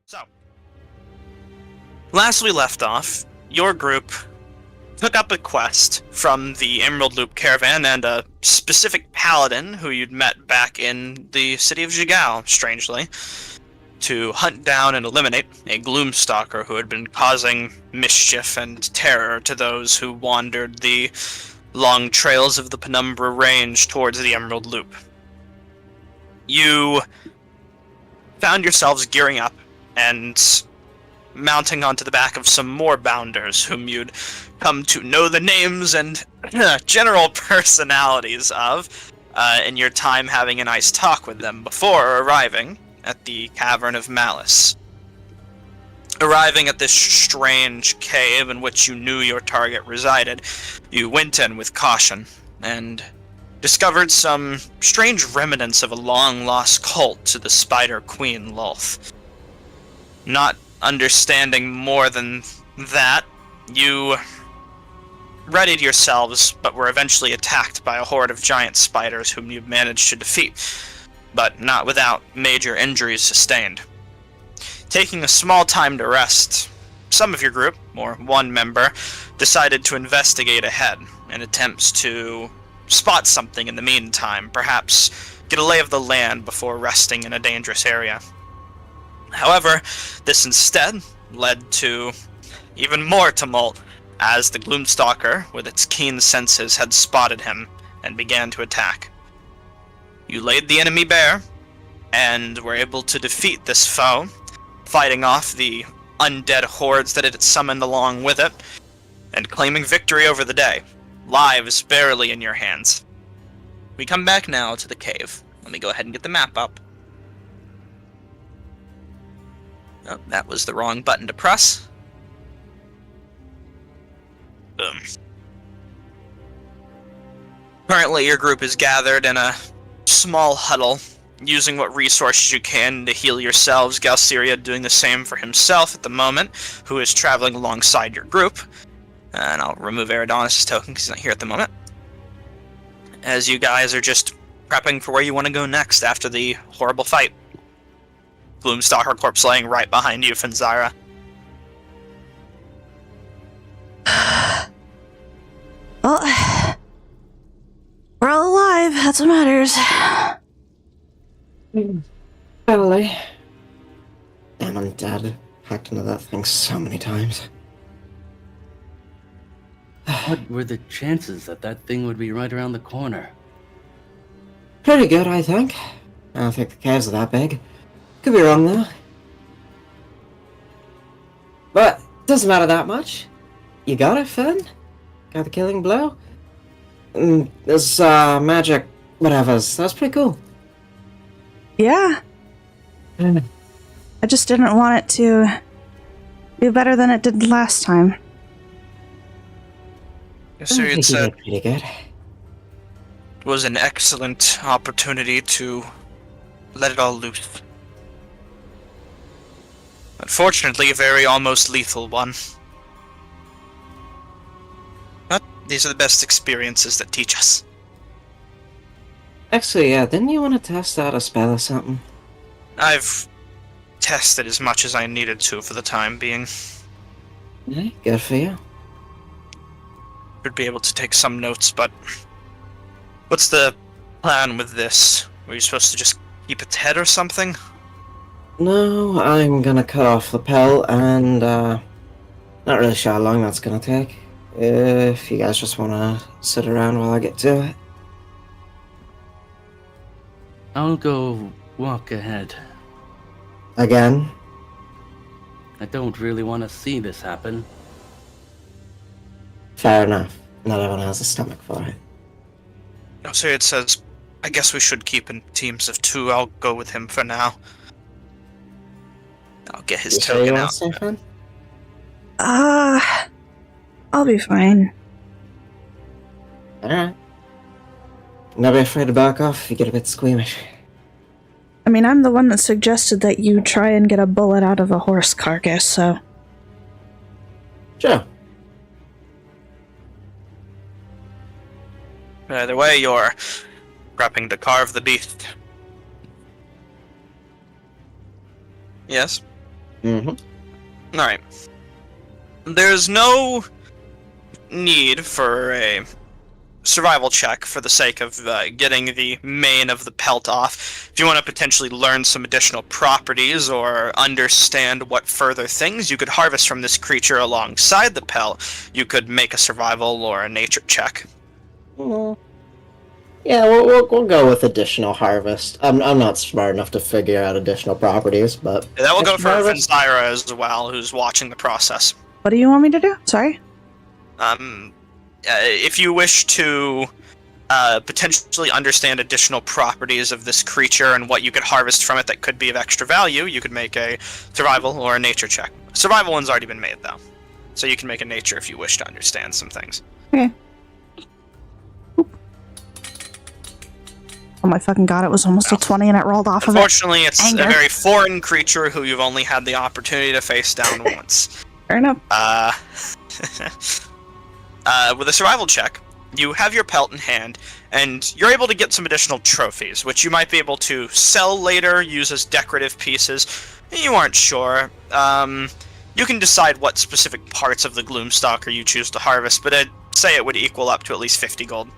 So, last we left off, your group took up a quest from the Emerald Loop caravan and a specific paladin who you'd met back in the city of Jigao, strangely, to hunt down and eliminate a Gloomstalker who had been causing mischief and terror to those who wandered the long trails of the Penumbra Range towards the Emerald Loop. You found yourselves gearing up and mounting onto the back of some more bounders whom you'd come to know the names and general personalities of in your time having a nice talk with them before arriving at the Cavern of Malice. Arriving at this strange cave in which you knew your target resided, you went in with caution and discovered some strange remnants of a long-lost cult to the Spider Queen Lolth. Not understanding more than that, you readied yourselves, but were eventually attacked by a horde of giant spiders whom you managed to defeat, but not without major injuries sustained. Taking a small time to rest, some of your group, or one member, decided to investigate ahead in attempts to spot something in the meantime, perhaps get a lay of the land before resting in a dangerous area. However, this instead led to even more tumult, as the Gloomstalker, with its keen senses, had spotted him and began to attack. You laid the enemy bare, and were able to defeat this foe, fighting off the undead hordes that it had summoned along with it, and claiming victory over the day, lives barely in your hands. We come back now to the cave. Let me go ahead and get the map up. Oh, that was the wrong button to press. Boom. Currently, your group is gathered in a small huddle, using what resources you can to heal yourselves. Galceria doing the same for himself at the moment, who is traveling alongside your group. And I'll remove Eridonis' token because he's not here at the moment. As you guys are just prepping for where you want to go next after the horrible fight. Gloomstalker corpse laying right behind you, Finzira. Well, we're all alive. That's what matters. Probably. Damn, I'm dead. Hacked into that thing so many times. What were the chances that that thing would be right around the corner? Pretty good, I think. I don't think the caves are that big. Could be wrong, though. But, doesn't matter that much. You got it, Finn? Got the killing blow? This, magic whatevers. That's pretty cool. Yeah. I just didn't want it to do better than it did last time. So I it think you said did pretty good. it was an excellent opportunity to let it all loose. Unfortunately, a very almost lethal one. But these are the best experiences that teach us. Actually, yeah, didn't you want to test out a spell or something? I've tested as much as I needed to for the time being. Yeah, good for you. Should be able to take some notes, but what's the plan with this? Were you supposed to just keep its head or something? No, I'm gonna cut off the pill, and, not really sure how long that's gonna take. If you guys just wanna sit around while I get to it. I'll go walk ahead. Again? I don't really want to see this happen. Fair enough. Not everyone has a stomach for it. No, so it says, I guess we should keep in teams of 2. I'll go with him for now. I'll get his You sure token you want out. to stay, Finn? I'll be fine. Alright. Never afraid to back off if you get a bit squeamish. I mean, I'm the one that suggested that you try and get a bullet out of a horse carcass, so... Sure. Either way, you're prepping to carve the beast. Yes? Mm-hmm. Alright. There's no need for a survival check for the sake of getting the mane of the pelt off. If you want to potentially learn some additional properties or understand what further things you could harvest from this creature alongside the pelt, you could make a survival or a nature check. Yeah, we'll go with additional harvest. I'm not smart enough to figure out additional properties, but That will go for harvest. Vinzyra as well, who's watching the process. What do you want me to do? Sorry. If you wish to potentially understand additional properties of this creature and what you could harvest from it that could be of extra value, you could make a survival or a nature check. Survival one's already been made, though. So you can make a nature if you wish to understand some things. Okay. Oop. Oh my fucking god, it was almost a 20 and it rolled off of it. Unfortunately, it's Anger. a very foreign creature who you've only had the opportunity to face down once. Fair enough. With a survival check, you have your pelt in hand, and you're able to get some additional trophies, which you might be able to sell later, use as decorative pieces. You aren't sure. You can decide what specific parts of the Gloomstalker you choose to harvest, but I'd say it would equal up to at least 50 gold.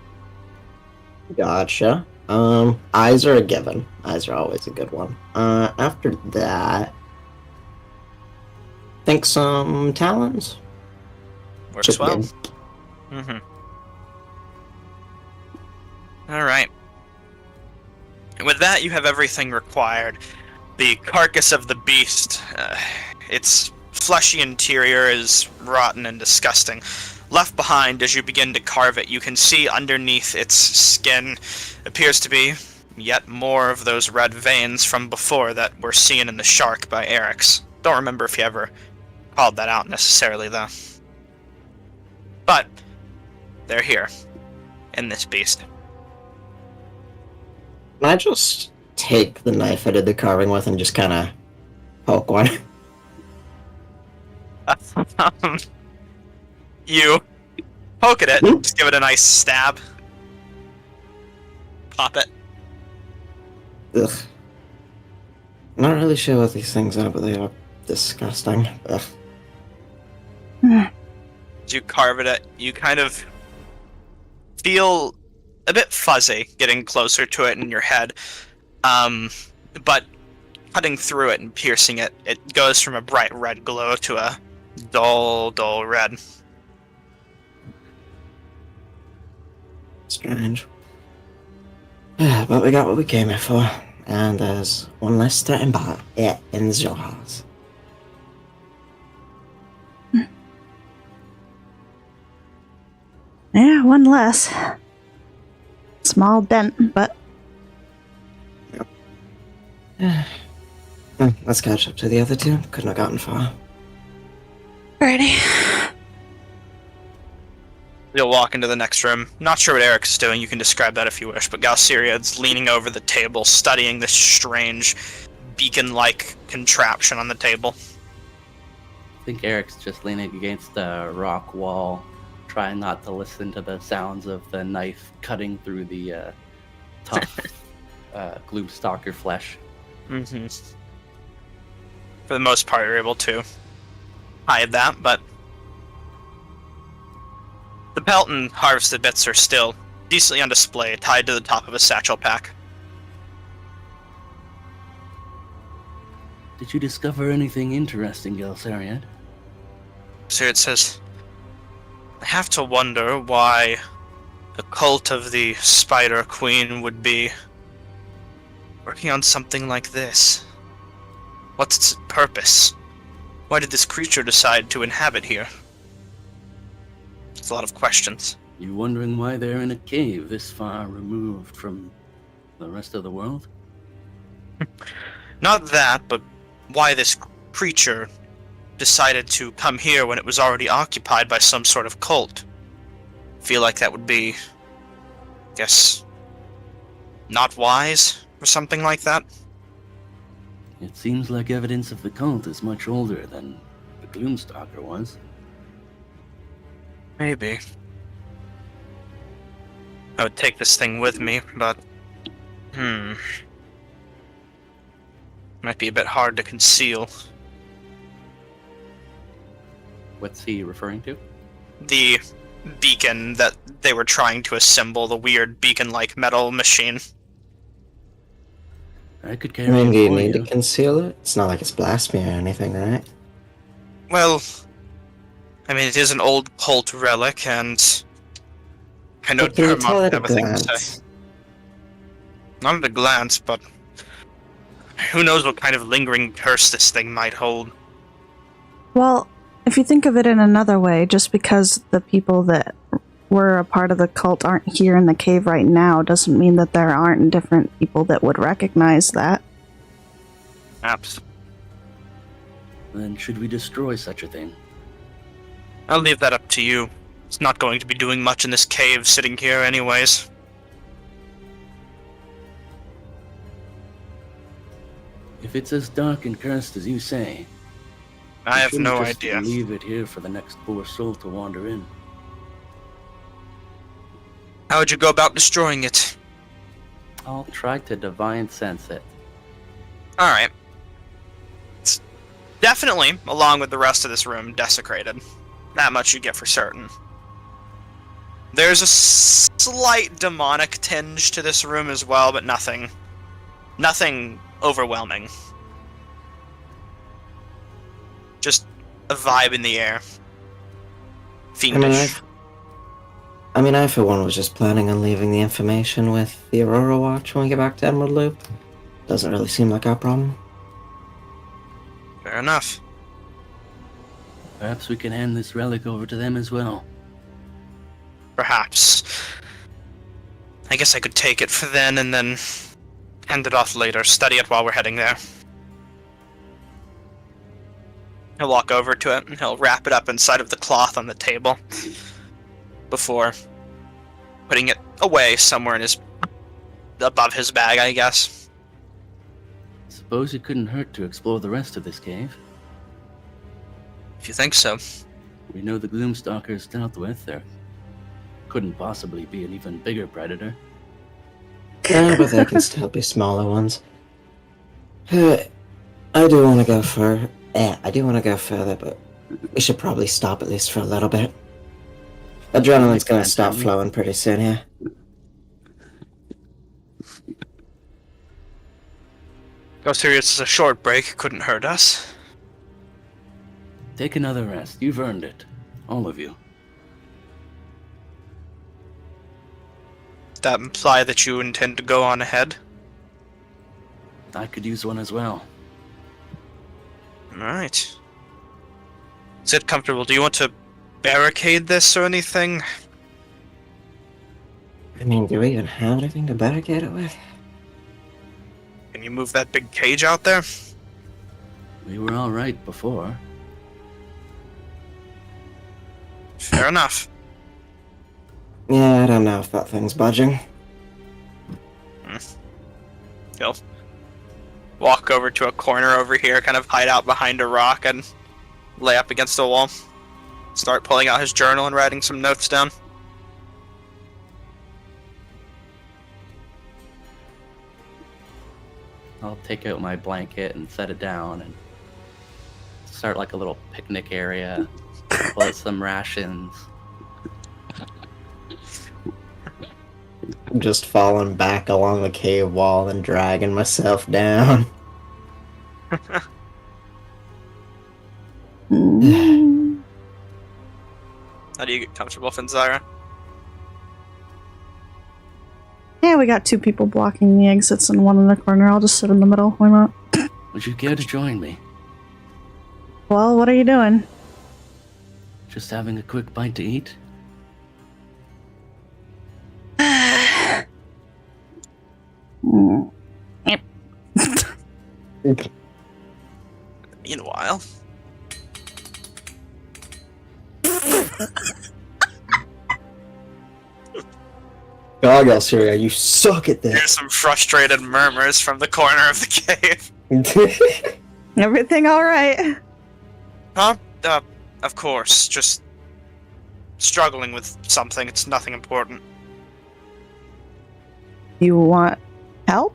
Gotcha. Eyes are a given. Eyes are always a good one. After that, think some talons. Works Should well. be. Mm-hmm. Alright. With that, you have everything required. The carcass of the beast, its fleshy interior is rotten and disgusting. Left behind, as you begin to carve it, you can see underneath its skin appears to be yet more of those red veins from before that were seen in the shark by Eric's. Don't remember if he ever called that out necessarily, though. But they're here, in this beast. Can I just take the knife I did the carving with and just kind of poke one? You poke at it, Hmm? just give it a nice stab. Pop it. Ugh. I'm not really sure what these things are, but they are disgusting. Ugh. As you carve it, you kind of feel a bit fuzzy getting closer to it in your head. But cutting through it and piercing it, it goes from a bright red glow to a dull, dull red. Strange. But we got what we came here for, and there's one less threatened by it in the jaws. Yeah, one less. Small dent, but Let's catch up to the other two. Couldn't have gotten far. alrighty. You'll walk into the next room. Not sure what Eric's doing, you can describe that if you wish, but Galsiriad's leaning over the table, studying this strange, beacon-like contraption on the table. I think Eric's just leaning against the rock wall, trying not to listen to the sounds of the knife cutting through the tough Gloomstalker flesh. Mm-hmm. For the most part, you're able to hide that, but the pelt and harvested bits are still decently on display, tied to the top of a satchel pack. Did you discover anything interesting, Gelsariad? So it says, I have to wonder why the cult of the Spider Queen would be working on something like this. What's its purpose? Why did this creature decide to inhabit here? It's a lot of questions. You wondering why they're in a cave this far removed from the rest of the world? Not that, but why this creature decided to come here when it was already occupied by some sort of cult. Feel like that would be, I guess, not wise or something like that. It seems like evidence of the cult is much older than the Gloomstalker was. Maybe. I would take this thing with me, but... Might be a bit hard to conceal. What's he referring to? The beacon that they were trying to assemble, the weird beacon-like metal machine. I could I carry mean, it do you for need you. to conceal it? It's not like it's blasphemy or anything, right? Well, I mean, it is an old cult relic, and I know But can you Hermod tell would at a have a thing to say. glance? Not at a glance, but who knows what kind of lingering curse this thing might hold. Well, if you think of it in another way, just because the people that were a part of the cult aren't here in the cave right now doesn't mean that there aren't different people that would recognize that. Perhaps. Then should we destroy such a thing? I'll leave that up to you. It's not going to be doing much in this cave sitting here anyways. If it's as dark and cursed as you say, I we have shouldn't no just idea. leave it here for the next poor soul to wander in. How would you go about destroying it? I'll try to divine sense it. Alright. It's definitely, along with the rest of this room, desecrated. That much you get for certain. There's a slight demonic tinge to this room as well, but nothing overwhelming. Just a vibe in the air. Fiendish. I for one was just planning on leaving the information with the Aurora Watch when we get back to Emerald Loop. Doesn't really seem like our problem. Fair enough. Perhaps we can hand this relic over to them as well. Perhaps. I guess I could take it for then and then hand it off later. Study it while we're heading there. He'll walk over to it and he'll wrap it up inside of the cloth on the table before putting it away somewhere in above his bag, I guess. Suppose it couldn't hurt to explore the rest of this cave. If you think so. We know the Gloomstalker's dealt with. There couldn't possibly be an even bigger predator. Yeah, but there can still be smaller ones. I do want to go further, but we should probably stop at least for a little bit. Adrenaline's gonna start flowing pretty soon here. Go serious as a short break couldn't hurt us. Take another rest. You've earned it. All of you. Does that imply that you intend to go on ahead? I could use one as well. Alright. Is it comfortable? Do you want to barricade this or anything? I mean, do we even have anything to barricade it with? Can you move that big cage out there? We were all right before. Fair enough. Yeah, I don't know if that thing's budging. He'll walk over to a corner over here, kind of hide out behind a rock and lay up against a wall. Start pulling out his journal and writing some notes down. I'll take out my blanket and set it down and start like a little picnic area. Pull out some rations. I'm just falling back along the cave wall and dragging myself down. Mm. How do you get comfortable, Finzira? Yeah, we got two people blocking the exits and one in the corner. I'll just sit in the middle. Why not? Would you care to join me? Well, what are you doing? Just having a quick bite to eat? Mm. Meanwhile, Gargoyle Syria, you suck at here's this. some frustrated murmurs from the corner of the cave. Everything all right? Huh? Of course. Just struggling with something. It's nothing important. You want help?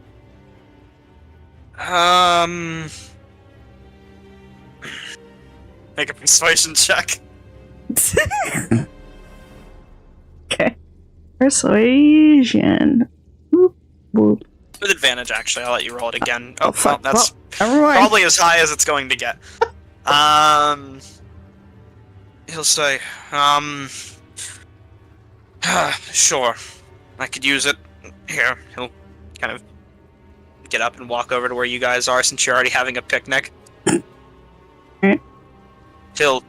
Make a persuasion check. Okay. Persuasion. Boop, boop. With advantage, actually. I'll let you roll it again. Oh, well, fuck. that's Well, never mind. probably as high as it's going to get. He'll say, sure, I could use it. Here, he'll kind of get up and walk over to where you guys are since you're already having a picnic. Alright. He'll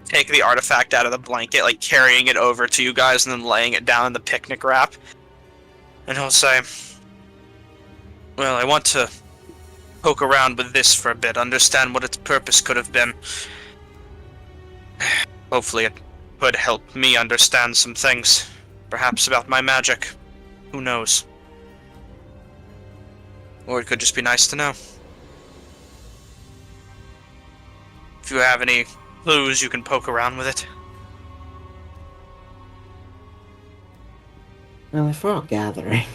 take the artifact out of the blanket, like carrying it over to you guys and then laying it down in the picnic wrap. And he'll say, well, I want to poke around with this for a bit, understand what its purpose could have been. Hopefully it could help me understand some things, perhaps about my magic. Who knows? Or it could just be nice to know. If you have any clues, you can poke around with it. Well, if we're all gathering,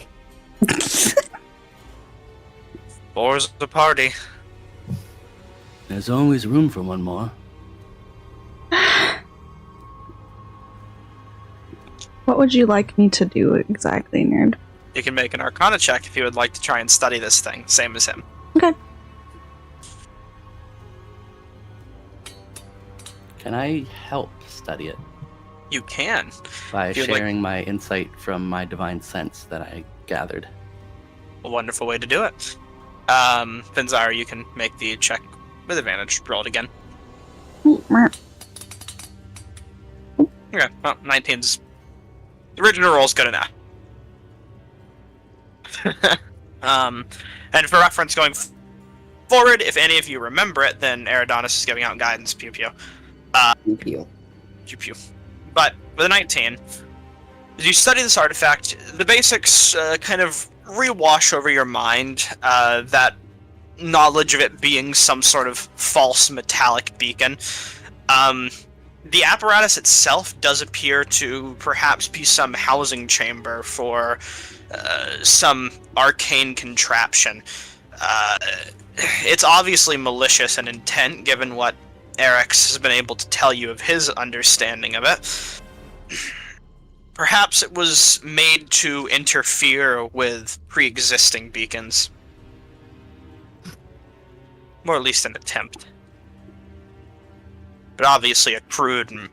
Four's the party. There's always room for one more. What would you like me to do exactly, nerd? You can make an Arcana check if you would like to try and study this thing, same as him. Okay. Can I help study it You can. by If you'd like- sharing my insight from my divine sense that I gathered? A wonderful way to do it. Finzara, you can make the check with advantage. Roll it again. Okay, well, 19's... The original roll's good enough. And for reference going forward, if any of you remember it, then Eridonis is giving out guidance. Pew pew. pew. Pew pew. But with a 19, as you study this artifact, the basics kind of rewash over your mind that knowledge of it being some sort of false metallic beacon. The apparatus itself does appear to perhaps be some housing chamber for some arcane contraption. It's obviously malicious in intent, given what Eric's has been able to tell you of his understanding of it. Perhaps it was made to interfere with pre-existing beacons. Or at least an attempt. But obviously a crude and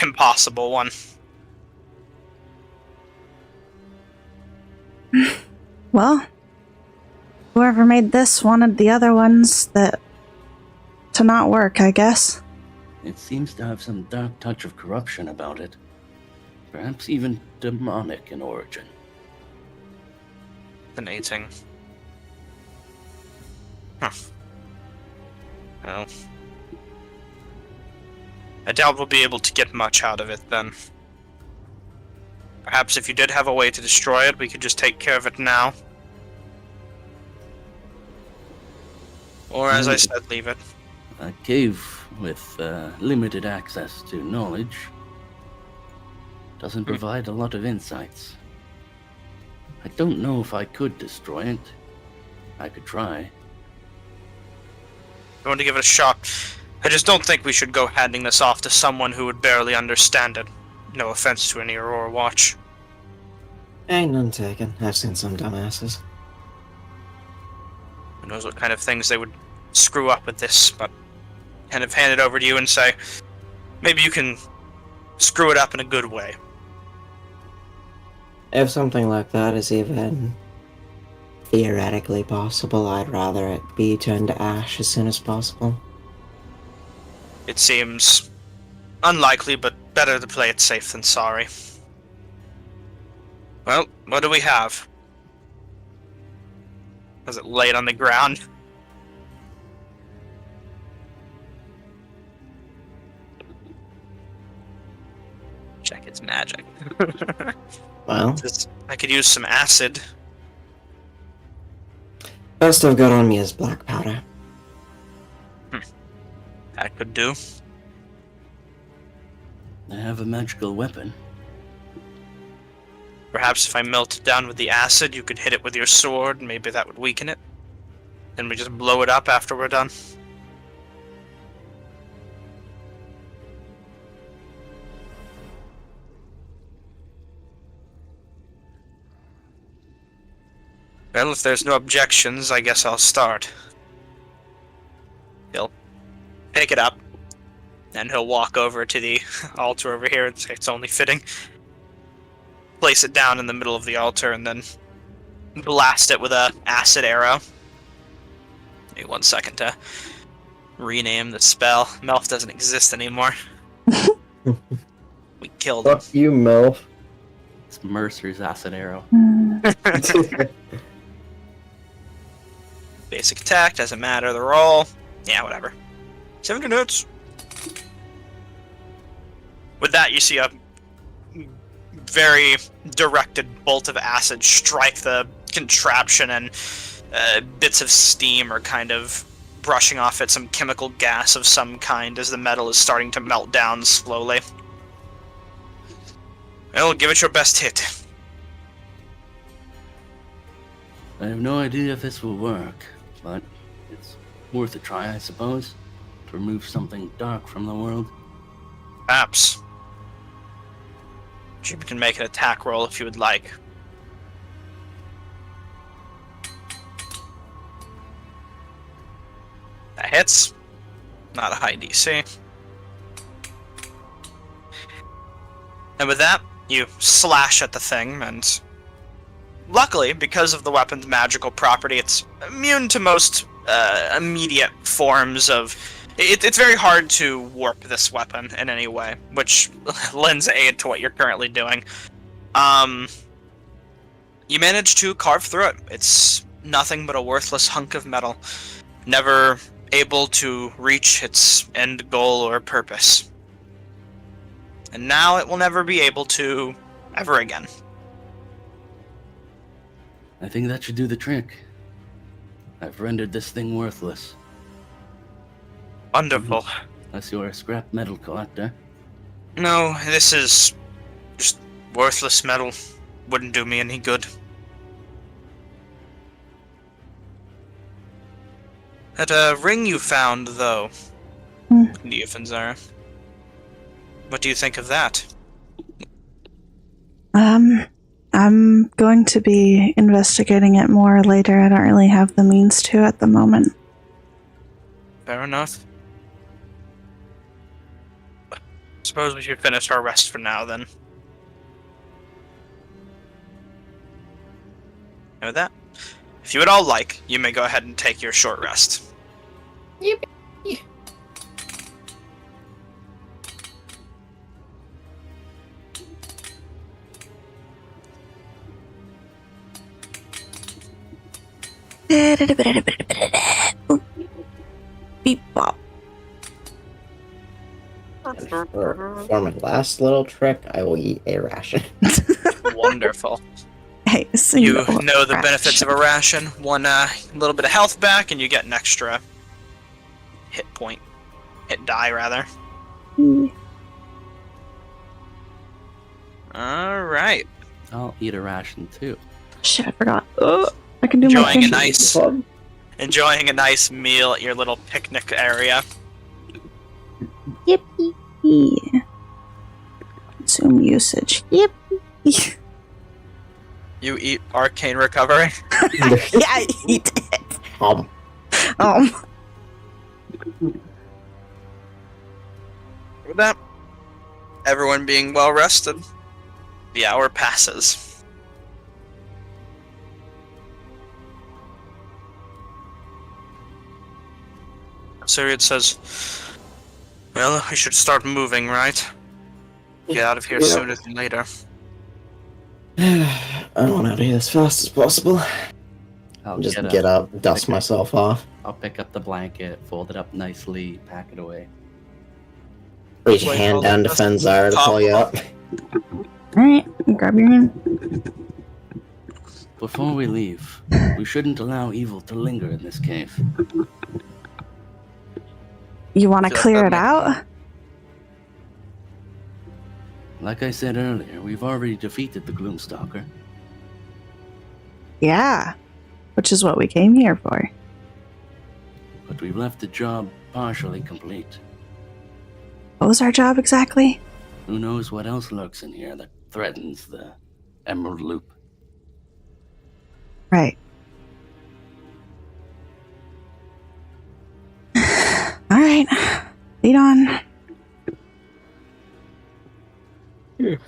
impossible one. Well, whoever made this wanted the other ones to not work, I guess. It seems to have some dark touch of corruption about it. Perhaps even demonic in origin. Fascinating. Huh. Well, I doubt we'll be able to get much out of it then. Perhaps if you did have a way to destroy it, we could just take care of it now. Or, as I said, leave it. A cave with limited access to knowledge doesn't provide a lot of insights. I don't know if I could destroy it. I could try. I want to give it a shot. I just don't think we should go handing this off to someone who would barely understand it. No offense to any Aurora Watch. Ain't none taken. I've seen some dumbasses. Who knows what kind of things they would screw up with this, but kind of hand it over to you and say, maybe you can screw it up in a good way. If something like that is even theoretically possible, I'd rather it be turned to ash as soon as possible. It seems unlikely, but better to play it safe than sorry. Well, what do we have? Was it laid on the ground? Check its magic. Well, I could use some acid. best I've got on me is black powder. That could do. I have a magical weapon. Perhaps if I melt it down with the acid, you could hit it with your sword, and maybe that would weaken it. Then we just blow it up after we're done. Well, if there's no objections, I guess I'll start. He'll pick it up, and he'll walk over to the altar over here. It's only fitting. Place it down in the middle of the altar, and then blast it with a acid arrow. Give me 1 second to rename the spell. Melf doesn't exist anymore. We killed him. Fuck you, Melf. It's Mercer's acid arrow. Basic attack, doesn't matter, the roll. Yeah, whatever. 17 hits. With that, you see a very directed bolt of acid strike the contraption, and bits of steam are kind of brushing off it, some chemical gas of some kind, as the metal is starting to melt down slowly. Well, give it your best hit. I have no idea if this will work, but it's worth a try, I suppose, to remove something dark from the world. Perhaps. You can make an attack roll if you would like. That hits. Not a high DC. And with that, you slash at the thing, and luckily, because of the weapon's magical property, it's immune to most immediate forms of... It's very hard to warp this weapon in any way, which lends aid to what you're currently doing. You manage to carve through it. It's nothing but a worthless hunk of metal, never able to reach its end goal or purpose. And now it will never be able to ever again. I think that should do the trick. I've rendered this thing worthless. Wonderful. Unless you're a scrap metal collector. No, this is just worthless metal. Wouldn't do me any good. That ring you found, though, Neofanzara. What do you think of that? I'm going to be investigating it more later. I don't really have the means to at the moment. Fair enough. Suppose we should finish our rest for now, then. And with that, if you would all like, you may go ahead and take your short rest. Yep. Beep bop. For my last little trick, I will eat a ration. Wonderful. Hey, You know the benefits of a ration. One little bit of health back, and you get an extra hit point. Hit die, rather. Alright. I'll eat a ration too. Shit, I forgot. I can do my Enjoying a thing. enjoying a nice meal at your little picnic area. Yippee. Consume usage. Yippee. You eat arcane recovery. Yeah, I eat it. Um, With that, everyone being well rested, the hour passes. Sirius says, well, we should start moving, right? Get out of here Yeah. sooner than later. I want out of here as fast as possible. I'll Just get get up, up, dust myself off, I'll pick up the blanket, fold it up nicely, pack it away. reach a Wait, hand hold down on, to that's- Fenzar to pull you up. Alright, grab your hand. Before we leave, we shouldn't allow evil to linger in this cave. You want to Feel like clear that it makes- out? Like I said earlier, we've already defeated the Gloomstalker. Yeah. Which is what we came here for. But we've left the job partially complete. What was our job exactly? Who knows what else lurks in here that threatens the Emerald Loop. Right. Lead on. And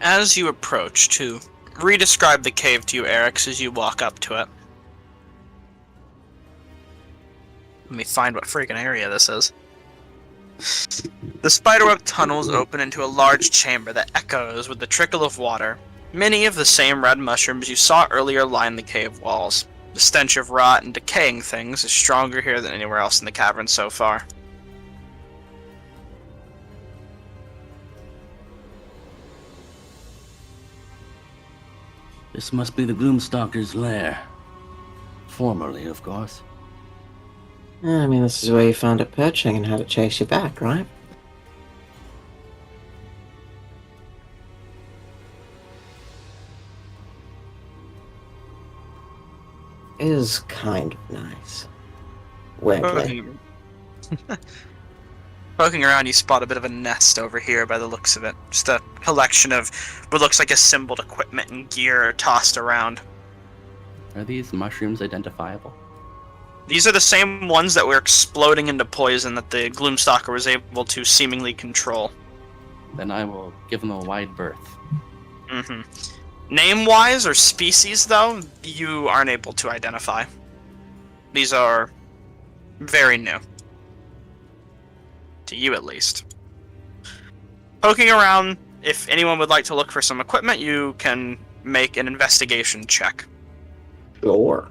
as you approach, to re-describe the cave to you, Eric's, as you walk up to it. Let me find what freaking area this is. The spiderweb tunnels open into a large chamber that echoes with the trickle of water. Many of the same red mushrooms you saw earlier line the cave walls. The stench of rot and decaying things is stronger here than anywhere else in the cavern so far. This must be the Gloomstalker's lair. Formerly, of course. Yeah, I mean, this is where you found it perching and had it chase you back, right? It is kind of nice. Weirdly. Poking around, you spot a bit of a nest over here by the looks of it. Just a collection of what looks like assembled equipment and gear tossed around. Are these mushrooms identifiable? These are the same ones that were exploding into poison that the Gloomstalker was able to seemingly control. Then I will give them a wide berth. Mm-hmm. Name-wise or species, though, you aren't able to identify. These are very new. To you, at least. Poking around, if anyone would like to look for some equipment, you can make an investigation check. Sure.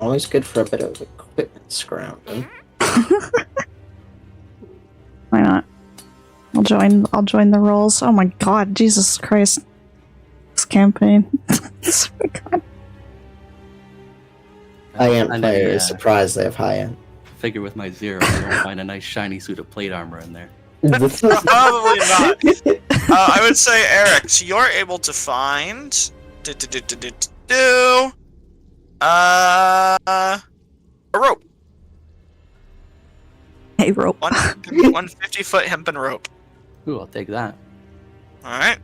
Always good for a bit of equipment scrounging. Why not? I'll join the rolls. Oh my god, Jesus Christ. This campaign. Oh my god. High-end And player I, is surprised they have high-end. Figure with my 0, I don't find a nice shiny suit of plate armor in there. Probably not. I would say, Eric, so you're able to find... a rope. Hey, rope. 150-foot hempen rope. Ooh, I'll take that. Alright.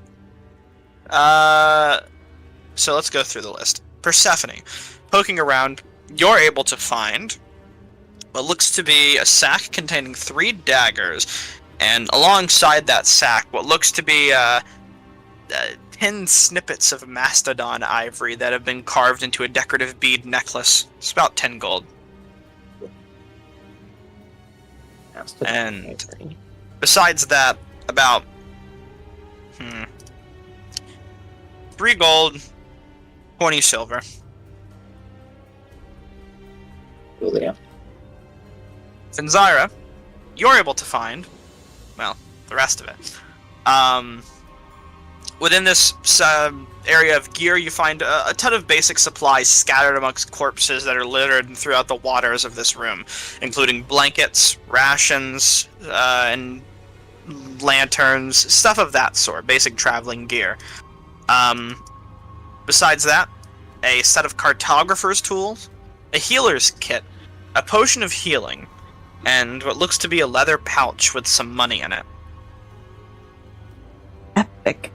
So let's go through the list. Persephone. Poking around, you're able to find what looks to be a sack containing 3 daggers, and alongside that sack, what looks to be 10 snippets of mastodon ivory that have been carved into a decorative bead necklace. It's about 10 gold. And besides that, about 3 gold, 20 silver. Julia. Finzyra, you're able to find, well, the rest of it. Within this area of gear, you find a ton of basic supplies scattered amongst corpses that are littered throughout the waters of this room, including blankets, rations, and lanterns, stuff of that sort, basic traveling gear. Besides that, a set of cartographer's tools, a healer's kit, a potion of healing, and what looks to be a leather pouch with some money in it. Epic.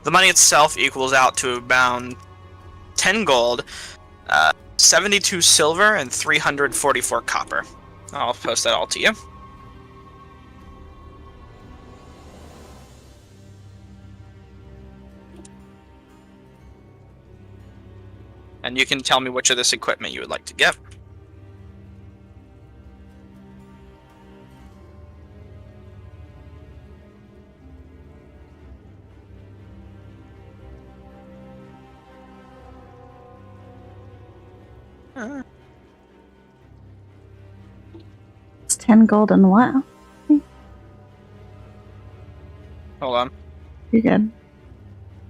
The money itself equals out to about 10 gold, 72 silver, and 344 copper. I'll post that all to you. And you can tell me which of this equipment you would like to get. It's 10 gold and what? Hold on. You're good.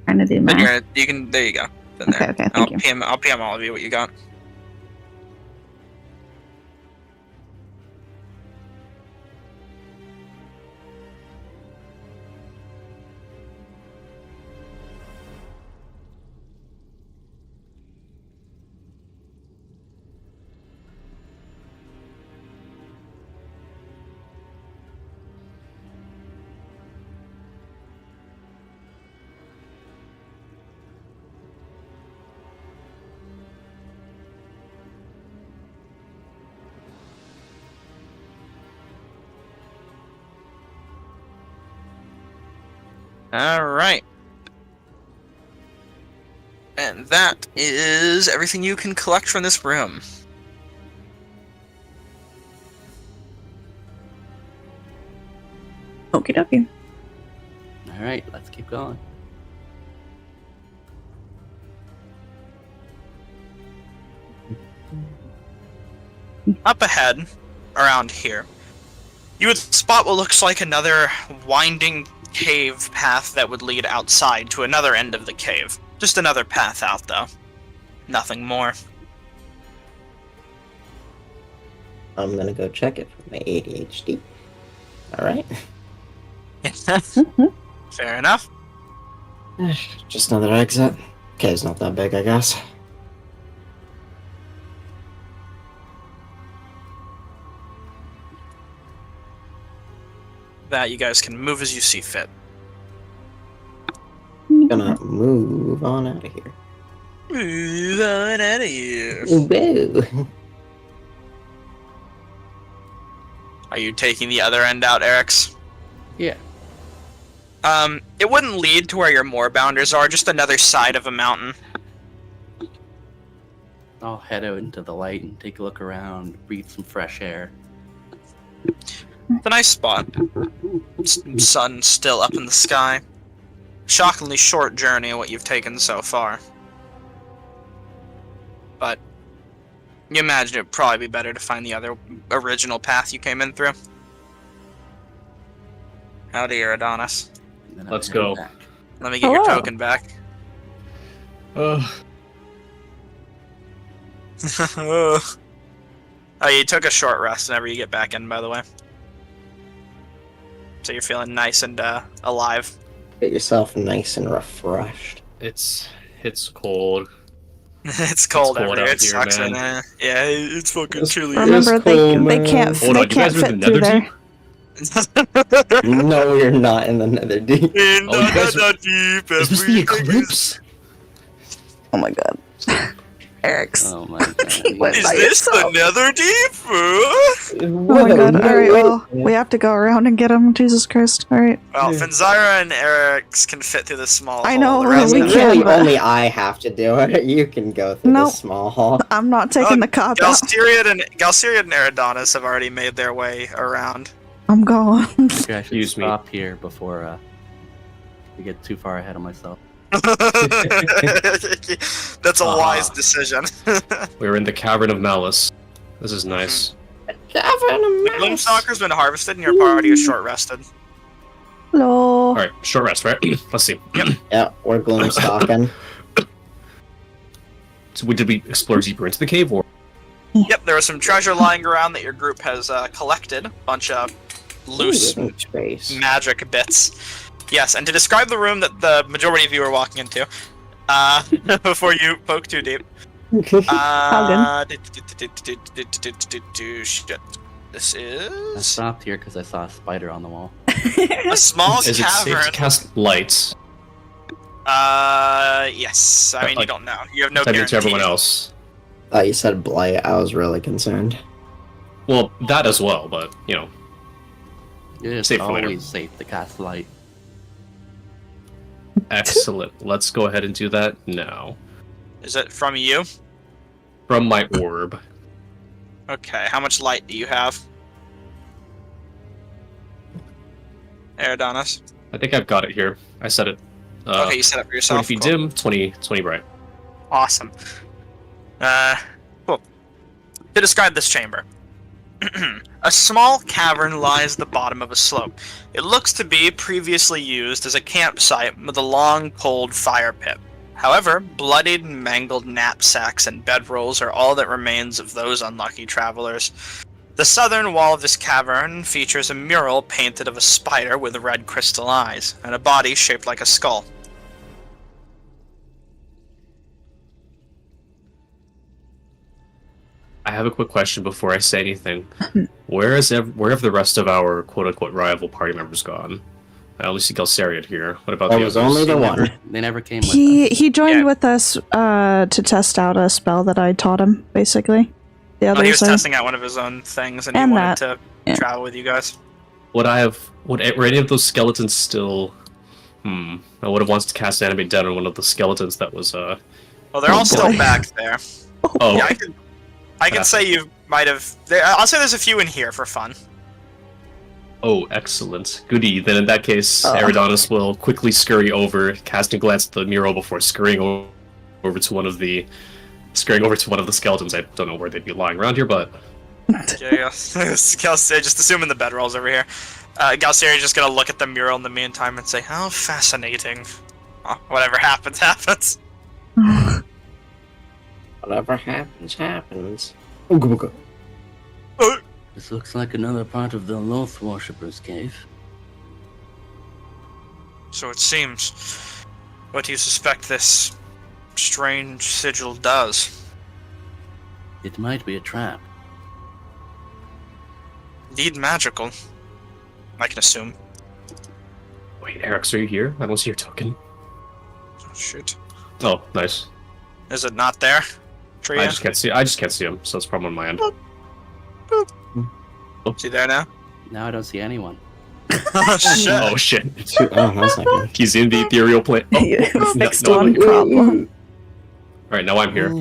Trying to do But math. you can. There you go. Then Okay, there. okay, thank you. I'll PM all of you what you got. Alright. And that is everything you can collect from this room. Okie dokie. All right, let's keep going. Up ahead, around here, you would spot what looks like another winding cave path that would lead outside to another end of the cave. Just another path out, though. Nothing more. I'm gonna go check it for my ADHD. Alright. Fair enough. Just another exit. Cave's not that big, I guess. That you guys can move as you see fit. Gonna move on out of here. Move on out of here. Whoa. Are you taking the other end out, Eric's? Yeah. It wouldn't lead to where your moorbounders are, just another side of a mountain. I'll head out into the light and take a look around, breathe some fresh air. It's a nice spot. Sun still up in the sky. Shockingly short journey what you've taken so far. But you imagine it'd probably be better to find the other original path you came in through. Howdy, Adonis. And then Let's I'll go. head back. Let me get your Hello. token back. Oh, you took a short rest whenever you get back in, by the way. So you're feeling nice and alive. Get yourself nice and refreshed. it's cold. It's cold cold out out here. It here, sucks, man. man. Yeah, it's fucking chilly. Remember, It's cold, they man. can't Hold they on, you guys can't are in fit the through Nether there. No, you're not in the Nether Deep. In Oh, you guys the deep, Is this the eclipse? Oh my god. Eric's. Oh my god. He went Is by this the yourself. Nether Deep? Oh my god. Alright, well, we have to go around and get him. Jesus Christ. Alright. Well, Finzyra and Eric's can fit through the small I hole. know, The I rest mean, we of can, really, but- only I have to do it. You can go through Nope. the small hall. I'm not taking the cop out. Galsteriad and Eridonis have already made their way around. I'm going. Maybe I should Excuse me. stop here before I get too far ahead of myself. That's a wise decision. We're in the Cavern of Malice. This is nice. The Gloomstalker's been harvested and your party is short rested. Hello. Alright, short rest, right? Let's see. Yeah, we're gloom stalking. So did we explore deeper into the cave, or? Yep, there was some treasure lying around that your group has collected. A bunch of loose Ooh, space. magic bits. Yes, and to describe the room that the majority of you are walking into, before you poke too deep. Shit. This I is stopped here because I saw a spider on the wall. a small Is it safe cavern. to cast lights? Yes. I mean, you Like, don't know. You have no I mean, to guarantee. everyone else. Thought you said blight. I was really concerned. Well, that as well, but, you know. It's Safe for later. always safe to cast light. Excellent. Let's go ahead and do that now. Is it from you? From my orb. Okay. How much light do you have? Aerodonis. I think I've got it here. I set it. Okay, you set it for 20 yourself. feet Cool. dim, 20 bright. Awesome. Cool. To describe this chamber. A small cavern lies at the bottom of a slope. It looks to be previously used as a campsite with a long, cold fire pit. However, bloodied and mangled knapsacks and bedrolls are all that remains of those unlucky travelers. The southern wall of this cavern features a mural painted of a spider with red crystal eyes, and a body shaped like a skull. I have a quick question before I say anything. Where have the rest of our quote-unquote rival party members gone? I only see Galsariad here. What about There the was others? only the one. They never came with us. He joined Yeah. with us to test out a spell that I taught him, basically. The Oh, he was others are testing out one of his own things, and he And wanted that. to Yeah. travel with you guys. Were any of those skeletons still I would have wanted to cast Animate Dead on one of the skeletons that was, Well, they're all still boy. back there. Oh, Yeah, I can say you might have. I'll say there's a few in here for fun. oh, excellent. Goody. Then in that case, Eridanus will quickly scurry over, casting a glance at the mural before scurrying over to one of the skeletons. I don't know where they'd be lying around here, but Yeah. Galceria, just assuming the bedroll's over here. Galceria's just gonna look at the mural in the meantime and say, "How fascinating." Oh, whatever happens, happens. Whatever happens, happens. This looks like another part of the Loth Worshippers' Cave. So it seems. What do you suspect this strange sigil does? It might be a trap. Indeed magical. I can assume. wait, Eric's, are you here? I don't see your token. Oh, shoot. Oh, nice. Is it not there? Tria? I just can't see him, so it's a problem on my end. Is he there now? Now I don't see anyone. Oh, shit. Oh shit. Oh, that's not good. He's in the ethereal plane. Oh, You fixed no, one no. problem. Alright, now I'm here.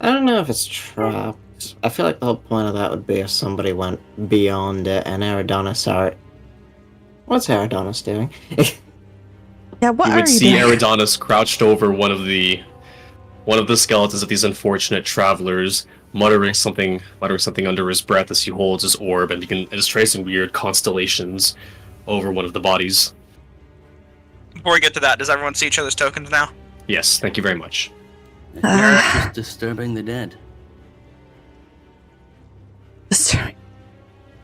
I don't know if it's trapped. I feel like the whole point of that would be if somebody went beyond it and Eridanus are... What's Eridanus doing? Yeah, what You are would you see doing? Eridanus crouched over one of the skeletons of these unfortunate travelers, muttering something under his breath as he holds his orb and is tracing weird constellations over one of the bodies. Before we get to that, does everyone see each other's tokens now? Yes, thank you very much. It's just disturbing the dead.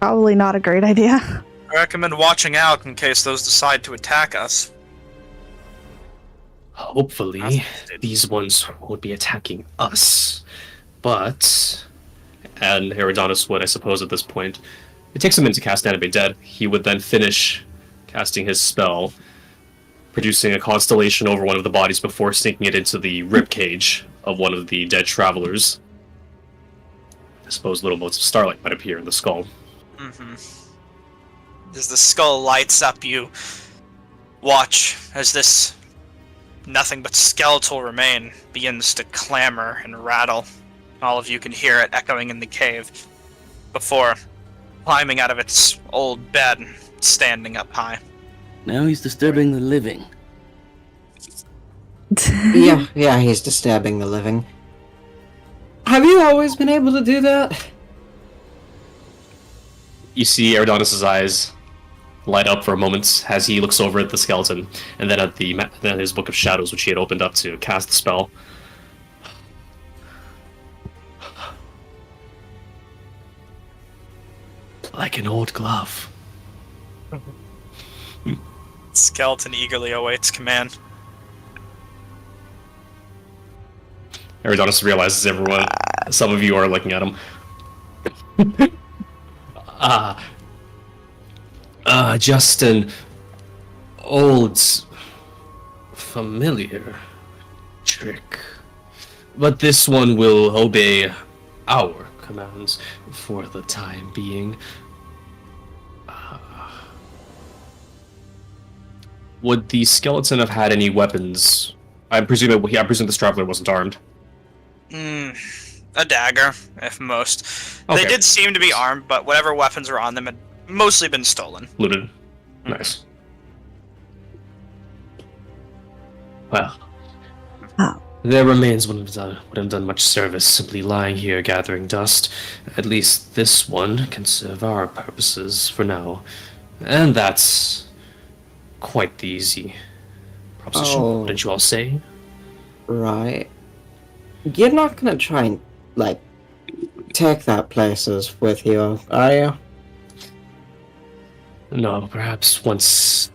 Probably not a great idea. I recommend watching out in case those decide to attack us. Hopefully, these ones won't be attacking us. But, and Eridanus would, I suppose, at this point, it takes a minute to cast Animate Dead. He would then finish casting his spell, producing a constellation over one of the bodies before sinking it into the ribcage of one of the dead travelers. I suppose little motes of starlight might appear in the skull. Mm-hmm. As the skull lights up, you watch as this nothing but skeletal remain begins to clamor and rattle. All of you can hear it echoing in the cave before climbing out of its old bed and standing up high. Now he's disturbing the living. Yeah, he's disturbing the living. Have you always been able to do that? You see Eridanus' eyes light up for a moment as he looks over at the skeleton, and then at his Book of Shadows, which he had opened up to cast the spell. Like an old glove. Skeleton eagerly awaits command. Eridanus realizes some of you are looking at him. Just an old, familiar trick. But this one will obey our commands for the time being. Would the skeleton have had any weapons? I presume this traveler wasn't armed. A dagger, if most. Okay. They did seem to be armed, but whatever weapons were on them had mostly been stolen. Looted. Nice. Well, Oh. their remains wouldn't have done much service simply lying here gathering dust. At least this one can serve our purposes for now. And that's quite the easy proposition, Oh. wouldn't you all say? Right. You're not gonna try and, take that places with you, are you? No, perhaps once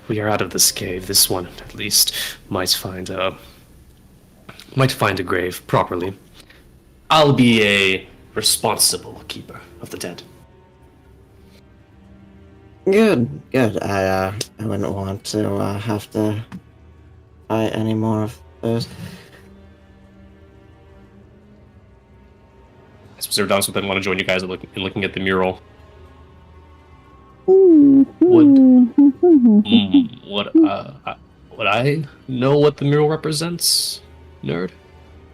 we are out of this cave, this one at least might find a grave properly. I'll be a responsible keeper of the dead. Good. I wouldn't want to have to fight any more of those. I suppose Eridanus would then want to join you guys in looking at the mural. Would I know what the mural represents, nerd?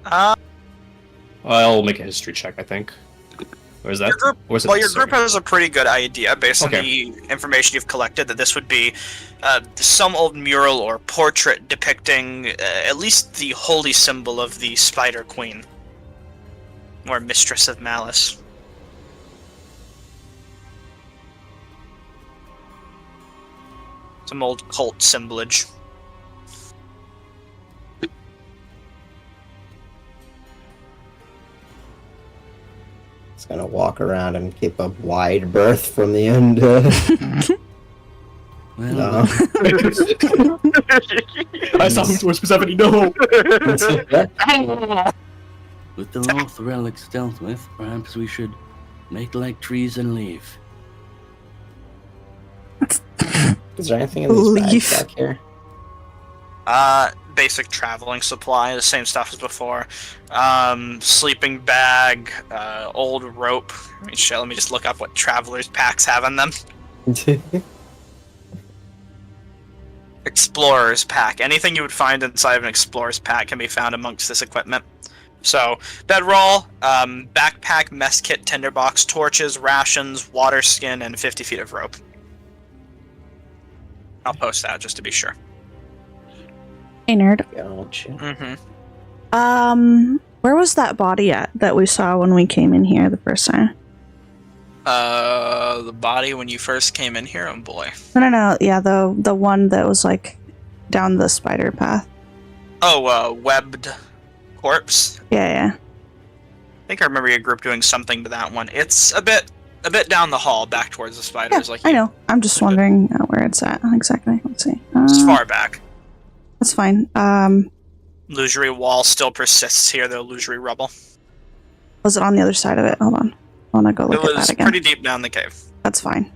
I'll make a history check, I think. Or is that? Your group, or is it well, your necessary? group has a pretty good idea, based on Okay. the information you've collected, that this would be some old mural or portrait depicting at least the holy symbol of the Spider Queen, or Mistress of Malice. Some old cult symbolage. It's gonna walk around and keep a wide berth from the end. Well, No. I saw him towards Persephone, no! with the low relic stealth with, perhaps we should make like trees and leave. Is there anything in these Leaf. bags back here? Basic traveling supply, the same stuff as before. Sleeping bag, old rope. Let me just look up what travelers' packs have in them. Explorer's pack. Anything you would find inside of an explorer's pack can be found amongst this equipment. So, bedroll, backpack, mess kit, tinderbox, torches, rations, water skin, and 50 feet of rope. I'll post that just to be sure. Hey, nerd. Gotcha. Mm-hmm. Where was that body at that we saw when we came in here the first time? The body when you first came in here, oh boy. No. Yeah, the one that was like down the spider path. Oh, webbed corpse. Yeah. I think I remember your group doing something to that one. It's a bit down the hall, back towards the spiders. I know. I'm just wondering where it's at exactly. Let's see. It's far back. That's fine. Illusory wall still persists here, though. Illusory rubble. Was it on the other side of it? Hold on. I want to go look It at was that again. pretty deep down the cave. That's fine.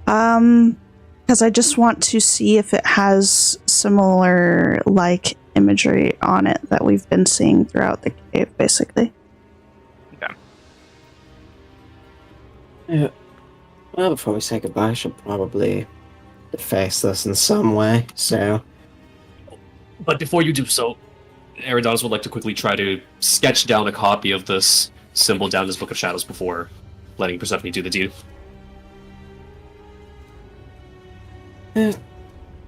Because I just want to see if it has similar like imagery on it that we've been seeing throughout the cave, basically. Yeah. Well, before we say goodbye, I should probably deface this in some way, so... But before you do so, Eridanos would like to quickly try to sketch down a copy of this symbol down in his Book of Shadows before letting Persephone do the deed.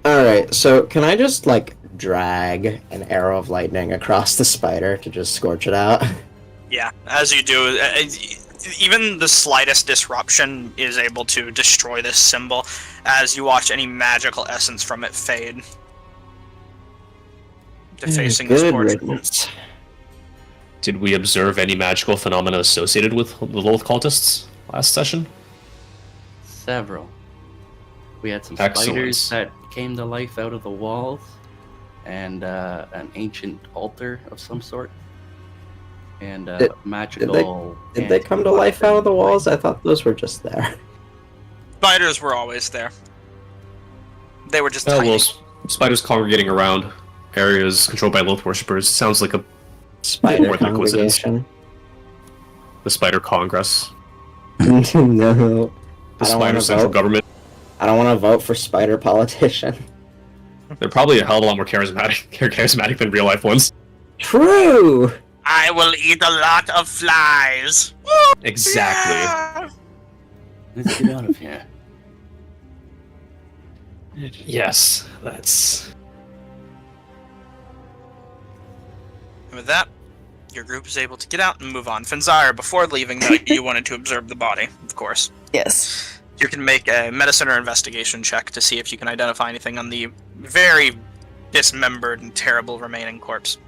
Alright, so can I just, like, drag an arrow of lightning across the spider to just scorch it out? Yeah, as you do, even the slightest disruption is able to destroy this symbol as you watch any magical essence from it fade. Defacing this Good portrait. riddance. Did we observe any magical phenomena associated with the Loth cultists last session? Several. We had some Excellent. spiders that came to life out of the walls, and an ancient altar of some sort, and magical. Did they come to life out of the walls? I thought those were just there. Spiders were always there. They were just Oh, tiny. well, spiders congregating around areas controlled by Loth worshippers sounds like a Spider more than a coincidence. congregation. The Spider Congress, No. the I don't Spider wanna Central vote. Government. I don't want to vote for spider politician. They're probably a hell of a lot more charismatic than real life ones. True! I will eat a lot of flies. Exactly. Yeah. Let's get out of here. Yes, that's. And with that, your group is able to get out and move on. Finzire, before leaving, though, you wanted to observe the body, of course. Yes. You can make a medicine or investigation check to see if you can identify anything on the very dismembered and terrible remaining corpse.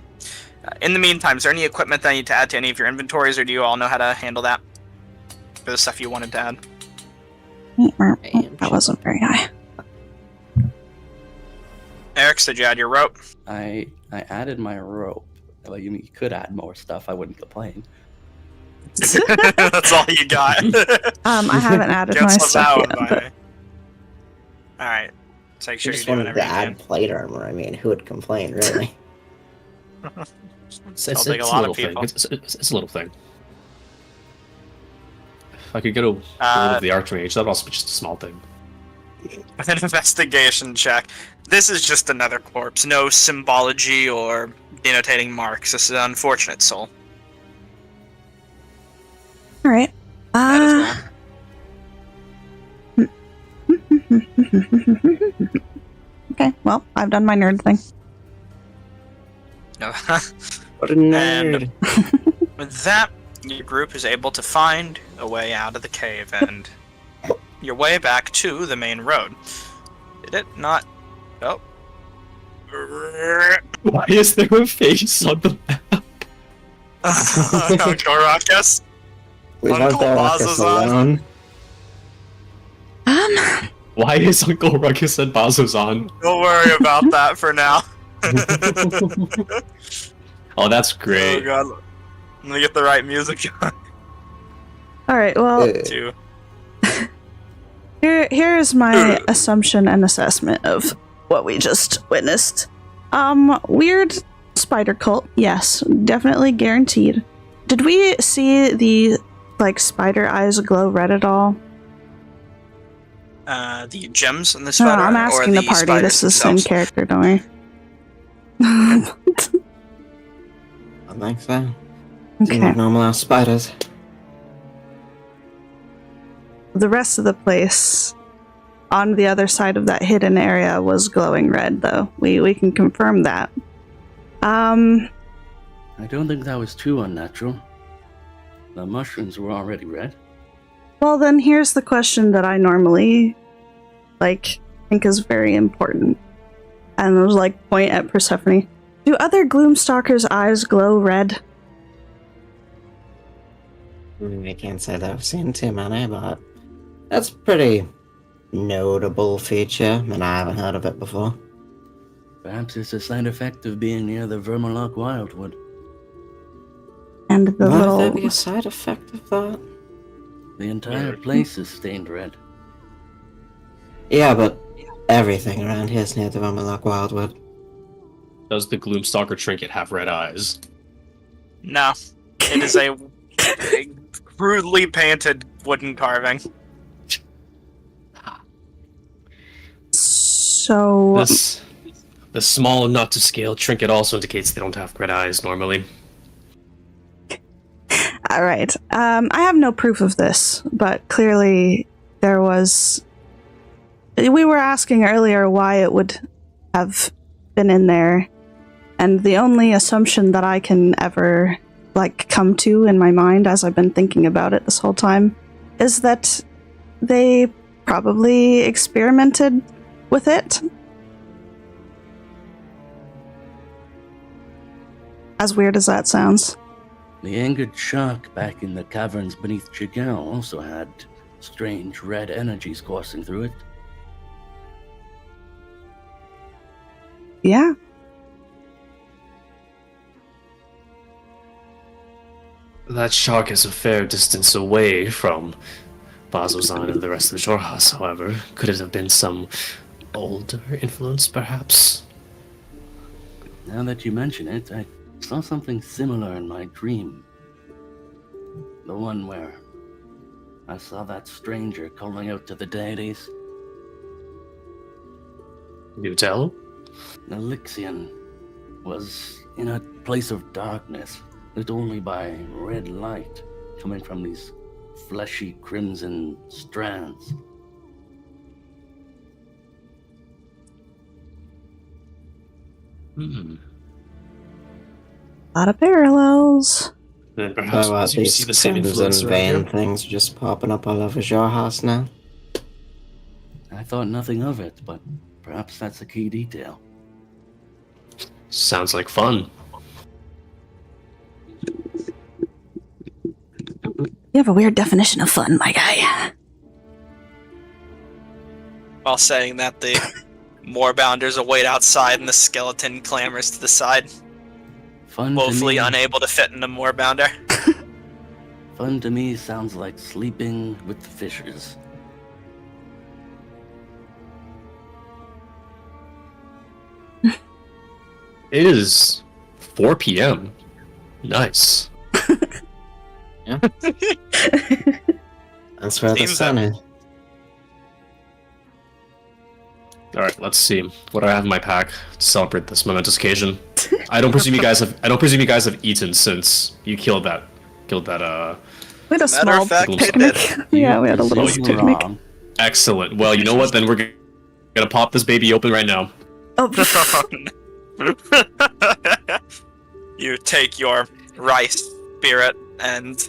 In the meantime, is there any equipment that I need to add to any of your inventories, or do you all know how to handle that? For the stuff you wanted to add? That wasn't very high. Eric, did you add your rope? I added my rope. Well, you could add more stuff. I wouldn't complain. That's all you got. I haven't added my Gets stuff allowed yet. by But me. Alright. Make sure I you just do wanted whatever to you add can. plate armor. I mean, who would complain, really? It's I'll take a a lot little of thing. people. It's a little thing. If I could get a hold Uh, of the Archmage, that'd also be just a small thing. With an investigation check, This is just another corpse. No symbology or denotating marks. This is an unfortunate soul. All right. That is Okay, well, I've done my nerd thing. No. What a nerd. With that, your group is able to find a way out of the cave and your way back to the main road. Did it not? Oh. Why is there a face on the map? Gorakas? We Uncle won't go Boz us is on. alone. Why is Uncle Ruckus and Bazo's on? Don't worry about that for now. Oh, that's Oh great. god. I'm gonna get the right music on All right, well, too. here is my assumption and assessment of what we just witnessed. Weird spider cult, yes, definitely guaranteed. Did we see the spider eyes glow red at all? The gems in the No, spider, I'm or asking the party. spiders This is in themselves? character, don't we? I think so. Seem Okay. like normal ass spiders. The rest of the place on the other side of that hidden area was glowing red, though. We can confirm that. I don't think that was too unnatural. The mushrooms were already red. Well, then here's the question that I normally think is very important. And it was point at Persephone. Do other Gloomstalkers' eyes glow red? I can't say that I've seen too many, but that's a pretty notable feature, and I haven't heard of it before. Perhaps it's a side effect of being near the Vermalock Wildwood. And the Why would there little be a side effect of that? The entire place is stained red. Yeah, but everything around here is near the Vermalock Wildwood. Does the Gloomstalker trinket have red eyes? No. It is a crudely painted wooden carving. so The small not to scale trinket also indicates they don't have red eyes normally. all right. I have no proof of this, but clearly there was. We were asking earlier why it would have been in there, and the only assumption that I can ever come to in my mind as I've been thinking about it this whole time is that they probably experimented with it. As weird as that sounds. The angered shark back in the caverns beneath Chigao also had strange red energies coursing through it. Yeah. That shark is a fair distance away from Bazozan and the rest of the Jorhas, however. Could it have been some older influence, perhaps? Now that you mention it, I saw something similar in my dream. The one where I saw that stranger calling out to the deities. Do tell? Elixion was in a place of darkness, lit only by red light coming from these fleshy crimson strands. Hmm. A lot of parallels. Then perhaps So you these see the same crimson influence around vein here? things just popping up all over your house now. I thought nothing of it, but perhaps that's a key detail. Sounds like fun. You have a weird definition of fun, my guy. While saying that, the moorbounders await outside and the skeleton clambers to the side, Fun woefully to me, unable to fit in the moorbounder. Fun to me sounds like sleeping with the fishes. It is 4 p.m. Nice. That's where the Seems sun that- is. All right, let's see. What do I have in my pack to celebrate this momentous occasion? I don't presume you guys have eaten since you killed that. We had a Matter small of fact, we picnic. did. Yeah, we had a little you did. picnic. Wrong. Excellent. Well, you know what? Then we're gonna pop this baby open right now. Oh, You take your rice spirit and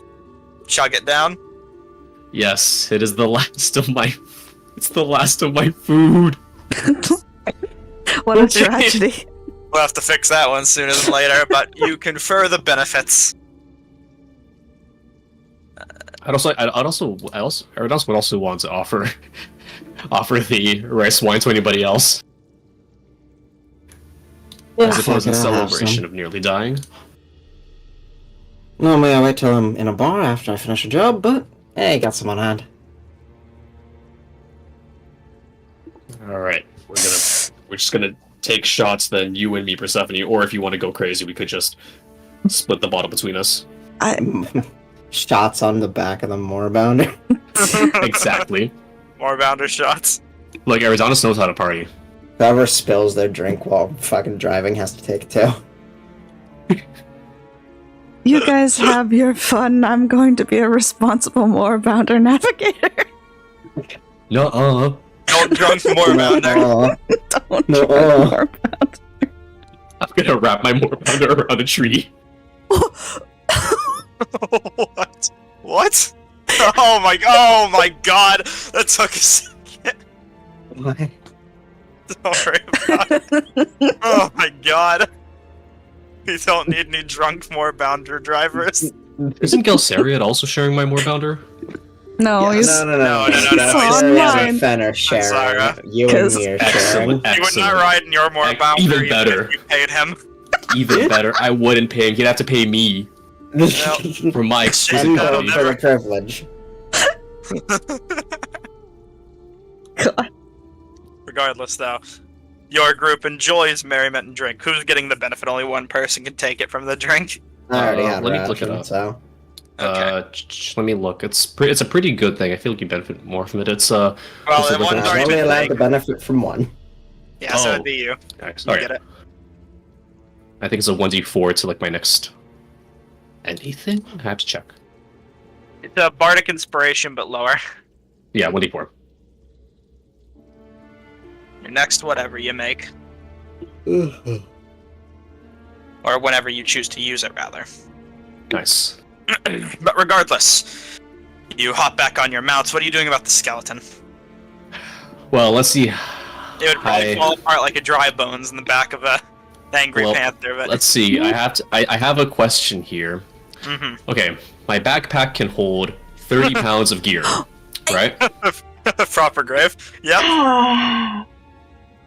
chug it down. Yes, it is the last of my. It's the last of my food. what a tragedy. We'll have to fix that one sooner than later, but you confer the benefits. I would also want to offer the rice wine to anybody else. As opposed to the celebration of nearly dying. Normally I wait till I'm in a bar after I finish a job, but hey, got some on hand. Alright, we're just gonna take shots then, you and me, Persephone, or if you want to go crazy, we could just split the bottle between us. Shots on the back of the Moorbounder. Exactly. More bounder shots. Like, Arizonis knows how to party. Whoever spills their drink while fucking driving has to take it too. You guys have your fun. I'm going to be a responsible moorbounder navigator. No, Don't drunk more bounder. Don't No. try moorbounder. I'm gonna wrap my moorbounder around a tree. What? What? Oh my god! That took a second. Why? Don't worry about it. Oh my god. We don't need any drunk moorbounder drivers. Isn't Gelsariad also sharing my moorbounder? No, he's No. online. Fenner sharing. Sarah. You and me are sharing. Excellent, He would not excellent. ride in your moorbounder Even better. if you paid him. Even better, I wouldn't pay him. He'd have to pay me for my exquisite And that'll company. for the privilege. God. Regardless, though, your group enjoys merriment and drink. Who's getting the benefit? Only one person can take it from the drink. I already had let me ration, look it up. so. Let me look. It's a pretty good thing. I feel like you benefit more from it. It's Well, Also then looking one's at- I'm already only been allowed taken. to benefit from one. Yeah, so Oh. it'd be you. You sorry. get it. I think it's a 1d4 to like my next anything. I have to check. It's a bardic inspiration, but lower. Yeah, 1d4. Your next whatever you make. Or whenever you choose to use it, rather. Nice. But regardless, you hop back on your mounts. What are you doing about the skeleton? Well, let's see. It would probably I- fall apart like a dry bones in the back of a angry Well, panther. But Let's see. I have a question here. Mhm. Okay, my backpack can hold 30 pounds of gear, right? Proper grave. Yep.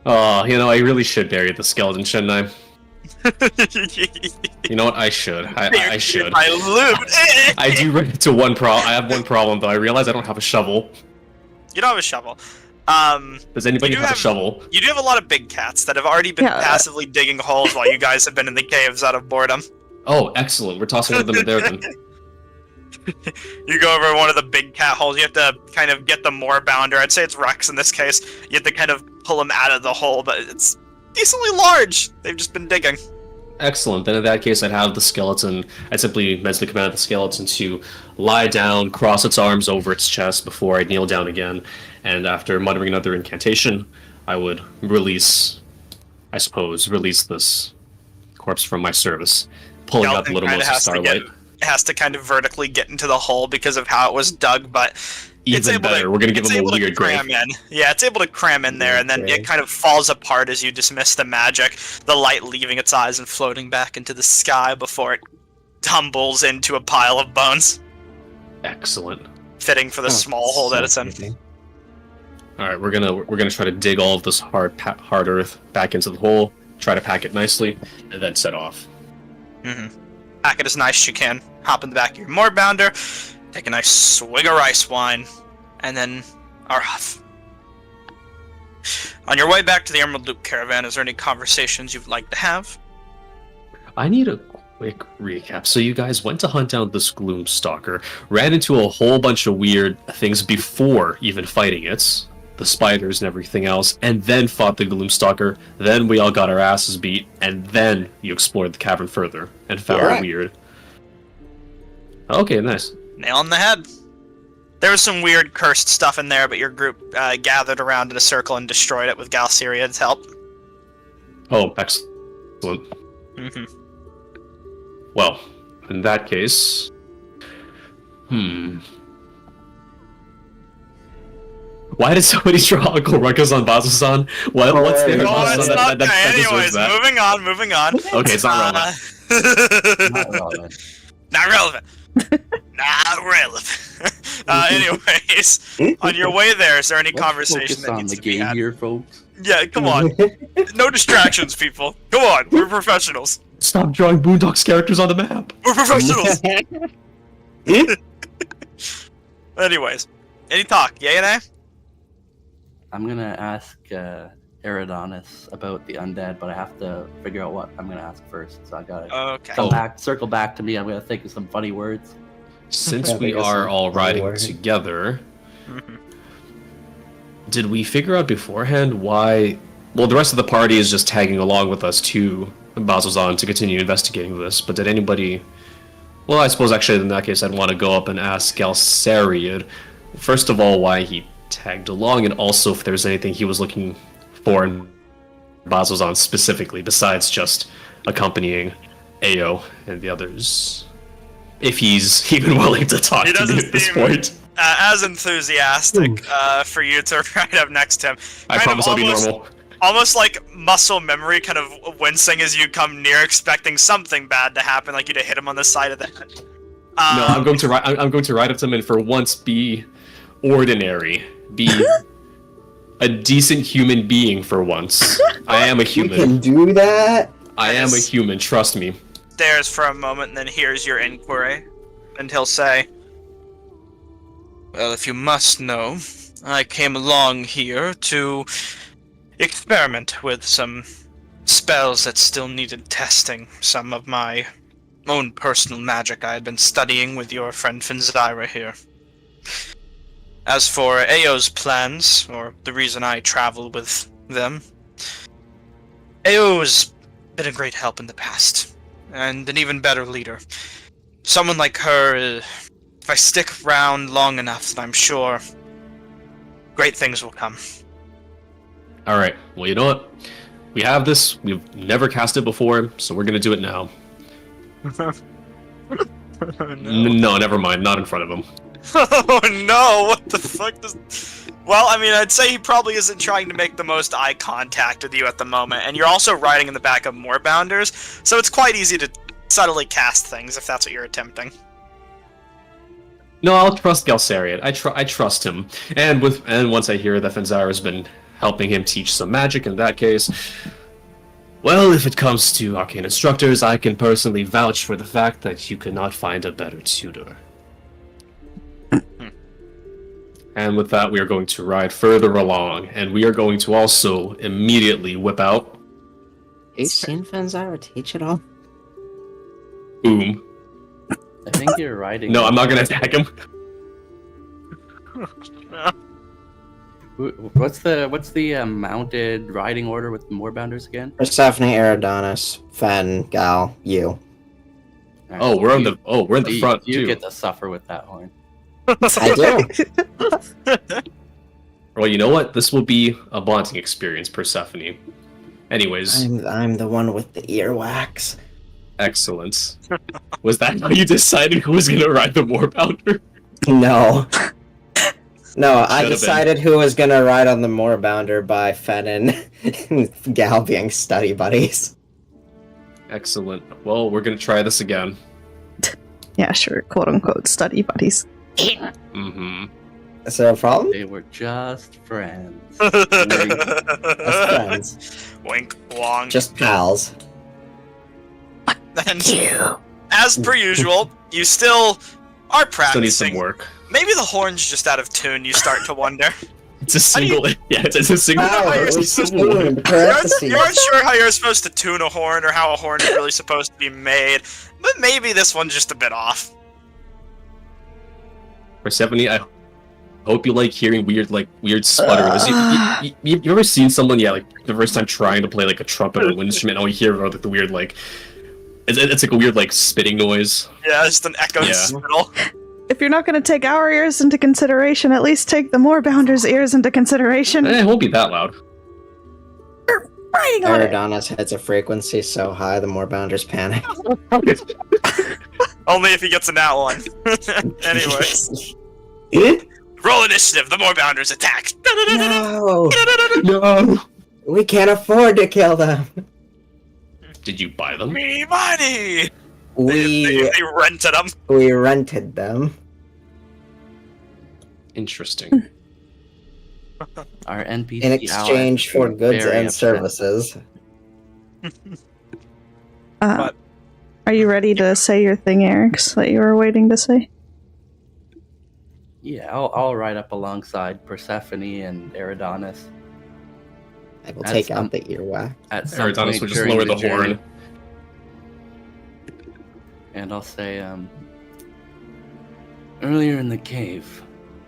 Oh, I really should bury the skeleton, shouldn't I? You know what? I should. I should. My loot. I do run into one problem. I have one problem though. I realize I don't have a shovel. You don't have a shovel. Does anybody You do have a have- shovel? You do have a lot of big cats that have already been Yeah. passively digging holes while you guys have been in the caves out of boredom. Oh, excellent. We're tossing them in there then. You go over one of the big cat holes. You have to kind of get the moorbounder. I'd say it's Rex in this case. You have to kind of pull him out of the hole, but it's decently large. They've just been digging. Excellent. Then in that case, I'd have the skeleton. I'd simply mentally command the skeleton to lie down, cross its arms over its chest before I kneel down again. And after muttering another incantation, I would release this corpse from my service, pulling up Skeleton little kinda Moses Starlight. It has to kind of vertically get into the hole because of how it was dug, but it's Even able better, to, we're gonna give it's him a able to weird grave. cram in. Yeah, it's able to cram in there, and then Okay. it kind of falls apart as you dismiss the magic, the light leaving its eyes and floating back into the sky before it tumbles into a pile of bones, Excellent. fitting for the small hole that it's in. creepy. All right, we're gonna try to dig all of this hard earth back into the hole, try to pack it nicely, and then set off. Pack it as nice as you can. Hop in the back of your moorbounder, take a nice swig of rice wine, and then are off. On your way back to the Emerald Loop Caravan, is there any conversations you'd like to have? I need a quick recap. So you guys went to hunt down this Gloomstalker, ran into a whole bunch of weird things before even fighting it. the spiders and everything else, and then fought the Gloomstalker. Then we all got our asses beat, and then you explored the cavern further and found Yeah. it weird. Okay, nice. Nail on the head. There was some weird cursed stuff in there, but your group gathered around in a circle and destroyed it with Galceria's help. Oh, excellent. Mm-hmm. Well, in that case... Why did somebody draw Uncle Ruckus on Bazo-san? What's the other Oh, Bazo-san it's that not. deserves Anyways, that? moving on. Okay, it's not relevant. Not relevant. Not relevant. Not relevant. Anyways, on your way there, is there any Let's conversation focus that on needs the to be game had? here, folks. Yeah, come on. No distractions, people. Come on, we're professionals. Stop drawing Boondocks characters on the map! We're professionals. Anyways, any talk? Yay and nay? I'm gonna ask Eridanis about the undead, but I have to figure out what I'm gonna ask first. So I gotta Okay. circle back to me. I'm gonna think of some funny words. Since Yeah, we because are of all the riding word. together, Mhm. did we figure out beforehand why... Well, the rest of the party is just tagging along with us to Bazozan to continue investigating this, but did anybody... Well, I suppose actually in that case I'd want to go up and ask Galceriad, first of all, why he tagged along, and also if there's anything he was looking for in Bazozan specifically, besides just accompanying Ao and the others. If he's even willing to talk He to me doesn't at this seem- point. As enthusiastic for you to ride up next to him. I Kind of promise I'll be almost- normal. Almost like muscle memory, kind of wincing as you come near, expecting something bad to happen, like you to hit him on the side of the head. No, I'm going to I'm going to ride up to him and for once be ordinary. Be a decent human being for once. I am a You human. can do that? I am a human, trust me. Stares for a moment and then hears your inquiry. And he'll say, well, if you must know, I came along here to experiment with some spells that still needed testing. Some of my own personal magic I had been studying with your friend Finzyra here. As for Ao's plans, or the reason I travel with them, Ao's been a great help in the past, and an even better leader. Someone like her, if I stick around long enough, then I'm sure great things will come. Alright, well you know what? We have this, we've never cast it before, so we're gonna do it now. No, never mind, not in front of him. Oh no, what the fuck does... Well, I mean, I'd say he probably isn't trying to make the most eye contact with you at the moment, and you're also riding in the back of more bounders, so it's quite easy to subtly cast things if that's what you're attempting. No, I'll trust Galceriad. I trust him. And once I hear that Finzyra's been helping him teach some magic in that case, well, if it comes to arcane instructors, I can personally vouch for the fact that you could not find a better tutor. And with that, we are going to ride further along, and we are going to also immediately whip out... You seen Fanzara teach it all? Boom. I think you're riding. No, I'm not gonna attack him. What's the mounted riding order with more bounders again? Persephone, Eridanis, Fen, Gal, you. Alright, Oh, we're in you- the front You too. get to suffer with that horn. I do. Well, you know what? This will be a bonding experience, Persephone. Anyways, I'm the one with the earwax. excellent. Was that how you decided who was gonna ride the Moorbounder? No. No, I Should've decided who was gonna ride on the Moorbounder by Fen and Gal being study buddies. Excellent. Well, we're gonna try this again. Yeah, sure, quote unquote study buddies. Mm-hmm. Is there a problem? They were just friends. As friends. Wink, wong. Just pals. And as per usual, you still are Still practicing. needs some work. Maybe the horn's just out of tune, you start to wonder. It's a single. Yeah, it's a single. Wow, Power you're is supposed to- tuned, You parentheses. aren't sure how you're supposed to tune a horn or how a horn is really supposed to be made, but maybe this one's just a bit off. Persephone, I hope you like hearing weird sputters. You ever seen someone, like, the first time trying to play, like, a trumpet or an instrument, and all you hear are, like, the weird, like... It's like a weird, like, spitting noise. Yeah, just an echo Yeah. spittle. If you're not going to take our ears into consideration, at least take the Moorbounders' ears into consideration. It won't be that loud. Riding on it. Eridanos hits a frequency so high, the Moorbounders panic. Only if he gets a nat one. Anyway. Roll initiative, the Moorbounders attack! No! No! We can't afford to kill them! Did you buy them? Me money! We They rented them. we rented them. Interesting. Our NPC In exchange for allies goods very and upset. services. But- Are you ready to say your thing, Erix, that you were waiting to say? Yeah, I'll ride up alongside Persephone and Eridanos. I will That's take out the earwax. At some Eridanos point will just during lower the journey. horn. And I'll say, earlier in the cave,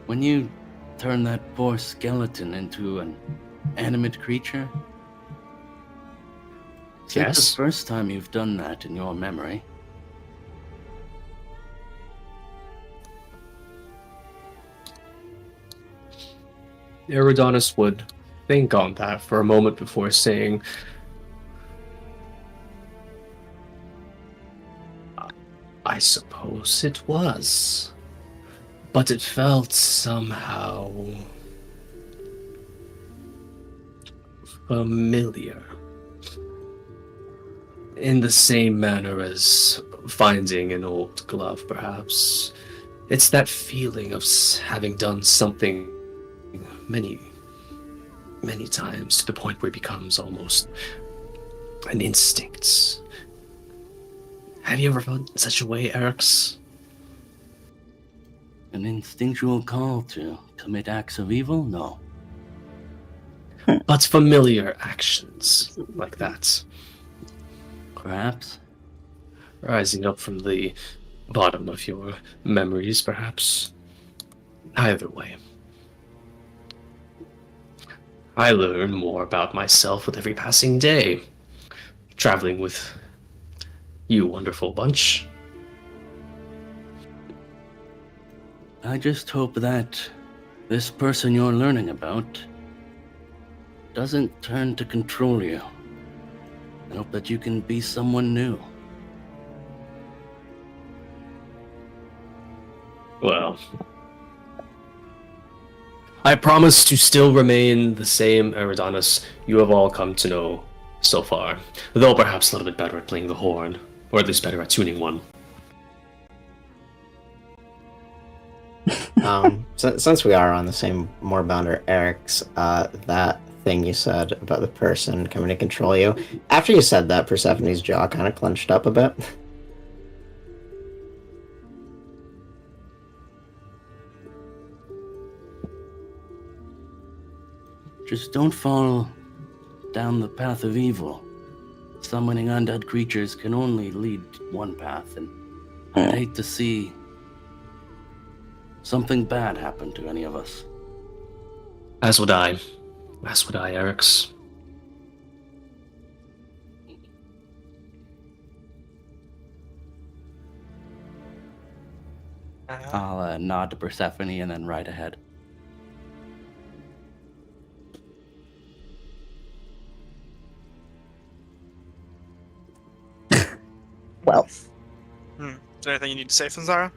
when you turned that poor skeleton into an animate creature, is it Yes? the first time you've done that in your memory? Eridanos would think on that for a moment before saying, I suppose it was. But it felt somehow familiar. In the same manner as finding an old glove, perhaps. It's that feeling of having done something many times to the point where it becomes almost an instinct. Have you ever felt in such a way, Erix? An instinctual call to commit acts of evil? No. But familiar actions like that, Perhaps. rising up from the bottom of your memories, perhaps. Either way. I learn more about myself with every passing day, traveling with you wonderful bunch. I just hope that this person you're learning about doesn't turn to control you. I hope that you can be someone new. Well, I promise to still remain the same Eridanos you have all come to know so far, though perhaps a little bit better at playing the horn, or at least better at tuning one. Since we are on the same Moorbounder, Eric's, that thing you said about the person coming to control you, after you said that, Persephone's jaw kind of clenched up a bit. Just don't fall down the path of evil. Summoning undead creatures can only lead one path, and I'd hate to see something bad happen to any of us. As would I. As would I, Erix. I'll nod to Persephone and then ride ahead. Well, Is there anything you need to say, Fanzara?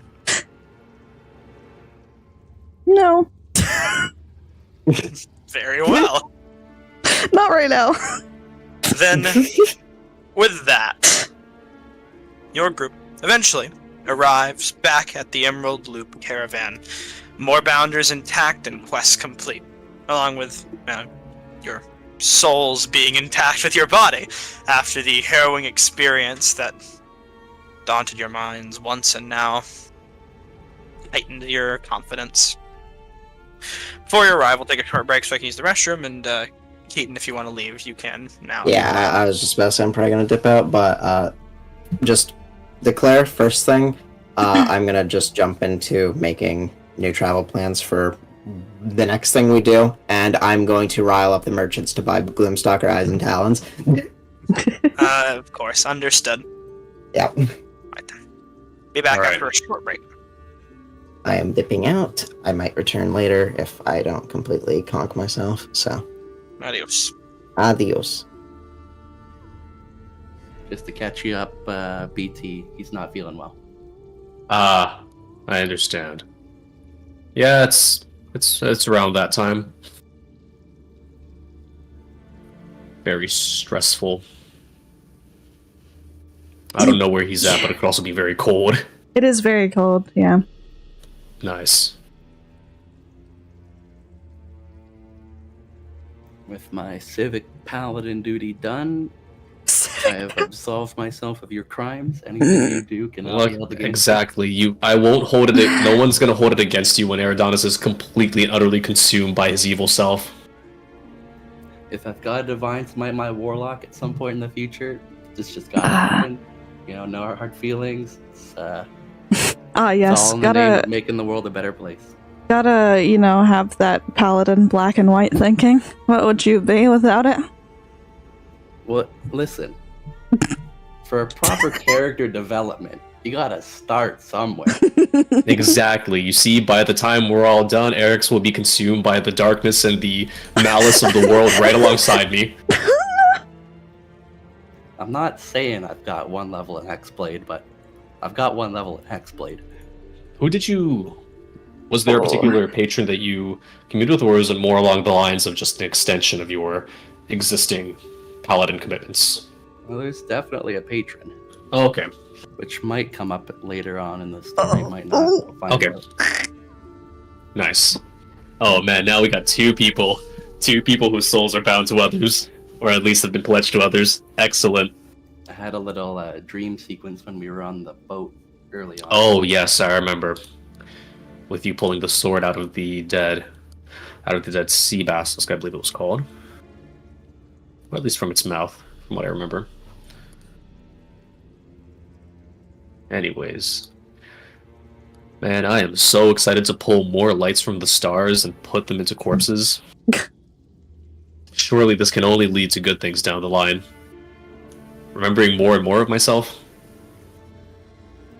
no, Very well. not right now. Then, with that, your group eventually arrives back at the Emerald Loop Caravan. More bounders intact and quest complete, along with your souls being intact with your body after the harrowing experience that daunted your minds once and now heightened your confidence. Before your arrival, take a short break so I can use the restroom, and Keaton, if you want to leave, you can now. Yeah, I was just about to say I'm probably gonna dip out, but just declare first thing. I'm gonna just jump into making new travel plans for the next thing we do, and I'm going to rile up the merchants to buy Gloomstalker Eyes and Talons. Of course, understood. Yep. Right then. Be back Alright. after a short break. I am dipping out. I might return later if I don't completely conk myself. So, Adios. adios. Just to catch you up, BT, he's not feeling well. Ah, I understand. Yeah, it's around that time. Very stressful. I don't know where he's at, but it could also be very cold. It is very cold, yeah. Nice. With my civic paladin duty done, I have absolved myself of your crimes. Anything you do cannot Look, be held against exactly. I won't hold it. No one's gonna hold it against you when Eridanus is completely and utterly consumed by his evil self. you. If I've got a divine smite my warlock at some point in the future, it's just gotta happen. You know, no hard feelings. It's Ah, it's yes, all in the name gotta, of making the world a better place. have that paladin black and white thinking. What would you be without it? Well, listen. For a proper character development, you gotta start somewhere. Exactly. You see, by the time we're all done, Eric's will be consumed by the darkness and the malice of the world right alongside me. I'm not saying I've got one level in Hexblade, but I've got one level in Hexblade. Who did you... Was there a particular patron that you commuted with, or was it more along the lines of just an extension of your existing paladin commitments? Well, there's definitely a patron, Oh, okay. which might come up later on in the story, might not. We'll find Okay. out. Nice. Oh man, now we got two people whose souls are bound to others, or at least have been pledged to others. Excellent. I had a little dream sequence when we were on the boat early on. Oh yes, I remember. With you pulling the sword out of the dead sea basilisk, I believe it was called. Or at least from its mouth, from what I remember. Anyways. Man, I am so excited to pull more lights from the stars and put them into corpses. Surely this can only lead to good things down the line. Remembering more and more of myself.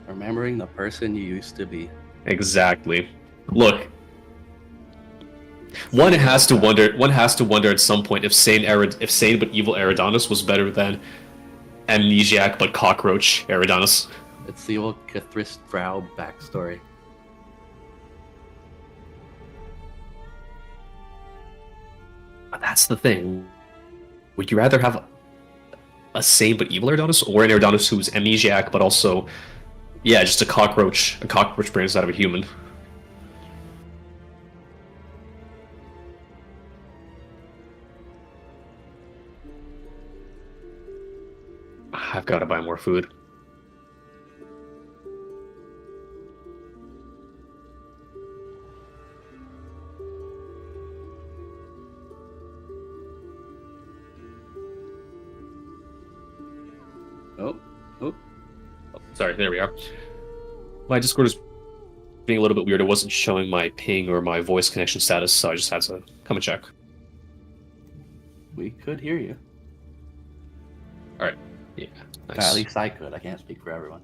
Remembering the person you used to be. Exactly. Look. One has to wonder at some point if sane but evil Eridanus was better than amnesiac but cockroach Eridanus. It's the old Cathris Drow backstory. But that's the thing. Would you rather have a sane but evil Eridanus, or an Eridanus who's amnesiac but also, yeah, just a cockroach brain inside of a human? I've got to buy more food. Oh, Sorry, there we are. My Discord is being a little bit weird. It wasn't showing my ping or my voice connection status, so I just had to come and check. we could hear you. Alright. Yeah. At Nice. least I could. I can't speak for everyone.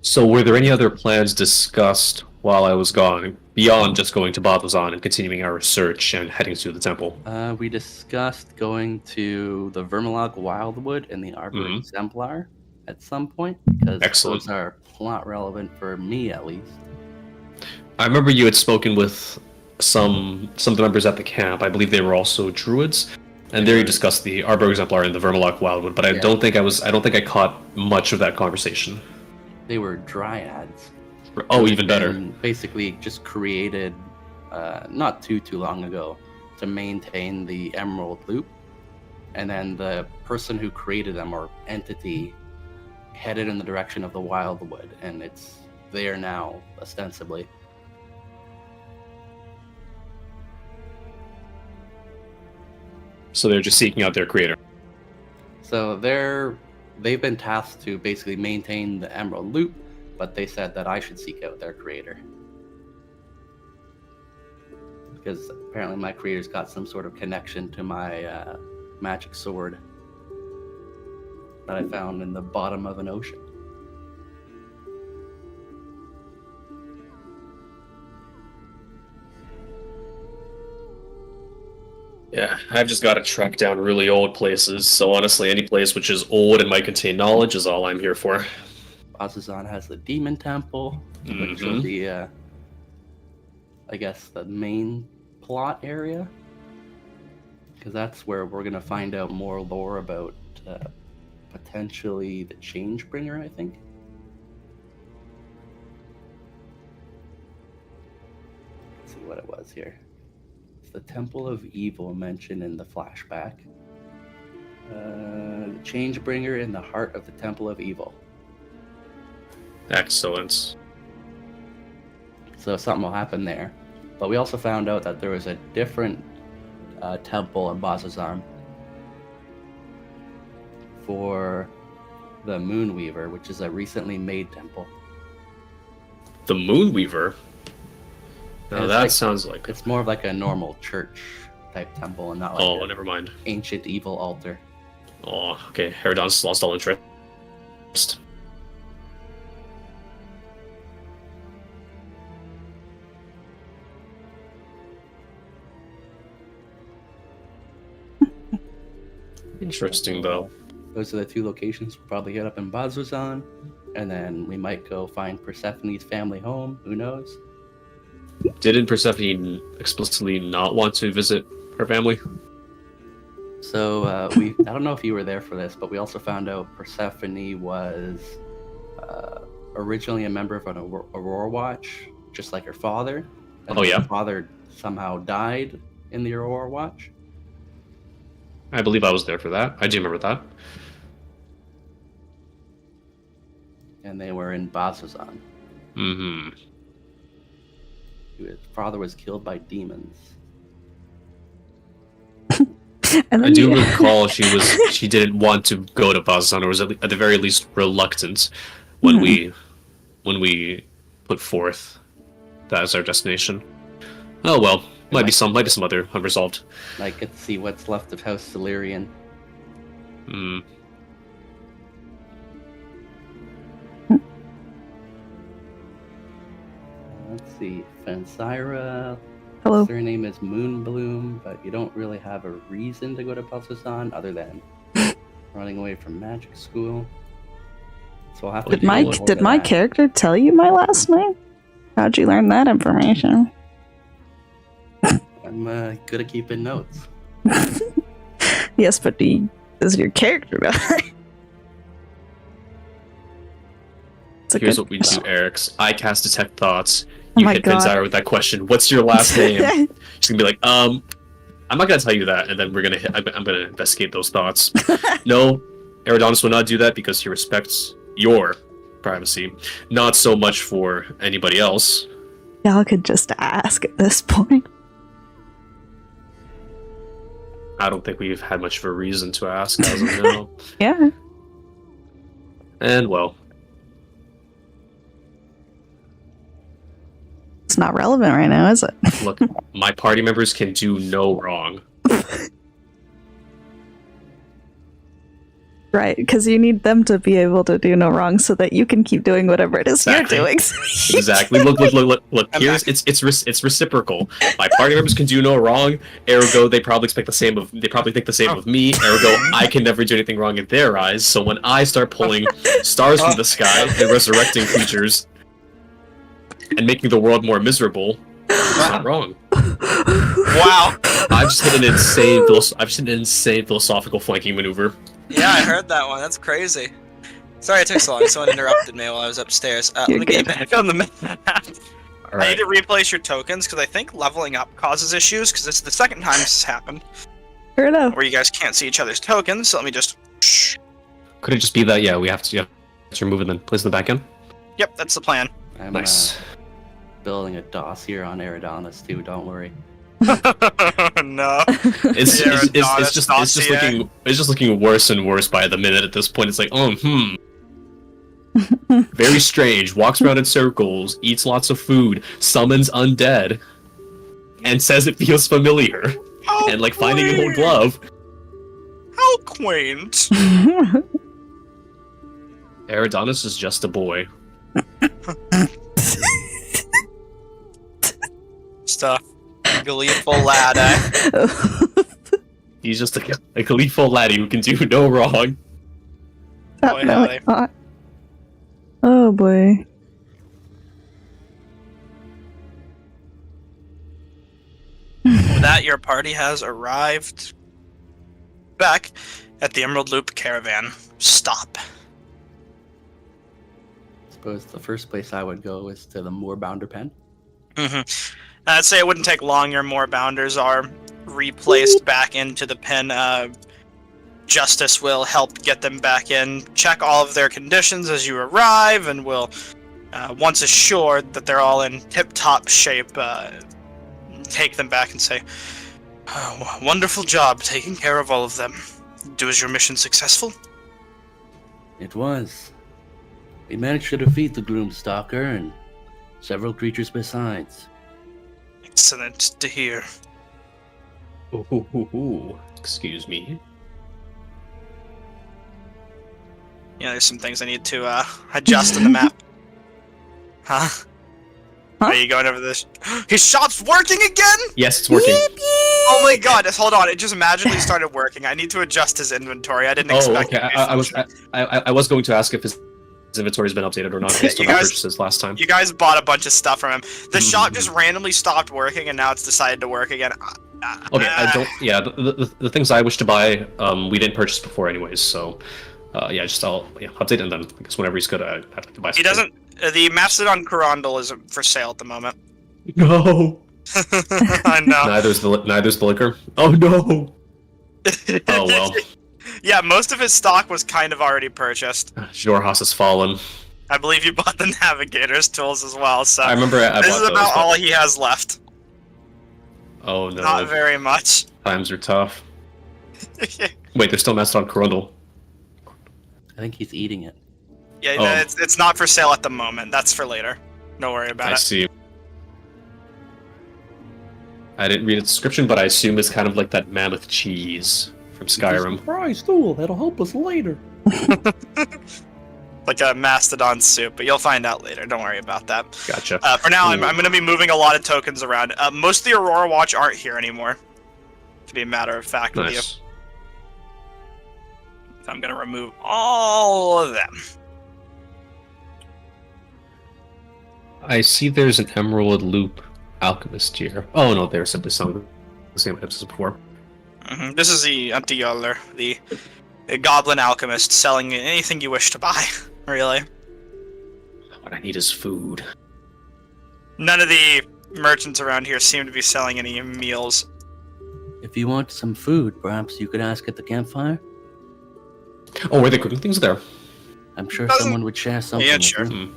So were there any other plans discussed while I was gone, beyond just going to Badlazan and continuing our research and heading to the temple? We discussed going to the Vermilog Wildwood and the Arbor Mhm. Exemplar at some point, because Excellent. those are plot relevant for me at least. I remember you had spoken with some of the members at the camp. I believe they were also druids, and there you discussed the Arbor Exemplar and the Vermilog Wildwood. But I Yeah. don't think I caught much of that conversation. They were dryads. Oh, even better. And basically just created not too long ago to maintain the Emerald Loop, and then the person who created them, or entity, headed in the direction of the Wildwood, and it's there now ostensibly. So they're just seeking out their creator. So they've been tasked to basically maintain the Emerald Loop but they said that I should seek out their creator. Because apparently my creator's got some sort of connection to my magic sword that I found in the bottom of an ocean. Yeah, I've just got to track down really old places, so honestly, any place which is old and might contain knowledge is all I'm here for. Azazan has the demon temple, which will be, I guess, the main plot area. Because that's where we're going to find out more lore about potentially the Changebringer, I think. Let's see what it was here. It's the Temple of Evil mentioned in the flashback. The Changebringer in the heart of the Temple of Evil. Excellent. So something will happen there. But we also found out that there was a different temple in Bazazarm for the Moonweaver, which is a recently made temple. The Moonweaver? Now It's that like- sounds like... It's more of like a normal church type temple and not like Oh, an never mind. ancient evil altar. Oh, okay. Herodon's lost all interest. Interesting, though. Those are the two locations we'll probably hit up in Bazuzan, and then we might go find Persephone's family home. Who knows? Didn't Persephone explicitly not want to visit her family? So I don't know if you were there for this, but we also found out Persephone was originally a member of an Aurora Watch, just like her father. And Oh, yeah? her father somehow died in the Aurora Watch. I believe I was there for that. I do remember that. And they were in Bazuzan. Mm-hmm. His father was killed by demons. And I then do recall she didn't want to go to Bazan, or was at the very least reluctant when we put forth that as our destination. Oh well, might be some other unresolved. I get to see what's left of House Solarian. Hmm. Let's see, Fensira. Hello. Surname is Moonbloom, but you don't really have a reason to go to Balthazan other than running away from magic school. So I'll have to Did do a my little did bit my of that. character tell you my last name? How'd you learn that information? I'm good at keeping notes. Yes, but does your character know? It's a Here's good- what we do, Eric's. I cast detect thoughts. Oh You my hit God. Benzira with that question. What's your last name? She's gonna be like, I'm not gonna tell you that, and then I'm gonna investigate those thoughts. No, Eridanus will not do that because he respects your privacy, not so much for anybody else. Y'all could just ask at this point. I don't think we've had much of a reason to ask as of now. Yeah. And well, It's not relevant right now, is it? look, my party members can do no wrong. Right, because you need them to be able to do no wrong so that you can keep doing whatever it is Exactly. you're doing. Exactly. Look. I'm Here's back. it's reciprocal. My party members can do no wrong. Ergo, they probably expect the same of. They probably think the same of me. Ergo, I can never do anything wrong in their eyes. So when I start pulling stars from the sky and resurrecting creatures and making the world more miserable, it's not wrong. Wow. I've just hit an insane philosophical flanking maneuver. Yeah, I heard that one. That's crazy. Sorry it took so long. Someone interrupted me while I was upstairs. Let You're me get good. back on the map. All I right. need to replace your tokens because I think leveling up causes issues because it's the second time this has happened Fair enough. where you guys can't see each other's tokens. So let me just. Could it just be that? Yeah, we have to remove it then. Place in the back end. Yep, that's the plan. I'm Nice. building a dossier on Eridanus too, don't worry. No. It's You're it's, not it's, a just dossier. it's just looking worse and worse by the minute at this point. It's like, Very strange. Walks around in circles, eats lots of food, summons undead, and says it feels familiar. How And like finding an old quaint. glove. How quaint. Eridanus is just a boy. Stuff. Gleeful lad, eh? He's just a gleeful laddie who can do no wrong. Boy, howdy. Oh boy. With that, your party has arrived back at the Emerald Loop Caravan Stop. I suppose the first place I would go is to the Moorbounder Pen. I'd say it wouldn't take long. Your Moorbounders are replaced back into the pen. Justice will help get them back in, check all of their conditions as you arrive, and will, once assured that they're all in tip-top shape, take them back and say, oh, wonderful job taking care of all of them. Was your mission successful? It was. We managed to defeat the Gloomstalker and several creatures besides. Excellent to hear. Ooh. Excuse me. Yeah, there's some things I need to adjust in the map. Huh? Are you going over this? His shop's working again? Yes, it's working. Oh my god, hold on, it just magically started working. I need to adjust his inventory. I didn't expect okay. it. I was going to ask if his inventory's been updated or not based on You our guys- purchases last time. You guys bought a bunch of stuff from him. The shop just randomly stopped working and now it's decided to work again. Okay, I don't. Yeah, the things I wish to buy, we didn't purchase before anyways. So, I'll update it and then I guess whenever he's good, I'd have to buy. He doesn't. The Mastodon Corondal isn't for sale at the moment. No. I know. Neither's the liquor. Oh no. Oh well. Yeah, most of his stock was kind of already purchased. Jorhas has fallen. I believe you bought the Navigator's tools as well, so I remember I this bought is those, about but- all he has left. Oh no. Not very much. Times are tough. Wait, there's still Mastodon Corundal. I think he's eating it. Yeah, Oh. it's not for sale at the moment. That's for later. Don't worry about I it. see. I didn't read the description, but I assume it's kind of like that mammoth cheese from Skyrim. Surprise tool that'll help us later. Like a mastodon soup, but you'll find out later. Don't worry about that. Gotcha. For now, I'm Cool. going to be moving a lot of tokens around. Most of the Aurora Watch aren't here anymore, to be a matter of fact with you. Nice. So I'm going to remove all of them. I see there's an Emerald Loop Alchemist here. Oh no, they're simply some of the same items as before. This is the Anti-Yoller, the Goblin Alchemist, selling anything you wish to buy, really. What I need is food. None of the merchants around here seem to be selling any meals. If you want some food, perhaps you could ask at the campfire. Oh, were they cooking things there? I'm sure Doesn't- someone would share something. Yeah, with sure. you. Hmm.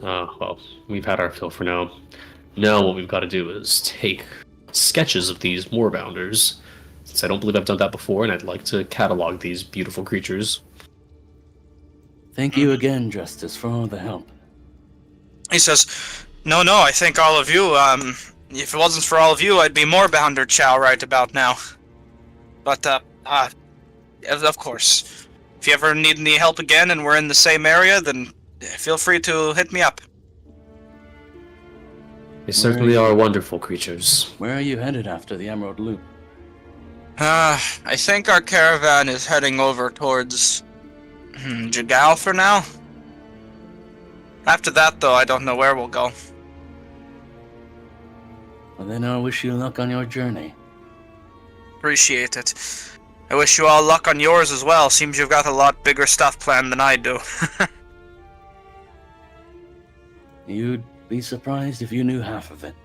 Well, we've had our fill for now. Now what we've got to do is take sketches of these moorbounders, since I don't believe I've done that before, and I'd like to catalog these beautiful creatures. Thank you again, Justice, for all the help. He says, no, I thank all of you. If it wasn't for all of you, I'd be Moorbounder Chow right about now. But, of course, if you ever need any help again and we're in the same area, then feel free to hit me up. They certainly are wonderful creatures. Where are you headed after the Emerald Loop? I think our caravan is heading over towards Jagal for now. After that, though, I don't know where we'll go. Well, then I wish you luck on your journey. Appreciate it. I wish you all luck on yours as well. Seems you've got a lot bigger stuff planned than I do. You'd be surprised if you knew half of it.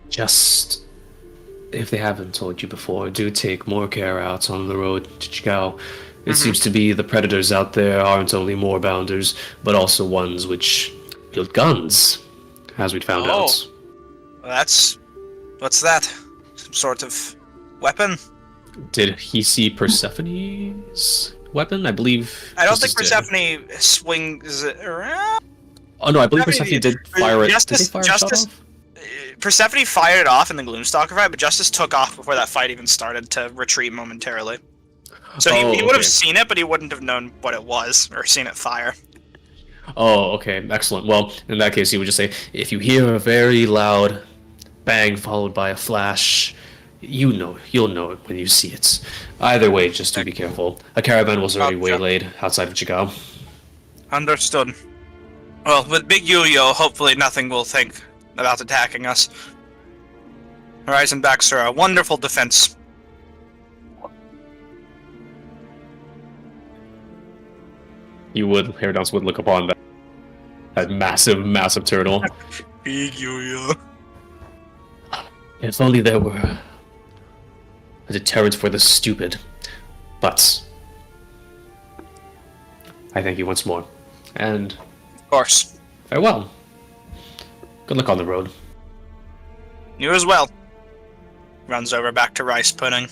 Just, if they haven't told you before, do take more care out on the road to Chigao. It seems to be the predators out there aren't only moorbounders, but also ones which wield guns, as we'd found Oh. out. What's that? Some sort of weapon? Did he see Persephone's weapon? I believe. I don't think Justice did. Persephone swings it around. Oh no, I believe Persephone did fire it. Justice, Did they fire a Justice, shot off? Persephone fired it off in the Gloomstalker fight, but Justice took off before that fight even started to retreat momentarily. So he would have okay. seen it, but he wouldn't have known what it was, or seen it fire. Oh, okay, excellent. Well, in that case, he would just say, if you hear a very loud bang followed by a flash, you'll know it when you see it. Either way, just do be careful. A caravan was already Gotcha. waylaid outside of Chagall. Understood. Well, with Big Yo-Yo, hopefully nothing will think about attacking us. Horizon backs are a wonderful defense. You would, Herodonus would look upon that massive, massive turtle. Big Yo-Yo. If only there were a deterrent for the stupid. But I thank you once more. And Of course. farewell. Good luck on the road. You as well. Runs over back to rice pudding.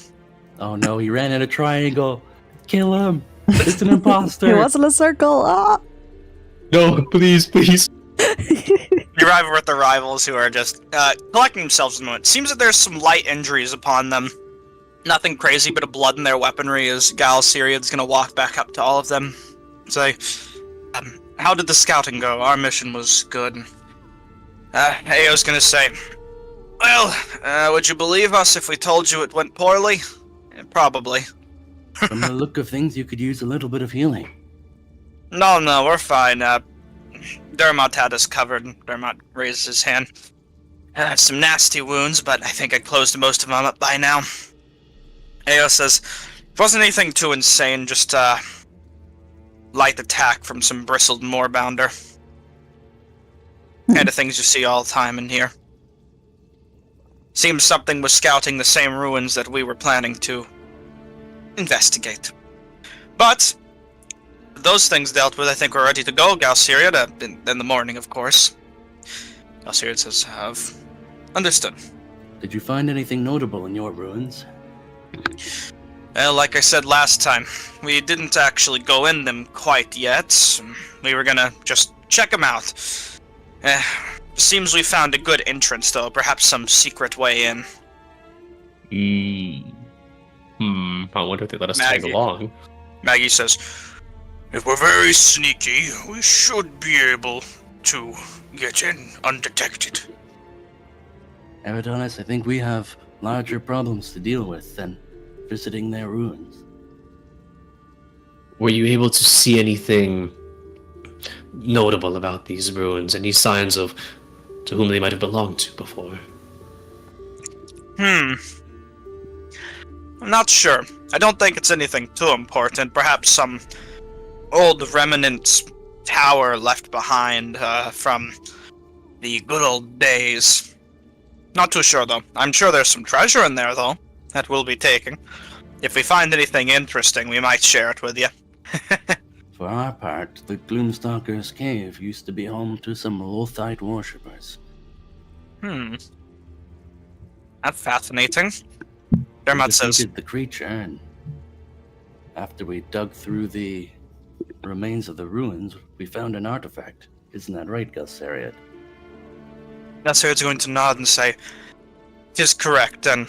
Oh no, he ran in a triangle. Kill him. It's an It imposter. wasn't a circle. Ah! No, please, please. You arrive with the rivals who are just collecting themselves in the moment. Seems that there's some light injuries upon them. Nothing crazy, but a blood in their weaponry as Gal Syriad's gonna walk back up to all of them. Say, how did the scouting go? Our mission was good. Ao's gonna say, well, would you believe us if we told you it went poorly? Probably. From the look of things, you could use a little bit of healing. No, we're fine. Dermot had us covered. Dermot raises his hand. Some nasty wounds, but I think I closed most of them up by now. Ao says, it wasn't anything too insane, just light attack from some bristled moorbounder. Kind of things you see all the time in here. Seems something was scouting the same ruins that we were planning to investigate. But those things dealt with, I think we're ready to go, Galsiriad, in the morning, of course. Galsiriad says, understood. Did you find anything notable in your ruins? Well, like I said last time, we didn't actually go in them quite yet. We were gonna just check them out. Seems we found a good entrance, though. Perhaps some secret way in. I wonder if they let us Maggie. tag along. Maggie says, if we're very sneaky, we should be able to get in undetected. Adonis, I think we have larger problems to deal with than visiting their ruins. Were you able to see anything notable about these ruins? Any signs of to whom they might have belonged to before? I'm not sure. I don't think it's anything too important. Perhaps some old remnant tower left behind from the good old days. Not too sure, though. I'm sure there's some treasure in there, though, that we'll be taking. If we find anything interesting, we might share it with you. For our part, the Gloomstalker's Cave used to be home to some Lothite worshippers. That's fascinating. We Dermot says, defeated the creature, and after we dug through the remains of the ruins, we found an artifact. Isn't that right, Gelsariad? Gelsariad's going to nod and say, it is correct, and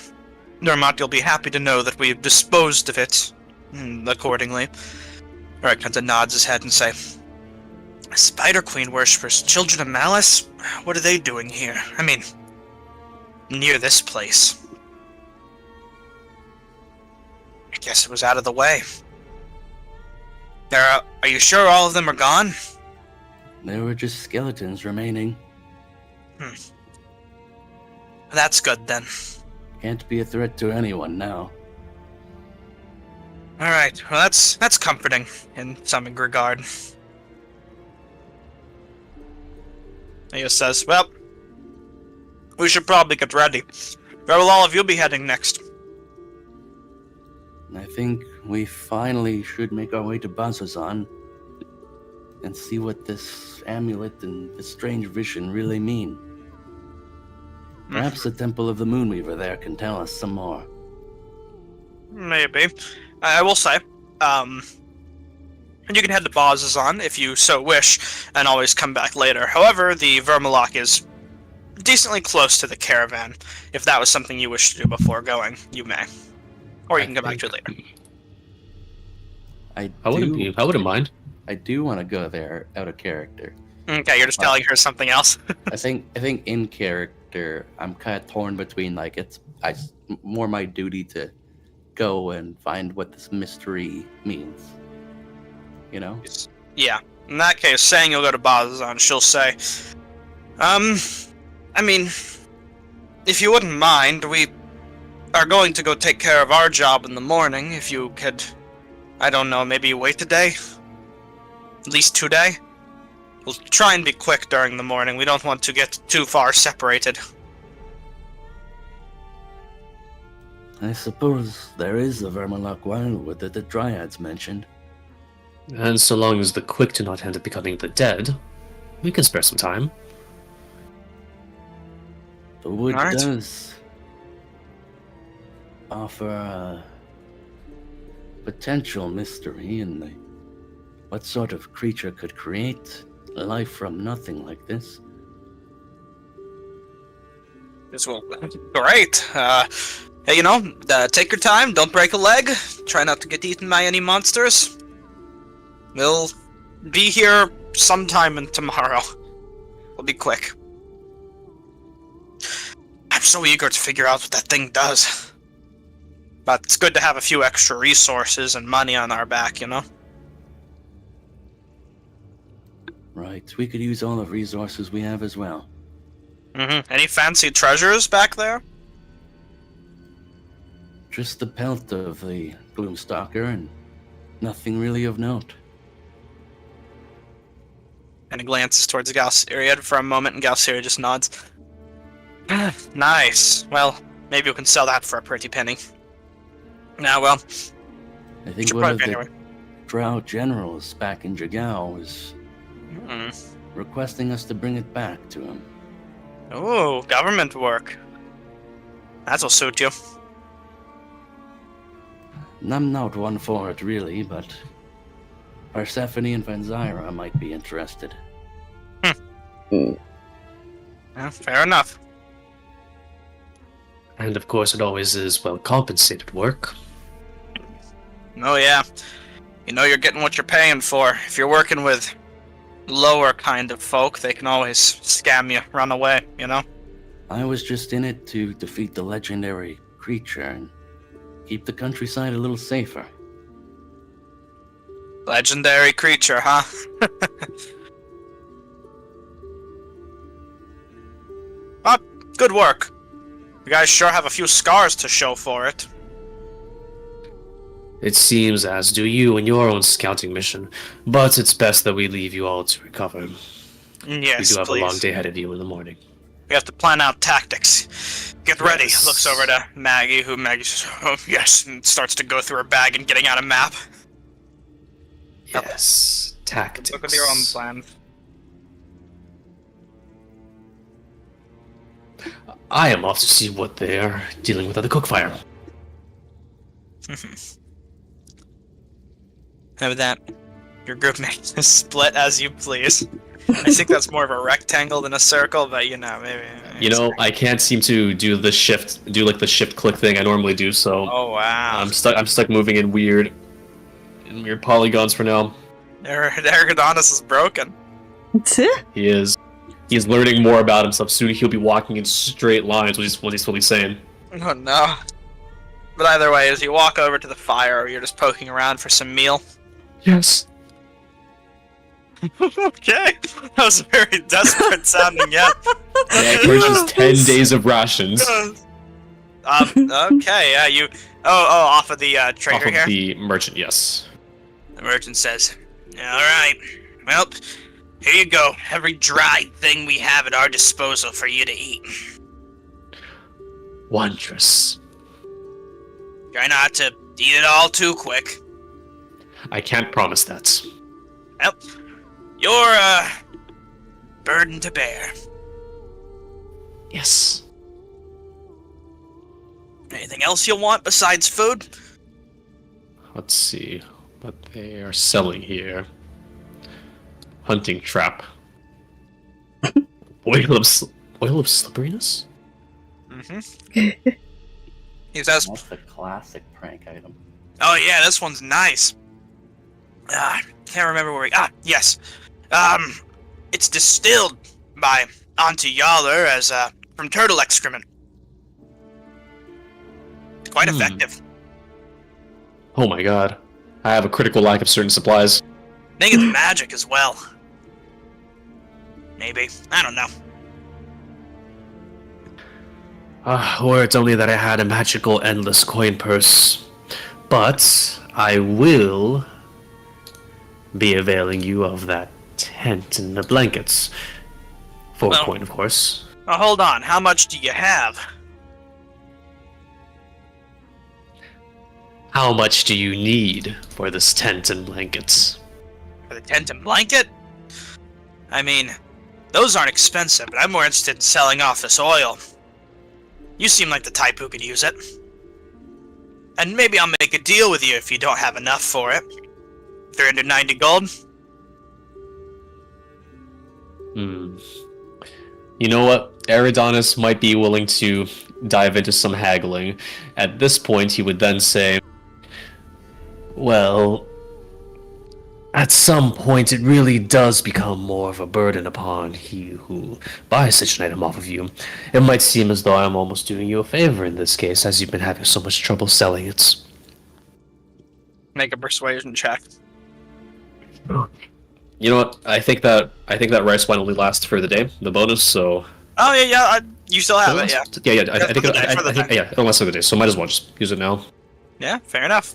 Dermot, you'll be happy to know that we've disposed of it accordingly. Alright, kind of nods his head and say, Spider Queen worshippers, Children of Malice? What are they doing here? I mean, near this place. I guess it was out of the way. Are you sure all of them are gone? There were just skeletons remaining. That's good then. Can't be a threat to anyone now. Alright, well that's comforting in some regard. He says, well, we should probably get ready. Where will all of you be heading next? I think we finally should make our way to Bazazan and see what this amulet and this strange vision really mean. Perhaps the Temple of the Moonweaver there can tell us some more. Maybe. I will say, you can head to Bazazan if you so wish, and always come back later. However, the Vermalock is decently close to the caravan. If that was something you wish to do before going, you may. Or you can come back to it later. I wouldn't mind. I do want to go there out of character. Okay, you're just telling her something else. I think in character, I'm kind of torn between it's more my duty to go and find what this mystery means. You know? Yeah. In that case, saying you'll go to Bazazan, she'll say, I mean, if you wouldn't mind, we are going to go take care of our job in the morning. If you could, I don't know, maybe wait a day? At least 2 days? We'll try and be quick during the morning. We don't want to get too far separated. I suppose there is the Vermalock Wildwood that the Dryads mentioned. And so long as the quick do not end up becoming the dead, we can spare some time. The wood Alright. does offer a potential mystery in what sort of creature could create life from nothing like this. This will great. Hey, take your time. Don't break a leg. Try not to get eaten by any monsters. We'll be here sometime tomorrow. We'll be quick. I'm so eager to figure out what that thing does. But it's good to have a few extra resources and money on our back, Right, we could use all the resources we have as well. Any fancy treasures back there? Just the pelt of the Gloomstalker and nothing really of note. And he glances towards Galceria for a moment, and Galceria just nods. Nice. Well, maybe we can sell that for a pretty penny. Now, well, I think should one of probably the anyway. Drow generals back in Jagao was requesting us to bring it back to him. Oh, government work. That'll suit you. I'm not one for it, really, but Persephone and Vanzyra might be interested. Yeah, fair enough. And of course, it always is well compensated work. Oh, yeah. You're getting what you're paying for. If you're working with lower kind of folk, they can always scam you, run away, I was just in it to defeat the legendary creature and keep the countryside a little safer. Legendary creature, huh? Oh, good work. You guys sure have a few scars to show for it. It seems as do you in your own scouting mission, but it's best that we leave you all to recover. Yes, we do have please. a long day ahead of you in the morning. We have to plan out tactics. Get ready. Yes. Looks over to Maggie, who Maggie says, oh, yes, and starts to go through her bag and getting out a map. Yes, tactics. Look at your own plan. I am off to see what they are dealing with at the cookfire. Have that. Your group makes a split as you please. I think that's more of a rectangle than a circle, but maybe. I can't seem to do the shift click thing I normally do, so Oh wow. I'm stuck moving in weird polygons for now. Ergodonis is broken. He is learning more about himself. Soon he'll be walking in straight lines, what he's fully saying. Oh no. But either way, as you walk over to the fire, you're just poking around for some meal. Yes. Okay. That was very desperate sounding, yeah. Yeah, purchased 10 days of rations. Okay, yeah, you... Oh, off of the trader Off of here? the merchant, yes. The merchant says, alright, well, here you go. Every dried thing we have at our disposal for you to eat. Wondrous. Try not to Eat it all too quick. I can't promise that. Well, you're a burden to bear. Yes. Anything else you'll want besides food? Let's see what they are selling here. Hunting trap. Oil of slipperiness? Mm-hmm. He says, That's a classic prank item. oh yeah, this one's nice. Can't remember where yes. It's distilled by Auntie Yaller as, from turtle excrement. It's quite effective. Oh my god. I have a critical lack of certain supplies. I think it's magic as well. Maybe. I don't know. Or it's only that I had a magical endless coin purse. But I will be availing you of that tent and the blankets. For Well- a coin, of course. Now hold on, how much do you have? How much do you need for this tent and blankets? For the tent and blanket? I mean, those aren't expensive, but I'm more interested in selling off this oil. You seem like the type who could use it. And maybe I'll make a deal with you if you don't have enough for it. 390 gold? You know what? Eridanus might be willing to dive into some haggling. At this point, he would then say, well, at some point it really does become more of a burden upon he who buys such an item off of you. It might seem as though I'm almost doing you a favor in this case, as you've been having so much trouble selling it. Make a persuasion check. You know what? I think that rice wine only lasts for the day, the bonus. So Oh yeah, you still have it, yeah. yeah. I think For the day. yeah, it'll last for the day. So might as well just use it now. Yeah, fair enough.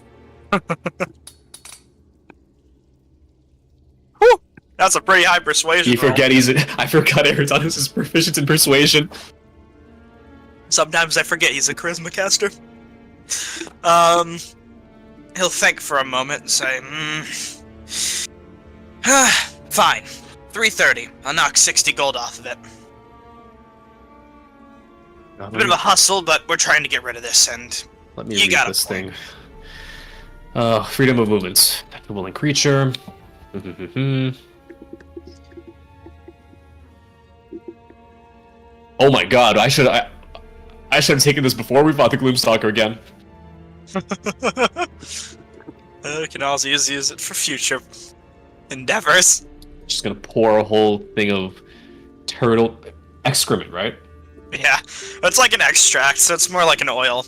Whew, that's a pretty high persuasion You roll. forget I forgot Eridanus is proficient in persuasion. Sometimes I forget he's a charisma caster. He'll think for a moment and say, fine. 330. I'll knock 60 gold off of it. A bit of a hustle, but we're trying to get rid of this, and Let me you read got a this point. thing. Freedom of movement. The willing creature. Oh my god! I should have taken this before we fought the Gloomstalker again. We can also use it for future endeavors. Just gonna pour a whole thing of turtle excrement, right? Yeah, it's like an extract, so it's more like an oil.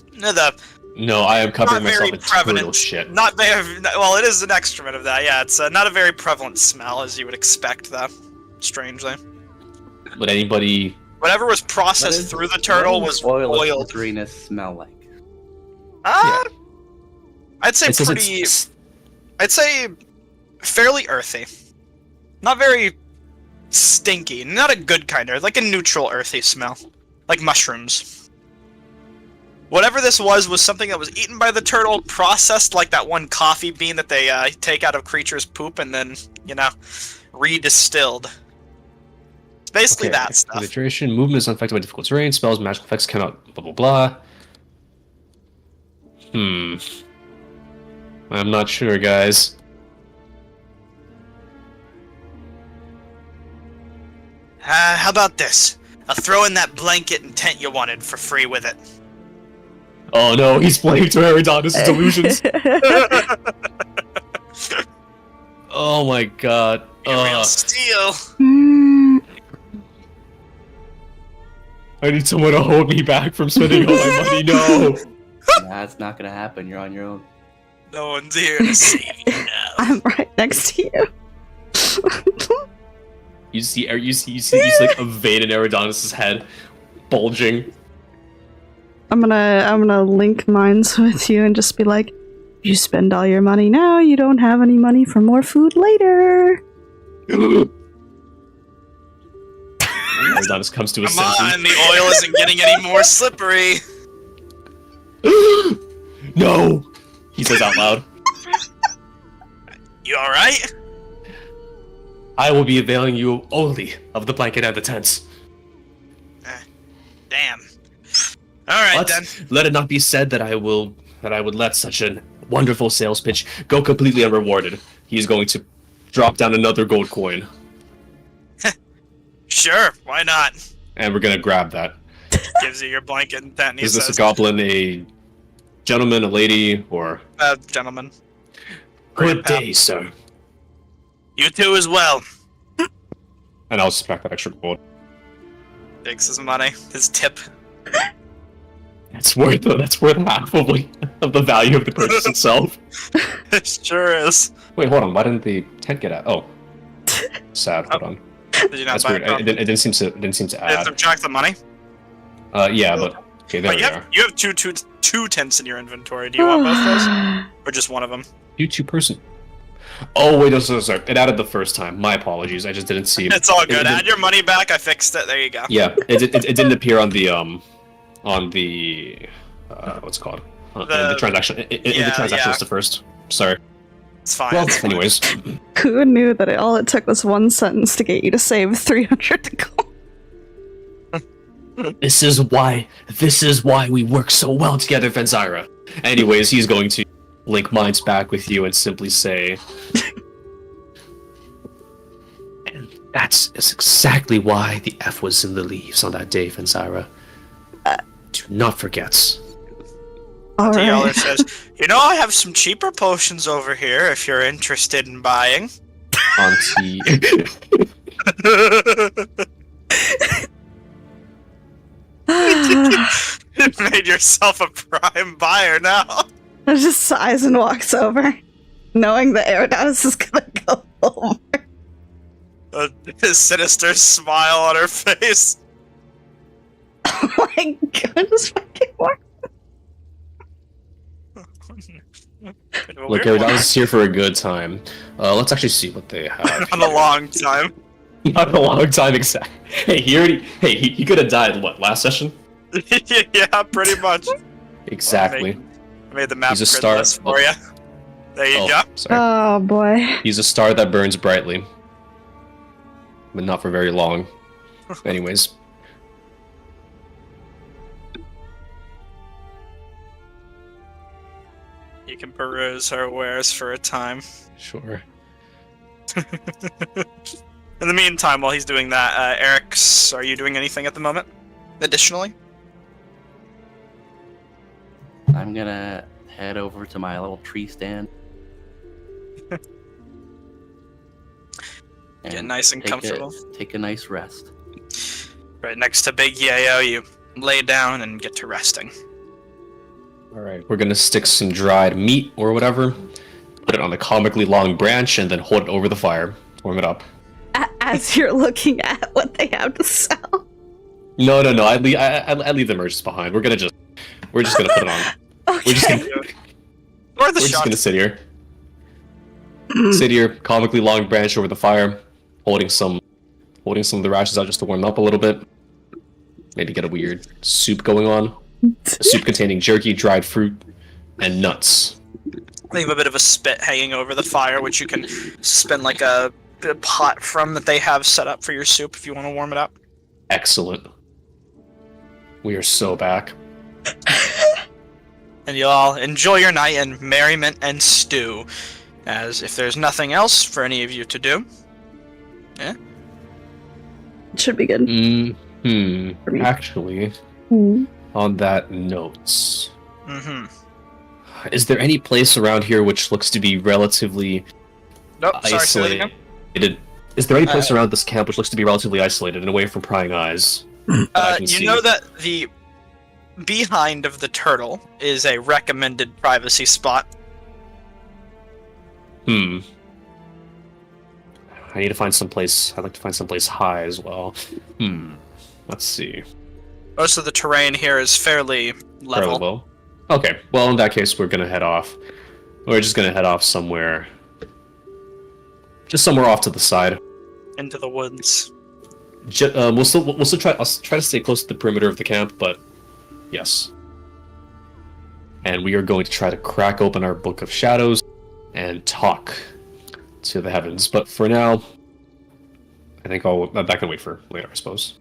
No, I am covering Not very myself in turtle prevalent. shit. Not very well. It is an excrement of that. Yeah, it's not a very prevalent smell as you would expect, though. Strangely, Would anybody? whatever was processed through the turtle was oil of oiled. slipperiness smell like? I'd say It says pretty. it's- I'd say fairly earthy. Not very stinky. Not a good kind of, like a neutral earthy smell, like mushrooms. Whatever this was something that was eaten by the turtle, processed like that one coffee bean that they take out of creatures' poop, and then redistilled. It's basically Okay, that stuff. Penetration, movement is unaffected by difficult terrain. Spells, magical effects cannot. Blah blah blah. I'm not sure, guys. How about this? I'll throw in that blanket and tent you wanted for free with it. Oh no, he's playing to Eridanus' delusions. Oh my god. Real steal. I need someone to hold me back from spending all my money. No. That's not gonna happen. You're on your own. No one's here to save you now. I'm right next to you. You see like a vein in Eridanus' head bulging. I'm gonna link minds with you and just be like, you spend all your money now, you don't have any money for more food later. Eridanus comes to his Come on, senses. the oil isn't getting any more slippery. No! He says out loud. You alright? I will be availing you only of the blanket and the tents. Damn. Alright But then. let it not be said that I would let such a wonderful sales pitch go completely unrewarded. He's going to drop down another gold coin. Sure, why not? And we're gonna grab that. Gives you your blanket and tent, and he Is this says, a goblin, a gentleman, a lady, or... Gentlemen. Good day, sir. You too as well. And I'll suspect that extra gold. Takes his money, his tip. That's worth half of the value of the purchase itself. It sure is. Wait, hold on. Why didn't the tent get out? Oh, sad. Hold on. Did you not That's buy weird. it? It didn't seem to Did it add. subtract the money? Yeah, but okay, there But we are. you have two tents in your inventory. Do you want both those? Or just one of them? You two-person. Oh wait, no, sorry. It added the first time. My apologies. I just didn't see. It's all good. It Add your money back. I fixed it. There you go. Yeah, it didn't appear on the what's it called? In the transaction. In the transaction list at first. Sorry. It's fine. Well, it's fine. anyways. Who knew that all it took was one sentence to get you to save 300 gold? This is why we work so well together, Fenzira. Anyways, he's going to link minds back with you and simply say, and that's exactly why the F was in the leaves on that day, Fenzira. Do not forget. All T'Yeller right. says, "You know, I have some cheaper potions over here if you're interested in buying." Auntie. You've made yourself a prime buyer now. Just sighs and walks over, knowing that Eridanus is gonna go over. A sinister smile on her face. Oh my goodness, fucking walk. Look, Eridanus is here for a good time. Let's actually see what they have. On a long time. Not a long time, exactly. Hey, he could have died, what, last session? Yeah, pretty much. Exactly. I made the map He's a grid star. list for you. There you go. Sorry. Oh boy. He's a star that burns brightly. But not for very long. Anyways. You can peruse her wares for a time. Sure. In the meantime, while he's doing that, Eric's, are you doing anything at the moment? Additionally? I'm gonna head over to my little tree stand. Get nice and comfortable. Take a nice rest. Right next to Big Yayo, you lay down and get to resting. Alright, we're gonna stick some dried meat or whatever, put it on a comically long branch, and then hold it over the fire. Warm it up. As you're looking at what they have to sell. No, I leave the merchants behind. We're just gonna put it on. Okay. We're just gonna, Or the we're just shot. gonna sit here. Sit here, comically long branch over the fire, holding some of the rations out just to warm up a little bit. Maybe get a weird soup going on. A soup containing jerky, dried fruit, and nuts. Leave a bit of a spit hanging over the fire, which you can spin like a pot from that they have set up for your soup if you want to warm it up. Excellent. We are so back. And you'll all enjoy your night in merriment and stew. As if there's nothing else for any of you to do. It should be good. For me. Actually, Mm. on that note, Mm-hmm. is there any place around here which looks to be relatively Nope, sorry, say that again. isolated? Is there any place around this camp which looks to be relatively isolated and away from prying eyes? that I can You see? know that the behind of the turtle is a recommended privacy spot. I need to find someplace. I'd like to find someplace high as well. Let's see. Most of the terrain here is fairly level. Fairly low. Okay. Well, in that case, we're gonna head off. We're just gonna head off somewhere. Just somewhere off to the side. Into the woods. We'll still try. I'll try to stay close to the perimeter of the camp, but yes. and we are going to try to crack open our Book of Shadows and talk to the heavens. But for now, I think that can wait for later, I suppose.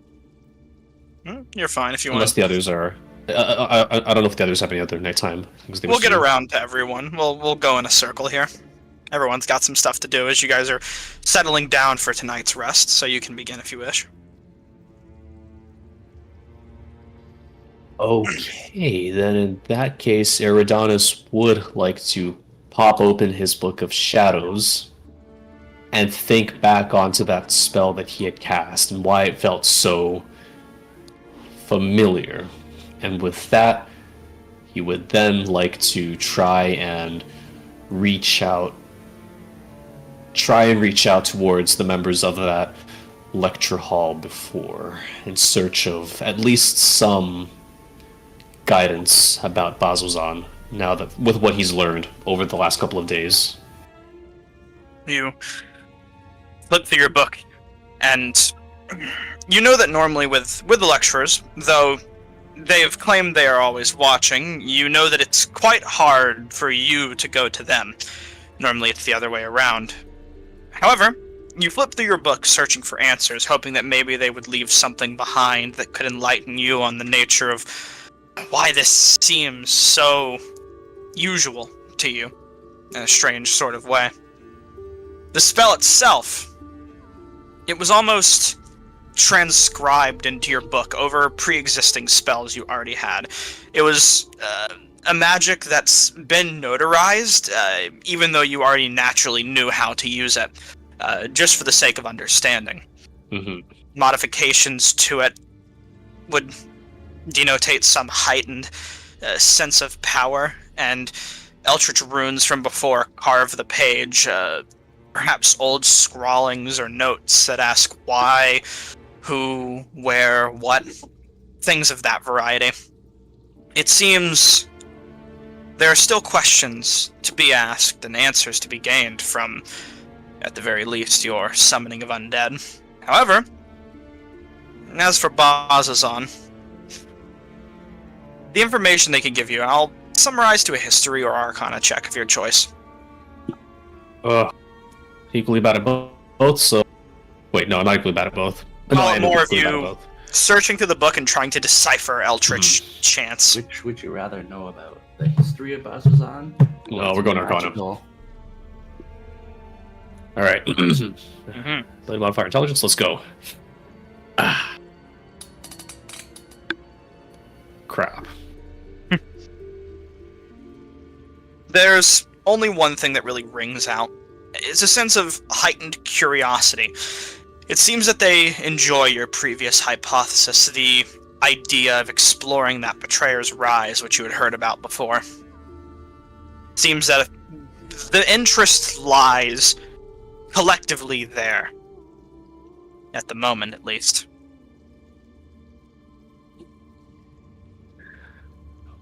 You're fine if you Unless want. the others are. I don't know if the others have any other nighttime things they We'll wish to get do. around to everyone. We'll go in a circle here. Everyone's got some stuff to do as you guys are settling down for tonight's rest, so you can begin if you wish. Okay, then in that case, Eridanus would like to pop open his Book of Shadows and think back onto that spell that he had cast and why it felt so familiar. And with that, he would then like to try and reach out towards the members of that lecture hall before, in search of at least some guidance about Bazozan, now that with what he's learned over the last couple of days. You flip through your book, and you know that normally with the lecturers, though they've claimed they are always watching, you know that it's quite hard for you to go to them. Normally it's the other way around. However, you flip through your book searching for answers, hoping that maybe they would leave something behind that could enlighten you on the nature of why this seems so usual to you, in a strange sort of way. The spell itself, it was almost transcribed into your book over pre-existing spells you already had. It was a magic that's been notarized, even though you already naturally knew how to use it, just for the sake of understanding. Mm-hmm. Modifications to it would denotate some heightened sense of power, and Eldritch runes from before carve the page, perhaps old scrawlings or notes that ask why, who, where, what, things of that variety. It seems there are still questions to be asked and answers to be gained from, at the very least, your summoning of undead. However, as for Bazazan, the information they can give you, I'll summarize to a history or arcana check of your choice. Equally bad at both, so... Wait, no, I'm not equally bad at both. No, I am More of equally bad at you both. searching through the book and trying to decipher Eldritch chants. Which would you rather know about? The history of Bazazan? Well, we're going Arcana. Magical? Alright. Mhm. Blade modifier intelligence, let's go. Crap. There's only one thing that really rings out. It's a sense of heightened curiosity. It seems that they enjoy your previous hypothesis, the idea of exploring that betrayer's rise, which you had heard about before. It seems that the interest lies collectively there. At the moment, at least.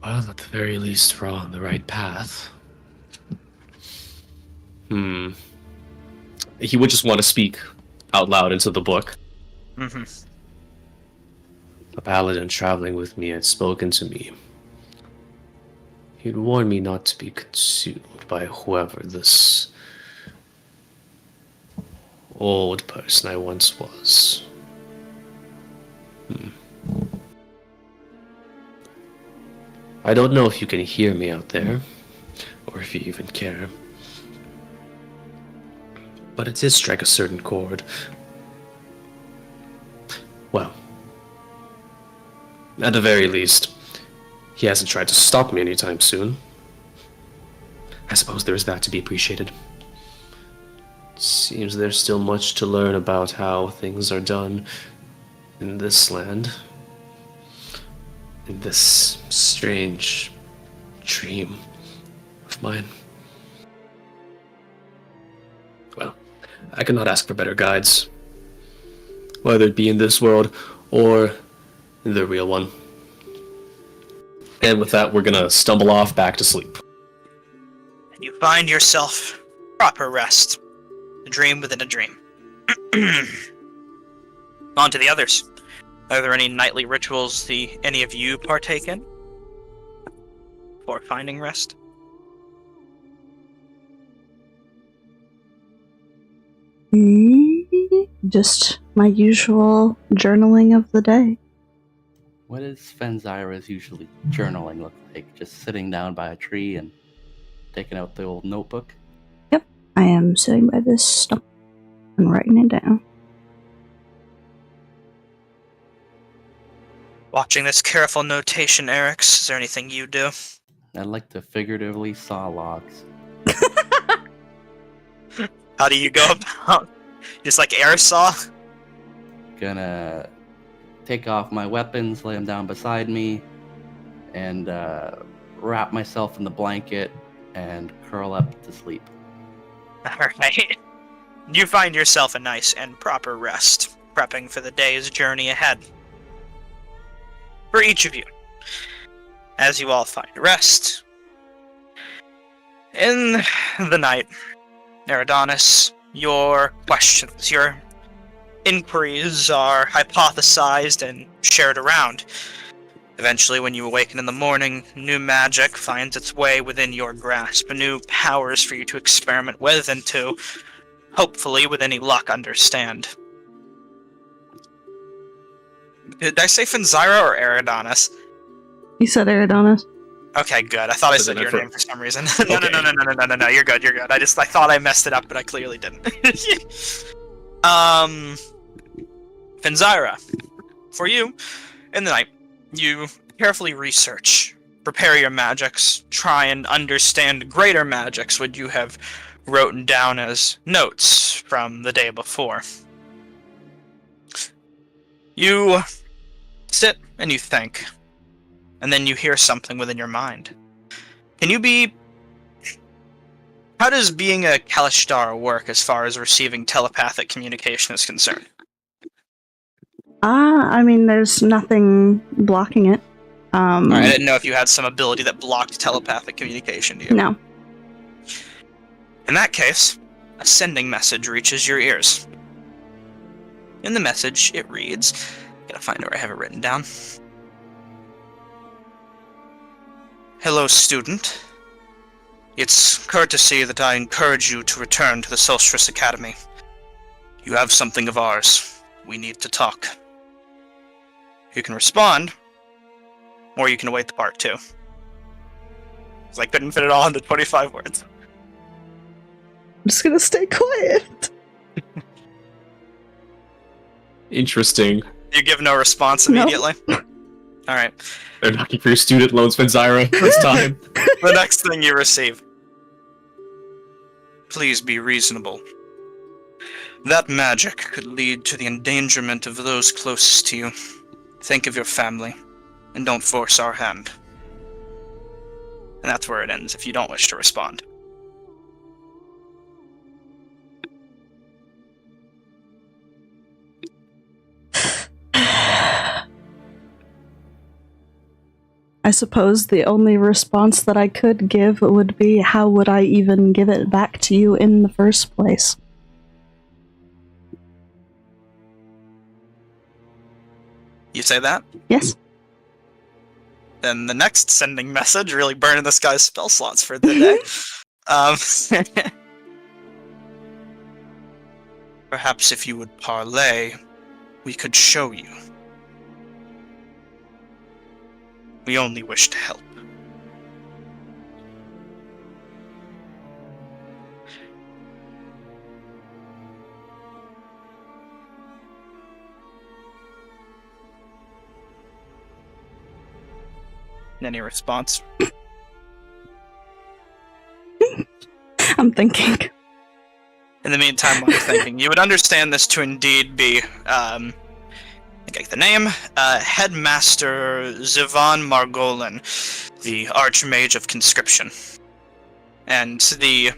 Well, at the very least, we're on the right path. He would just want to speak out loud into the book. Mm-hmm. A paladin traveling with me had spoken to me. He'd warned me not to be consumed by whoever this old person I once was. I don't know if you can hear me out there, or if you even care. But it did strike a certain chord. Well, at the very least, he hasn't tried to stop me anytime soon. I suppose there is that to be appreciated. Seems there's still much to learn about how things are done in this land. In this strange dream of mine. Well, I cannot ask for better guides, whether it be in this world or in the real one. And with that, we're gonna stumble off back to sleep. And you find yourself proper rest. A dream within a dream. On to the others. Are there any nightly rituals any of you partake in? before finding rest? Just my usual journaling of the day. What does Fenzira's usually journaling look like? Just sitting down by a tree and taking out the old notebook? Yep, I am sitting by this stump and writing it down. Watching this careful notation, Eric's, is there anything you do? I'd like to figuratively saw logs. How do you go about? Just like air saw? Gonna take off my weapons, lay them down beside me, and wrap myself in the blanket and curl up to sleep. Alright. You find yourself a nice and proper rest, prepping for the day's journey ahead. For each of you, as you all find rest, in the night, Eridanis, your questions, your inquiries are hypothesized and shared around. Eventually, when you awaken in the morning, new magic finds its way within your grasp, new powers for you to experiment with and to, hopefully, with any luck, understand. Did I say Fenzira or Eridanis? You said Eridanis. Okay, good. I thought I said your name for some reason. No. You're good. I thought I messed it up, but I clearly didn't. Fenzira, for you, in the night, you carefully research, prepare your magics, try and understand greater magics what you have written down as notes from the day before. You sit and you think, and then you hear something within your mind. How does being a Kalishtar work as far as receiving telepathic communication is concerned? I mean, there's nothing blocking it. I didn't know if you had some ability that blocked telepathic communication to you. No. In that case, a sending message reaches your ears. In the message, it reads, gotta find where I have it written down. Hello, student. It's courtesy that I encourage you to return to the Solstice Academy. You have something of ours. We need to talk. You can respond, or you can await the part 2. Because I couldn't fit it all into 25 words. I'm just gonna stay quiet. Interesting. You give no response immediately? No. Alright. They're knocking for your student loans, Fenzira. It's time. The next thing you receive. Please be reasonable. That magic could lead to the endangerment of those closest to you. Think of your family, and don't force our hand. And that's where it ends, if you don't wish to respond. I suppose the only response that I could give would be, how would I even give it back to you in the first place? You say that? Yes. Then the next sending message, really burning this guy's spell slots for the day. Perhaps if you would parlay, we could show you. We only wish to help. Any response? I'm thinking. In the meantime, while you're thinking, you would understand this to indeed be, I get the name, Headmaster Zivan Margolin, the Archmage of Conscription. And the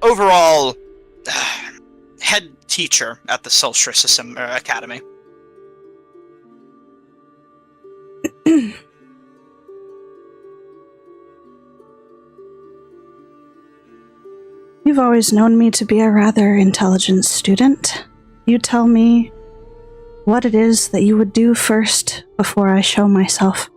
overall head teacher at the Solstice Academy. You've always known me to be a rather intelligent student. You tell me what it is that you would do first before I show myself.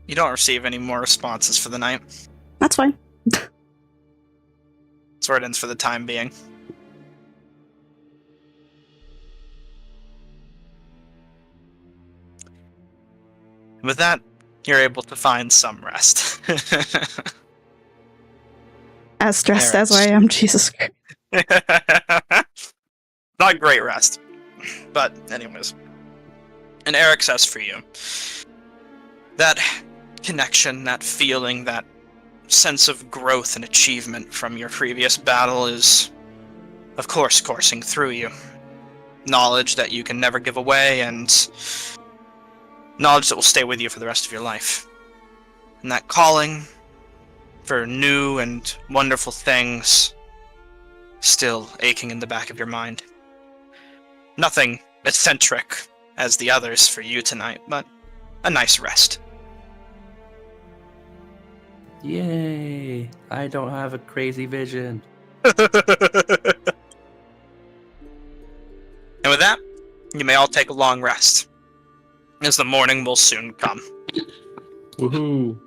You don't receive any more responses for the night. That's fine. That's where it ends for the time being. With that, you're able to find some rest. As stressed as I am, Jesus Christ. Not great rest. But, anyways. And Eric says for you, that connection, that feeling, that sense of growth and achievement from your previous battle is, of course, coursing through you. Knowledge that you can never give away, and knowledge that will stay with you for the rest of your life. And that calling for new and wonderful things still aching in the back of your mind. Nothing eccentric as the others for you tonight, but a nice rest. Yay! I don't have a crazy vision. And with that, you may all take a long rest, as the morning will soon come. Woohoo!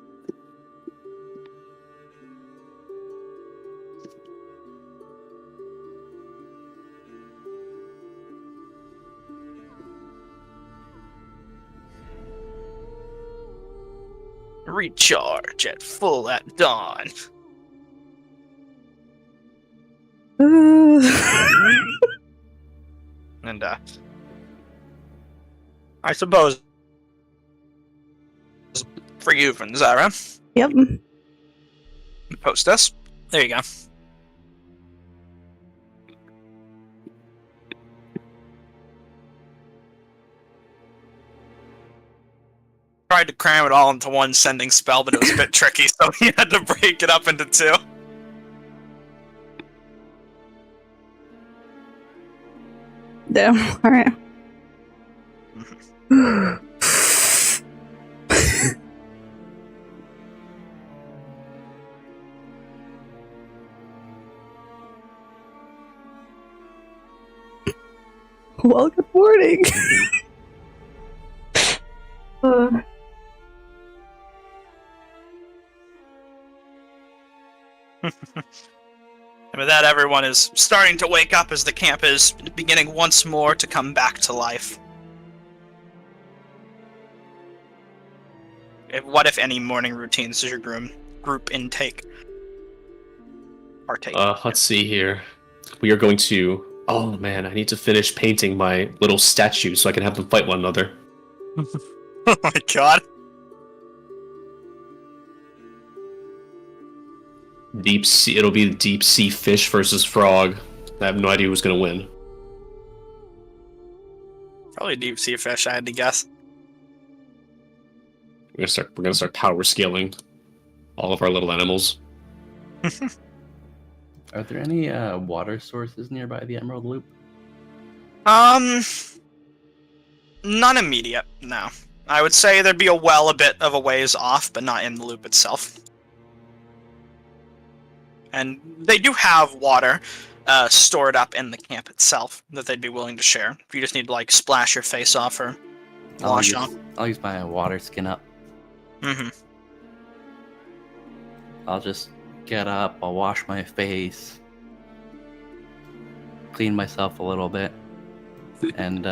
Recharge at full at dawn. And, I suppose for you, Zara, Yep. post us. There you go. Tried to cram it all into one sending spell, but it was a bit tricky, so he had to break it up into two. Damn. All right. Well, good morning. And with that, everyone is starting to wake up as the camp is beginning once more to come back to life. What, if any, morning routines does your group intake? Partake. Let's see here. We are going to... Oh man, I need to finish painting my little statues so I can have them fight one another. Oh my god. Deep sea... It'll be deep sea fish versus frog. I have no idea who's gonna win. Probably deep sea fish, I had to guess. We're gonna start power scaling all of our little animals. Are there any water sources nearby the Emerald Loop? None immediate, no. I would say there'd be a well a bit of a ways off, but not in the loop itself. And they do have water stored up in the camp itself that they'd be willing to share. If you just need to, like, splash your face off or wash off. I'll use my water skin up. Mm-hmm. I'll just get up, I'll wash my face, clean myself a little bit, and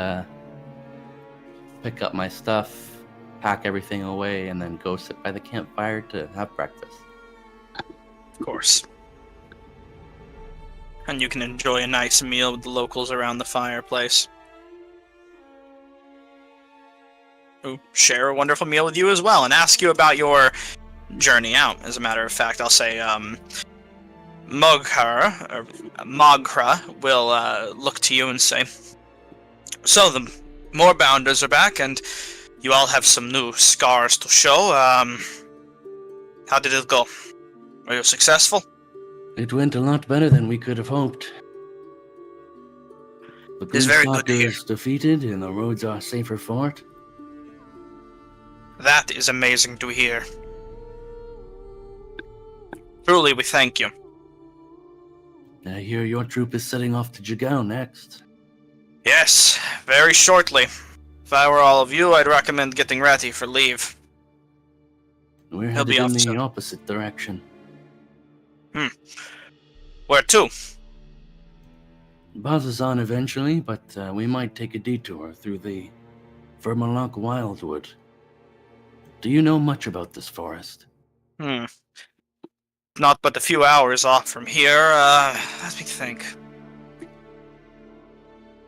pick up my stuff, pack everything away, and then go sit by the campfire to have breakfast. Of course. And you can enjoy a nice meal with the locals around the fireplace. Who share a wonderful meal with you as well, and ask you about your journey out. As a matter of fact, I'll say, Moghra will look to you and say, so the Moorbounders are back, and you all have some new scars to show. How did it go? Were you successful? It went a lot better than we could have hoped. The It's very good to Gloomstalker hear. is defeated, and the roads are safer for it. That is amazing to hear. Truly, we thank you. I hear your troop is setting off to Jagao next. Yes, very shortly. If I were all of you, I'd recommend getting ready for leave. We're He'll be headed in off the soon. opposite direction. Where to? Bazazan eventually, but we might take a detour through the Vermaloc Wildwood. Do you know much about this forest? Not but a few hours off from here. Let me think.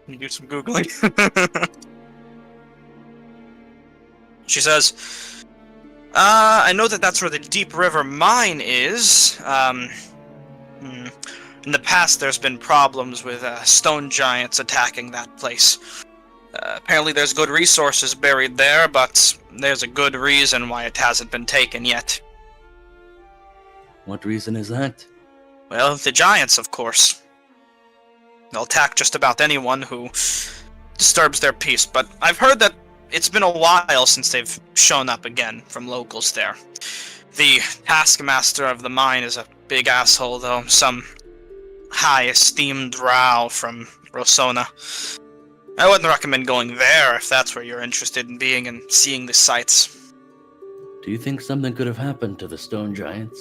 Let me do some Googling. She says, I know that that's where the Deep River Mine is. In the past, there's been problems with stone giants attacking that place. Apparently there's good resources buried there, but there's a good reason why it hasn't been taken yet. What reason is that? Well, the giants, of course. They'll attack just about anyone who disturbs their peace, but I've heard that it's been a while since they've shown up again from locals there. The taskmaster of the mine is a big asshole, though. Some high-esteemed drow from Rosona. I wouldn't recommend going there if that's where you're interested in being and seeing the sights. Do you think something could have happened to the stone giants?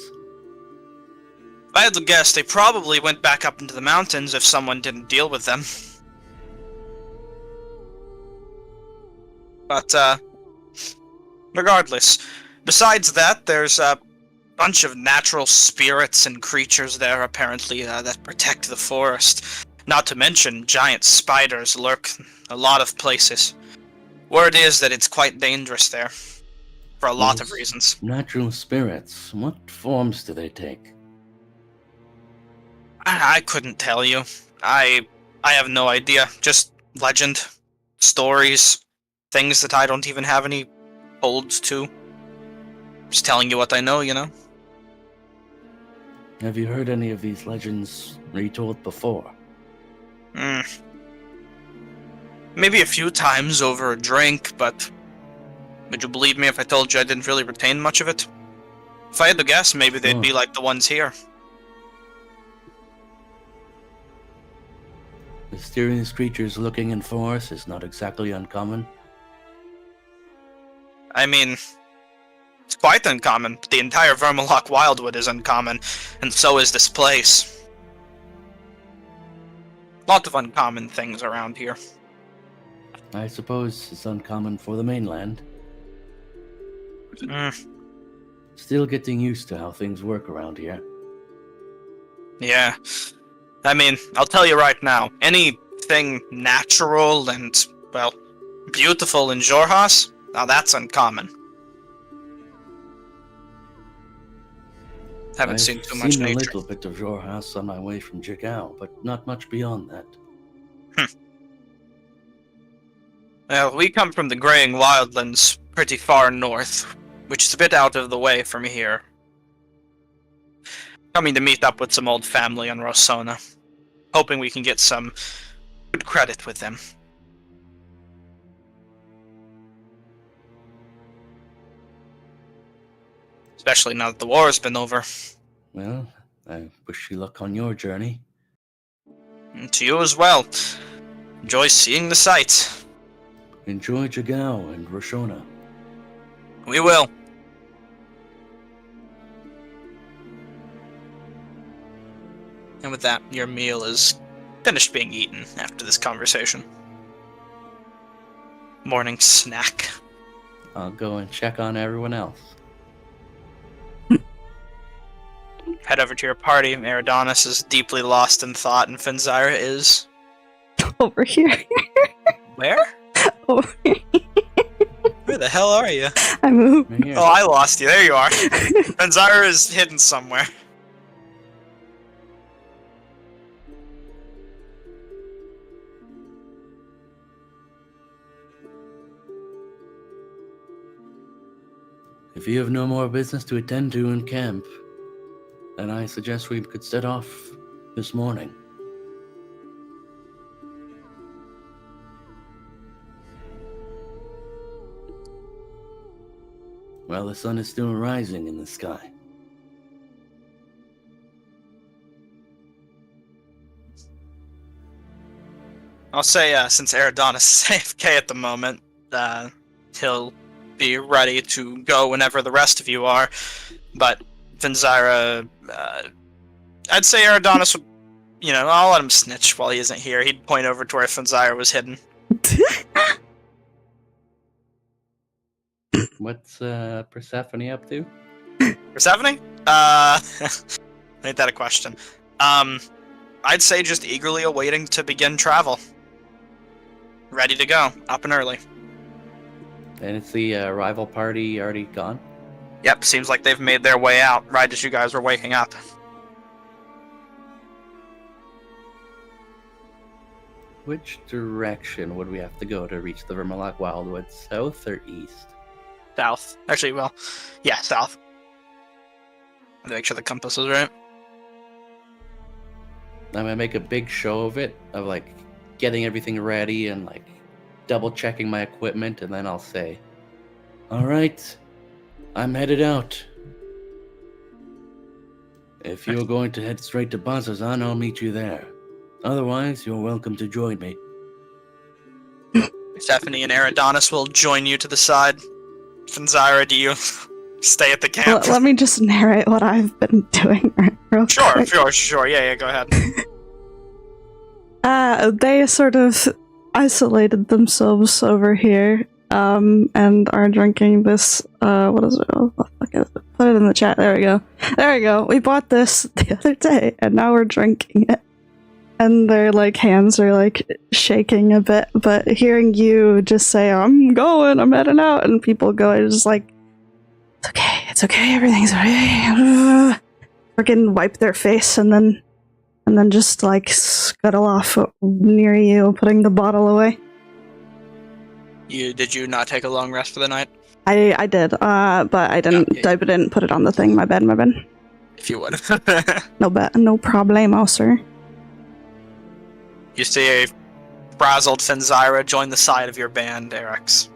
If I had to guess, they probably went back up into the mountains if someone didn't deal with them. But, regardless, besides that, there's a bunch of natural spirits and creatures there, apparently, that protect the forest. Not to mention, giant spiders lurk a lot of places. Word is that it's quite dangerous there, for a lot of Those reasons. Natural spirits, what forms do they take? I couldn't tell you. I have no idea. Just legend, stories, things that I don't even have any holds to. Just telling you what I know, you know? Have you heard any of these legends retold before? Maybe a few times over a drink, but would you believe me if I told you I didn't really retain much of it? If I had to guess, maybe they'd be like the ones here. Mysterious creatures looking in forests is not exactly uncommon. I mean, it's quite uncommon. The entire Vermaloc Wildwood is uncommon, and so is this place. Lot of uncommon things around here. I suppose it's uncommon for the mainland. Still getting used to how things work around here. Yeah. I mean, I'll tell you right now, anything natural and, well, beautiful in Xhorhas, now that's uncommon. Haven't I've seen too much seen a nature. little bit of Xhorhas on my way from Jigao, but not much beyond that. Well, we come from the Graying Wildlands, pretty far north, which is a bit out of the way from here. Coming to meet up with some old family on Rosona. Hoping we can get some good credit with them. Especially now that the war's been over. Well, I wish you luck on your journey. And to you as well. Enjoy seeing the sights. Enjoy Jigao and Roshona. We will. And with that, your meal is finished being eaten after this conversation. Morning snack. I'll go and check on everyone else. Head over to your party. Eridanis is deeply lost in thought, and Fenzira is... Over here. Where? Over here. Where the hell are you? I moved. Right here. Oh, I lost you. There you are. Fenzira is hidden somewhere. If you have no more business to attend to in camp, then I suggest we could set off this morning. Well, the sun is still rising in the sky. I'll say, since Eridanis is AFK at the moment, he'll be ready to go whenever the rest of you are. But Finzyra, I'd say Eridanos would, I'll let him snitch while he isn't here. He'd point over to where Finzyra was hidden. What's Persephone up to? Persephone? Ain't that a question? I'd say just eagerly awaiting to begin travel. Ready to go, up and early. And it's the rival party already gone? Yep, seems like they've made their way out right as you guys were waking up. Which direction would we have to go to reach the Vermalock Wildwoods? South or east? South. Actually, well, yeah, south. To make sure the compass is right. I'm gonna make a big show of it, of like getting everything ready and like double checking my equipment, and then I'll say, "Alright, I'm headed out. If you're going to head straight to Bazazan, I'll meet you there. Otherwise, you're welcome to join me." Stephanie and Eridanos will join you to the side. Finzyra, do you stay at the camp? Let me just narrate what I've been doing real quick. Sure. Yeah, go ahead. They sort of isolated themselves over here, and are drinking this, what is it? Oh, fuck is it? Put it in the chat. There we go. We bought this the other day, and now we're drinking it. And their, hands are, shaking a bit, but hearing you just say, I'm heading out, and people go, it's just it's okay, everything's okay. Freaking wipe their face, and then just, scuttle off near you, putting the bottle away. Did you not take a long rest for the night? I did, but I didn't, Okay. I didn't put it on the thing, my bad. If you would. No problemo, sir. You see a frazzled Finzyra join the side of your band, Erix.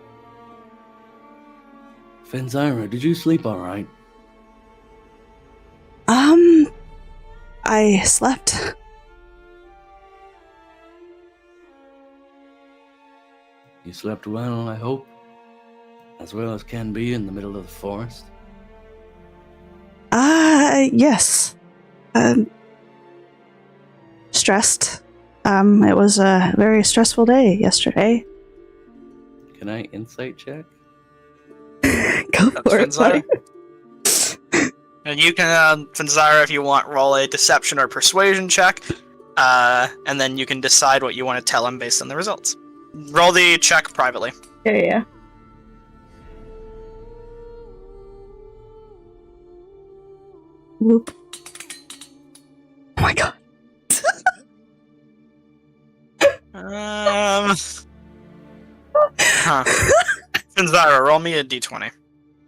Finzyra, did you sleep alright? I slept. You slept well, I hope? As well as can be in the middle of the forest? Yes. Stressed. It was a very stressful day yesterday. Can I insight check? Go for it, buddy. And you can, Finzyra, if you want, roll a deception or persuasion check, and then you can decide what you want to tell him based on the results. Roll the check privately. Yeah. Whoop. Oh my god. Finzyra, roll me a d20.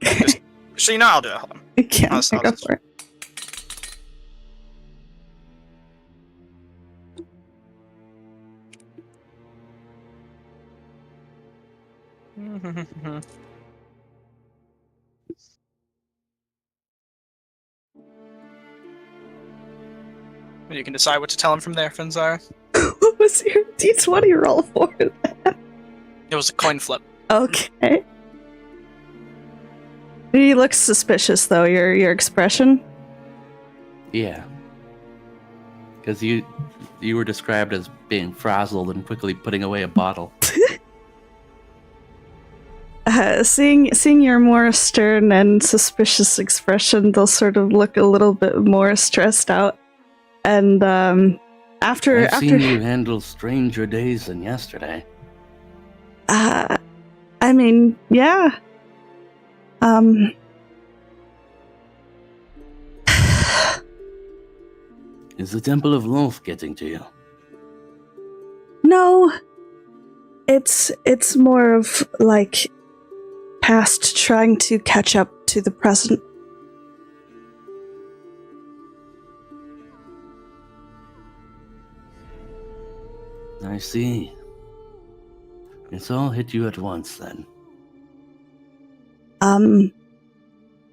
Just, so you know I'll do it. Hold on. I can't. I'll Go for it. You can decide what to tell him from there, Finzyra. What was your D20 roll for? It was a coin flip. Okay. He looks suspicious, though. Your expression. Yeah. Because you were described as being frazzled and quickly putting away a bottle. Seeing your more stern and suspicious expression, they'll sort of look a little bit more stressed out. And after I've seen you handle stranger days than yesterday. I mean, yeah. Is the Temple of Lolth getting to you? No. It's more of past trying to catch up to the present. I see. It's all hit you at once, then.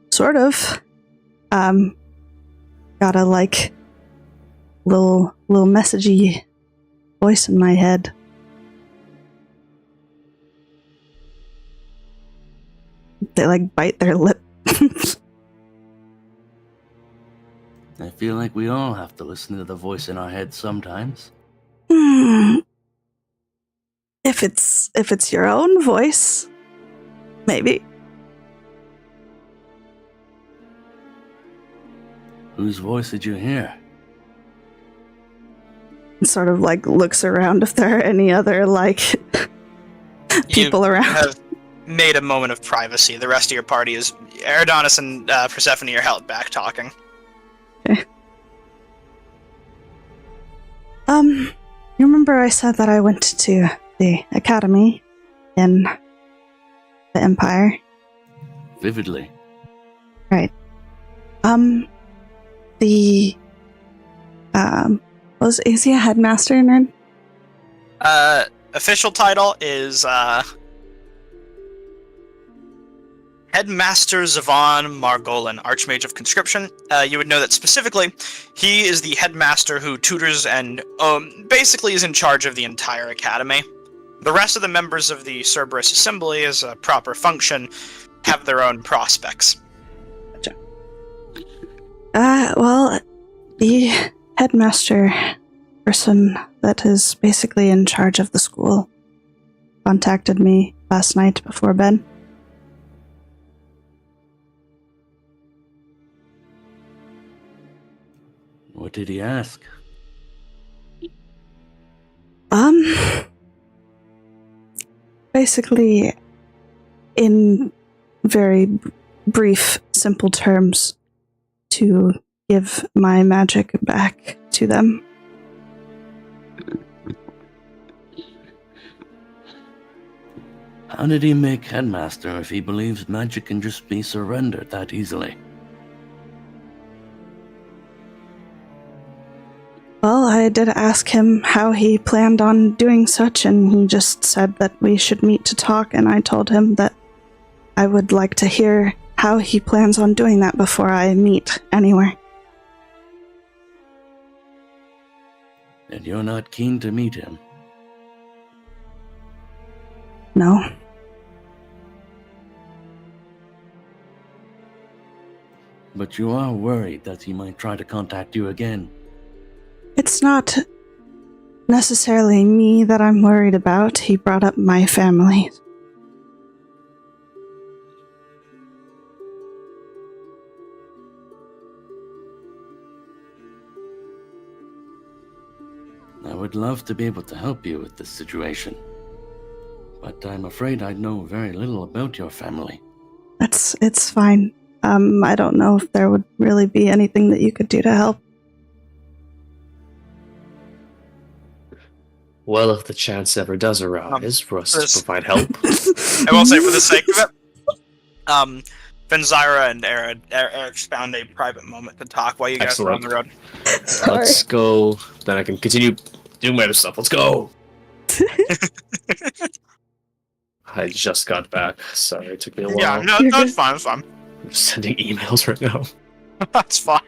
Sort of. Got a little messagey voice in my head. They like bite their lip. I feel like we all have to listen to the voice in our head sometimes. Hmm. If it's your own voice, maybe. Whose voice did you hear? Sort of like looks around if there are any other like people You around. have made a moment of privacy. The rest of your party is Eridonis and Persephone are held back talking. You remember I said that I went to the academy in the Empire? Vividly. The is he a headmaster nerd? Official title is Headmaster Zavon Margolin, Archmage of Conscription. You would know that specifically, he is the headmaster who tutors and basically is in charge of the entire academy. The rest of the members of the Cerberus Assembly, as a proper function, have their own prospects. Well, the headmaster person that is basically in charge of the school contacted me last night before bed. What did he ask? Basically, in very brief, simple terms, to give my magic back to them. How did he make headmaster if he believes magic can just be surrendered that easily? Well, I did ask him how he planned on doing such, and he just said that we should meet to talk, and I told him that I would like to hear how he plans on doing that before I meet anywhere. And you're not keen to meet him? No. But you are worried that he might try to contact you again. It's not necessarily me that I'm worried about. He brought up my family. I would love to be able to help you with this situation, but I'm afraid I know very little about your family. It's fine. I don't know if there would really be anything that you could do to help. Well, if the chance ever does arise for us to provide help. I will say, for the sake of it, Fenzira and Eric found a private moment to talk while you guys were on the road. Let's go. Then I can continue doing my other stuff. Let's go. I just got back. Sorry, it took me a while. Yeah, no, that's fine. That's fine. I'm just sending emails right now. That's fine.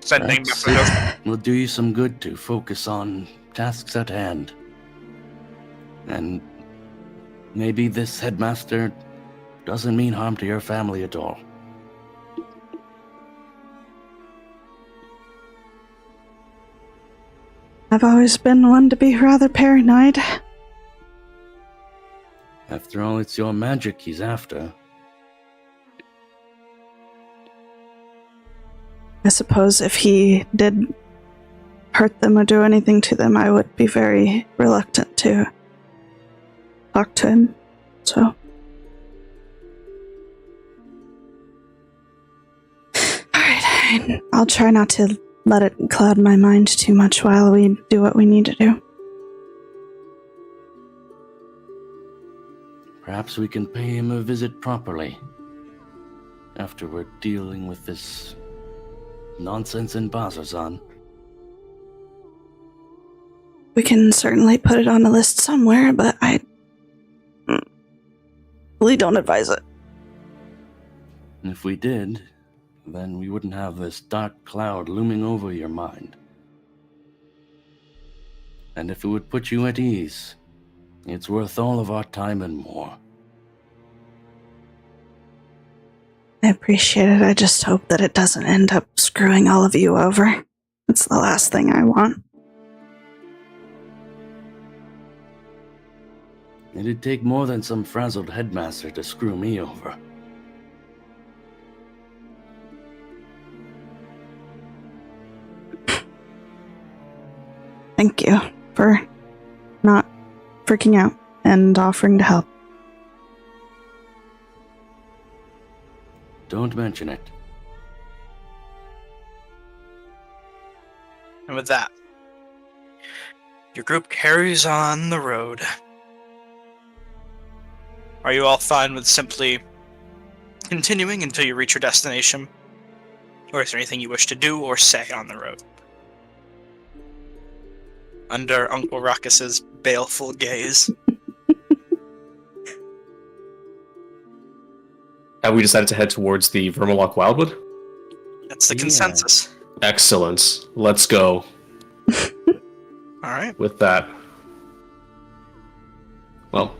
Sending messages. Will do you some good to focus on tasks at hand. And maybe this headmaster doesn't mean harm to your family at all. I've always been one to be rather paranoid. After all, it's your magic he's after. I suppose if he did hurt them or do anything to them, I would be very reluctant to talk to him. So. Alright, I'll try not to let it cloud my mind too much while we do what we need to do. Perhaps we can pay him a visit properly. After we're dealing with this nonsense in Bazazan. We can certainly put it on a list somewhere, but I really don't advise it. And if we did, then we wouldn't have this dark cloud looming over your mind. And if it would put you at ease, it's worth all of our time and more. appreciate it. I just hope that it doesn't end up screwing all of you over. It's the last thing I want. It'd take more than some frazzled headmaster to screw me over. Thank you for not freaking out and offering to help. Don't mention it. And with that, your group carries on the road. Are you all fine with simply continuing until you reach your destination? Or is there anything you wish to do or say on the road? Under Uncle Ruckus's baleful gaze. Have we decided to head towards the Vermalock Wildwood? That's the Yeah. consensus. Excellent. Let's go Alright. with that. Well,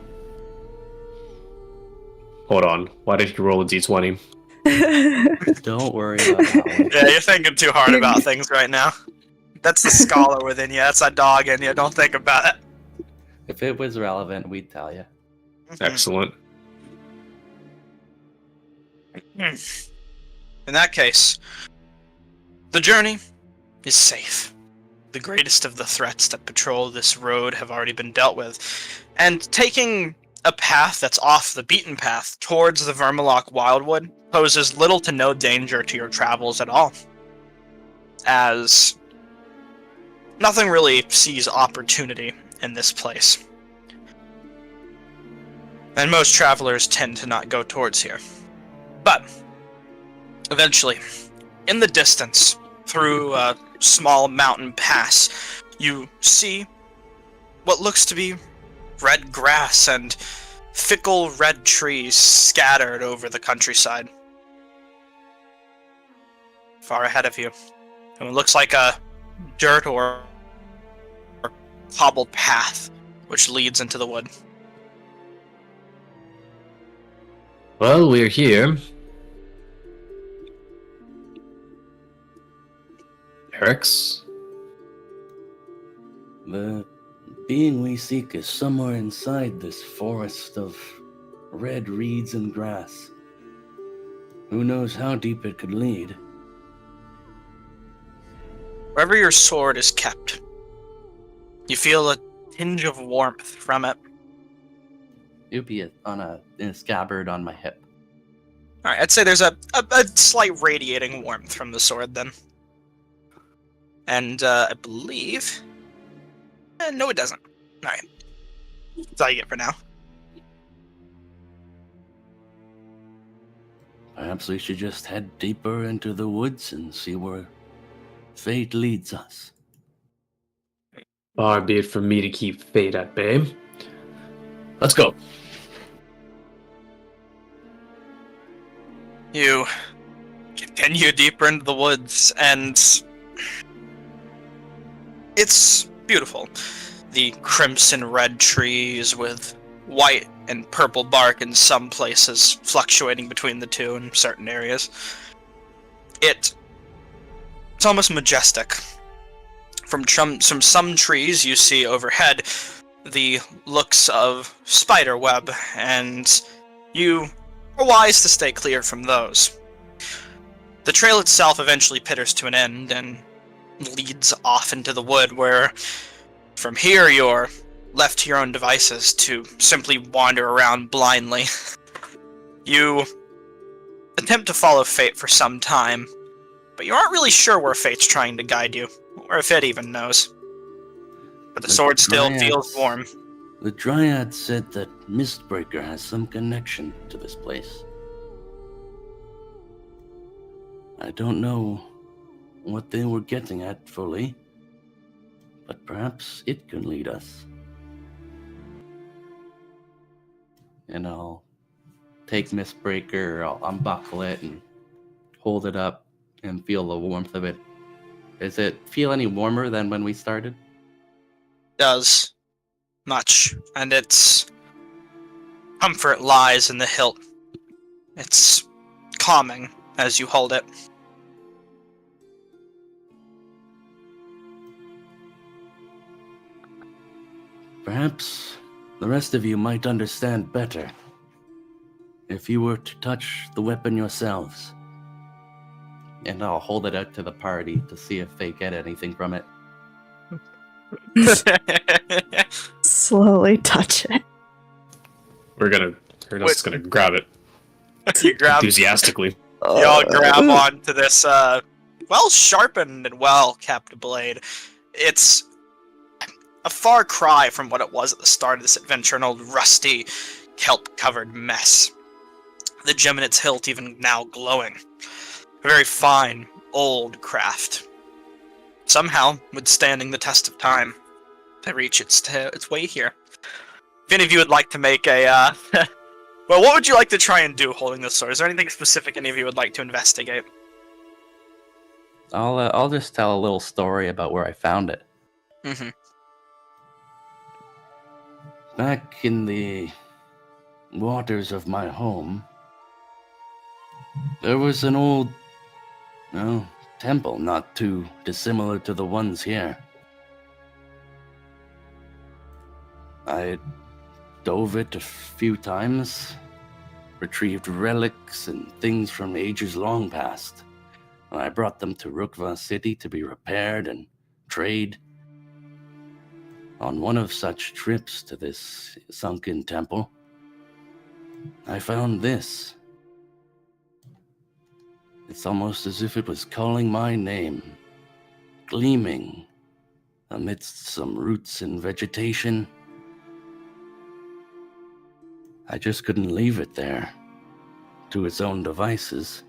hold on. Why did you roll a d20? Don't worry about that one. Yeah, you're thinking too hard about things right now. That's the scholar within you. That's a dog in you. Don't think about it. If it was relevant, we'd tell you. Excellent. In that case, the journey is safe. The greatest of the threats that patrol this road have already been dealt with, and taking a path that's off the beaten path towards the Vermalock Wildwood poses little to no danger to your travels at all, as nothing really sees opportunity in this place. And most travelers tend to not go towards here. But, eventually, in the distance, through a small mountain pass, you see what looks to be red grass and fickle red trees scattered over the countryside. Far ahead of you. And it looks like a dirt or cobbled path which leads into the wood. Well, we're here. Eric's? The being we seek is somewhere inside this forest of red reeds and grass. Who knows how deep it could lead? Wherever your sword is kept, you feel a tinge of warmth from it. It would be in a scabbard on my hip. Alright, I'd say there's a slight radiating warmth from the sword then. And I believe... no, it doesn't. Alright. That's all you get for now. Perhaps we should just head deeper into the woods and see where fate leads us. Far be it from me to keep fate at bay. Let's go. You continue deeper into the woods, and it's beautiful. The crimson red trees with white and purple bark in some places, fluctuating between the two in certain areas. It's almost majestic. From some trees you see overhead the looks of spider web, and you are wise to stay clear from those. The trail itself eventually pitters to an end and leads off into the wood, where from here you're left to your own devices to simply wander around blindly. You attempt to follow fate for some time, but you aren't really sure where fate's trying to guide you, or if it even knows. But the sword still feels warm. The Dryad said that Mistbreaker has some connection to this place. I don't know what they were getting at fully, but perhaps it can lead us. And I'll take Mistbreaker, I'll unbuckle it and hold it up and feel the warmth of it. Does it feel any warmer than when we started? Does much, and its comfort lies in the hilt. It's calming as you hold it. Perhaps the rest of you might understand better if you were to touch the weapon yourselves. And I'll hold it out to the party to see if they get anything from it. Slowly touch it. We're gonna grab it You grab, enthusiastically. y'all grab onto this, well-sharpened and well-kept blade. It's a far cry from what it was at the start of this adventure, an old rusty, kelp-covered mess. The gem in its hilt even now glowing. A very fine, old craft. Somehow, withstanding the test of time, to reach its way here. If any of you would like to make a, well, what would you like to try and do holding this sword? Is there anything specific any of you would like to investigate? I'll just tell a little story about where I found it. Mm-hmm. Back in the waters of my home, there was an old, temple not too dissimilar to the ones here. I dove it a few times, retrieved relics and things from ages long past, and I brought them to Rukva City to be repaired and trade. On one of such trips to this sunken temple, I found this. It's almost as if it was calling my name, gleaming amidst some roots and vegetation. I just couldn't leave it there, to its own devices.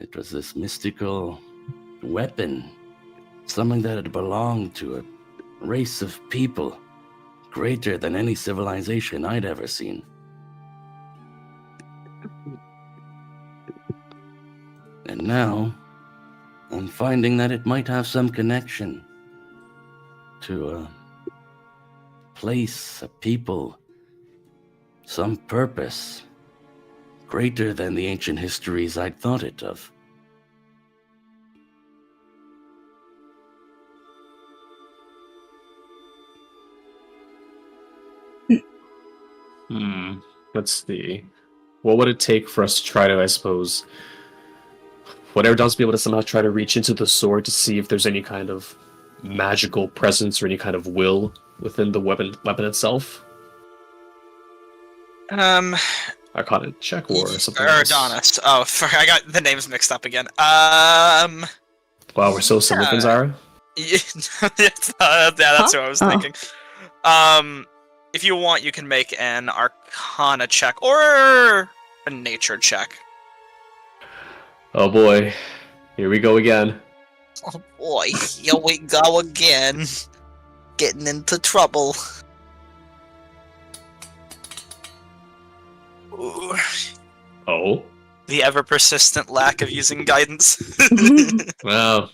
It was this mystical weapon, something that had belonged to a race of people greater than any civilization I'd ever seen. And now, I'm finding that it might have some connection to a place, a people, some purpose greater than the ancient histories I'd thought it of. Let's see. What would it take for us to try to, I suppose, whatever does be able to somehow try to reach into the sword to see if there's any kind of magical presence or any kind of will within the weapon itself? Arcana check or something else? Adonis. Oh, I got the names mixed up again. Wow, we're so similar, Zara. Yeah, that's what I was thinking. If you want, you can make an Arcana check or a Nature check. Oh boy, here we go again. Oh boy, here we go again. Getting into trouble. Ooh. Oh? The ever-persistent lack of using guidance. Well,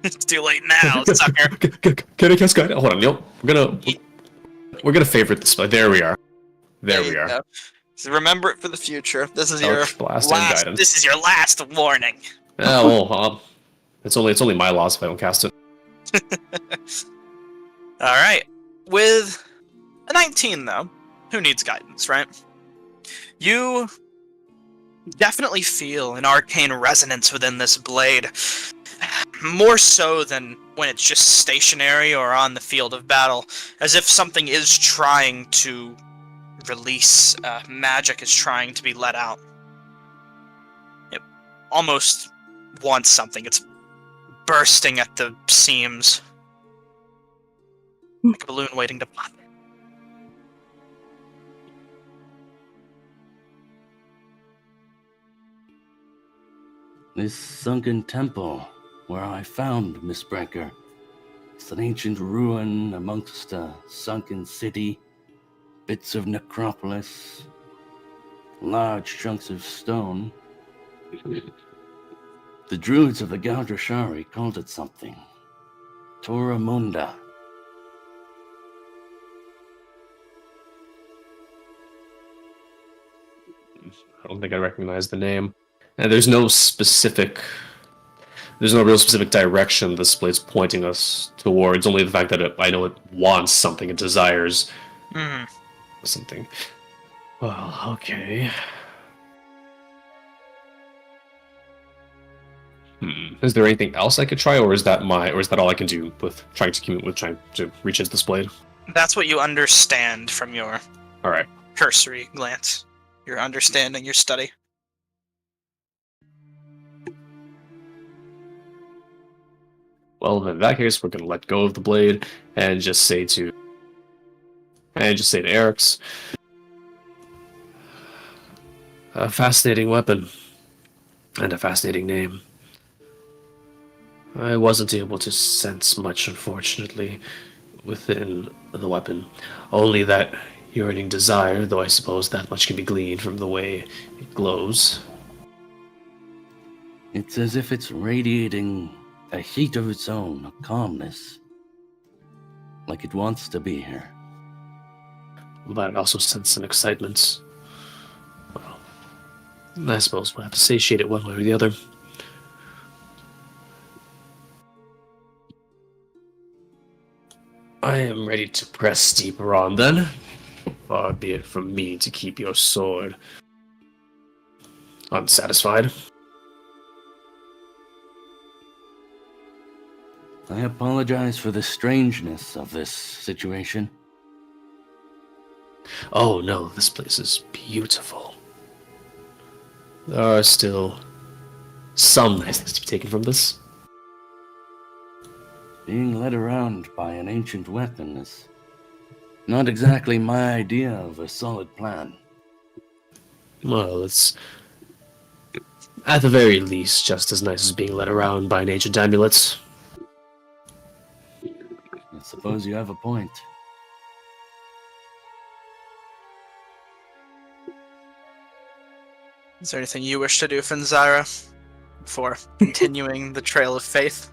It's too late now, sucker. Can I cast guidance? Hold on, Neil. We're gonna favorite this. There we are. There we are. Go. So remember it for the future. This is your Eldritch Blast and last. guidance. This is your last warning. Oh, well, it's only my loss if I don't cast it. All right. With a 19, though, who needs guidance, right? You definitely feel an arcane resonance within this blade. More so than when it's just stationary or on the field of battle, as if something is trying to release, magic is trying to be let out. It almost wants something. It's bursting at the seams. Like a balloon waiting to pop. This sunken temple where I found Mistbreaker. It's an ancient ruin amongst a sunken city, bits of necropolis, large chunks of stone. The druids of the Galdrashari called it something. Toramunda. I don't think I recognize the name. And there's no real specific direction this blade's pointing us towards. Only the fact that I know it wants something, it desires Mhm. something. Well, okay. Is there anything else I could try, or is that all I can do with trying to reach into this blade? That's what you understand from your All right. cursory glance. Your understanding, your study. Well, in that case, we're gonna let go of the blade and just say to Eric's, a fascinating weapon and a fascinating name. I wasn't able to sense much, unfortunately, within the weapon. Only that yearning desire, though I suppose that much can be gleaned from the way it glows. It's as if it's radiating a heat of its own, a calmness. Like it wants to be here. But I also sense an excitement. Well, I suppose we'll have to satiate it one way or the other. I am ready to press deeper on, then. Far be it from me to keep your sword unsatisfied. I apologize for the strangeness of this situation. Oh no, this place is beautiful. There are still some nice things to be taken from this. Being led around by an ancient weapon is not exactly my idea of a solid plan. Well, it's at the very least just as nice as being led around by an ancient amulet. I suppose you have a point. Is there anything you wish to do, Finzyra, before continuing the trail of faith?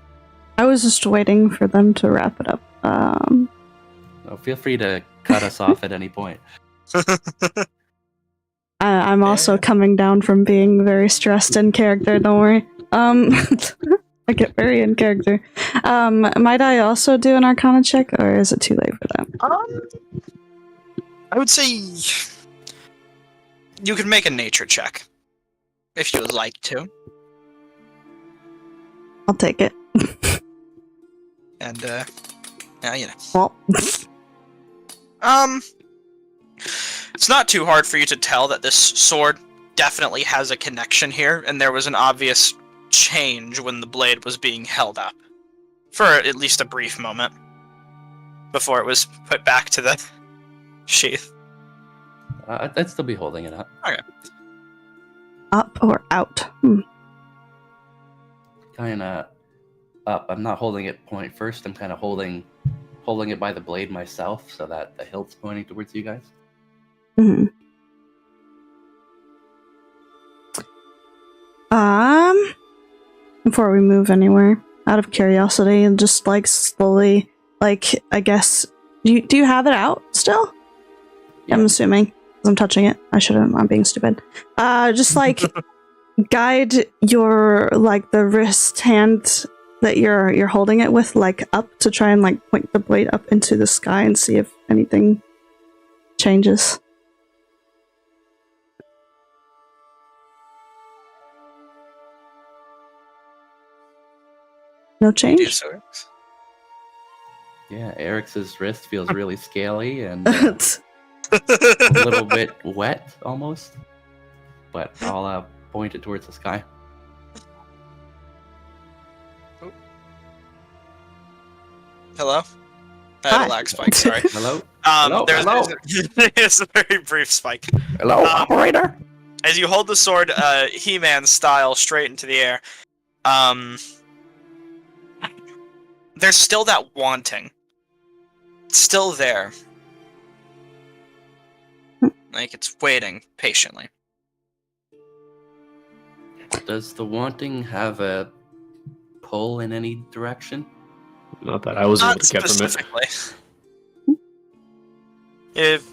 I was just waiting for them to wrap it up. Oh, feel free to cut us off at any point. I'm also coming down from being very stressed in character, don't worry. I get very in character. Might I also do an Arcana check, or is it too late for that? I would say you could make a nature check if you would like to. I'll take it. And yeah, you know. Well, It's not too hard for you to tell that this sword definitely has a connection here, and there was an obvious change when the blade was being held up. For at least a brief moment. Before it was put back to the sheath. I'd still be holding it up. up or out? Kinda up. I'm not holding it point first. I'm kind of holding it by the blade myself, so that the hilt's pointing towards you guys. Mm-hmm. Before we move anywhere, out of curiosity, and just like slowly, like I guess, do you have it out still? Yeah. I'm assuming 'cause I'm touching it. I shouldn't. I'm being stupid. Just like guide your like the wrist hand that you're holding it with like up to try and like point the blade up into the sky and see if anything changes. No change? Yeah, Eric's wrist feels really scaly and a little bit wet, almost. But I'll point it towards the sky. Hello? I had Hi. a lag spike, sorry. Hello? Hello? There's a very brief spike. Hello, operator? As you hold the sword, He-Man style, straight into the air, there's still that wanting. It's still there. Like, it's waiting patiently. Does the wanting have a pull in any direction? Not that I was able Not to get from it. specifically. If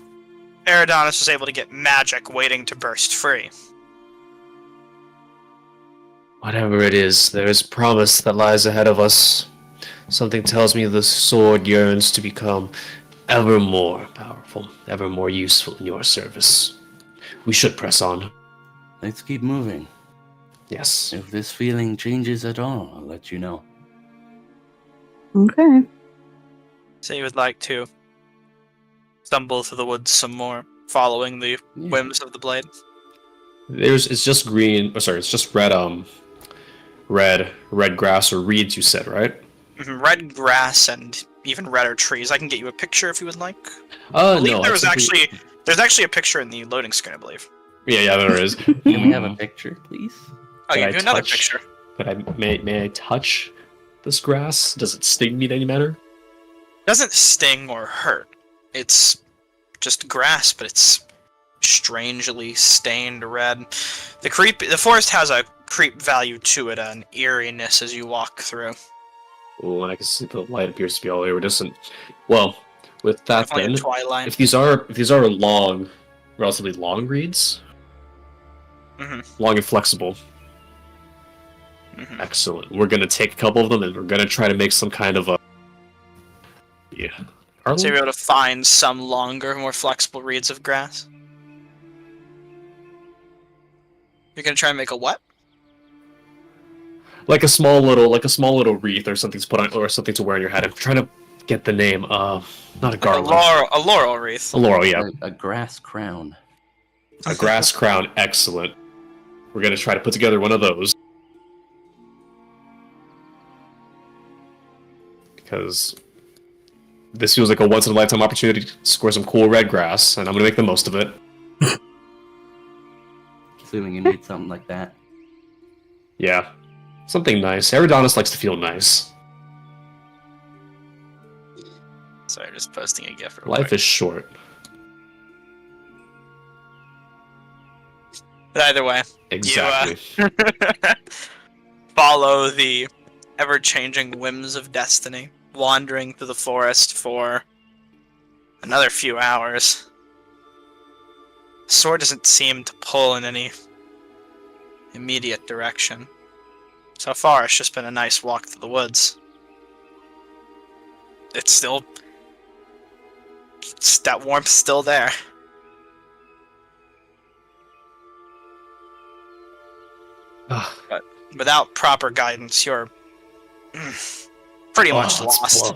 Eridanus was able to get magic waiting to burst free, Whatever it is, there is promise that lies ahead of us. Something tells me the sword yearns to become ever more powerful, ever more useful in your service. We should press on. Let's keep moving. Yes. If this feeling changes at all, I'll let you know. Okay. So you would like to stumble through the woods some more, following the Yeah. whims of the blade. It's just green. Oh, sorry, it's just red. Red grass or reeds. You said, right? Red grass and even redder trees. I can get you a picture if you would like. I believe No. there's actually a picture in the loading screen, I believe. Yeah, there is. Can we have a picture, please? Oh, Can you I do another touch- picture. But may I touch this grass? Does it sting me in any manner? Doesn't sting or hurt. It's just grass, but it's strangely stained red. The forest has a creep value to it, an eeriness as you walk through. Oh, and I can see the light appears to be all iridescent. Well, with that Definitely then, a twilight. if these are long, relatively long reeds, long and flexible, excellent. We're gonna take a couple of them and we're gonna try to make some kind of a So you're able to find some longer, more flexible reeds of grass. You're gonna try and make a what? like a small little wreath or something to put on or something to wear on your head. I'm trying to get the name. Not a garland. A laurel wreath. A laurel, yeah. A grass crown. A grass crown, excellent. We're gonna try to put together one of those. Because this feels like a once-in-a-lifetime opportunity to score some cool red grass, and I'm gonna make the most of it. Assuming you need something like that. Yeah. Something nice. Eridanus likes to feel nice. Sorry, just posting a GIF. Life is short. But either way, Exactly. you follow the ever-changing whims of destiny, wandering through the forest for another few hours. The sword doesn't seem to pull in any immediate direction. So far, it's just been a nice walk through the woods. That warmth's still there. But without proper guidance, you're pretty much lost.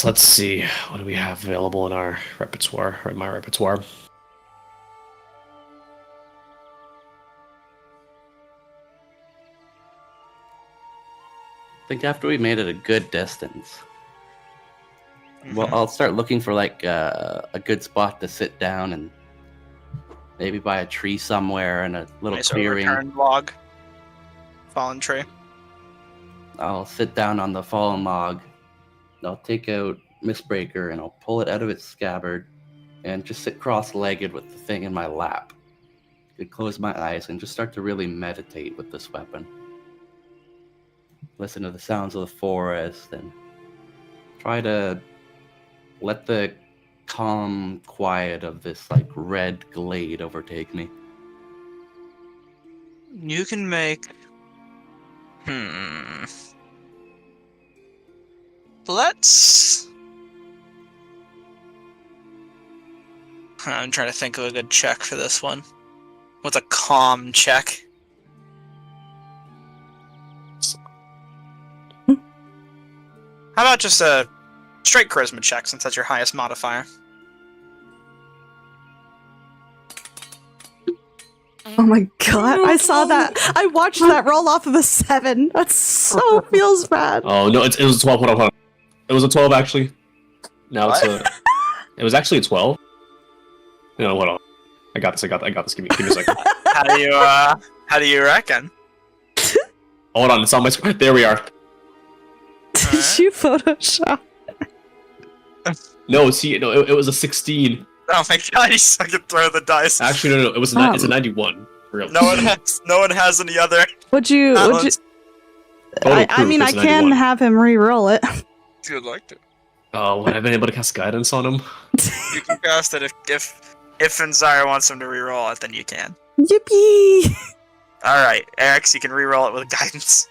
Let's see. What do we have available in our repertoire, or in my repertoire? I think after we made it a good distance, well, I'll start looking for like a good spot to sit down and maybe by a tree somewhere and a little Nice clearing. overturned log. Fallen tree. I'll sit down on the fallen log. I'll take out Mistbreaker and I'll pull it out of its scabbard and just sit cross-legged with the thing in my lap. I close my eyes and just start to really meditate with this weapon. Listen to the sounds of the forest and try to let the calm quiet of this like red glade overtake me. You can make... Let's... I'm trying to think of a good check for this one. What's a calm check? How about just a straight charisma check, since that's your highest modifier? Oh my god, I saw that. I watched that roll off of a 7. That so feels bad. Oh no, it was a 12. Hold on. It was a 12 actually. Now it's a. It was actually a 12. No, hold on. I got this. Give me a second. How do you reckon? Hold on, it's on my screen. There we are. Did you Photoshop? No, it was a 16. Oh my god, he's fucking throw the dice. Actually, no, it was it's a 91. Real. No one has any other. Would you? Total I mean, proof, I it's can 91. have him re-roll it. If you'd like to. Oh, would I have been able to cast guidance on him? You can cast it if Inzire wants him to reroll it, then you can. Yippee! Alright, Eric's, you can reroll it with guidance.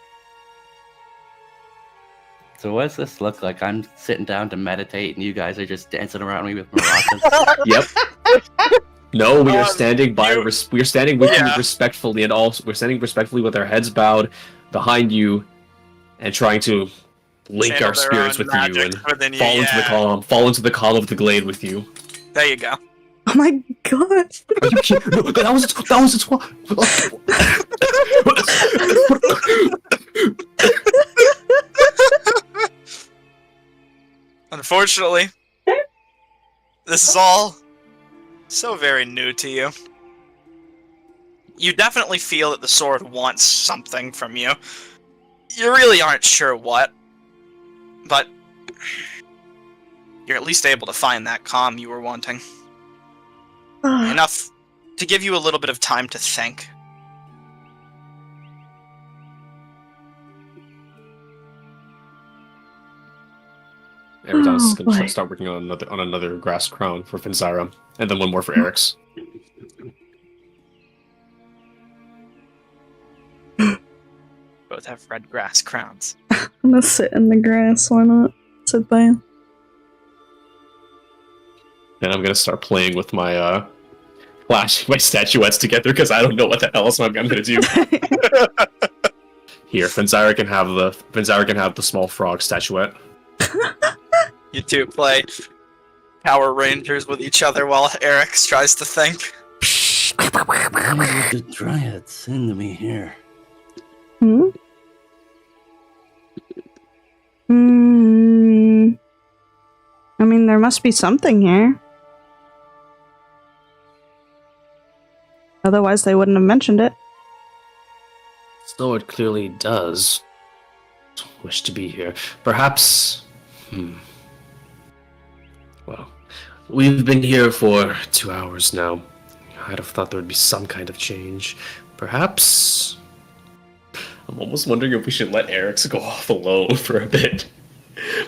So what does this look like? I'm sitting down to meditate, and you guys are just dancing around me with maracas. Yep. No, we are Um, standing by. you- We are standing with Yeah. you respectfully, and all we're standing respectfully with our heads bowed behind you, and trying to link Channel our their spirits own with you magic and within you, fall into the yeah. column, fall into the call of the glade with you. There you go. Oh my god. Are you kidding? No, that was a 12. Unfortunately, this is all so very new to you. You definitely feel that the sword wants something from you. You really aren't sure what, but you're at least able to find that calm you were wanting. Enough to give you a little bit of time to think. Arizona's Oh, going boy. to start working on another grass crown for Finzyra, and then one more for Eric's. Both have red grass crowns. I'm gonna sit in the grass, why not? Sit by him. And I'm going to start playing with my flashing my statuettes together because I don't know what the hell else I'm going to do. Here, Finzyra can have the small frog statuette. You two play Power Rangers with each other while Eric tries to think. Why would the Dryad send me here? Hmm? I mean, there must be something here. Otherwise, they wouldn't have mentioned it. So it clearly does wish to be here. Perhaps... Well, we've been here for 2 hours now. I'd have thought there would be some kind of change. Perhaps... I'm almost wondering if we should let Eric's go off alone for a bit.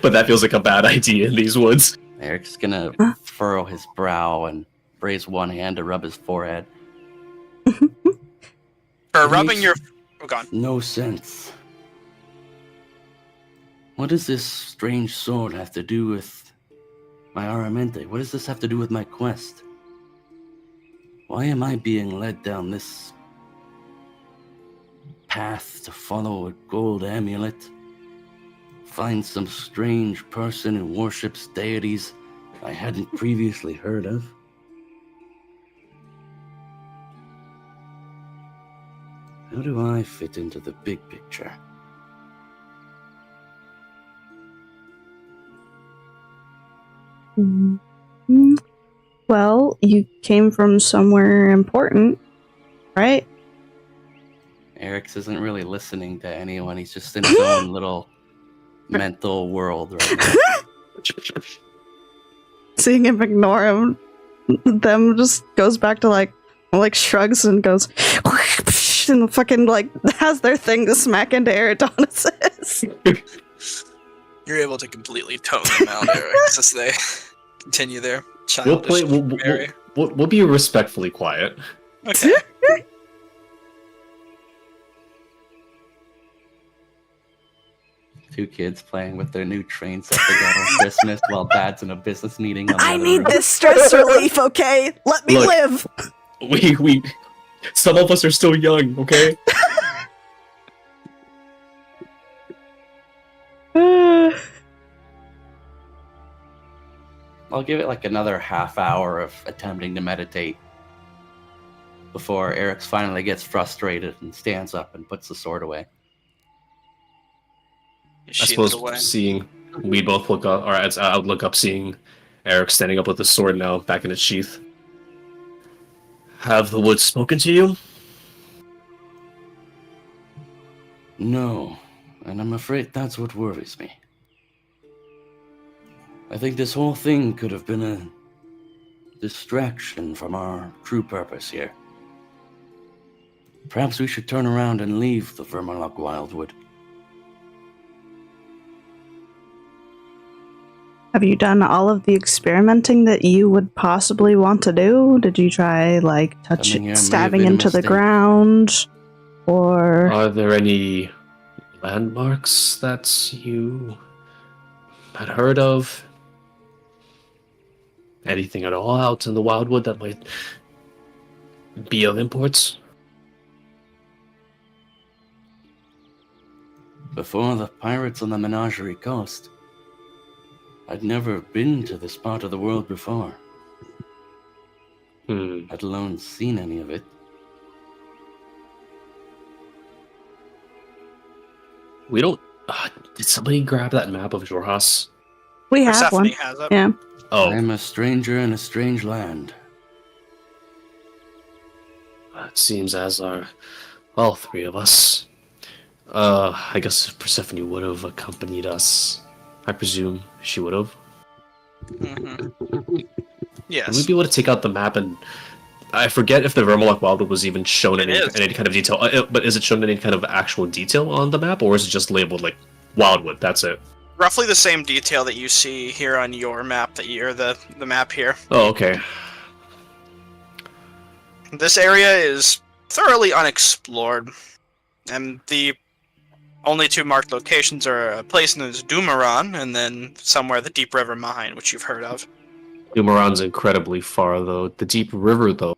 But that feels like a bad idea in these woods. Eric's gonna furrow his brow and raise one hand to rub his forehead. For It rubbing makes your... Oh, God. No sense. What does this strange sword have to do with my Aramente? What does this have to do with my quest? Why am I being led down this path to follow a gold amulet? Find some strange person who worships deities I hadn't previously heard of? How do I fit into the big picture? Well, you came from somewhere important, right? Eric's isn't really listening to anyone. He's just in his own little mental world right now. Seeing him ignore him, them just goes back to like shrugs and goes and fucking has their thing to smack into Eridonis's. You're able to completely tone them out, Eric, as they continue their We'll childish play. merry. We'll be respectfully quiet. Okay. Two kids playing with their new train set they got on Christmas while dad's in a business meeting. On the I other need room. this stress relief, okay? Let me Look. live. We some of us are still young, okay? I'll give it like another half hour of attempting to meditate before Eric's finally gets frustrated and stands up and puts the sword away. You I sheath suppose it away. seeing we both look up, or I would look up seeing Eric standing up with the sword now back in its sheath. Have the woods spoken to you? No, and I'm afraid that's what worries me. I think this whole thing could have been a distraction from our true purpose here. Perhaps we should turn around and leave the Vermalock Wildwood. Have you done all of the experimenting that you would possibly want to do? Did you try Coming here may have stabbing been a into the mistake. ground? or Are there any landmarks that you had heard of? Anything at all out in the wildwood that might be of imports? Before the pirates on the Menagerie Coast, I'd never been to this part of the world before, let alone seen any of it. We don't. Did somebody grab that map of Jorhas? we have Persephone one. has it. Yeah. I Oh, am a stranger in a strange land. it seems as are all three of us. I guess Persephone would have accompanied us. I presume she would have. Hmm. Would we Yes, be able to take out the map and I forget if the Vermaloc Wildwood was even shown it in is. any kind of detail. But is it shown in any kind of actual detail on the map, or is it just labeled like Wildwood? That's it. Roughly the same detail that you see here on your map, the map here. Oh, okay. This area is thoroughly unexplored, and the only two marked locations are a place known as Dumaran, and then somewhere the Deep River Mine, which you've heard of. Dumaron's incredibly far, though. The deep river, though.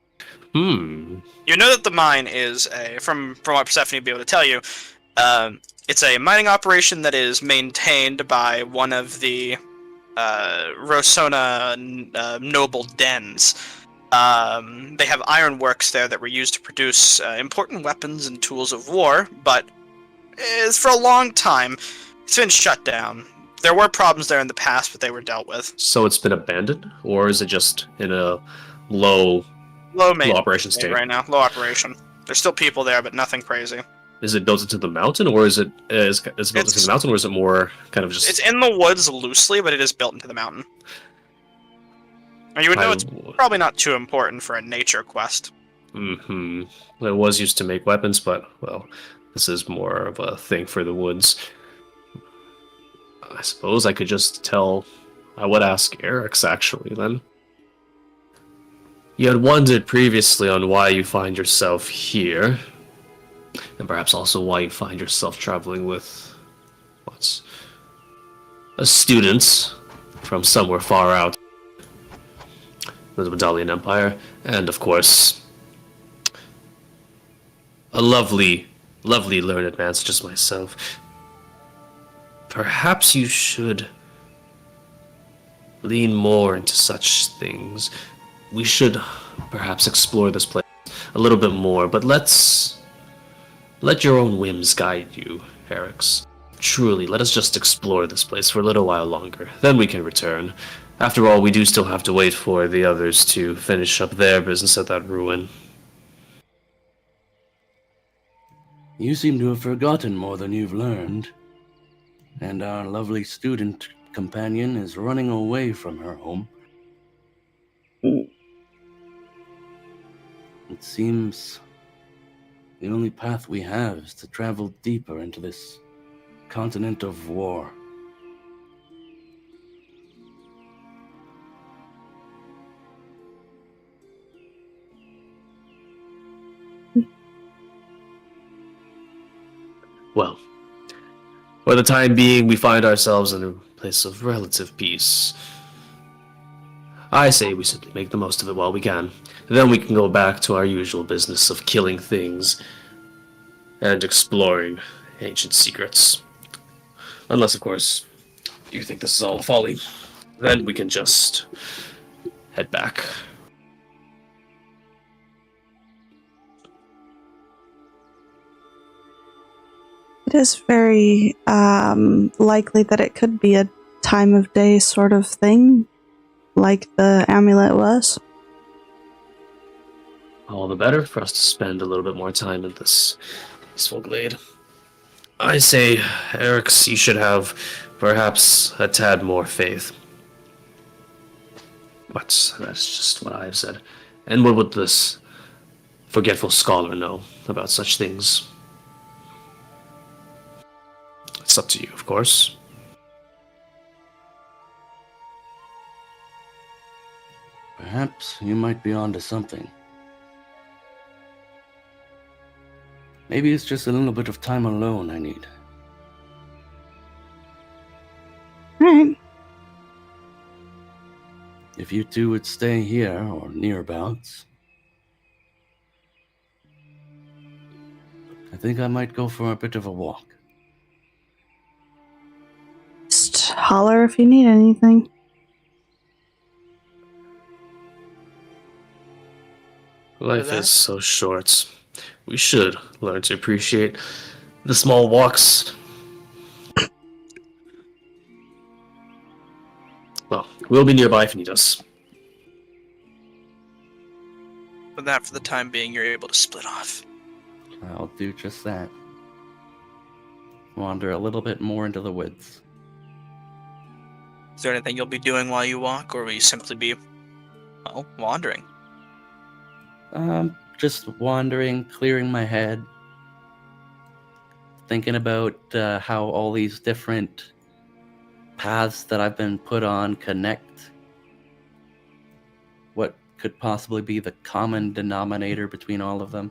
You know that the mine is from what Persephone will be able to tell you. It's a mining operation that is maintained by one of the Rosona noble dens. They have ironworks there that were used to produce important weapons and tools of war, but for a long time, it's been shut down. There were problems there in the past, but they were dealt with. So it's been abandoned, or is it just in a low Low maintenance operation state right now. Low operation. There's still people there, but nothing crazy. Is it built into the mountain, or is it built into the mountain, or is it more kind of just? It's in the woods loosely, but it is built into the mountain. And you would know it's probably not too important for a nature quest. Mm-hmm. It was used to make weapons, but well, this is more of a thing for the woods. I suppose I could just tell. I would ask Eric's actually then. You had wondered previously on why you find yourself here, and perhaps also why you find yourself traveling with a student from somewhere far out, the Medallion Empire, and of course, a lovely learned man such as myself. Perhaps you should lean more into such things. We should perhaps explore this place a little bit more, but let your own whims guide you, Eric's. Truly, let us just explore this place for a little while longer. Then we can return. After all, we do still have to wait for the others to finish up their business at that ruin. You seem to have forgotten more than you've learned. And our lovely student companion is running away from her home. It seems the only path we have is to travel deeper into this continent of war. Well, for the time being, we find ourselves in a place of relative peace. I say we simply make the most of it while we can. Then we can go back to our usual business of killing things and exploring ancient secrets. Unless, of course, you think this is all folly. Then we can just head back. It is very likely that it could be a time of day sort of thing, like the amulet was. All the better for us to spend a little bit more time in this peaceful glade. I say, Eric's, you should have perhaps a tad more faith. But that's just what I've said. And what would this forgetful scholar know about such things? It's up to you, of course. Perhaps you might be onto something. Maybe it's just a little bit of time alone I need. Alright. If you two would stay here or nearabouts, I think I might go for a bit of a walk. Just holler if you need anything. Life that? is so short. We should learn to appreciate the small walks. Well, we'll be nearby if you need us. But that, for the time being, you're able to split off. I'll do just that. Wander a little bit more into the woods. Is there anything you'll be doing while you walk, or will you simply be, well, wandering? Just wandering, clearing my head, thinking about how all these different paths that I've been put on connect. What could possibly be the common denominator between all of them?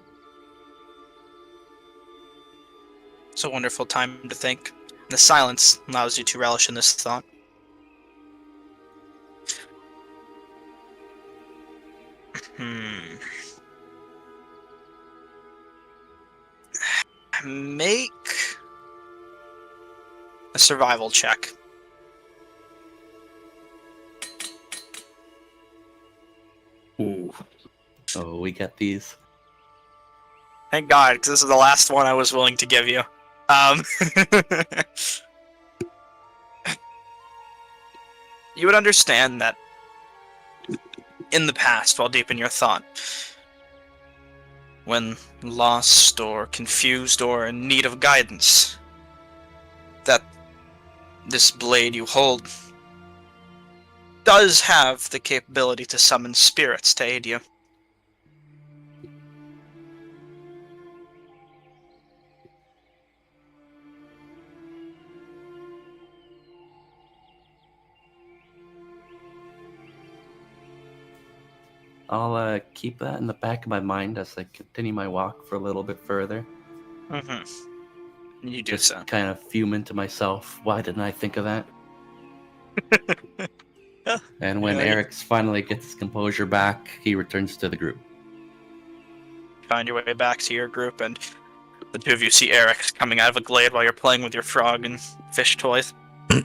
It's a wonderful time to think. The silence allows you to relish in this thought. Make a survival check. Ooh. Oh, we get these. Thank God, because this is the last one I was willing to give you. You would understand that in the past, while deep in your thought, when lost or confused or in need of guidance, that this blade you hold does have the capability to summon spirits to aid you. I'll keep that in the back of my mind as I continue my walk for a little bit further. Mm-hmm. You do Just so. kind of fuming to myself, why didn't I think of that? And when Yeah, Eric finally gets his composure back, he returns to the group. Find your way back to your group, and the two of you see Eric coming out of a glade while you're playing with your frog and fish toys. I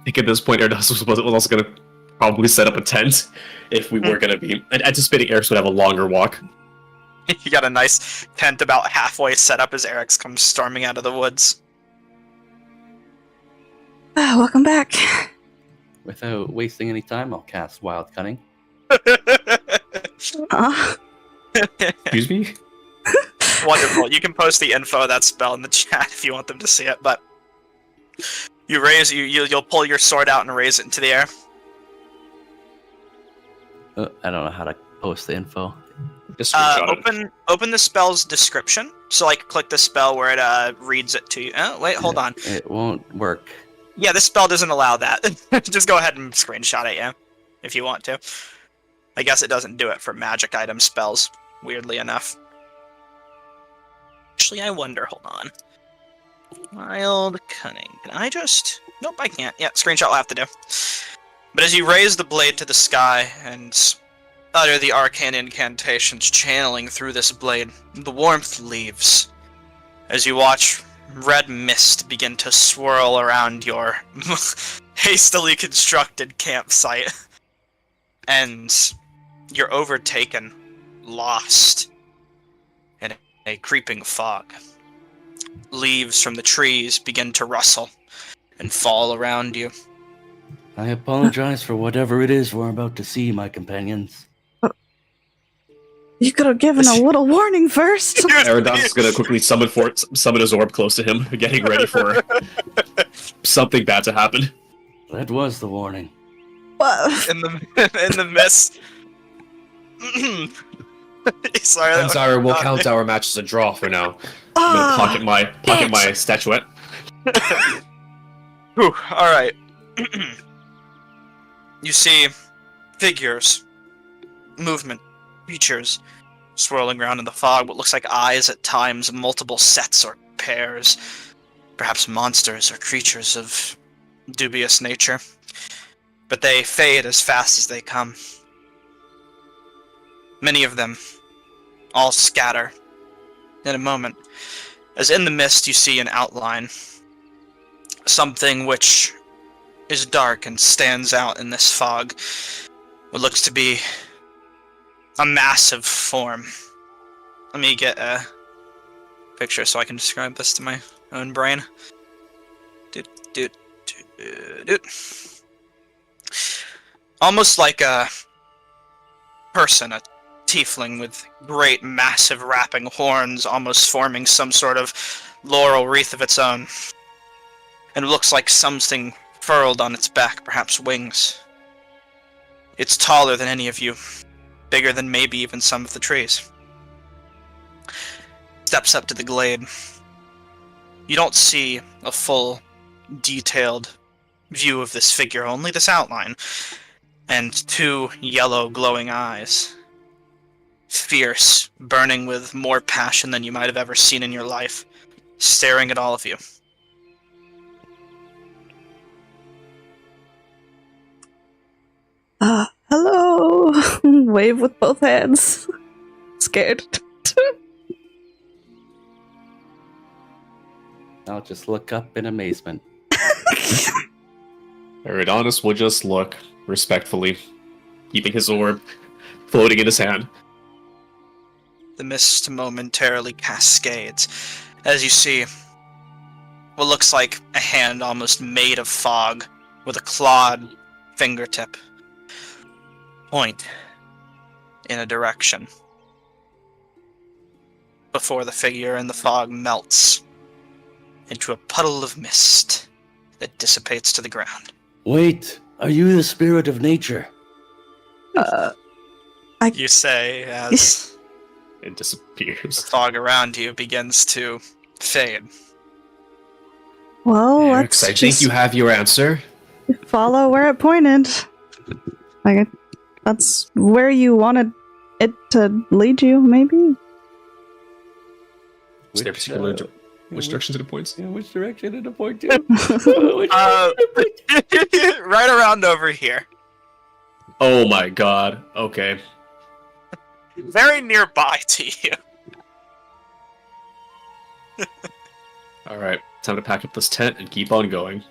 think at this point, Erdos was also going to probably set up a tent if we were going to be anticipating Eric would have a longer walk. You got a nice tent about halfway set up as Eric's comes storming out of the woods. Welcome back. Without wasting any time, I'll cast Wild Cunning. Excuse me? Wonderful. You can post the info of that spell in the chat if you want them to see it, but you'll pull your sword out and raise it into the air. I don't know how to post the info. Just screenshot it. Open the spell's description. So click the spell where it reads it to you. Oh, wait, hold on. It won't work. Yeah, this spell doesn't allow that. Just go ahead and screenshot it, yeah, if you want to. I guess it doesn't do it for magic item spells, weirdly enough. Actually, I wonder, hold on. Wild Cunning. Can I just... Nope, I can't. Yeah, screenshot will have to do. But as you raise the blade to the sky and utter the arcane incantations channeling through this blade, the warmth leaves. As you watch red mist begin to swirl around your hastily constructed campsite. And you're overtaken, lost in a creeping fog. Leaves from the trees begin to rustle and fall around you. I apologize for whatever it is we're about to see, my companions. You could have given a little warning first. Arados is going to quickly summon his orb close to him, getting ready for something bad to happen. That was the warning. What? In the mist. Sorry, Exandria, we'll count our match as a draw for now. I'm gonna pocket my statuette. Whew, alright. You see figures, movement, features swirling around in the fog, what looks like eyes at times, multiple sets or pairs, perhaps monsters or creatures of dubious nature. But they fade as fast as they come. Many of them all scatter in a moment, as in the mist you see an outline, something which is dark and stands out in this fog, what looks to be a massive form. Let me get a picture so I can describe this to my own brain. Almost like a person, a tiefling with great, massive, wrapping horns, almost forming some sort of laurel wreath of its own. And it looks like something furled on its back, perhaps wings. It's taller than any of you, bigger than maybe even some of the trees. Steps up to the glade. You don't see a full, detailed view of this figure, only this outline, and two yellow glowing eyes. Fierce, burning with more passion than you might have ever seen in your life, staring at all of you. Hello! Wave with both hands. Scared. I'll just look up in amazement. Eridanus will just look respectfully, keeping his orb floating in his hand. The mist momentarily cascades as you see what looks like a hand almost made of fog with a clawed fingertip point in a direction before the figure in the fog melts into a puddle of mist that dissipates to the ground. Wait, are you the spirit of nature? You say as It the disappears. fog around you begins to fade. Well, Erix, let's I think just you have your answer. follow where it pointed. Like, that's where you wanted it to lead you, maybe? Is there a particular which direction did it point? Yeah, which direction did it point to? Right around over here. Oh my god. Okay. Very nearby to you. Alright. Time to pack up this tent and keep on going.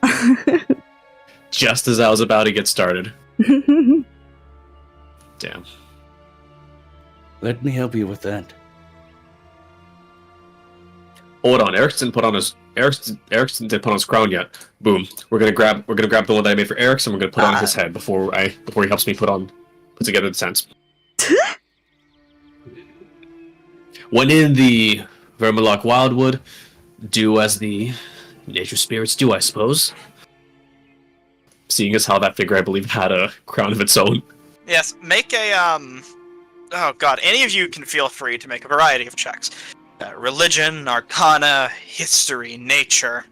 Just as I was about to get started. Damn. Let me help you with that. Hold on, Erickson didn't put on his crown yet. Boom. We're gonna grab the one that I made for Erickson, we're gonna put on his head before he helps me put together the tents. When in the Vermalock Wildwood, do as the nature spirits do, I suppose. Seeing as how that figure, I believe, had a crown of its own. Yes, make a, oh god, any of you can feel free to make a variety of checks. Religion, arcana, history, nature.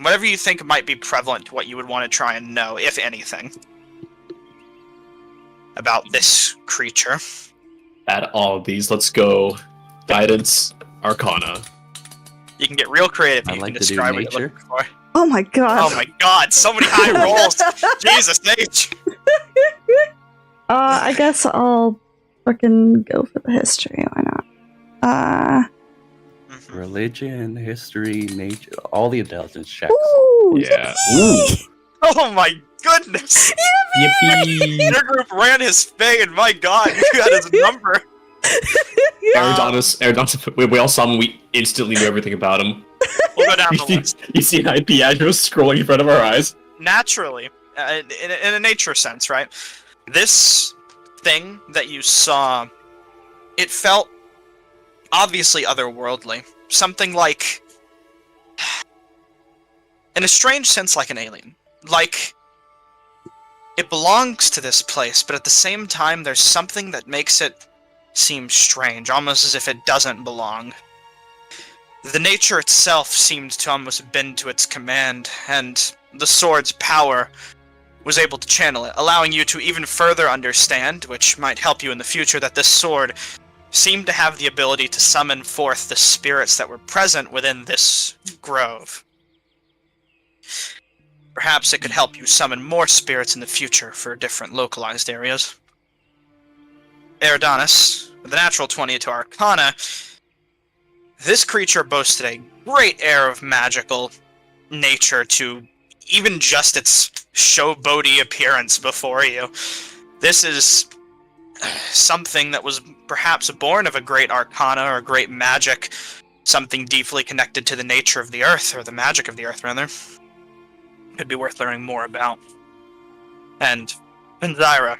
Whatever you think might be prevalent to what you would want to try and know, if anything, about this creature. Add all of these. Let's go. Guidance, arcana. You can get real creative. I'd You like can to do describe what you're nature. looking for. Oh my god. Oh my god, so many high rolls! Jesus H! I guess I'll frickin' go for the history. Why not? Religion, history, nature, all the intelligence checks. Ooh, Yeah. Ooh. Oh my goodness! Yippee! Your group ran his fade, my god, you got his number! Eridanus, we all saw him, we instantly knew everything about him. We'll go down the list. You see an IP address scrolling in front of our eyes. Naturally, in a nature sense, right? This thing that you saw, it felt obviously otherworldly. Something like, in a strange sense, like an alien. Like, it belongs to this place, but at the same time, there's something that makes it seem strange, almost as if it doesn't belong. The nature itself seemed to almost bend to its command, and the sword's power was able to channel it, allowing you to even further understand, which might help you in the future, that this sword seemed to have the ability to summon forth the spirits that were present within this grove. Perhaps it could help you summon more spirits in the future for different localized areas. Eridanis, with a natural 20 to Arcana, this creature boasted a great air of magical nature to even just its showboaty appearance before you. This is something that was perhaps born of a great arcana or great magic, something deeply connected to the nature of the earth, or the magic of the earth, rather. Could be worth learning more about. And Zyra,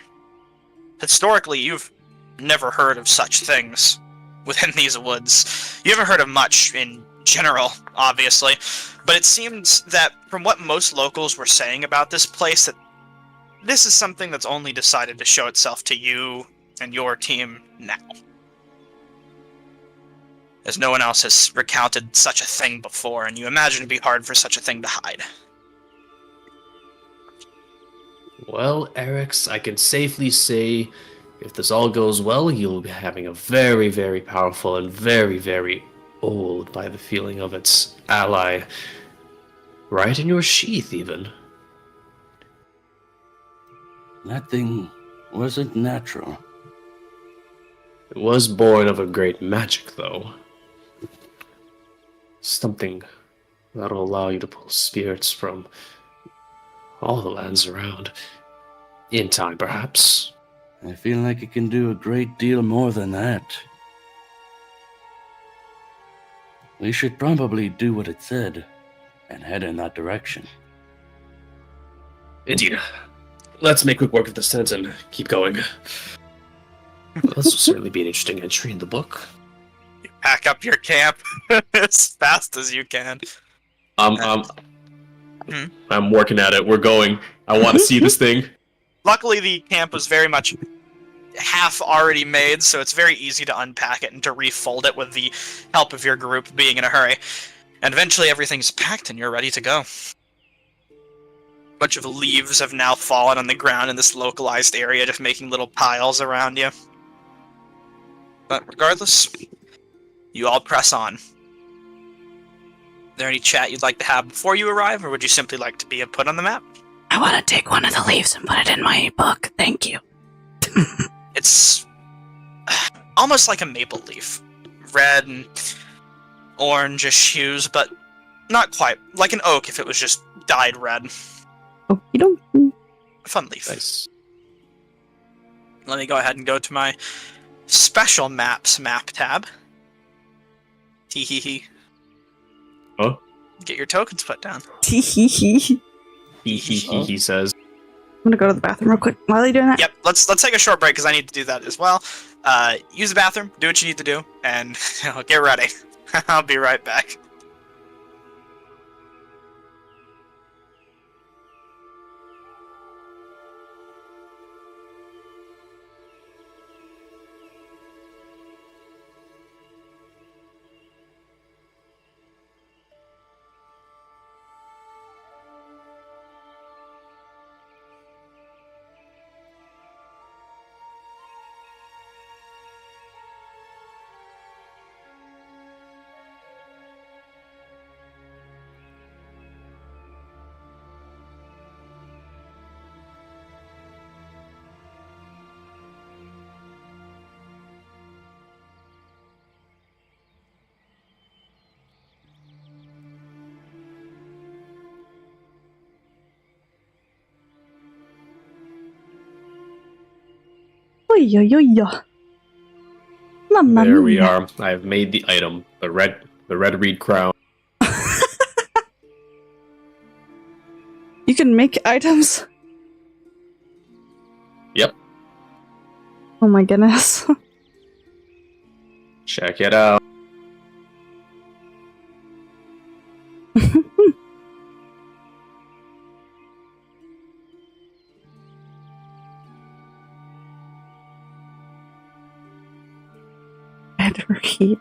historically, you've never heard of such things within these woods. You haven't heard of much in general, obviously, but it seems that from what most locals were saying about this place, that this is something that's only decided to show itself to you and your team now. As no one else has recounted such a thing before, and you imagine it'd be hard for such a thing to hide. Well, Eric's, I can safely say, if this all goes well, you'll be having a very, very powerful and very, very old, by the feeling of its ally, right in your sheath, even. That thing wasn't natural. It was born of a great magic, though. Something that'll allow you to pull spirits from all the lands around. In time, perhaps. I feel like it can do a great deal more than that. We should probably do what it said and head in that direction. Indeed. Let's make quick work of this tent and keep going. This will certainly be an interesting entry in the book. You pack up your camp as fast as you can. I'm working at it. We're going. I want to see this thing. Luckily, the camp was very much half already made, so it's very easy to unpack it and to refold it with the help of your group being in a hurry. And eventually everything's packed and you're ready to go. A bunch of leaves have now fallen on the ground in this localized area, just making little piles around you. But regardless, you all press on. Is there any chat you'd like to have before you arrive, or would you simply like to be put on the map? I want to take one of the leaves and put it in my book. Thank you. It's almost like a maple leaf. Red and orangish hues, but not quite. Like an oak if it was just dyed red. Okie dokie. A fun leaf. Nice. Let me go ahead and go to my special maps map tab. Tee-hee-hee. Huh? Get your tokens put down. Teehee. He says. I'm gonna go to the bathroom real quick. While are you doing that? Yep, let's take a short break because I need to do that as well. Use the bathroom, do what you need to do, and get ready. I'll be right back. Oy, oy, oy, oy. Mamma There we mia. are. I have made the item. The red reed crown. You can make items? Yep. Oh my goodness. Check it out. I had to read.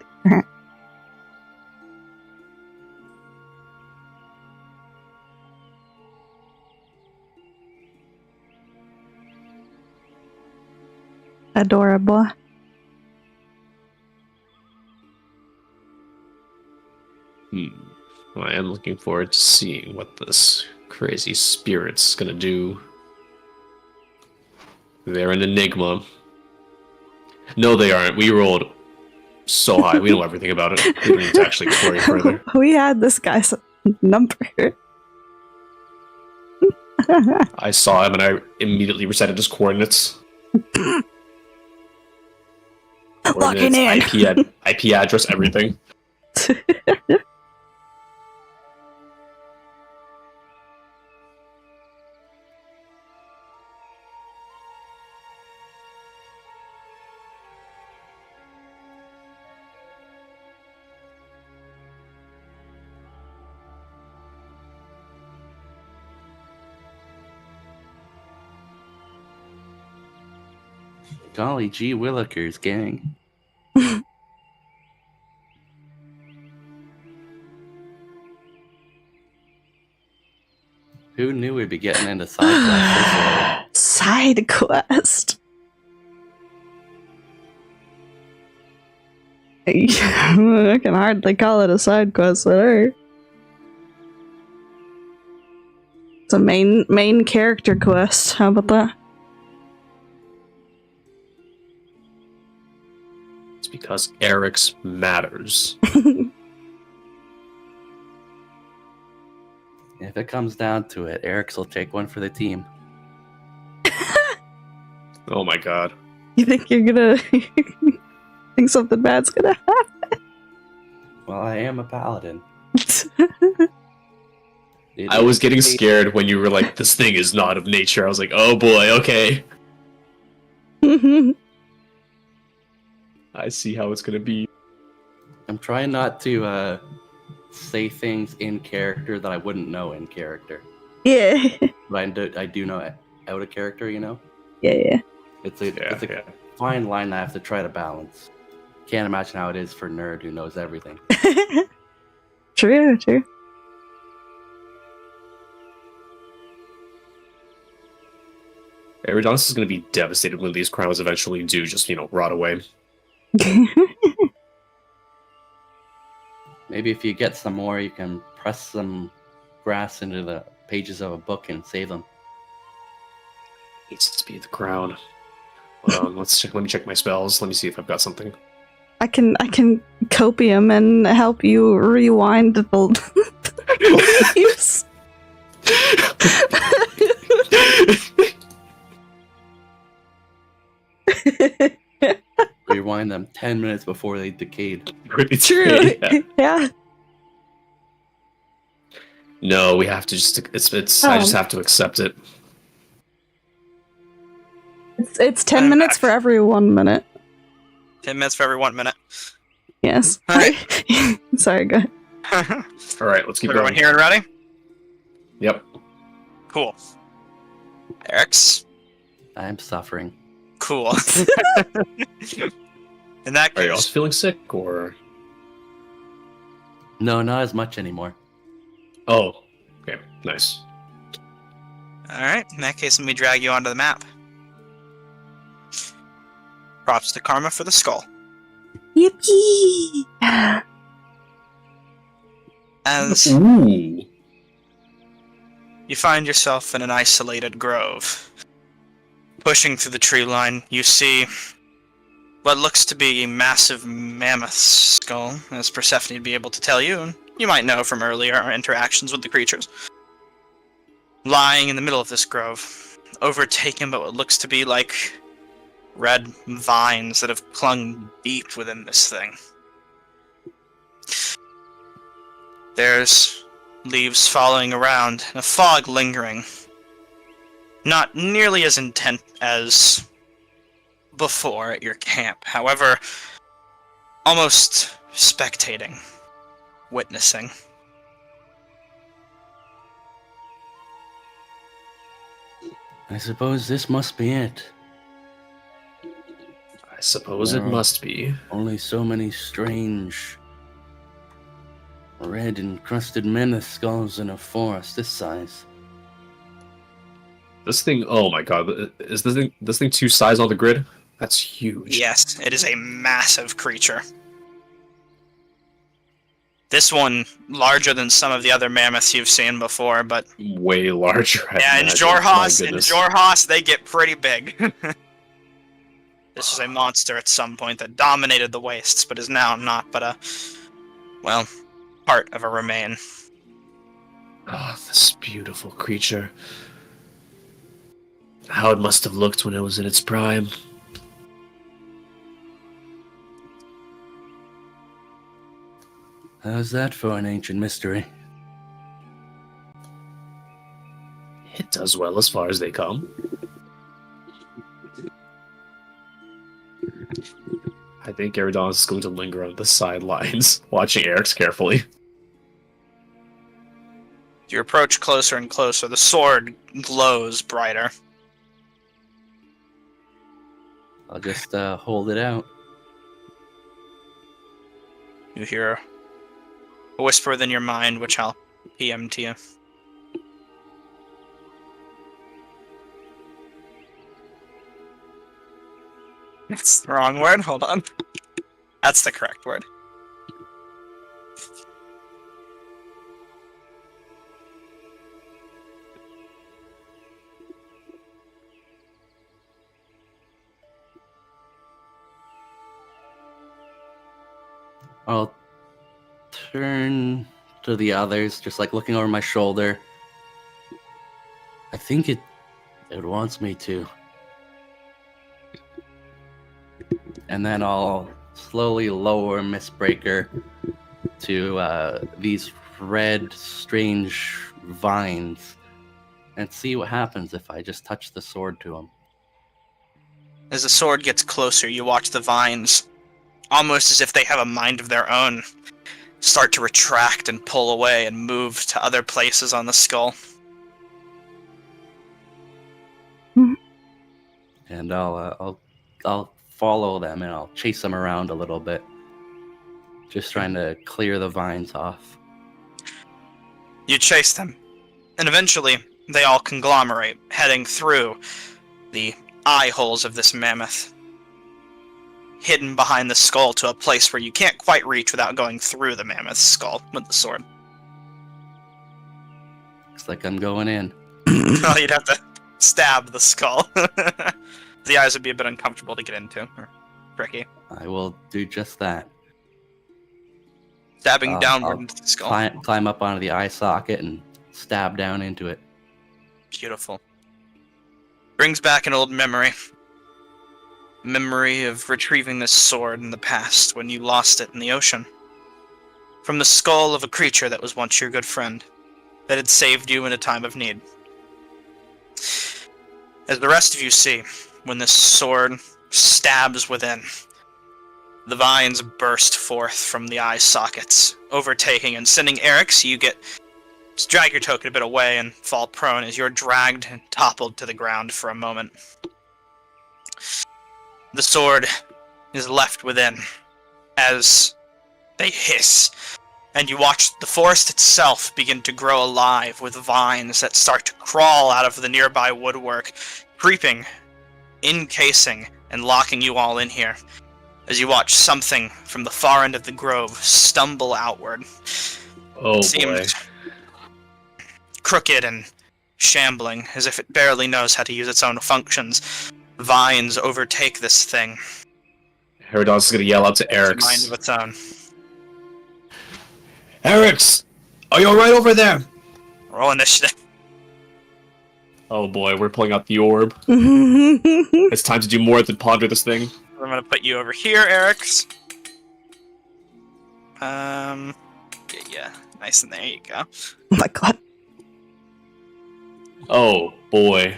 Adorable. Well, I am looking forward to seeing what this crazy spirit's gonna do. They're an enigma. No, they aren't. We rolled so high. We know everything about it. We don't need to actually explore any further. We had this guy's number. I saw him and I immediately recited his coordinates. Locking in. IP address, everything. Golly gee willikers, gang. Who knew we'd be getting into side quests this Side quest. I can hardly call it a side quest, alright. It's a main character quest. How about that? It's because Eric's matters. If it comes down to it, Eric's will take one for the team. Oh my god. You think you're gonna think something bad's gonna happen? Well, I am a paladin. I was getting scared when you were like, this thing is not of nature. I was like, oh boy, okay. I see how it's gonna be. I'm trying not to say things in character that I wouldn't know in character. Yeah. But I do know it out of character, you know? Yeah. It's a fine line I have to try to balance. Can't imagine how it is for a nerd who knows everything. True. Eridanos is going to be devastated when these crowns eventually do just, rot away. Maybe if you get some more, you can press some grass into the pages of a book and save them. Needs to be the crown. Hold on, let me check my spells. Let me see if I've got something. I can copium and help you rewind the leaves. Rewind them 10 minutes before they decayed. True. Yeah. No, we have to just. I just have to accept it. It's 10 minutes for every 1 minute. 10 minutes for every 1 minute. Yes. All right. Sorry, go ahead. All right, let's keep Everyone going. here and ready? Yep. Cool. Eric's? I'm suffering. Cool. In that Are you also case, feeling sick, or? No, not as much anymore. Oh, okay, nice. alright, in that case, let me drag you onto the map. Props to Karma for the skull. Yippee! As Ooh. you find yourself in an isolated grove. Pushing through the tree line, you see what looks to be a massive mammoth skull, as Persephone would be able to tell you, and you might know from earlier interactions with the creatures. Lying in the middle of this grove, overtaken by what looks to be like red vines that have clung deep within this thing. There's leaves falling around, and a fog lingering. Not nearly as intense as before at your camp. However, almost spectating, witnessing. I suppose this must be it. I suppose it Well, must be. Only so many strange, red encrusted mammoth skulls in a forest this size. This thing. Oh my god! Is this thing 2 size on the grid? That's huge. Yes, it is a massive creature. This one larger than some of the other mammoths you've seen before, but Way larger. yeah, in Jorhas, they get pretty big. This was a monster at some point that dominated the wastes, but is now not but a, well, part of a remain. Oh, this beautiful creature. How it must have looked when it was in its prime. How's that for an ancient mystery? It does well as far as they come. I think Eridon is going to linger on the sidelines, watching Eric's carefully. You approach closer and closer. The sword glows brighter. I'll just hold it out. You hear a whisper within your mind, which I'll PM to you. That's the wrong word. Hold on. That's the correct word. I'll turn to the others, just like looking over my shoulder. I think it wants me to. And then I'll slowly lower Mistbreaker to these red, strange vines and see what happens if I just touch the sword to them. As the sword gets closer, you watch the vines, almost as if they have a mind of their own, start to retract and pull away and move to other places on the skull. And I'll follow them and I'll chase them around a little bit, just trying to clear the vines off. You chase them, and eventually they all conglomerate, heading through the eye holes of this mammoth, hidden behind the skull to a place where you can't quite reach without going through the mammoth's skull with the sword. Looks like I'm going in. Well, you'd have to stab the skull. The eyes would be a bit uncomfortable to get into, or tricky. I will do just that. Stabbing downward I'll into the skull. climb up onto the eye socket and stab down into it. Beautiful. Brings back an old memory. Memory of retrieving this sword in the past when you lost it in the ocean. From the skull of a creature that was once your good friend, that had saved you in a time of need. As the rest of you see, when this sword stabs within, the vines burst forth from the eye sockets, overtaking and sending Eric's. You just drag your token a bit away and fall prone as you're dragged and toppled to the ground for a moment. The sword is left within as they hiss, and you watch the forest itself begin to grow alive with vines that start to crawl out of the nearby woodwork, creeping, encasing, and locking you all in here, as you watch something from the far end of the grove stumble outward. Oh It seemed crooked and shambling, as if it barely knows how to use its own functions. Vines overtake this thing. Herodon's gonna yell out to It's a mind Eric's. of its own. Eric's! Are you alright over there? Roll initiative. Oh boy, we're pulling out the orb. It's time to do more than ponder this thing. I'm gonna put you over here, Eric's. Yeah, nice, and there you go. Oh my god. Oh boy.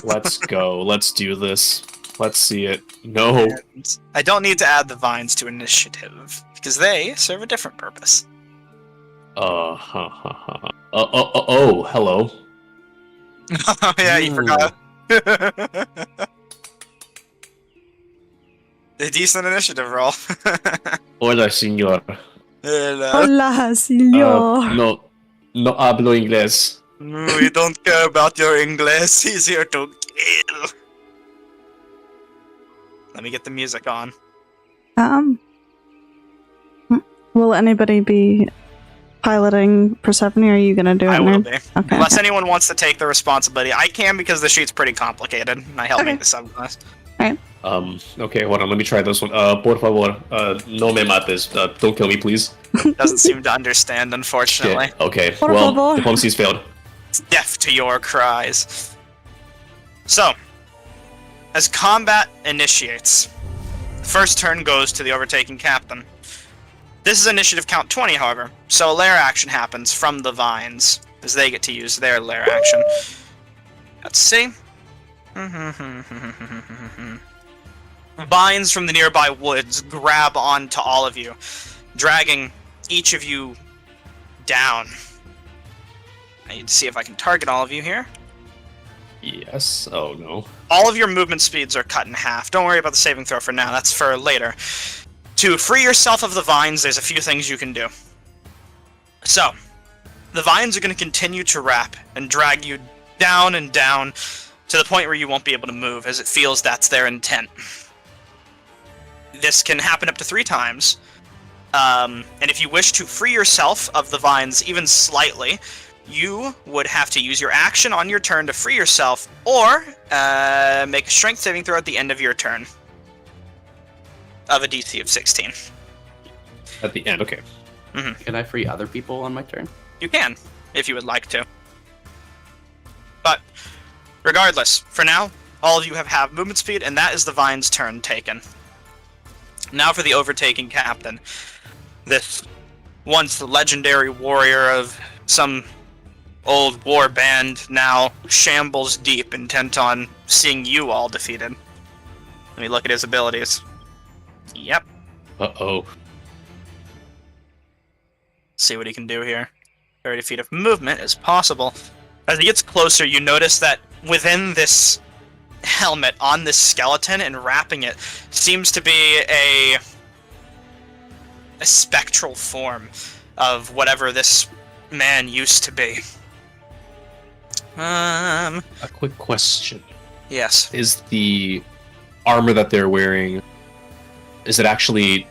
Let's go. Let's do this. Let's see it. No. And I don't need to add the vines to initiative, because they serve a different purpose. Oh, hello. Oh yeah, you forgot. A decent initiative roll. Hola, señor. Hola, Silio. No hablo inglés. We don't care about your English. He's here to kill. Let me get the music on. Will anybody be piloting Persephone, or are you gonna do it? I will Nerd? be. Okay. Unless anyone wants to take the responsibility. I can because the sheet's pretty complicated, and I help Okay. make the subclass. Okay, hold on, let me try this one. Por favor, no me mates. Don't kill me, please. Doesn't seem to understand, unfortunately. Shit. Okay, Por well, favor. diplomacy's failed. It's deaf to your cries. So, as combat initiates, the first turn goes to the overtaking captain. This is initiative count 20, however, so a lair action happens from the vines, as they get to use their lair action. Let's see. Vines from the nearby woods grab onto all of you, dragging each of you down. I need to see if I can target all of you here. Yes. Oh no. All of your movement speeds are cut in half. Don't worry about the saving throw for now, that's for later. To free yourself of the vines, there's a few things you can do. So, the vines are going to continue to wrap and drag you down and down to the point where you won't be able to move, as it feels that's their intent. This can happen up to 3 times. And if you wish to free yourself of the vines even slightly, you would have to use your action on your turn to free yourself, or make a strength saving throw at the end of your turn of a DC of 16. At the end, okay. Can I free other people on my turn? You can, if you would like to. But, regardless, for now, all of you have movement speed, and that is the Vine's turn taken. Now for the overtaking captain. This once legendary warrior of some old war band now shambles deep, intent on seeing you all defeated. Let me look at his abilities. Yep. Uh-oh. See what he can do here. 30 feet of movement is possible. As he gets closer, you notice that within this helmet, on this skeleton and wrapping it, seems to be a spectral form of whatever this man used to be. A quick question. Yes. Is the armor that they're wearing, is it actually,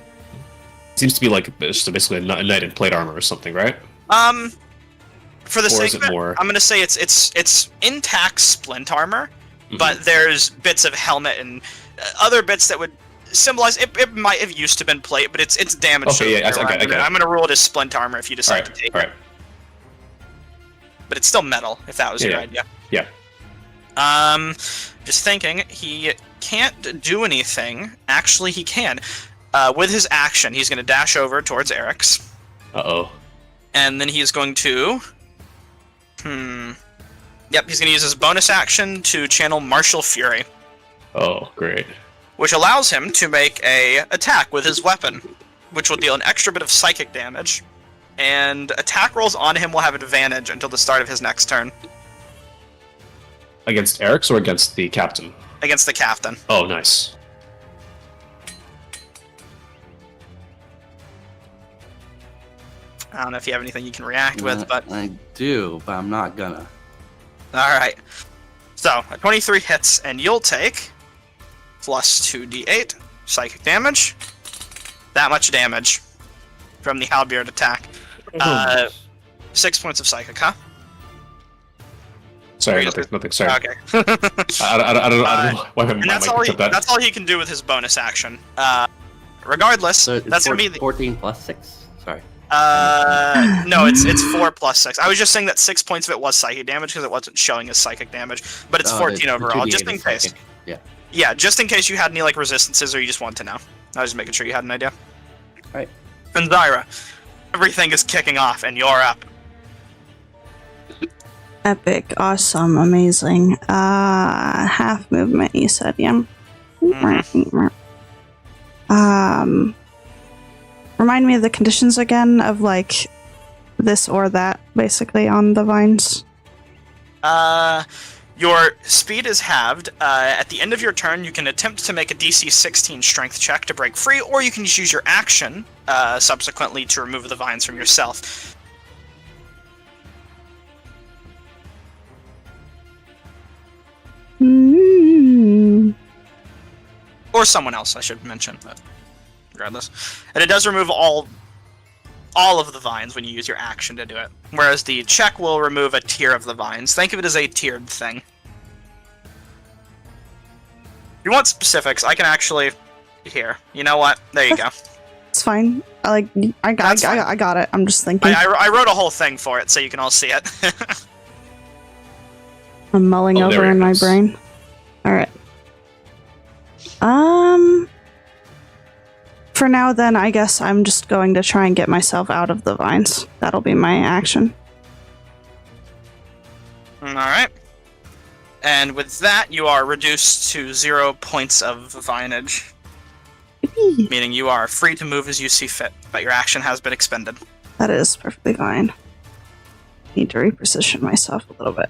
seems to be like just basically a knight in plate armor or something, right? For the Or sake is of it it, more? I'm gonna say it's intact splint armor, but there's bits of helmet and other bits that would symbolize it might have used to been plate, but it's damaged. Okay, yeah, I get it. I'm gonna rule it as splint armor if you decide Alright, to take alright. it. But it's still metal, if that was your idea. Yeah. Just thinking, he can't do anything. Actually, he can. With his action, he's gonna dash over towards Eric's. Uh-oh. And then he's going to... Yep, he's going to use his bonus action to channel Martial Fury, Oh, great. which allows him to make a attack with his weapon, which will deal an extra bit of psychic damage. And attack rolls on him will have advantage until the start of his next turn, Against Eric's or against the captain? against the captain. Oh, nice. I don't know if you have anything you can react with, but... I do, but I'm not gonna. Alright. So, a 23 hits, and you'll take plus 2d8 psychic damage. That much damage from the halberd attack. 6 points of psychic, huh? Sorry, nothing, sorry. Okay. I don't know why my And mind that's might all, pick up that. that's all he can do with his bonus action. Regardless, So it's that's going to be... 14 plus 6? Sorry. No, it's 4 plus 6. I was just saying that 6 points of it was psychic damage because it wasn't showing as psychic damage, but it's 14 the overall, 2d8 just in is case. psychic. Yeah. Yeah, just in case you had any like resistances or you just wanted to know. I was just making sure you had an idea. Alright. Exandria, everything is kicking off and you're up. Epic, awesome, amazing. Half movement, you said, yeah. Remind me of the conditions again of like this or that, basically on the vines. Your speed is halved. At the end of your turn, you can attempt to make a DC 16 strength check to break free, or you can just use your action subsequently to remove the vines from yourself. Or someone else, I should mention, but regardless. And it does remove all all of the vines when you use your action to do it. Whereas the check will remove a tier of the vines. Think of it as a tiered thing. If you want specifics, I can actually... Here. You know what? There you go. It's fine. I got it. I'm just thinking. I wrote a whole thing for it so you can all see it. I'm mulling over there it in my is. brain. Alright. For now then, I guess I'm just going to try and get myself out of the vines. That'll be my action. Alright. And with that, you are reduced to 0 points of vinage. Yippee. Meaning you are free to move as you see fit, but your action has been expended. That is perfectly fine. Need to reposition myself a little bit.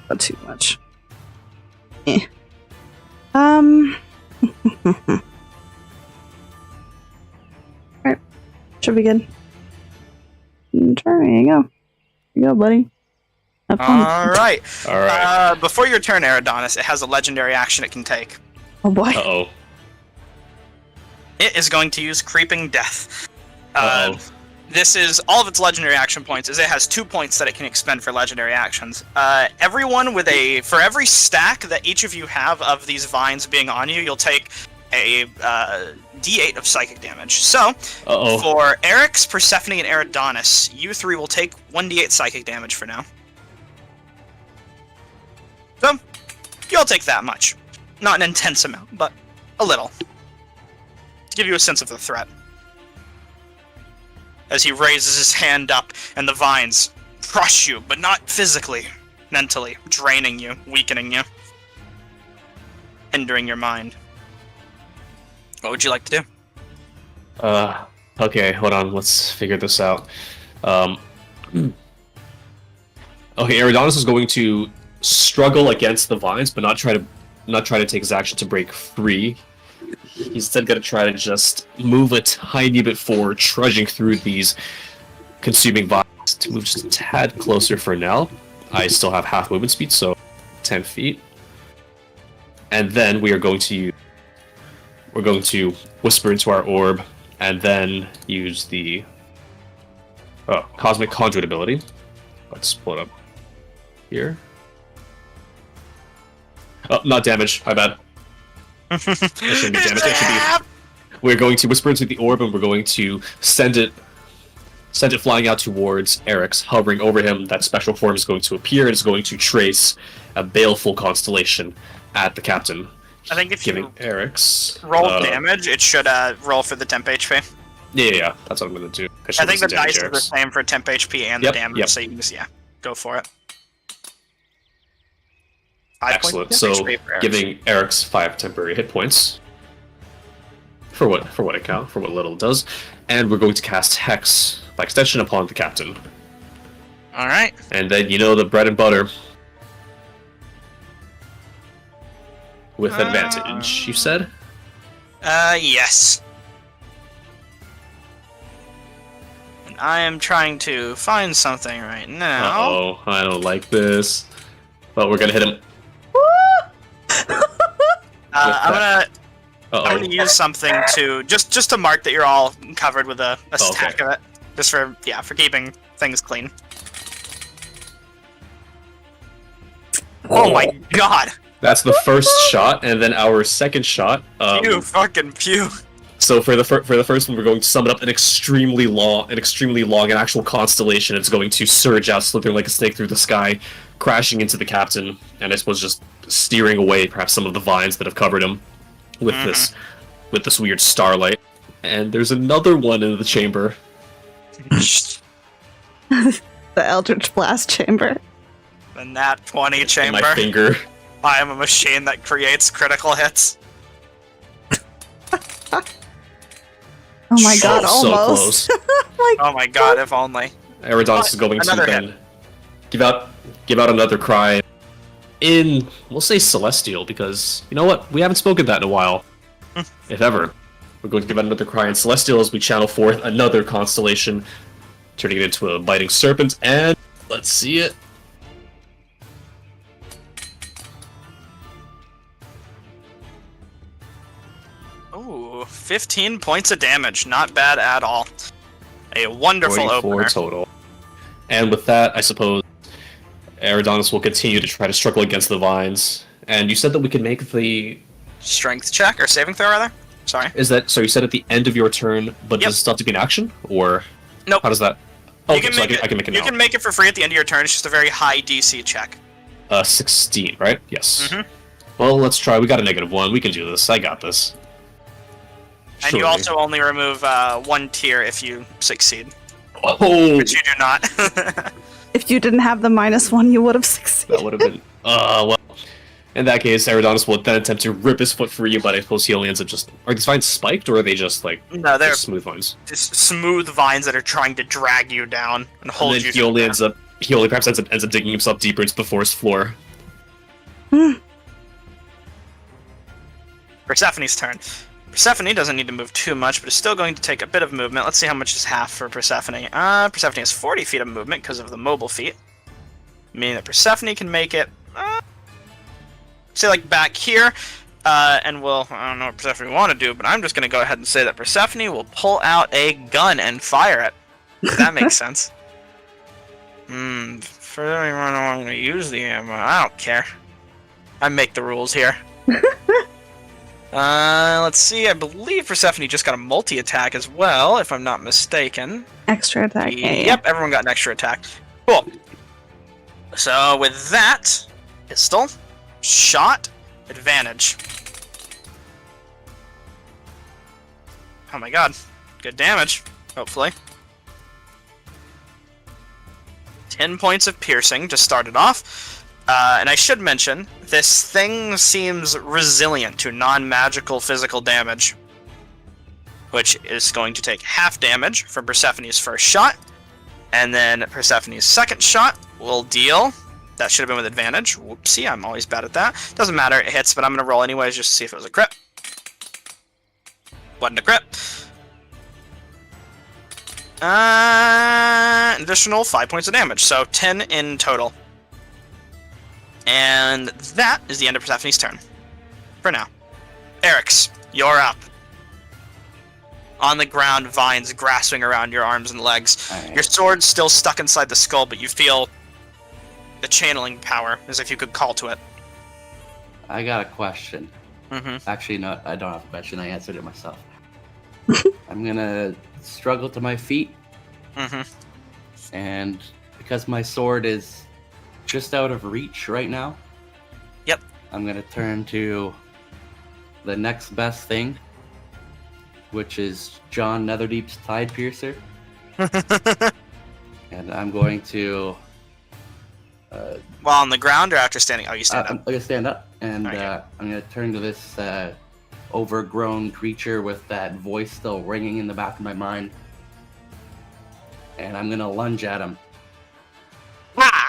Not too much. Alright. Should be good. There you go. There you go, buddy. Have fun. Alright. Alright. Before your turn, Eridanis, it has a legendary action it can take. Oh boy. Uh-oh. It is going to use Creeping Death. Uh-oh. This is all of its legendary action points. Is it has 2 points that it can expend for legendary actions. Everyone with for every stack that each of you have of these vines being on you, you'll take a D8 of psychic damage. So, Uh-oh. for Eric's, Persephone, and Eridanis, you three will take 1d8 psychic damage for now. So, you'll take that much. Not an intense amount, but a little. To give you a sense of the threat. As he raises his hand up, and the vines crush you, but not physically, mentally, draining you, weakening you, hindering your mind. What would you like to do? Okay, hold on, let's figure this out. Okay, Eridanis is going to struggle against the vines, but not try to take his action to break free. He's instead going to try to just move a tiny bit forward, trudging through these consuming vines to move just a tad closer for now. I still have half movement speed, so 10 feet. And then we're going to whisper into our orb, and then use the Cosmic Conduit ability. Let's pull it up here. Oh, not damage. My bad. That shouldn't be damage. That should be. We're going to whisper into the orb, and we're going to send it flying out towards Eric's, hovering over him. That special form is going to appear, and it's going to trace a baleful constellation at the captain. I think if Giving you Eric's roll damage, it should roll for the temp HP. Yeah, that's what I'm going to do. I think the dice are the same for temp HP and the damage, yep. so you can just, go for it. Excellent. So, giving Eric's 5 temporary hit points. For what it counts, for what little it does. And we're going to cast Hex, by extension, upon the captain. Alright. And then, the bread and butter. With advantage, you said? Yes. And I am trying to find something right now. Uh-oh, I don't like this. But we're gonna hit him. I'm gonna use something to just to mark that you're all covered with a stack of it, just for keeping things clean. Oh my god! That's the first shot, and then our second shot. Pew fucking pew. So for the first one, we're going to sum it up an extremely long, an actual constellation. It's going to surge out, slithering like a snake through the sky, crashing into the captain, and I suppose just steering away perhaps some of the vines that have covered him with this weird starlight. And there's another one in the chamber. The Eldritch Blast Chamber. The Nat 20 chamber. In my finger. I am a machine that creates critical hits. Oh my god, so almost. close. Oh my god, if only. Eridanis is going to Another then give out another cry in, we'll say Celestial, because, you know what, we haven't spoken that in a while, if ever. We're going to give out another cry in Celestial as we channel forth another constellation, turning it into a biting serpent, and let's see it. Ooh. 15 points of damage. Not bad at all. A wonderful 44 opener. total. And with that, I suppose Eridanos will continue to try to struggle against the vines. And you said that we could make the... Strength check, or saving throw, rather? Sorry. Is that... So you said at the end of your turn, but Yep. does it still have to be an action? Or... Nope. How does that... You Okay, can so make I can make it now. You can make it for free at the end of your turn. It's just a very high DC check. 16, right? Yes. Mhm. Well, let's try. We got a -1. We can do this. I got this. And you Surely. also only remove 1 tier if you succeed. Oh! Which you do not. If you didn't have the -1, you would have succeeded. That would have been... well... In that case, Eridanos will then attempt to rip his foot free, but I suppose he only ends up just... Are these vines spiked, or are they just, like... No, they're just smooth vines? just smooth vines that are trying to drag you down and hold And you then he only down. perhaps ends up digging himself deeper into the forest floor. Persephone's turn. Persephone doesn't need to move too much, but is still going to take a bit of movement. Let's see how much is half for Persephone. Persephone has 40 feet of movement because of the mobile feat. Meaning that Persephone can make it... say, like, back here. And we'll... I don't know what Persephone want to do, but I'm just going to go ahead and say that Persephone will pull out a gun and fire it. If that makes sense. For anyone I want to use the ammo, I don't care. I make the rules here. Let's see, I believe Persephone just got a multi-attack as well, if I'm not mistaken. Extra attack. Yep, everyone got an extra attack. Cool. So with that, pistol, shot, advantage. Oh my god, good damage, hopefully. 10 points of piercing to start it off. And I should mention, this thing seems resilient to non-magical physical damage, which is going to take half damage from Persephone's first shot, and then Persephone's second shot will deal... That should have been with advantage. Whoopsie, I'm always bad at that. Doesn't matter, it hits, but I'm going to roll anyways just to see if it was a crit. Wasn't a crit. Additional 5 points of damage, so 10 in total. And that is the end of Persephone's turn. For now. Eric's, you're up. On the ground, vines grasping around your arms and legs. Alright. Your sword's still stuck inside the skull, but you feel the channeling power, as if you could call to it. I got a question. Mm-hmm. Actually, no, I don't have a question. I answered it myself. I'm gonna struggle to my feet, Mm-hmm. and because my sword is just out of reach right now, Yep. I'm gonna turn to the next best thing, which is John Netherdeep's Tide Piercer, and I'm going to. While on the ground or after standing? Oh, you stand I'm up. gonna stand up, and Okay. I'm gonna turn to this overgrown creature with that voice still ringing in the back of my mind, and I'm gonna lunge at him Ah!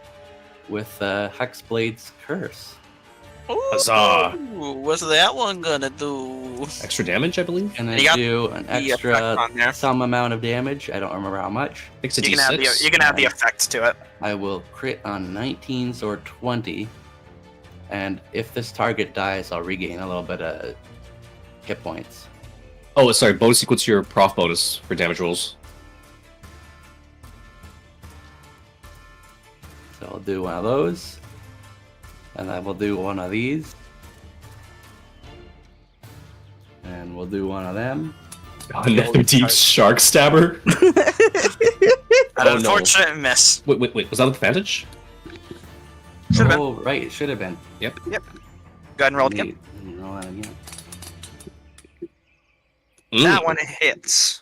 with Hexblade's Curse. Huzzah. Ooh, what's that one gonna do? Extra damage, I believe? And I You got do an the effect extra on there. some amount of damage. I don't remember how much. I think it's a You can add the D6. you can add the effects to it. I will crit on 19s or 20, and if this target dies, I'll regain a little bit of hit points. Oh, sorry. Bonus equal to your prof bonus for damage rolls. So I'll do one of those, and I will do one of these, and we'll do one of them. Another deep shark stabber. An Oh, no. unfortunate miss. Wait. Was that with advantage? Should've been. Oh, right, it should have been. Go ahead and roll it again. Let me roll that again. That one hits.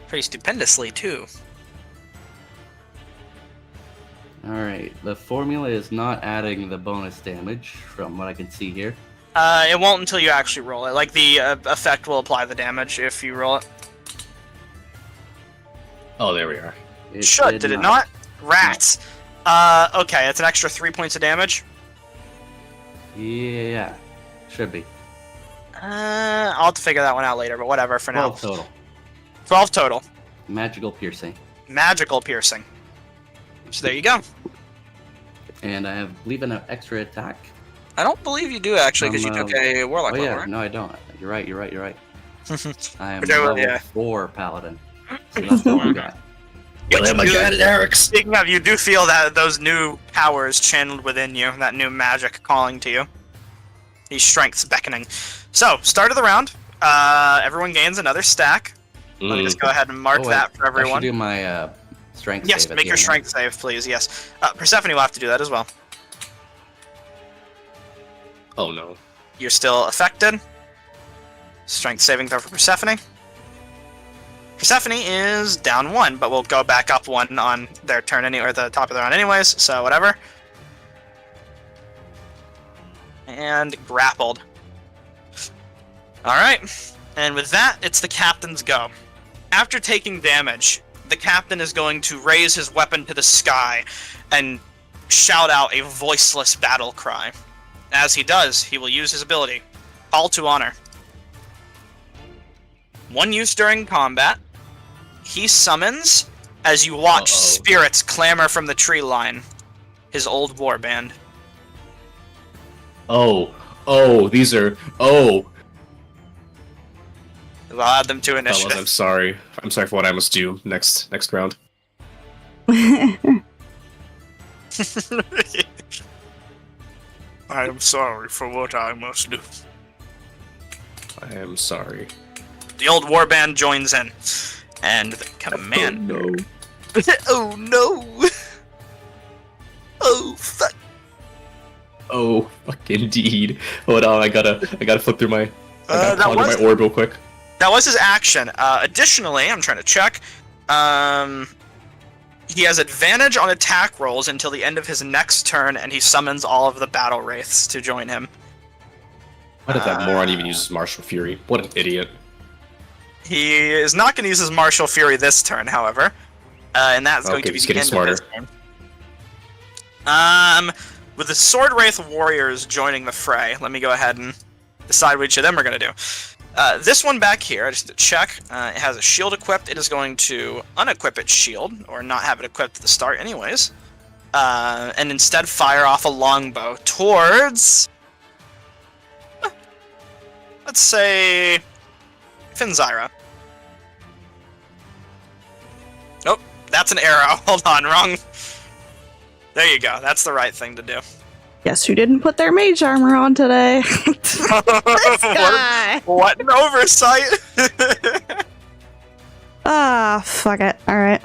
Pretty stupendously, too. Alright, the formula is not adding the bonus damage from what I can see here. It won't until you actually roll it. Like, the effect will apply the damage if you roll it. Oh, there we are. It Did it not? Rats! Okay, it's an extra 3 points of damage. Yeah, should be. I'll have to figure that one out later, but whatever for now. 12 total. 12 total. Magical piercing. Magical piercing. So there you go. And I have, believe, an extra attack. I don't believe you do, actually, because you took a warlock Oh level, yeah, right? no I don't. You're right. I am Which I will, level yeah. 4 paladin. So that's all I got. Oh my god, Eric's. Speaking of, you do feel that those new powers channeled within you, that new magic calling to you. These strengths beckoning. So, start of the round. Everyone gains another stack. Let me just go ahead and mark that for I everyone. should do my strength Yes, save at make the your end, strength save, please. Yes. Persephone will have to do that as well. Oh no. You're still affected. Strength saving throw for Persephone. Persephone is down 1, but we'll go back up 1 on their turn or the top of their round anyways, so whatever. And grappled. Alright, and with that, it's the captain's go. After taking damage, the captain is going to raise his weapon to the sky and shout out a voiceless battle cry. As he does, he will use his ability, Call to Honor. 1 use during combat. He summons, as you watch spirits clamor from the tree line, his old warband. These are. I'll add them to Fellas, initiative. I'm sorry. I'm sorry for what I must do next round. I am sorry for what I must do. I am sorry. The old warband joins in, and the command. Oh no. Oh no! Oh fuck! Oh, fuck indeed. Hold on, I gotta flip through my. I gotta conjure my orb real quick. That was his action. Additionally, I'm trying to check. He has advantage on attack rolls until the end of his next turn, and he summons all of the battle wraiths to join him. What if that moron even uses martial fury? What an idiot. He is not going to use his martial fury this turn, however, and that's going to be he's the getting end smarter. of his turn. With the sword wraith warriors joining the fray, let me go ahead and decide which of them are going to do. This one back here, I just need to check. It has a shield equipped. It is going to unequip its shield, or not have it equipped at the start anyways, and instead fire off a longbow towards, let's say, Finzyra. Nope, that's an arrow. Hold on, wrong. There you go. That's the right thing to do. Guess who didn't put their mage armor on today? This guy. What an oversight! Ah, fuck it. Alright.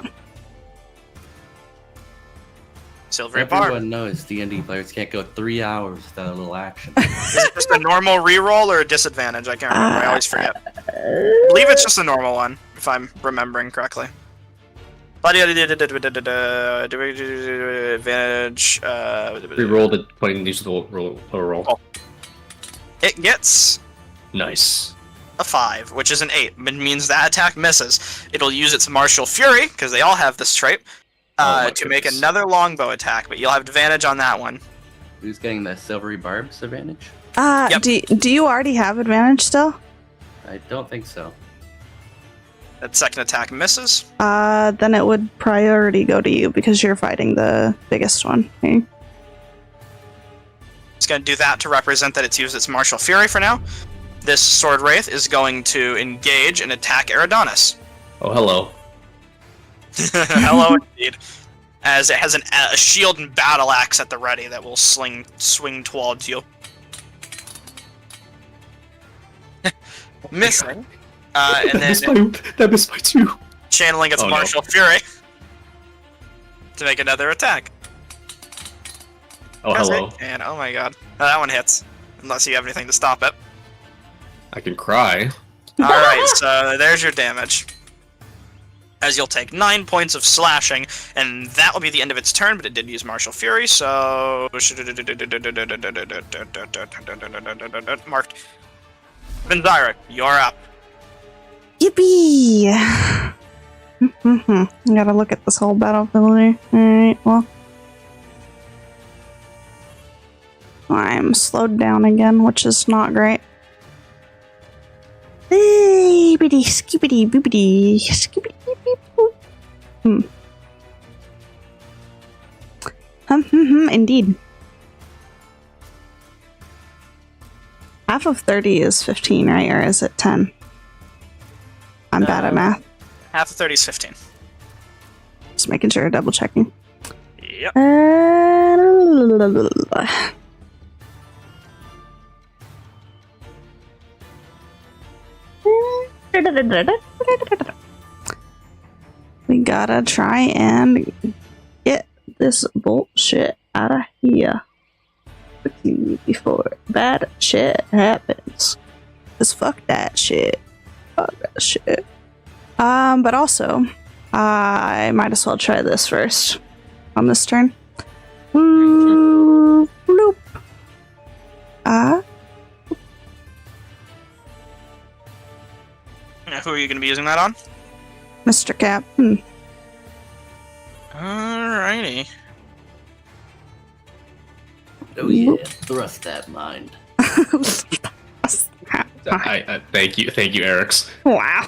Silvery Bar. Everyone knows D&D players can't go 3 hours without a little action. Is it just a normal reroll or a disadvantage? I can't remember. I always forget. I believe it's just a normal one, if I'm remembering correctly. Advantage. Reroll the putting these roll. It gets Nice. a 5, which is an 8. It means that attack misses. It'll use its martial fury, because they all have this trait, to make another longbow attack, but you'll have advantage on that one. Who's getting the silvery barbs advantage? Yep. Do you already have advantage still? I don't think so. That second attack misses. Then it would priority go to you because you're fighting the biggest one. Okay. It's going to do that to represent that it's used its martial fury for now. This sword wraith is going to engage and attack Eridanis. Oh, hello. Hello, indeed. As it has a shield and battle axe at the ready that will swing towards you. Missing. And then That missed my 2. channeling its Oh, no. martial fury to make another attack. Oh, hello. And oh my god. That one hits. Unless you have anything to stop it. I can cry. Alright, so there's your damage. As you'll take 9 points of slashing, and that will be the end of its turn, but it did use Martial Fury, so... Marked. Benzyra, you're up. Yippee! I gotta look at this whole battlefield here. Alright, well. I'm slowed down again, which is not great. Bibbidi skibbidi boobidi skibbidi boop. Indeed. Half of 30 is 15, right? Or is it 10? I'm bad at math. Half of 30 is 15. Just making sure, double checking. Yep. We gotta try and get this bullshit out of here quickly before bad shit happens. Just fuck that shit. Fuck that shit. But also, I might as well try this first on this turn. Bloop. Bloop. Who are you going to be using that on? Mr. Captain. Alrighty. Oh yeah, thrust that mind. I thank you, Eric's. Wow.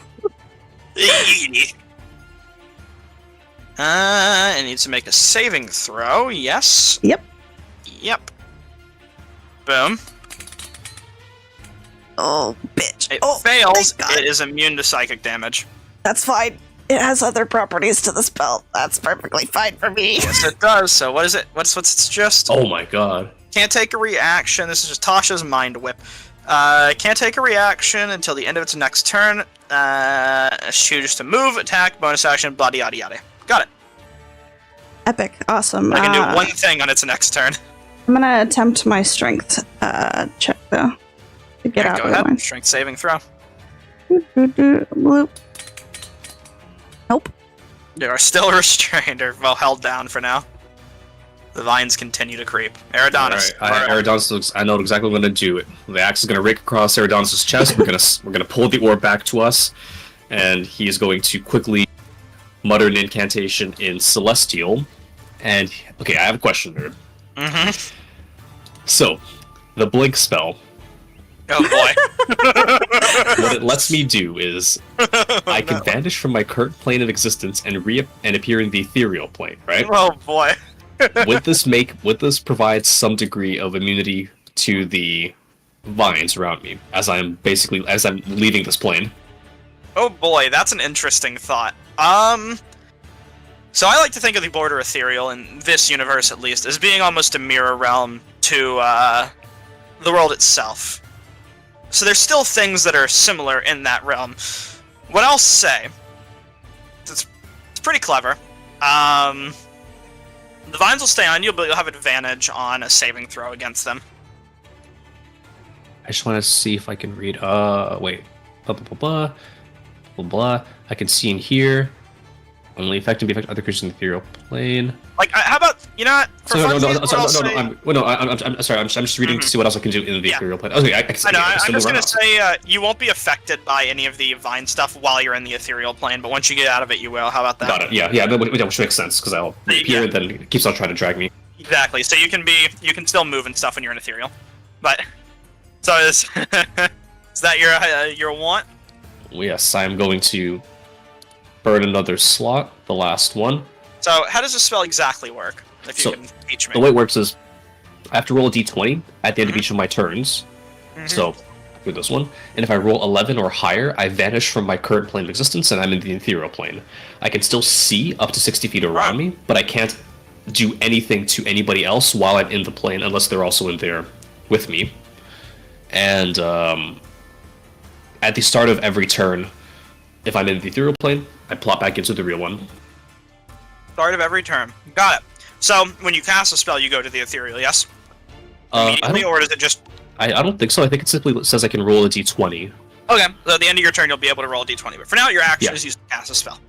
It needs to make a saving throw. Yes. Yep. Yep. Boom. Oh, bitch. It oh, fails. thank God. It is immune to psychic damage. That's fine. It has other properties to the spell. That's perfectly fine for me. Yes, it does. So what is it? What's its just? Oh my god. Can't take a reaction. This is just Tasha's Mind Whip. Can't take a reaction until the end of its next turn. Chooses to move, attack, bonus action, blah yada yada. Got it. Epic. Awesome. I can do one thing on its next turn. I'm gonna attempt my strength check, though. To get out Go of the ahead. line. Strength saving throw. Bloop. Nope. You are still restrained, or well held down for now. The vines continue to creep. Eridanos. Eridanos, I know exactly what I'm gonna do. The axe is gonna rake across Eridanos' chest. We're gonna pull the orb back to us, and he is going to quickly mutter an incantation in Celestial. And okay, I have a question, nerd. Mm-hmm. So, the blink spell. Oh boy. What it lets me do is I can vanish from my current plane of existence and appear in the ethereal plane, right? Oh boy. Would this provide some degree of immunity to the vines around me as I'm leaving this plane? Oh boy, that's an interesting thought. So I like to think of the Border Ethereal, in this universe at least, as being almost a mirror realm to the world itself. So there's still things that are similar in that realm. What I'll say, it's pretty clever. The vines will stay on you, but you'll have advantage on a saving throw against them. I just want to see if I can read. Wait. Blah, blah, blah, blah. Blah, blah. I can see in here. Only affect other creatures in the ethereal plane. Like, how about, you know what? For I'm sorry. I'm just reading to see what else I can do in the ethereal plane. Okay, I'm just gonna say you won't be affected by any of the vine stuff while you're in the ethereal plane, but once you get out of it, you will. How about that? Got it. Yeah, which makes sense because I'll appear and then it keeps on trying to drag me. Exactly. So you can still move and stuff when you're in ethereal, but so is that your want? Yes, I'm going to burn another slot, the last one. So how does this spell exactly work? If you can teach me. The way it works is I have to roll a d20 at the end of each of my turns. So do this one, and if I roll 11 or higher, I vanish from my current plane of existence and I'm in the ethereal plane. I can still see up to 60 feet around me, but I can't do anything to anybody else while I'm in the plane unless they're also in there with me. And at the start of every turn, if I'm in the ethereal plane, I plop back into the real one. Start of every turn. Got it. So when you cast a spell, you go to the ethereal, yes? Immediately, or does it just... I don't think so. I think it simply says I can roll a d20. Okay, so at the end of your turn, you'll be able to roll a d20. But for now, your action is used to cast a spell.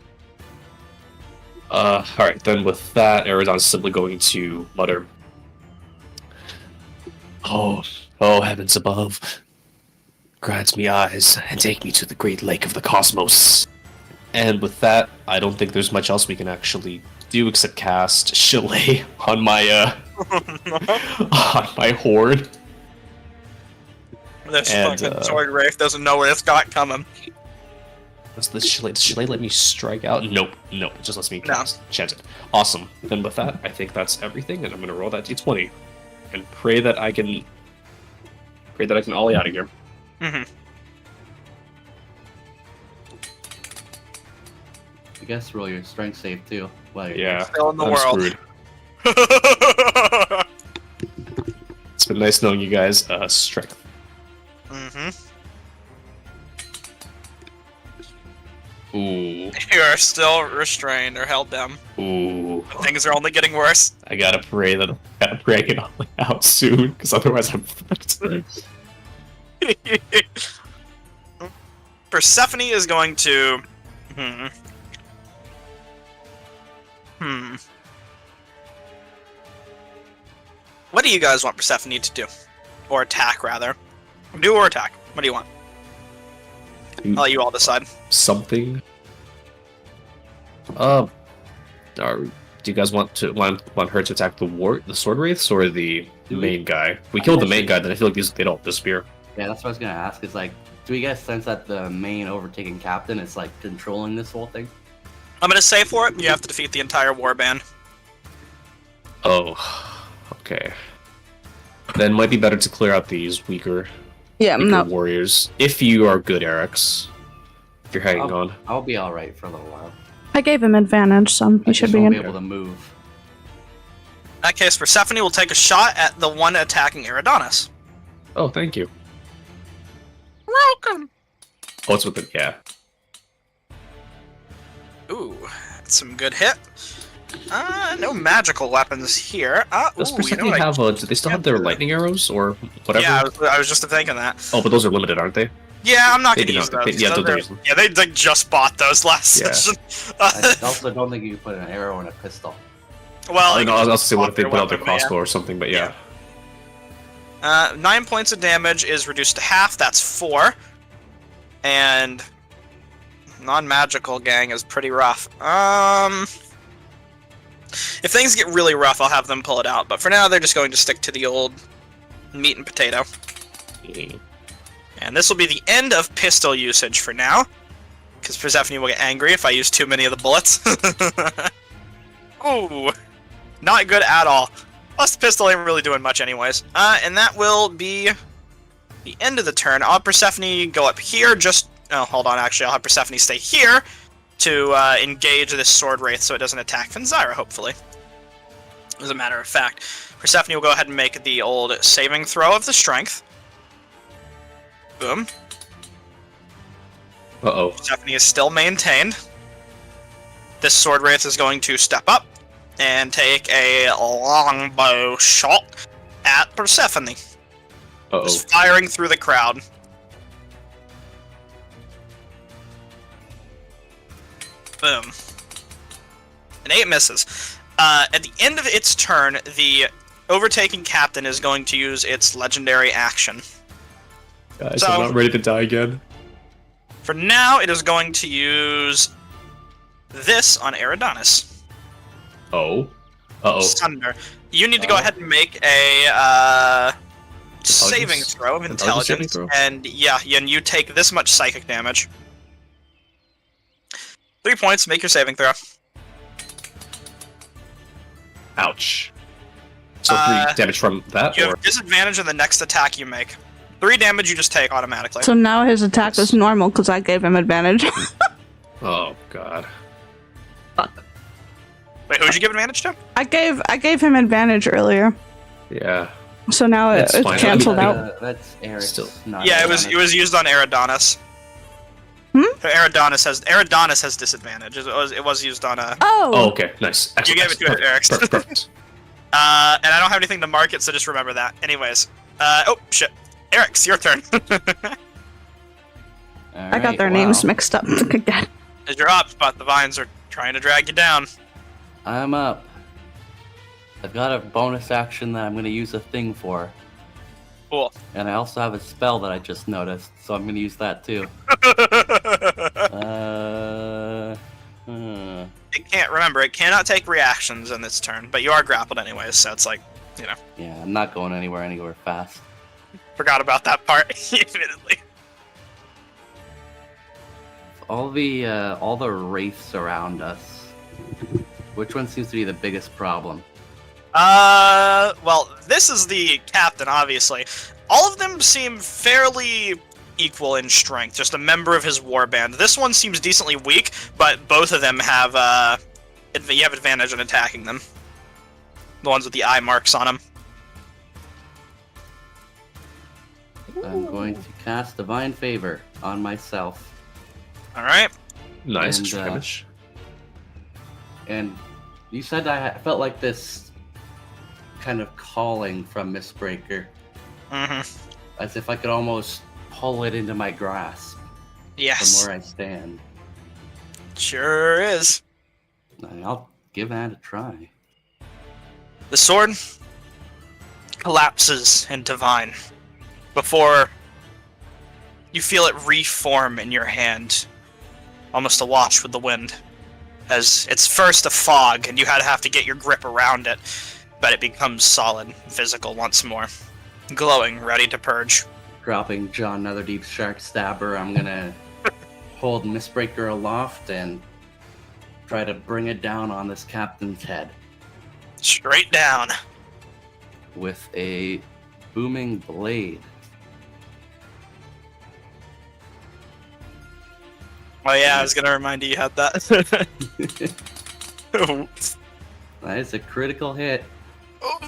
Alright, then with that, Eridon's simply going to mutter, Oh, heavens above, grant me eyes and take me to the great lake of the cosmos. And with that, I don't think there's much else we can actually do except cast Chalet on my on my horde. This fucking sword wraith doesn't know what it's got coming. Does the Chalet let me strike out? Nope, it just lets me chant it. Awesome. Then with that, I think that's everything, and I'm gonna roll that d20 and pray that I can ollie out of here. guess roll your strength save too. Well, Yeah, Still in the I'm world. screwed. It's been nice knowing you guys. Strength. Mm-hmm. Ooh, You are still restrained or held down. ooh. Things are only getting worse. I gotta pray I get all out soon, because otherwise I'm fucked. Persephone is going to. What do you guys want Persephone to do? Or attack, rather. Do or attack. What do you want? I'll let you all decide. Something. Do you guys want her to attack the sword wraiths or the main guy? If we killed the main guy, then I feel like they don't disappear. Yeah, that's what I was gonna ask. Is like, do we get a sense that the main overtaken captain is like controlling this whole thing? I'm gonna say for it, you have to defeat the entire warband. Oh, okay. Then it might be better to clear out these weaker warriors. If you are good, Eric's. If you're hanging on. I'll be alright for a little while. I gave him advantage, so he should be in. Be able to move. In that case, Persephone will take a shot at the one attacking Eridanis. Oh, thank you. Welcome! Oh, it's with it, yeah. Ooh, that's some good hit. No magical weapons here. Does ooh, Persephone have, do they still have their lightning arrows, or whatever? Yeah, I was just thinking that. Oh, but those are limited, aren't they? Yeah, I'm not They gonna do use not- those. they- yeah, Those don't are- use them. yeah, they just bought those last Yeah. session. I also don't think you can put an arrow in a pistol. Well, I you know, I can was just also say, what swap if they their put out their weapon, but yeah. crossbow or something, but yeah. 9 points of damage is reduced to half, that's 4. And non-magical gang is pretty rough. If things get really rough, I'll have them pull it out, but for now they're just going to stick to the old meat and potato. And this will be the end of pistol usage for now, because Persephone will get angry if I use too many of the bullets. Ooh, not good at all. Plus, the pistol ain't really doing much anyways. And that will be the end of the turn. I'll have Persephone go up here, oh, hold on, actually, I'll have Persephone stay here to engage this sword wraith so it doesn't attack Finzyra, hopefully. As a matter of fact. Persephone will go ahead and make the old saving throw of the strength. Boom. Uh-oh. Persephone is still maintained. This sword wraith is going to step up and take a longbow shot at Persephone. Uh-oh. Just firing through the crowd. Boom. An 8 misses. At the end of its turn, the overtaking captain is going to use its legendary action. Guys, So- I'm not ready to die again. For now, it is going to use this on Eridanis. Oh. Uh-oh. Sunder. You need to go ahead and make a saving Intelligence? throw of Intelligence saving intelligence, throw? and yeah, and you take this much psychic damage. 3 points. Make your saving throw. Ouch. So 3 damage from that, You or? have disadvantage on the next attack you make. 3 damage you just take automatically. So now his attack is normal because I gave him advantage. Oh, God. Wait, who'd you give advantage to? I gave him advantage earlier, Yeah. so now That's it's fine. canceled I mean, out. That's Eric. Still. Not Yeah, it Eric. was used on Eridanis. Eridanis has disadvantage. It was used on Oh, Oh, okay. Nice. You gave it to Perfect. Eric's. Perfect. and I don't have anything to mark it, so just remember that. Anyways, oh shit, Eric's your turn. I got their names mixed up again. As you're up, but the vines are trying to drag you down. I'm up. I've got a bonus action that I'm going to use a thing for. Cool. And I also have a spell that I just noticed, so I'm going to use that too. It can't remember. It cannot take reactions in this turn, but you are grappled anyways, so it's like, you know, Yeah, I'm not going anywhere fast. forgot about that part. Admittedly. All the wraiths around us. Which one seems to be the biggest problem? Well, this is the captain, obviously. All of them seem fairly equal in strength, just a member of his warband. This one seems decently weak, but both of them have you have advantage on attacking them. The ones with the eye marks on them. I'm going to cast Divine Favor on myself. All right. Nice, And, extra damage. And you said I felt like this kind of calling from Mistbreaker, Mm-hmm. as if I could almost pull it into my grasp Yes. from where I stand. Sure is. I'll give that a try. The sword collapses in Divine before you feel it reform in your hand, almost awash with the wind. As it's first a fog, and you have to get your grip around it, but it becomes solid, physical once more, glowing, ready to purge. Dropping John Netherdeep's Shark Stabber, I'm gonna hold Mistbreaker aloft and try to bring it down on this captain's head Straight down. with a booming blade. Oh yeah, I was gonna remind you had that. That is a critical hit.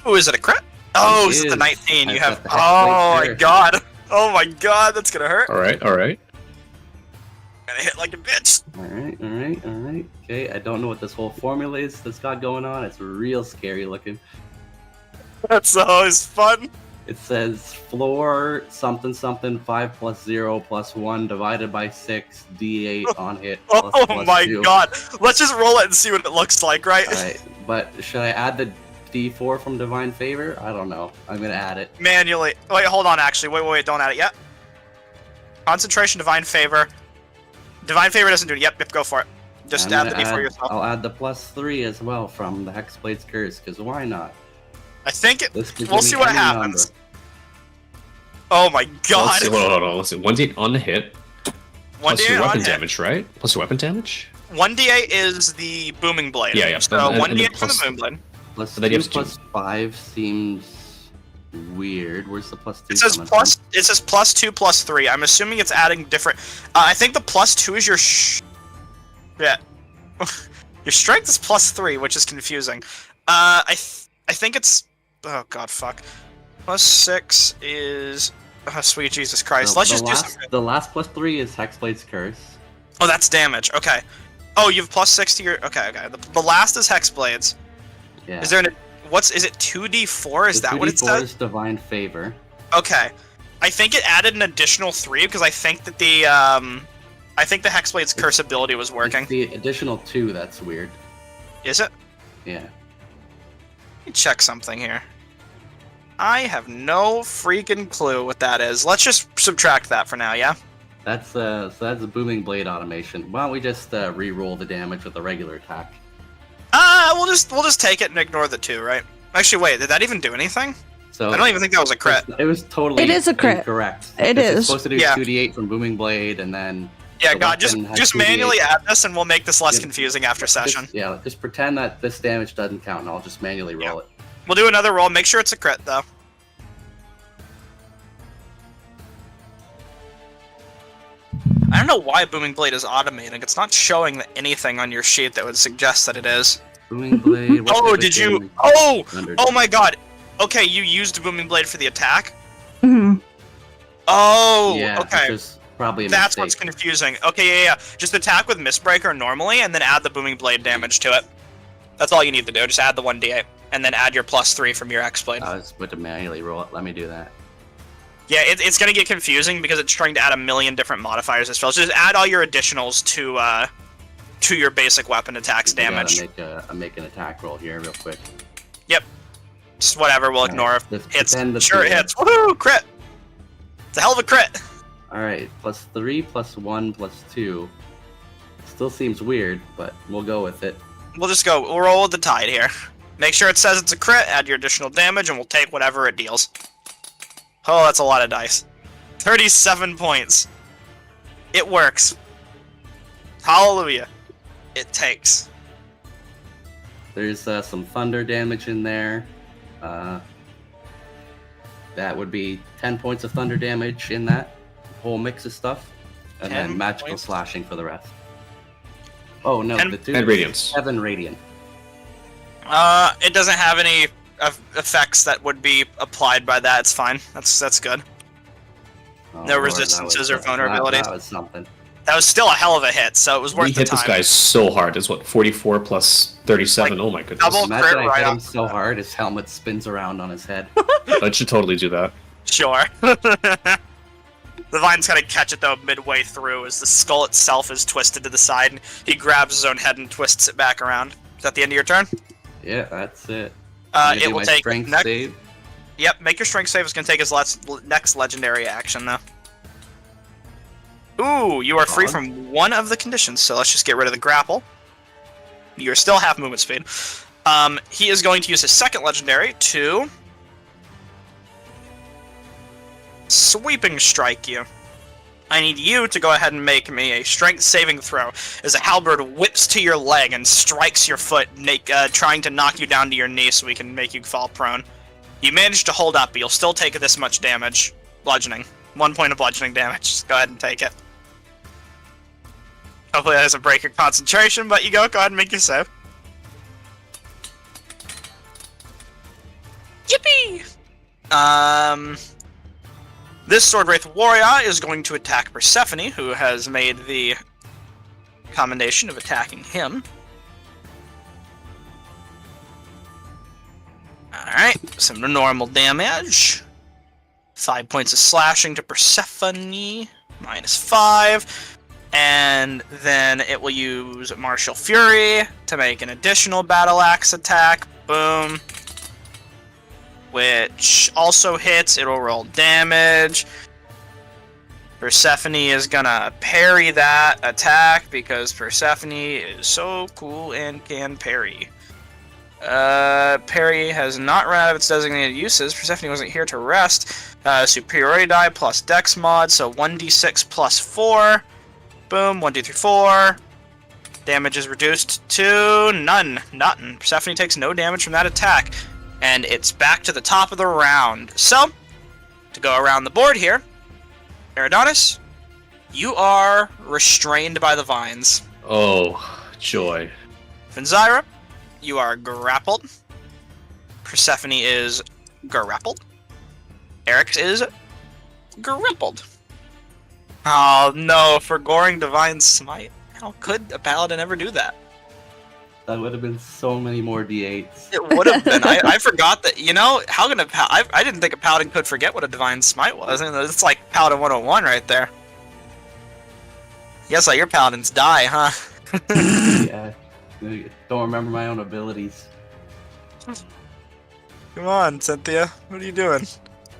Oh, is it a crit? Oh, is it the is. 19? You I've have. got the Oh Hexblade my here. god. Oh my god, that's gonna hurt. All right. Gonna hit like a bitch. Alright. Okay, I don't know what this whole formula is that's got going on. It's real scary looking. That's always fun. It says floor something 5 plus 0 plus 1 divided by 6 d8 on hit. Plus, Oh plus my 2. god. Let's just roll it and see what it looks like, right? Alright, but should I add the d4 from Divine Favor? I don't know. I'm gonna add it. Manually. Wait, hold on, actually. Wait, don't add it yet. Concentration, Divine Favor. Divine Favor doesn't do it. Yep, go for it. Just I'm add the gonna D4 add- yourself. I'll add the plus 3 as well from the Hexblade's Curse, because why not? I think it. This could We'll give see me what any happens. number. Oh my Let's god. see, hold on. Let's see. 1d8 on the hit. One Plus your D8 weapon on hit. damage, right? Plus your weapon damage? 1d8 is the booming blade. Yeah. So And 1d8 then for the plus- booming blade. Plus And then you 2 have to plus 5 seems weird. Where's the plus 2 It says coming plus. It says plus 2, plus 3. I'm assuming it's adding different. I think the plus 2 is your. Yeah. Your strength is plus 3, which is confusing. I think it's. Oh god, fuck. Plus 6 is. Oh, sweet Jesus Christ. Let's just do something. The last plus 3 is Hexblade's Curse. Oh, that's damage. Okay. Oh, you have plus 6 to your. Okay. The last is Hexblades. Yeah. Is there an. Is it 2d4? Is The that what it 2d4 says? is Divine Favor. Okay. I think it added an additional 3 because I think that the Hexblade's curse ability was working. It's the additional 2 that's weird. Is it? Yeah. Let me check something here. I have no freaking clue what that is. Let's just subtract that for now, yeah? That's so that's a booming blade automation. Why don't we just re-roll the damage with a regular attack? We'll just take it and ignore the 2, right? Actually, wait, did that even do anything? So I don't even think that was a crit. It was totally It is a crit. incorrect. It It's is. supposed to do Yeah. 2d8 from booming blade and then Yeah, the God, just weapon has 2d8. manually add this and we'll make this less Yeah. confusing after session. Just pretend that this damage doesn't count and I'll just manually roll it. We'll do another roll. Make sure it's a crit, though. I don't know why Booming Blade is automating. It's not showing anything on your sheet that would suggest that it is. Booming blade. what Oh, type of did you? damage? Oh! Thunder Oh my god. Okay, you used Booming Blade for the attack? Hmm. Oh, Yeah, okay. which is probably a That's mistake. what's confusing. Okay, yeah. Just attack with Mistbreaker normally, and then add the Booming Blade damage to it. That's all you need to do. Just add the 1d8, and then add your plus 3 from your X-Blade. I was about to manually roll it. Let me do that. Yeah, it's gonna get confusing because it's trying to add a million different modifiers as well. So just add all your additionals to your basic weapon attacks damage. I gotta make an attack roll here real quick. Just whatever, we'll Alright, ignore if let's hits. pretend that Sure, it the- hits. Woohoo! Crit! It's a hell of a crit! Alright, plus 3, plus 1, plus 2. Still seems weird, but we'll go with it. We'll roll with the tide here. Make sure it says it's a crit, add your additional damage, and we'll take whatever it deals. Oh, that's a lot of dice. 37 points. It works. Hallelujah. It takes. There's some thunder damage in there. That would be 10 points of thunder damage in that. whole mix of stuff, and 10 then magical points. slashing for the rest. Oh no, 10 the two And radiance. 7 radiant. It doesn't have any effects that would be applied by that. It's fine. That's good. Oh, No Lord, resistances or that vulnerabilities. That was something. That was still a hell of a hit, so it was worth We the hit time. this guy so hard. It's what, 44 plus 37? Like, Oh my goodness. double- Imagine crit I right hit him off so hard, his helmet spins around on his head. I should totally do that. Sure. The vine's gonna catch it though midway through as the skull itself is twisted to the side, and he grabs his own head and twists it back around. Is that the end of your turn? Yeah, that's it. I'm gonna It do will my take strength next. save. Yep, make your strength save. It's gonna take his next legendary action though. Ooh, you are free God. from one of the conditions, so let's just get rid of the grapple. You're still half movement speed. He is going to use his second legendary to sweeping strike you. I need you to go ahead and make me a strength saving throw as a halberd whips to your leg and strikes your foot, trying to knock you down to your knee so we can make you fall prone. You managed to hold up, but you'll still take this much damage. Bludgeoning. 1 point of bludgeoning damage. Just go ahead and take it. Hopefully that doesn't break your concentration, but you go ahead and make your save. Yippee! This Sword Wraith Warrior is going to attack Persephone, who has made the commendation of attacking him. Alright, some normal damage. 5 points of slashing to Persephone, -5. And then it will use Martial Fury to make an additional Battle Axe attack. Boom. Which also hits. It'll roll damage. Persephone is gonna parry that attack because Persephone is so cool and can parry. Parry has not run out of its designated uses. Persephone wasn't here to rest. Superiority die plus Dex mod, so 1d6 plus 4. Boom, 1, 2, 3, 4. Damage is reduced to none. Nothing. Persephone takes no damage from that attack. And it's back to the top of the round. So, to go around the board here, Eridonis, you are restrained by the vines. Oh, joy. Finzyra, you are grappled. Persephone is grappled. Eric's is grappled. Oh no, for Goring Divine Smite. How could a paladin ever do that? That would have been so many more d8s. It would have been. I forgot that, how can I didn't think a paladin could forget what a Divine Smite was. It's like Paladin 101 right there. Guess like your paladins die, huh? Yeah. Don't remember my own abilities. Come on, Cynthia. What are you doing?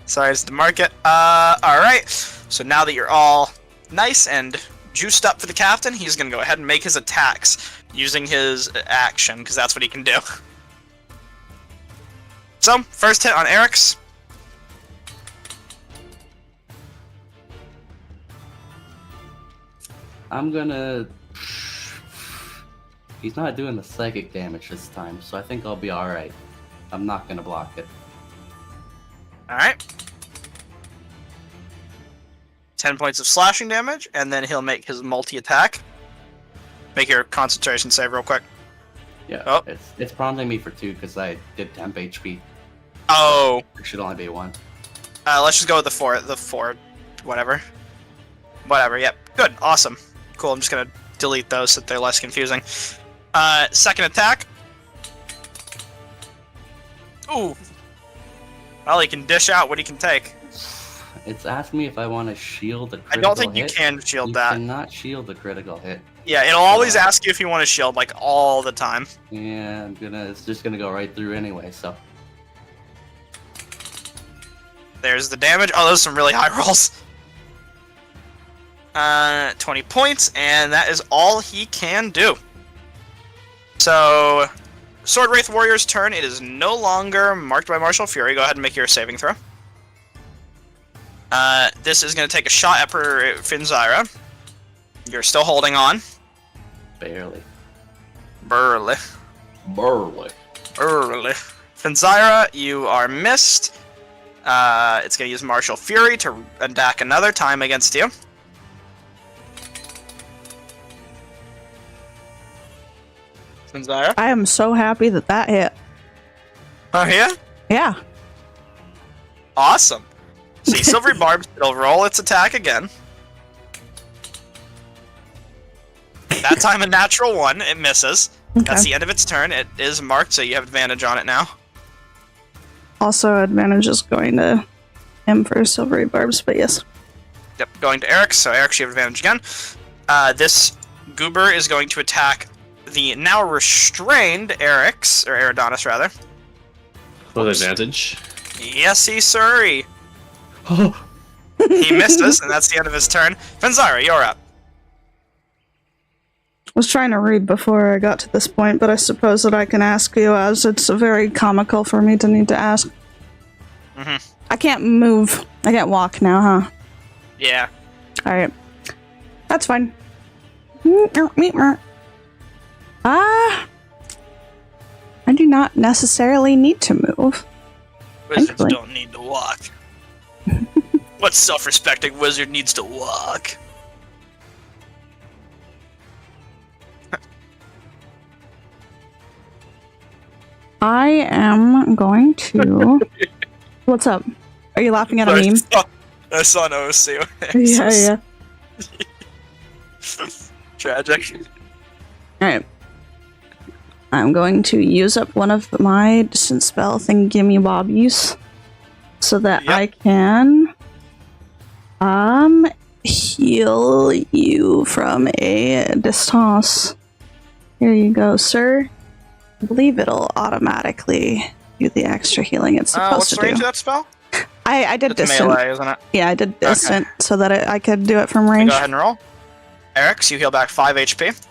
Sorry, it's the market. Alright. So now that you're all nice and juiced up for the captain, he's going to go ahead and make his attacks using his action, because that's what he can do. So, first hit on Eric's. I'm gonna... He's not doing the psychic damage this time, so I think I'll be alright. I'm not gonna block it. Alright. 10 points of slashing damage, and then he'll make his multi-attack. Make your concentration save real quick. Yeah, Oh. it's prompting me for 2 because I did temp HP. Oh, It should only be 1. let's just go with the 4, whatever. Whatever, yep. Good, awesome. Cool, I'm just gonna delete those so that they're less confusing. Second attack. Ooh. Well, he can dish out what he can take. It's asked me if I want to shield a I critical don't think you hit. can shield You that. cannot shield a critical hit. Yeah, it'll always ask you if you want to shield, like, all the time. Yeah, it's just gonna go right through anyway, so. There's the damage. Oh, those are some really high rolls. 20 points, and that is all he can do. So, Sword Wraith Warrior's turn. It is no longer marked by Martial Fury. Go ahead and make your saving throw. This is going to take a shot at Finzyra. You're still holding on. Barely. Burly. Barely. Finzyra, you are missed. It's going to use Martial Fury to attack another time against you. Finzira? I am so happy that hit. Oh, yeah? Yeah. Awesome. See, Silvery Barb, it'll roll its attack again. That time a natural 1, it misses. Okay. That's the end of its turn. It is marked, so you have advantage on it now. Also, advantage is going to him for silvery barbs, but yes. Yep, going to Eric, so Eric, you have advantage again. This goober is going to attack the now restrained Eric's, or Eridonis rather. With advantage. Yes, sirree. Oh, He misses, and that's the end of his turn. Finzira, you're up. Was trying to read before I got to this point, but I suppose that I can ask you, as it's very comical for me to need to ask. I can't move. I can't walk now, huh? Yeah. Alright. That's fine. I do not necessarily need to move. Wizards Thankfully. don't need to walk. What self-respecting wizard needs to walk? I am going to... What's up? Are you laughing at a meme? I saw an OC. Yeah. Tragic. Alright. I'm going to use up one of my distant spell thingy-bobbies so that Yep. I can heal you from a distance. Here you go, sir. I believe it'll automatically do the extra healing it's supposed What's to the range do. of that spell? I did It's distant. melee, isn't it? Yeah, I did distant so that I could do it from So range. go ahead and roll. Eric, you heal back 5 HP.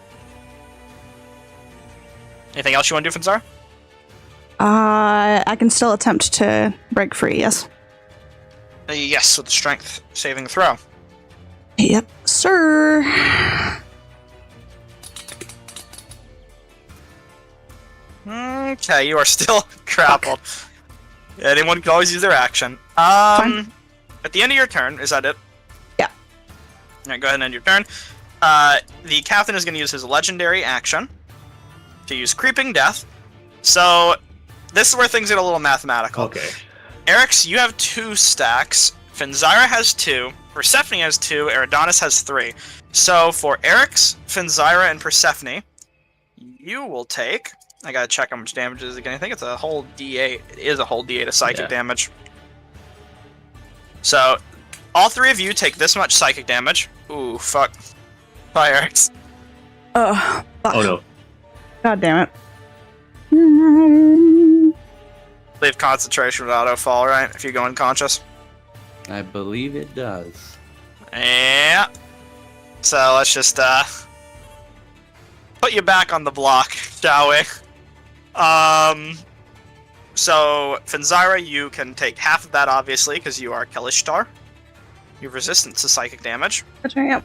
Anything else you want to do, Finzar? I can still attempt to break free, yes. Yes, with the strength saving throw. Yep, sir. Okay, you are still grappled. Anyone can always use their action. Fine. At the end of your turn, is that it? Yeah. Alright, go ahead and end your turn. The captain is going to use his legendary action to use Creeping Death. So, this is where things get a little mathematical. okay. Eric's, you have 2 stacks. Finzira has 2. Persephone has 2. Eridonis has 3. So, for Eric's, Finzira, and Persephone, you will take... I gotta check how much damage it is again. I think it's a whole D8. It is a whole D8 of psychic Yeah. damage. So, all 3 of you take this much psychic damage. Ooh, fuck. Bye, Eric's. Fuck. Oh no. God damn it. Leave concentration with auto fall, right? If you go unconscious. I believe it does. Yeah. So let's just put you back on the block, shall we? So Finzira, you can take half of that obviously because you are Kalishtar. You have resistance to psychic damage, Yep.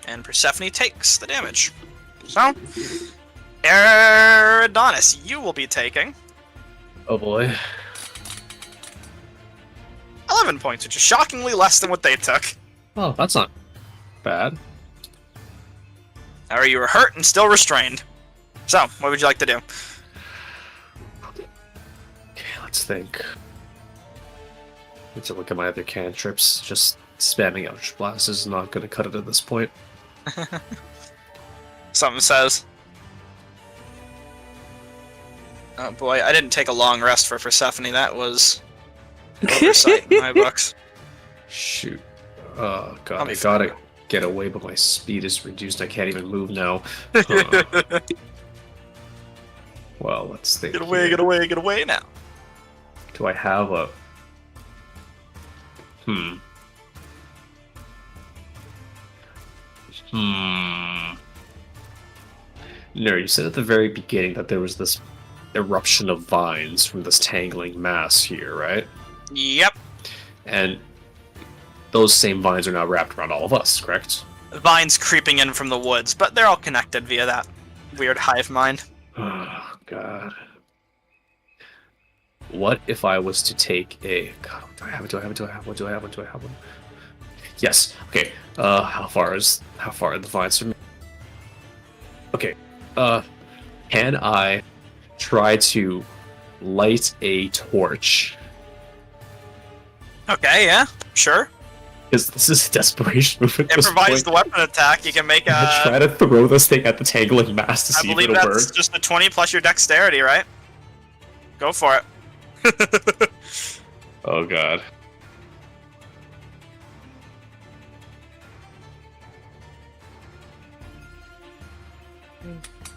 and Persephone takes the damage. So, Eridonis, you will be taking Oh boy. 11 points, which is shockingly less than what they took. Oh, that's not bad. However, you were hurt and still restrained. So, what would you like to do? Okay, let's think. Need to look at my other cantrips. Just spamming Eldritch Blast is not going to cut it at this point. Something says. Oh boy, I didn't take a long rest for Persephone. That was oversight in my books. Shoot. Oh god, I'll be I gotta fine. get away, but my speed is reduced. I can't even move now. Huh. Well, let's think. Get away, here. get away, get away now. Do I have a... No, you said at the very beginning that there was this eruption of vines from this tangling mass here, right? Yep. And those same vines are now wrapped around all of us, correct? Vines creeping in from the woods, but they're all connected via that weird hive mind. Oh, God. what if I was to take a... God, do I have one? Yes. Okay. How far are the vines from me? Okay. Can I try to light a torch? Okay, yeah, sure. Because this is a desperation move at this Improvise point. the weapon attack. You can make I a. try to throw this thing at the tangling mass to I see if believe it'll that's burn. just a 20 plus your dexterity, right? Go for it. Oh god.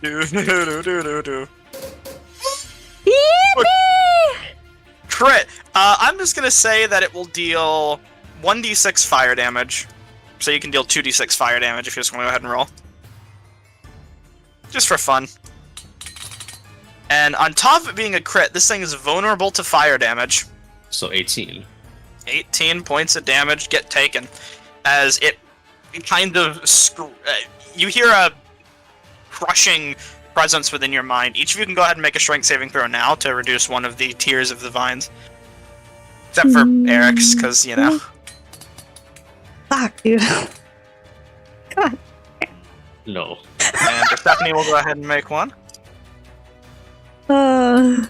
Do. Yippee! Crit. I'm just gonna say that it will deal 1d6 fire damage. So you can deal 2d6 fire damage if you just want to go ahead and roll. Just for fun. And on top of it being a crit, this thing is vulnerable to fire damage. So 18. 18 points of damage get taken. As it kind of... you hear a crushing presence within your mind. Each of you can go ahead and make a strength saving throw now to reduce one of the tiers of the vines. Except for Eric's, because, you know. Fuck, dude. God. No. And Stephanie will go ahead and make one. Well,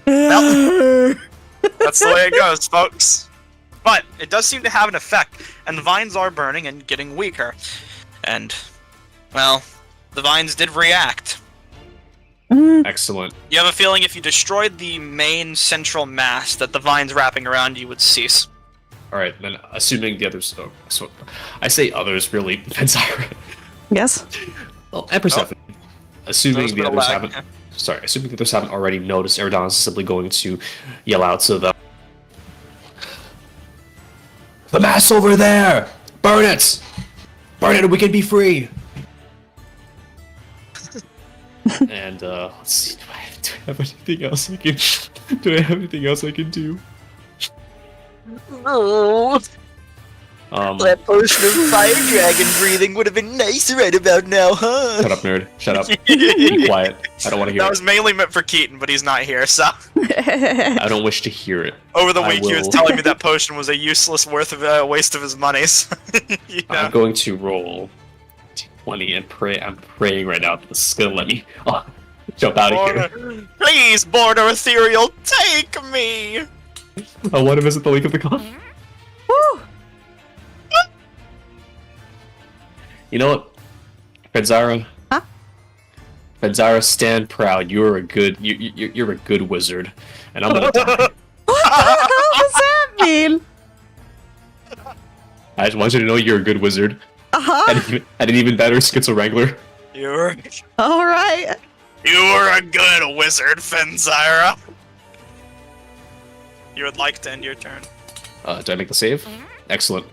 That's the way it goes, folks. But it does seem to have an effect, and the vines are burning and getting weaker. And, well, the vines did react. Excellent. You have a feeling if you destroyed the main central mass that the vines wrapping around you would cease. Alright, then assuming the others... Oh, so I say others, really. Exandria. yes. Well, and Persephone. Assuming There's a the bit of others lag. haven't... Sorry, assuming the others haven't already noticed, Eridanos is simply going to yell out to them. The mass over there! Burn it! Burn it and we can be free! And, let's see, do I have anything else I can... Do I have anything else I can do? Oh, that potion of fire dragon breathing would have been nice right about now, huh? Shut up, nerd. Shut up. Be quiet. I don't want to hear That it. was mainly meant for Keaton, but he's not here, so... I don't wish to hear it. Over the I week, he was will- telling me that potion was a useless waste of his money. So, you know. I'm going to roll 20 and pray. I'm praying right now that this is gonna let me jump out of here. Please, border ethereal, take me! I want to visit the Lake of the Gods. Woo! You know what, Fedzara? Huh? Fedzara, stand proud. You're a good. You're a good wizard, and I'm gonna die. What the hell does that mean? I just want you to know you're a good wizard, Uh-huh. and an even better Schizo Wrangler. You're Alright. a good wizard, Fenzira. You would like to end your turn. Do I make the save? Excellent.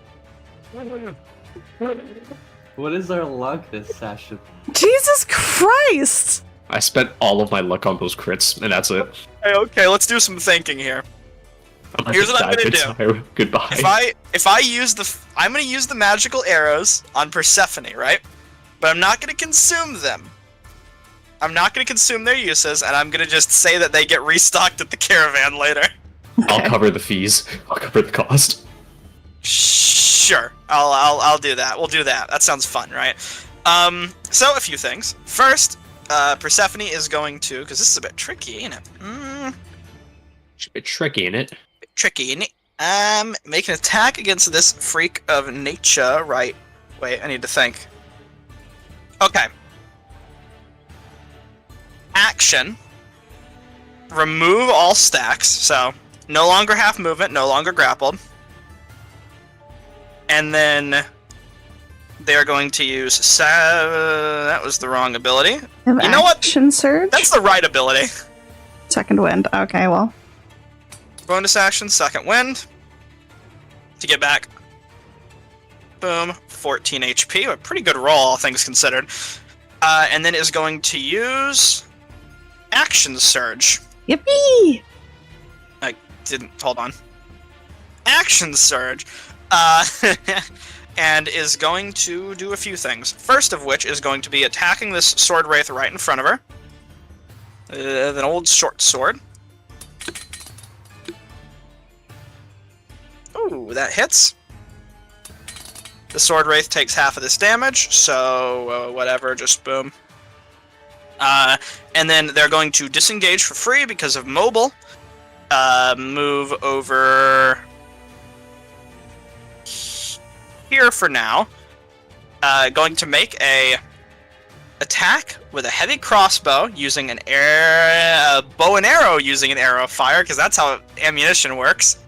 What is our luck this session? Jesus Christ! I spent all of my luck on those crits, and that's it. Okay, let's do some thinking here. I'm Here's what I'm die, gonna do. Fedzara. Goodbye. If I use I'm gonna use the magical arrows on Persephone, right? But I'm not gonna consume them. I'm not gonna consume their uses, and I'm gonna just say that they get restocked at the caravan later. I'll cover the fees. I'll cover the cost. Sure, I'll do that. We'll do that. That sounds fun, right? So a few things. First, Persephone is going to, because this is a bit tricky, ain't it? It's a bit tricky, ain't it? Bit tricky, ain't it? Make an attack against this freak of nature, right? Wait, I need to think. Okay. Action. Remove all stacks, so no longer half movement, no longer grappled. And then they're going to use that was the wrong ability. You know what? Action surge? That's the right ability. Second wind. Okay, well. Bonus action, second wind. To get back. Boom. 14 HP. A pretty good roll, all things considered. And then is going to use action surge. Yippee! I didn't. Hold on. Action surge. And is going to do a few things. First of which is going to be attacking this sword wraith right in front of her. an old short sword. Ooh, that hits. The sword wraith takes half of this damage, so whatever, just boom. And then they're going to disengage for free because of mobile. Move over here for now. Going to make a attack with a heavy crossbow using an bow and arrow using an arrow of fire, because that's how ammunition works.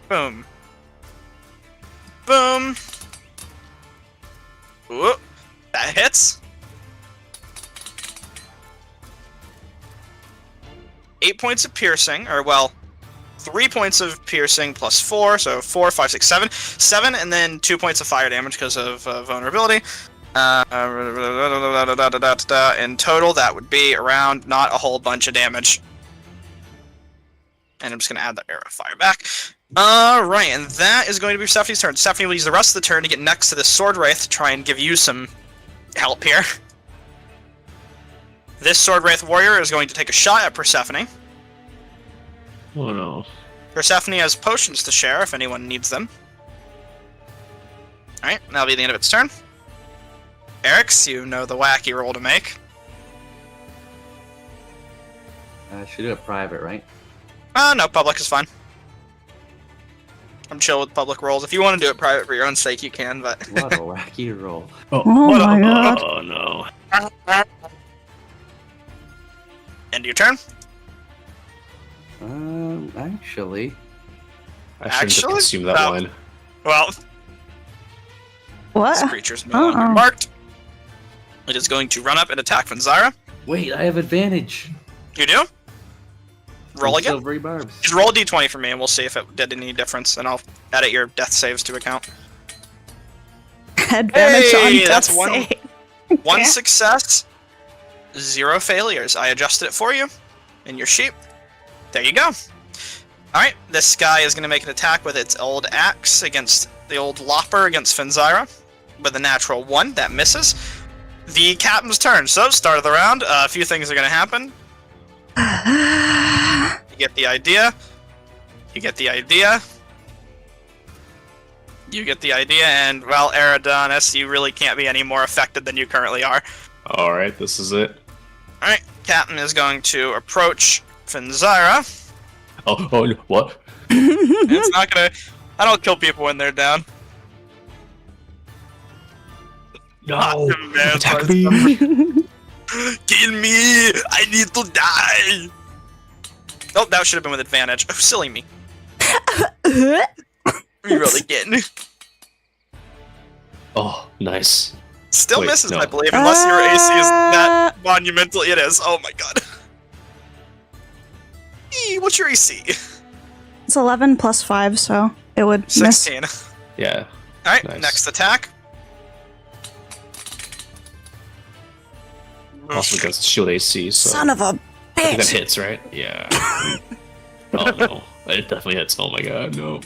Boom. Boom. Whoop. That hits. 8 points of piercing, or well, 3 points of piercing plus 4, so 4, 5, 6, 7. 7, and then 2 points of fire damage because of vulnerability. In total, that would be around not a whole bunch of damage. And I'm just going to add the arrow of fire back. Alright, and that is going to be Stephanie's turn. Stephanie will use the rest of the turn to get next to this Sword Wraith to try and give you some help here. This Sword Wraith warrior is going to take a shot at Persephone. Oh no. Persephone has potions to share if anyone needs them. Alright, that'll be the end of its turn. Eric's, you know the wacky roll to make. Should do it private, right? No, public is fine. I'm chill with public rolls. If you want to do it private for your own sake, you can, but... What a wacky roll. Oh my god. Oh no. End of your turn. Actually... I shouldn't have Actually? consumed that No. line. Well, What? this creature's no longer marked. It is going to run up and attack Vanzara. Wait, I have advantage. You do? Roll again. Silvery barbs. Just roll a d20 for me, and we'll see if it did any difference, and I'll edit your death saves to account. Advantage Hey, on death that's one- save. One Yeah. success, 0 failures. I adjusted it for you in your sheet. There you go. Alright, this guy is going to make an attack with its old axe against the old lopper against Finzyra with a natural 1. That misses. The captain's turn. So, start of the round. A few things are going to happen. You get the idea. You get the idea. You get the idea, and, well, Eridanis, you really can't be any more affected than you currently are. Alright, this is it. Alright, Captain is going to approach Finzyra. Oh, what? It's not gonna... I don't kill people when they're down. No! Man, Attack sorry. me! Kill me! I need to die! Oh, that should have been with advantage. Oh, silly me. Reroll again. Oh, nice. Still Wait, misses, no. I believe, unless your AC is that monumental. It is. Oh my god. What's your AC? It's 11 plus 5, so it would miss. 16. Yeah. Alright, Nice. next attack. Also against shield AC, so... Son of a I think that bitch! hits, right? Yeah. Oh no. It definitely hits. Oh my god, no.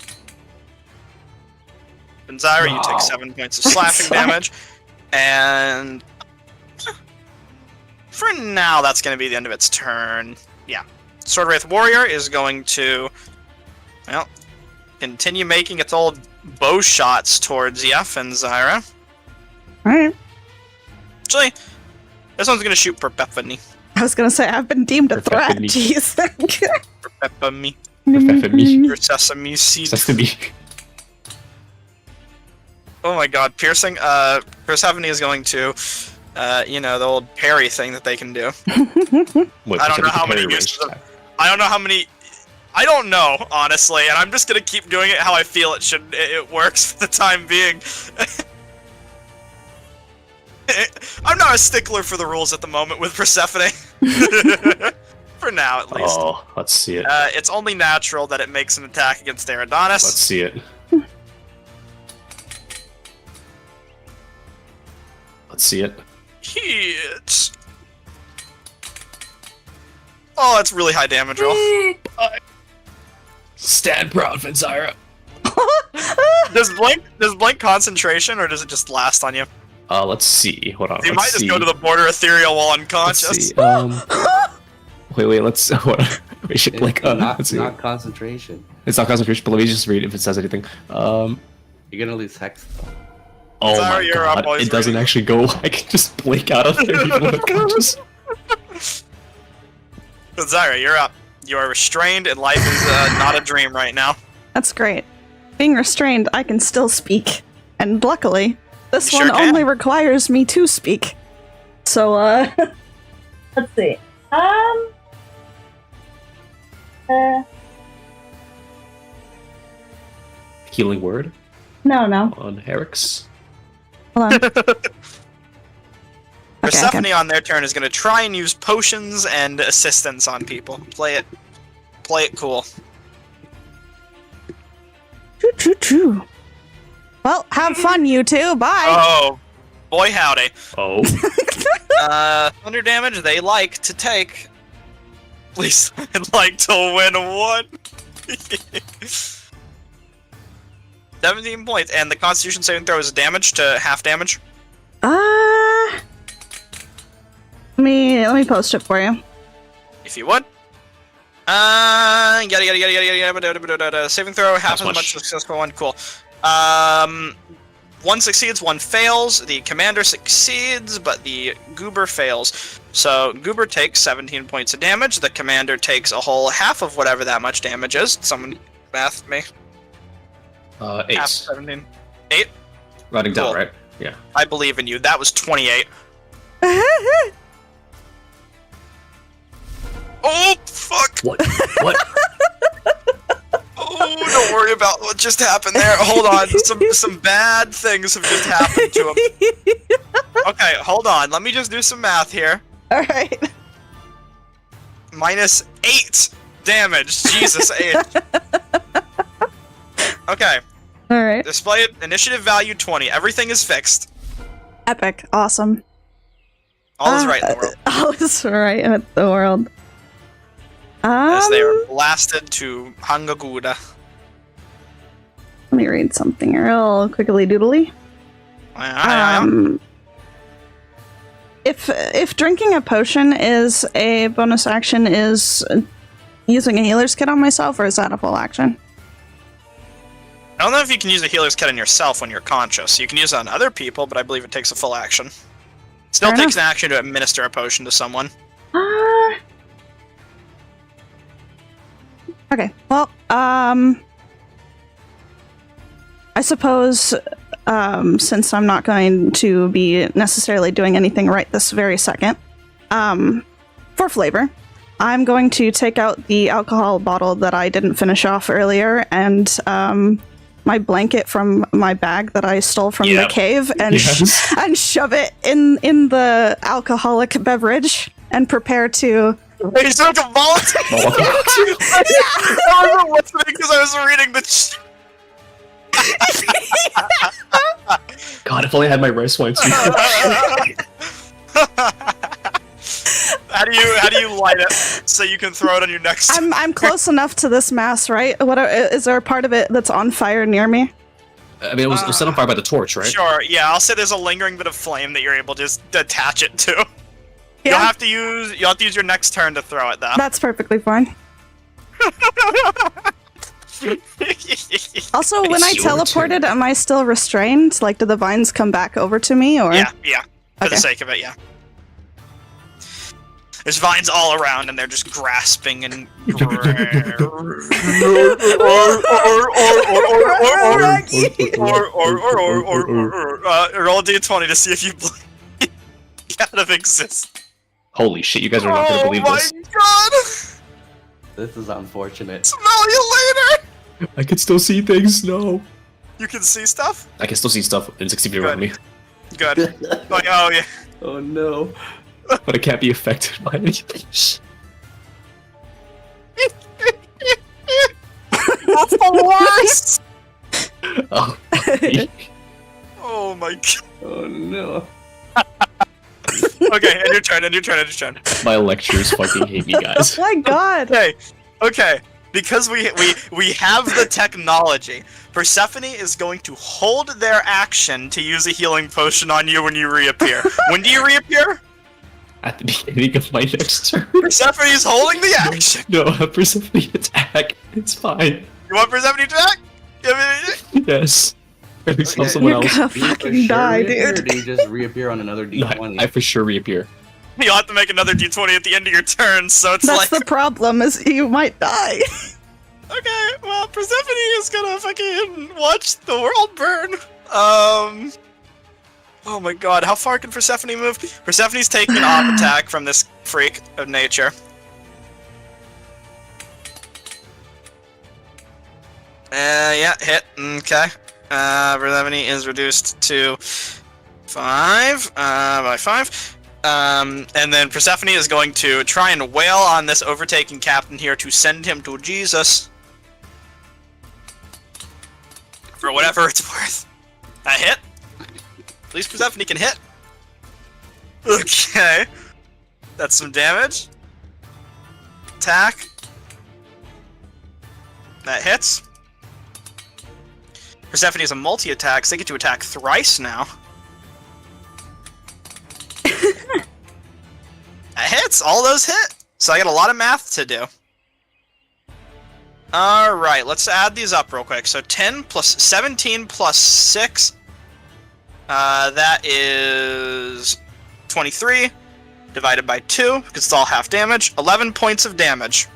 Finzyra, you Wow. take 7 points of slashing Slap. damage. And... for now, that's going to be the end of its turn. Yeah. Sword Wraith Warrior is going to... well, continue making its old bow shots towards you, Finzyra. Alright. Actually, this one's going to shoot Persephone. I was gonna say, I've been deemed a threat. Persephone. Jeez. Persephone. Persephone. Your sesame seed. Sesame. Oh my god, piercing. Persephone is going to, you know, the old parry thing that they can do. What, I don't know how many parry uses range of... I don't know how many... I don't know, honestly, and I'm just gonna keep doing it how I feel it works for the time being. I'm not a stickler for the rules at the moment with Persephone. For now, at least. Oh, let's see it. It's only natural that it makes an attack against Eridanis. Let's see it. Let's see it. Hits. Oh, that's really high damage roll. Stand proud, Finzyra. Does blank concentration, or does it just last on you? Let's see. Hold on. You let's might just see. go to the border ethereal while Let's unconscious. see. Wait. Let's. Hold on. We should click. Let's see. Not concentration. It's not concentration, but let me just read if it says anything. You're gonna lose hex though. Oh Sorry, my you're up, god! boys, It doesn't reading. actually go. I can just blink out of there even unconscious. Zyra, you're up. You are restrained, and life is not a dream right now. That's great. Being restrained, I can still speak. And luckily, this You one sure can. only requires me to speak. So, let's see. Healing word No. on Herrick's. Hold on. Okay, Persephone on their turn is going to try and use potions and assistance on people. Play it cool. Choo. Well, have fun, you two. Bye. Oh, boy howdy. Oh. Thunder damage they like to take. Please, I'd like to win one. 17 points, and the Constitution saving throw is damage to half damage. Let me post it for you. If you would. Yada. Saving throw, half as much successful one. Cool. One succeeds, one fails. The commander succeeds, but the goober fails. So goober takes 17 points of damage. The commander takes a whole half of whatever that much damage is. Someone math me. 8. Half 17. 8? Writing down, Cool. right? Yeah. I believe in you. That was 28. Oh, fuck! What? What? Oh, don't worry about what just happened there. Hold on. Some bad things have just happened to him. Okay, hold on. Let me just do some math here. Alright. Minus 8 damage. Jesus, 8. Okay. Alright. Display it. Initiative value 20. Everything is fixed. Epic. Awesome. All is right in the world. All is right in the world. As they are blasted to Hangaguda. Let me read something real quickly doodly. If drinking a potion is a bonus action, is using a healer's kit on myself, or is that a full action? I don't know if you can use a healer's kit on yourself when you're conscious. You can use it on other people, but I believe it takes a full action. Still Fair takes enough. an action to administer a potion to someone. Okay. Well, I suppose since I'm not going to be necessarily doing anything right this very second, for flavor, I'm going to take out the alcohol bottle that I didn't finish off earlier and my blanket from my bag that I stole from the cave and Yes. and shove it in the alcoholic beverage and prepare to. Hey, so like a volunteer! I remember listening because I was reading the God, if only I had my rice wine too. How do you light it so you can throw it on your next? I'm close enough to this mass, right? Is there a part of it that's on fire near me? I mean, it was set on fire by the torch, right? Sure, yeah, I'll say there's a lingering bit of flame that you're able to just attach it to. Yeah. You'll have to use your next turn to throw it though. That's perfectly fine. Also, when I It's your teleported, turn. am I still restrained? Like, do the vines come back over to me, or? Yeah. For the Okay. sake of it, yeah. There's vines all around, and they're just grasping and. Roll a d20 to see if you out of exist. Holy shit, you guys are not gonna believe this. Oh my god! This is unfortunate. Smell you later! I can still see things, no. You can see stuff? I can still see stuff in 60 feet around me, Good. Like, oh yeah. Oh no. but I can't be affected by anything. That's the worst! Oh, Oh my god. Oh no. Okay, end your turn. my lectures fucking hate me, guys. Oh my god! Okay. because we have the technology, Persephone is going to hold their action to use a healing potion on you when you reappear. When do you reappear? At the beginning of my next turn. Persephone is holding the action. No, Persephone attack. It's fine. You want Persephone to attack? Yes. Or tell Okay. someone You're else. gonna Do you for fucking die, reappear, Or dude. do you just reappear on another No, D20? I for sure reappear. You'll have to make another d20 at the end of your turn, so it's That's like... the problem, is you might die. Okay, well, Persephone is gonna fucking watch the world burn. Oh my god, how far can Persephone move? Persephone's taking an off attack from this freak of nature. Yeah, hit. Okay. Persephone is reduced to 5, by 5. And then Persephone is going to try and wail on this overtaking captain here to send him to Jesus. For whatever it's worth. A hit? At least Persephone can hit. Okay. That's some damage. Attack. That hits. Persephone is a multi-attack, so they get to attack thrice now. That hits! All those hit! So I got a lot of math to do. Alright, let's add these up real quick. So 10 plus 17 plus 6. That is 23 divided by 2, because it's all half damage. 11 points of damage.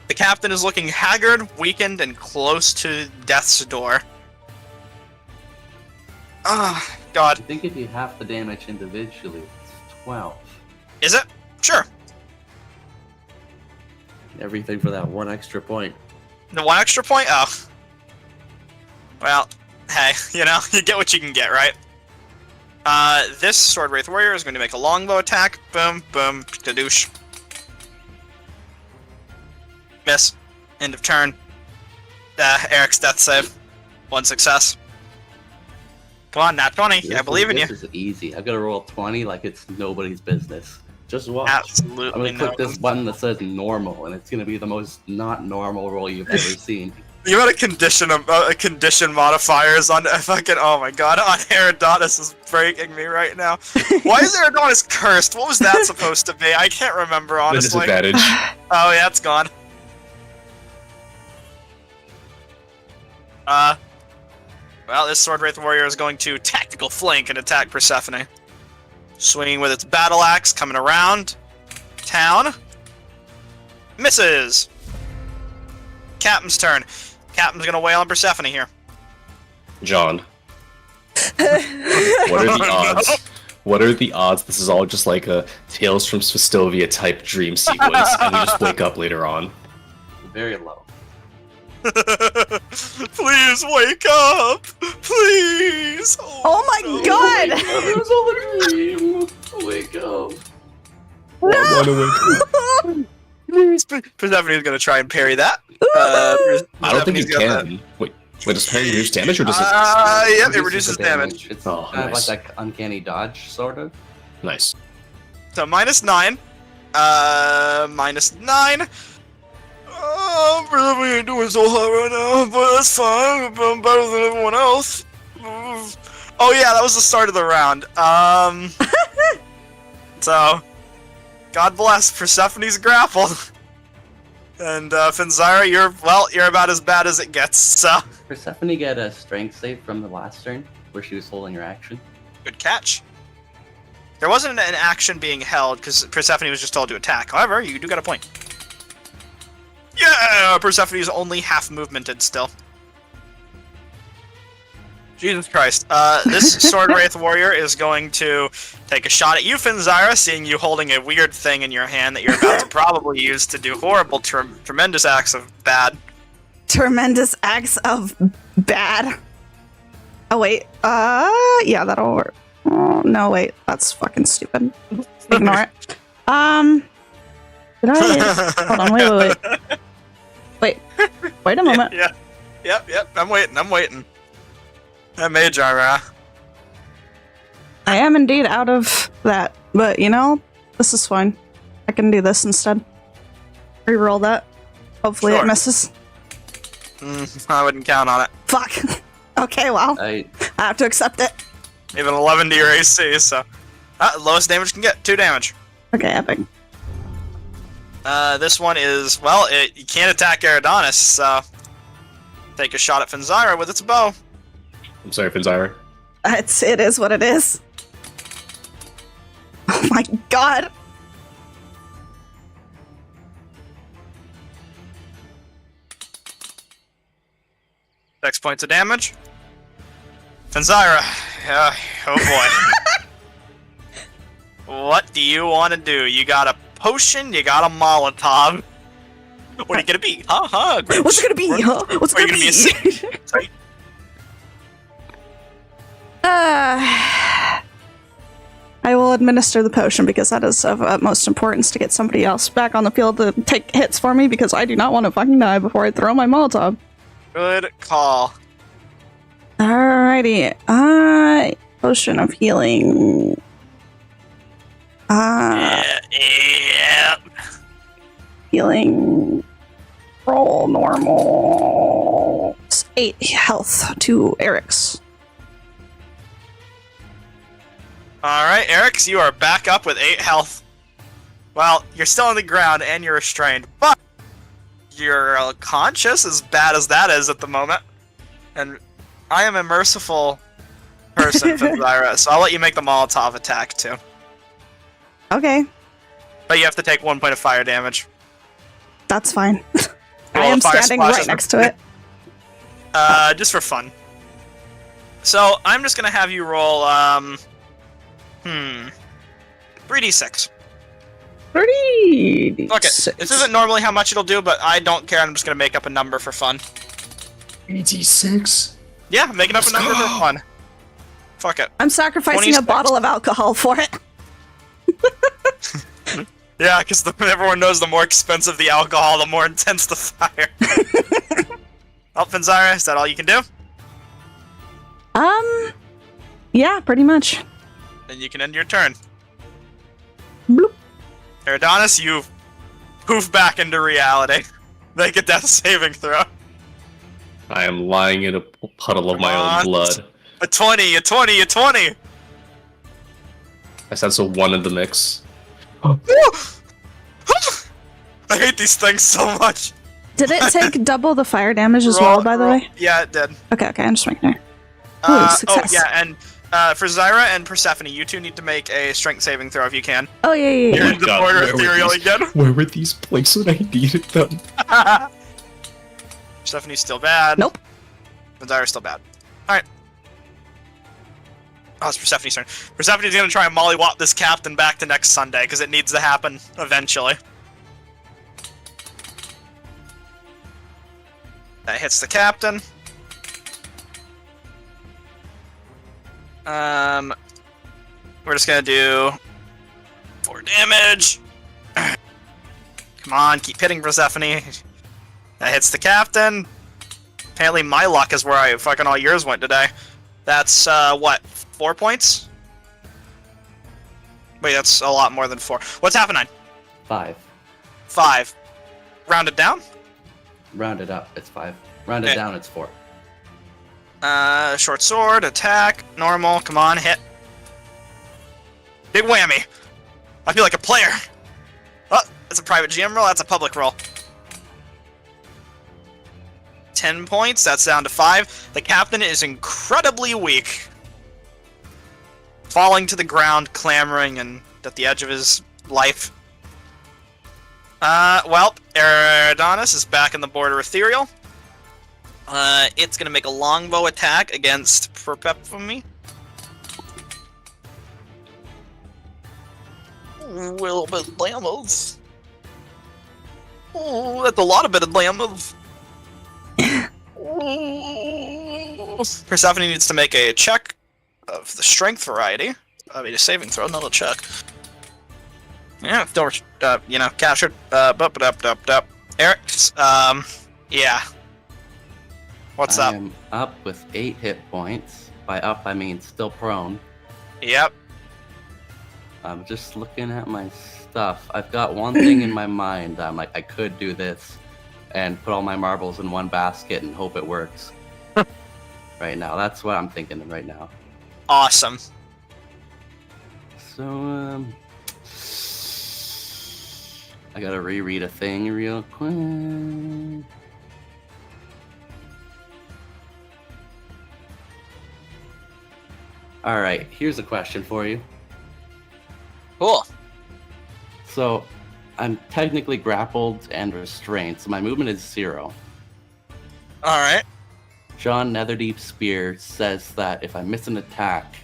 The captain is looking haggard, weakened, and close to death's door. Ah, God. I think if you half the damage individually, it's 12. Is it? Sure. Everything for that one extra point. The one extra point? Oh. Well, hey, you know, you get what you can get, right? This Sword Wraith Warrior is going to make a longbow attack. Boom, boom, kadoosh. Miss. End of turn. Eric's death save. One success. Come on, nat 20. I believe in you. This is easy. I've got to roll 20 like it's nobody's business. Just watch. Absolutely I'm gonna click no. this button that says normal, and it's gonna be the most not normal roll you've ever seen. You had a condition modifiers on fucking, oh my god, on Herodotus is breaking me right now. Why is Herodotus cursed? What was that supposed to be? I can't remember, The honestly. disadvantage. Oh yeah, it's gone. Well, this Sword Wraith Warrior is going to tactical flank and attack Persephone. Swinging with its battle axe, coming around town. Misses! Captain's turn. Captain's gonna wail on Persephone here. John. What are the odds? What are the odds this is all just like a Tales from Svistovia type dream sequence and we just wake up later on? Very low. Please wake up! Please! Oh my god! It was all a dream. Wake up. I wanna wake up. Please, Persephone is gonna try and parry that. I don't think you Persephone's got can. Wait, does parry reduce damage or does it? Yep, it reduces the damage. It's Oh, kind nice. of like that uncanny dodge, sort of. Nice. So -9. -9. Oh, Persephone ain't doing so hot right now, but that's fine. I'm better than everyone else. Oh yeah, that was the start of the round. So, God bless Persephone's grapple. And Finzira, you're about as bad as it gets. So, Persephone get a strength save from the last turn, where she was holding her action. good catch. There wasn't an action being held because Persephone was just told to attack. However, you do got a point. Yeah, Persephone is only half movemented still. Jesus Christ. This Sword Wraith Warrior is going to take a shot at you, Finzira, seeing you holding a weird thing in your hand that you're about to probably use to do horrible, tremendous acts of bad. Tremendous acts of bad. Oh wait, yeah, that'll work. Oh, no, wait, that's fucking stupid. Ignore it. Did I? Hold on, wait. Wait a moment. Yeah. Yep, I'm waiting. Majara. I am indeed out of that, but you know, this is fine. I can do this instead. Reroll that. Hopefully Sure. it misses. I wouldn't count on it. Fuck. Okay, well, I I have to accept it. Even 11 to your AC, so... lowest damage can get, 2 damage. Okay, epic. This one is... Well, you can't attack Eridanis, so... Take a shot at Finzyra with its bow. I'm sorry, Finzyra. It is what it is. Oh my god. Six points of damage. Finzyra. Oh boy. What do you want to do? You got a potion, you got a Molotov. What are you gonna be? Huh? What's it gonna be, huh? What's it Are you gonna gonna be a saint? Sorry. I will administer the potion because that is of utmost importance to get somebody else back on the field to take hits for me because I do not want to fucking die before I throw my Molotov. Good call. Alrighty. Potion of healing. Yeah. Healing. Roll normal. It's 8 health to Eric's. Alright, Eric's, you are back up with 8 health. Well, you're still on the ground and you're restrained, but you're conscious, as bad as that is at the moment. And I am a merciful person, Finzyra, so I'll let you make the Molotov attack too. Okay, But you have to take 1 point of fire damage. that's fine. I Roll am a fire standing splash right as next to it. Just for fun. So, I'm just gonna have you roll, 3d6. 30. Fuck it. This isn't normally how much it'll do, but I don't care. I'm just gonna make up a number for fun. 86. Yeah, making up a number for fun. Fuck it. I'm sacrificing 26. a bottle of alcohol for it. Yeah, because everyone knows the more expensive the alcohol, the more intense the fire. Finzyra, is that all you can do? Yeah, pretty much. Then you can end your turn. Bloop. Eridanis, you poof back into reality. Make a death saving throw. I am lying in a puddle of my Come on. own blood. A 20, a 20, a 20! I sense a 1 in the mix. I hate these things so much. Did it take double the fire damage as well, by the way? Yeah, it did. Okay, I'm just making it. Ooh, success. Oh, yeah, and for Zyra and Persephone, you two need to make a strength saving throw if you can. Oh, yeah. You're Oh in the God, border where were ethereal these- again. Where were these places when I needed them? Persephone's still bad. Nope. And Zyra's still bad. Alright. Oh, it's Persephone's turn. Persephone's gonna try and mollywop this captain back to next Sunday, because it needs to happen eventually. That hits the captain. We're just gonna do 4 damage. Come on, keep hitting Persephone. That hits the captain. Apparently my luck is where fucking all yours went today. That's, what, 4 points? Wait, that's a lot more than 4. What's happening? 5. 5. Rounded down? Rounded up, it's 5. Rounded Okay. down, it's 4. Short sword, attack, normal, come on, hit. Big whammy. I feel like a player. Oh, that's a private GM roll, that's a public roll. 10 points, that's down to 5. The captain is incredibly weak. Falling to the ground, clamoring, and at the edge of his life. Well, Eridanis is back in the border ethereal. It's gonna make a longbow attack against Persephone. Will bit damage. Oh, that's a lot of bit of damage. Persephone needs to make a check of the strength variety. I mean, a saving throw, not a check. Yeah, don't, captured. Eric's, yeah. What's I up? am up with 8 hit points. By up, I mean still prone. Yep. I'm just looking at my stuff. I've got one thing in my mind. I'm like, I could do this. and put all my marbles in one basket and hope it works. Right now, that's what I'm thinking right now. Awesome. So, I gotta reread a thing real quick. Alright, here's a question for you. Cool. So, I'm technically grappled and restrained, so my movement is 0. Alright. John Netherdeep's spear says that if I miss an attack,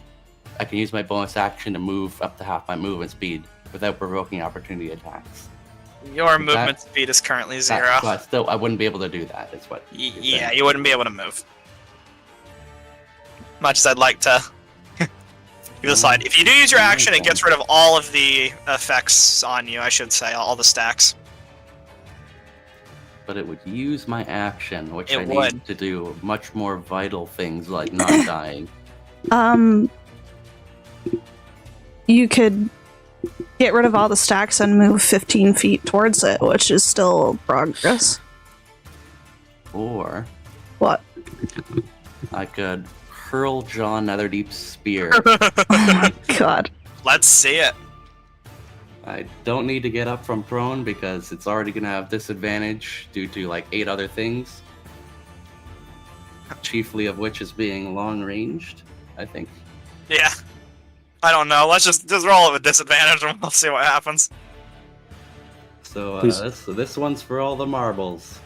I can use my bonus action to move up to half my movement speed without provoking opportunity attacks. Your movement speed is currently 0. So I wouldn't be able to do that, is what you're Yeah, saying. you wouldn't be able to move. Much as I'd like to. You decide. If you do use your action, it gets rid of all of the effects on you, I should say, all the stacks. But it would use my action, which It I would. need to do much more vital things like not dying. You could get rid of all the stacks and move 15 feet towards it, which is still progress. Or What? I could hurl John Netherdeep's spear. Oh my god. Let's see it. I don't need to get up from prone because it's already going to have disadvantage due to like 8 other things. Chiefly of which is being long ranged, I think. Yeah. I don't know. Let's just roll with a disadvantage and we'll see what happens. So Please. this one's for all the marbles.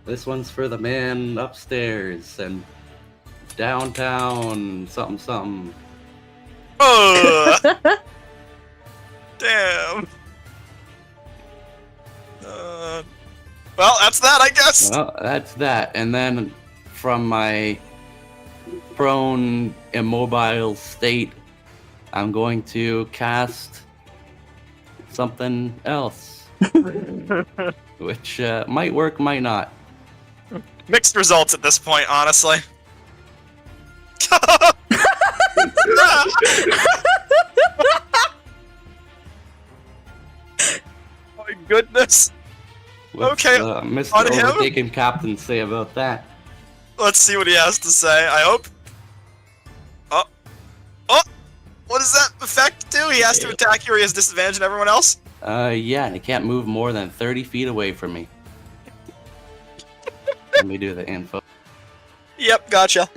This one's for the man upstairs and downtown something something. Oh, damn. Well, that's that, I guess. Well, that's that. And then from my prone immobile state, I'm going to cast something else. Which might work, might not. Mixed results at this point, honestly. My goodness. What's, Okay, Mr. on him? Overtaken Captain say about that? Let's see what he has to say, I hope. Oh! What does that effect do? He has to attack you or he has disadvantage on everyone else? Yeah, and he can't move more than 30 feet away from me. Let me do the info. Yep, gotcha.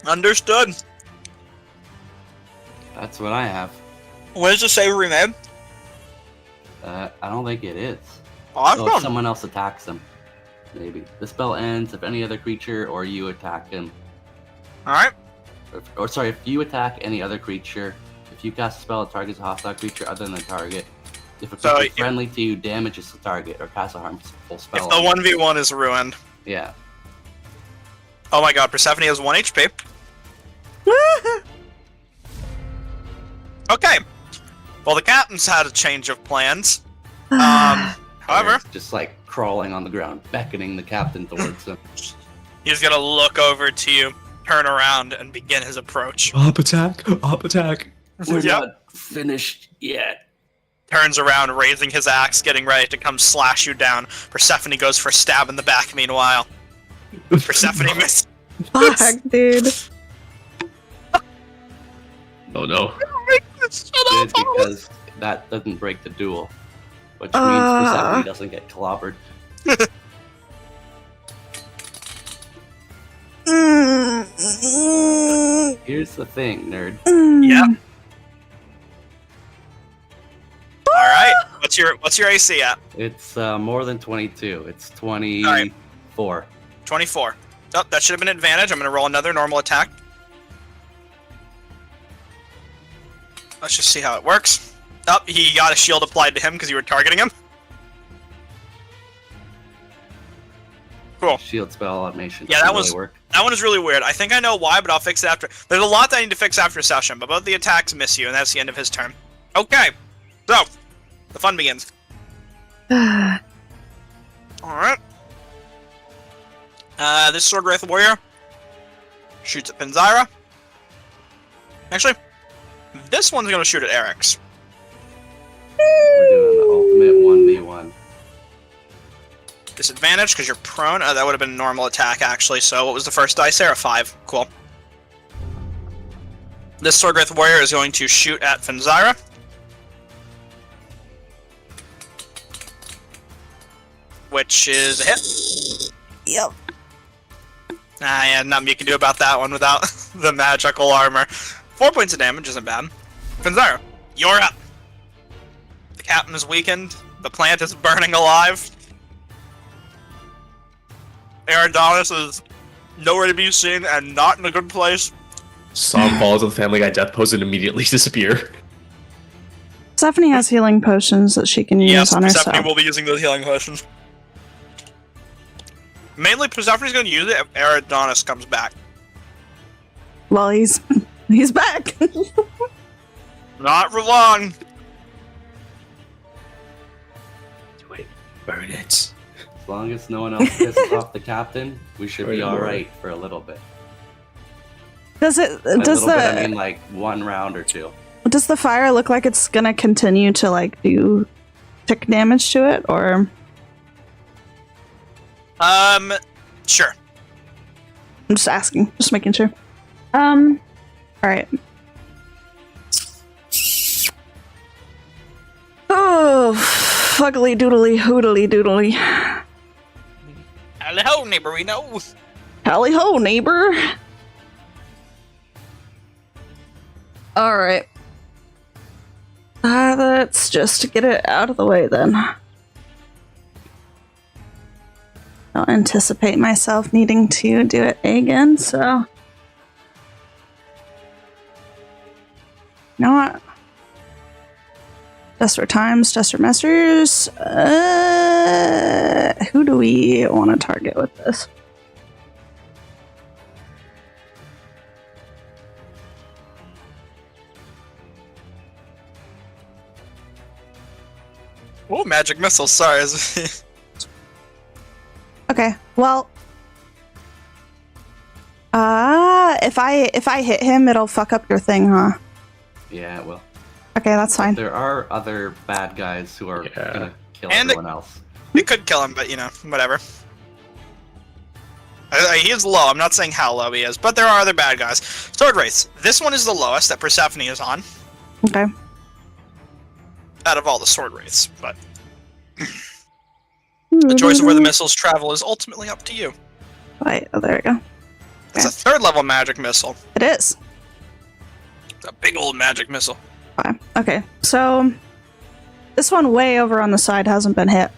Understood. That's what I have. When is the save remade? I don't think it is. Awesome. Oh, if someone else attacks him. Maybe. The spell ends if any other creature or you attack him. Alright. Or sorry, if you attack any other creature, if you cast a spell that targets a hostile creature other than the target, if a creature friendly to you damages the target or casts a harmful spell. If the 1v1 is ruined. Yeah. Oh my god, Persephone has 1 HP. Okay. Well, the captain's had a change of plans. However, Eric's just like crawling on the ground, beckoning the captain towards him. he's gonna look over to you, turn around, and begin his approach. Up attack! Up attack! We're Yep. not finished yet. Turns around, raising his axe, getting ready to come slash you down. Persephone goes for a stab in the back meanwhile. Persephone misses. Fuck, dude. Oh no. Good, because that doesn't break the duel. Which means Persephone doesn't get clobbered. Here's the thing, nerd. Yep. Alright. What's your AC at? It's more than 22. It's 24. 24. Oh, that should have been an advantage. I'm gonna roll another normal attack. Let's just see how it works. Oh, he got a shield applied to him because you were targeting him. Cool. Shield spell automation. Yeah, that doesn't was- really work. That one is really weird. I think I know why, but I'll fix it after. There's a lot that I need to fix after session, but both the attacks miss you, and that's the end of his turn. Okay. So, the fun begins. Alright. This Sword Wraith Warrior shoots at Panzira. Actually, this one's gonna shoot at Eric's. We're doing the ultimate 1v1. disadvantage because you're prone. That would have been a normal attack, actually. So what was the first dice there? A 5. Cool. This Sword Wraith Warrior is going to shoot at Finzira. Which is a hit. Yep. Yeah, nothing you can do about that one without the magical armor. 4 points of damage isn't bad. Finzira, you're up. The captain is weakened. The plant is burning alive. Eridanis is nowhere to be seen and not in a good place. Som falls on the Family Guy death pose and immediately disappear. Stephanie has healing potions that she can use Yes, on herself. Persephone will be using those healing potions. Mainly, Persephone's going to use it if Eridanis comes back. Well, he's back. Not for long. Wait, burn it. As long as no one else pisses off the captain, we should be Right, all right. right for a little bit. Does it? By Does a little bit, I the mean like 1 round or 2. does the fire look like it's gonna continue to like do tick damage to it, or Sure. I'm just asking, just making sure. All right. Oh, fuggly doodly hoodly doodly. Hello, neighborino. Tally ho, neighbor. All right. Let's just get it out of the way then. Don't anticipate myself needing to do it again, so. You know what? Just for times, just for masters. Who do we want to target with this? Oh, magic missile. Sorry. Okay, well, if I hit him, it'll fuck up your thing, huh? Yeah, well. Okay, that's fine. There are other bad guys who are Yeah. gonna kill And everyone else. It could kill him, but you know, whatever. He is low. I'm not saying how low he is, but there are other bad guys. Sword Wraiths. This one is the lowest that Persephone is on Okay. out of all the Sword Wraiths, but the choice of where the missiles travel is ultimately up to you. Right, oh, there we go. It's a 3rd level magic missile. It is. It's a big old magic missile. Okay, so this one way over on the side hasn't been hit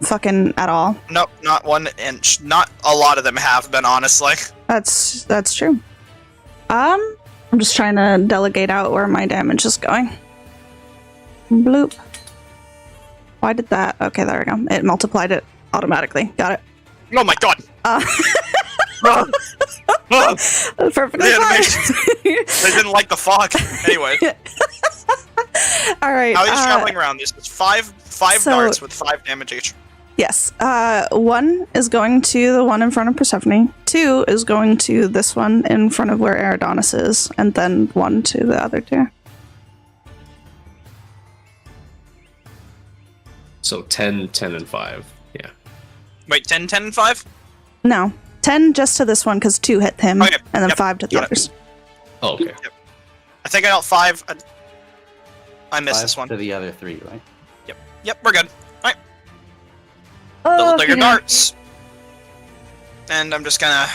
fucking at all. Nope, not 1 inch. Not a lot of them have been, honestly. That's true. I'm just trying to delegate out where my damage is going. Bloop. Why did that? Okay, there we go. It multiplied it automatically. Got it. Oh my god! Perfectly The fine. animations. They didn't like the fog. Anyway, All right. how are you traveling around this? It's five so- darts with 5 damage each. Yes. 1 is going to the one in front of Persephone. 2 is going to this one in front of where Eridanis is, and then 1 to the other 2. So 10, 10, and 5. Yeah. Wait, 10, 10, and 5? No, 10 just to this one because 2 hit him, Okay, and then yep, 5 to the got it. others. Oh, okay. I think I got 5. I missed 5 this one. to the other 3, right? Yep, we're good. Alright, Oh, little bigger darts. And I'm just gonna,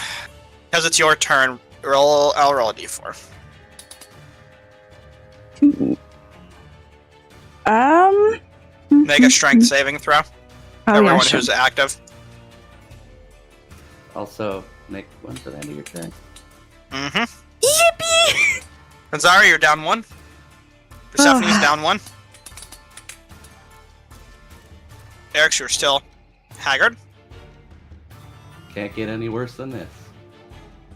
because it's your turn, I'll roll a d4. Make a strength saving throw. Oh, Everyone yeah, sure. who's active. Also, make 1 to the end of your turn. Mm-hmm. Yippee! Zara, you're down 1. Persephone's down 1. Eric's, you're still haggard. Can't get any worse than this.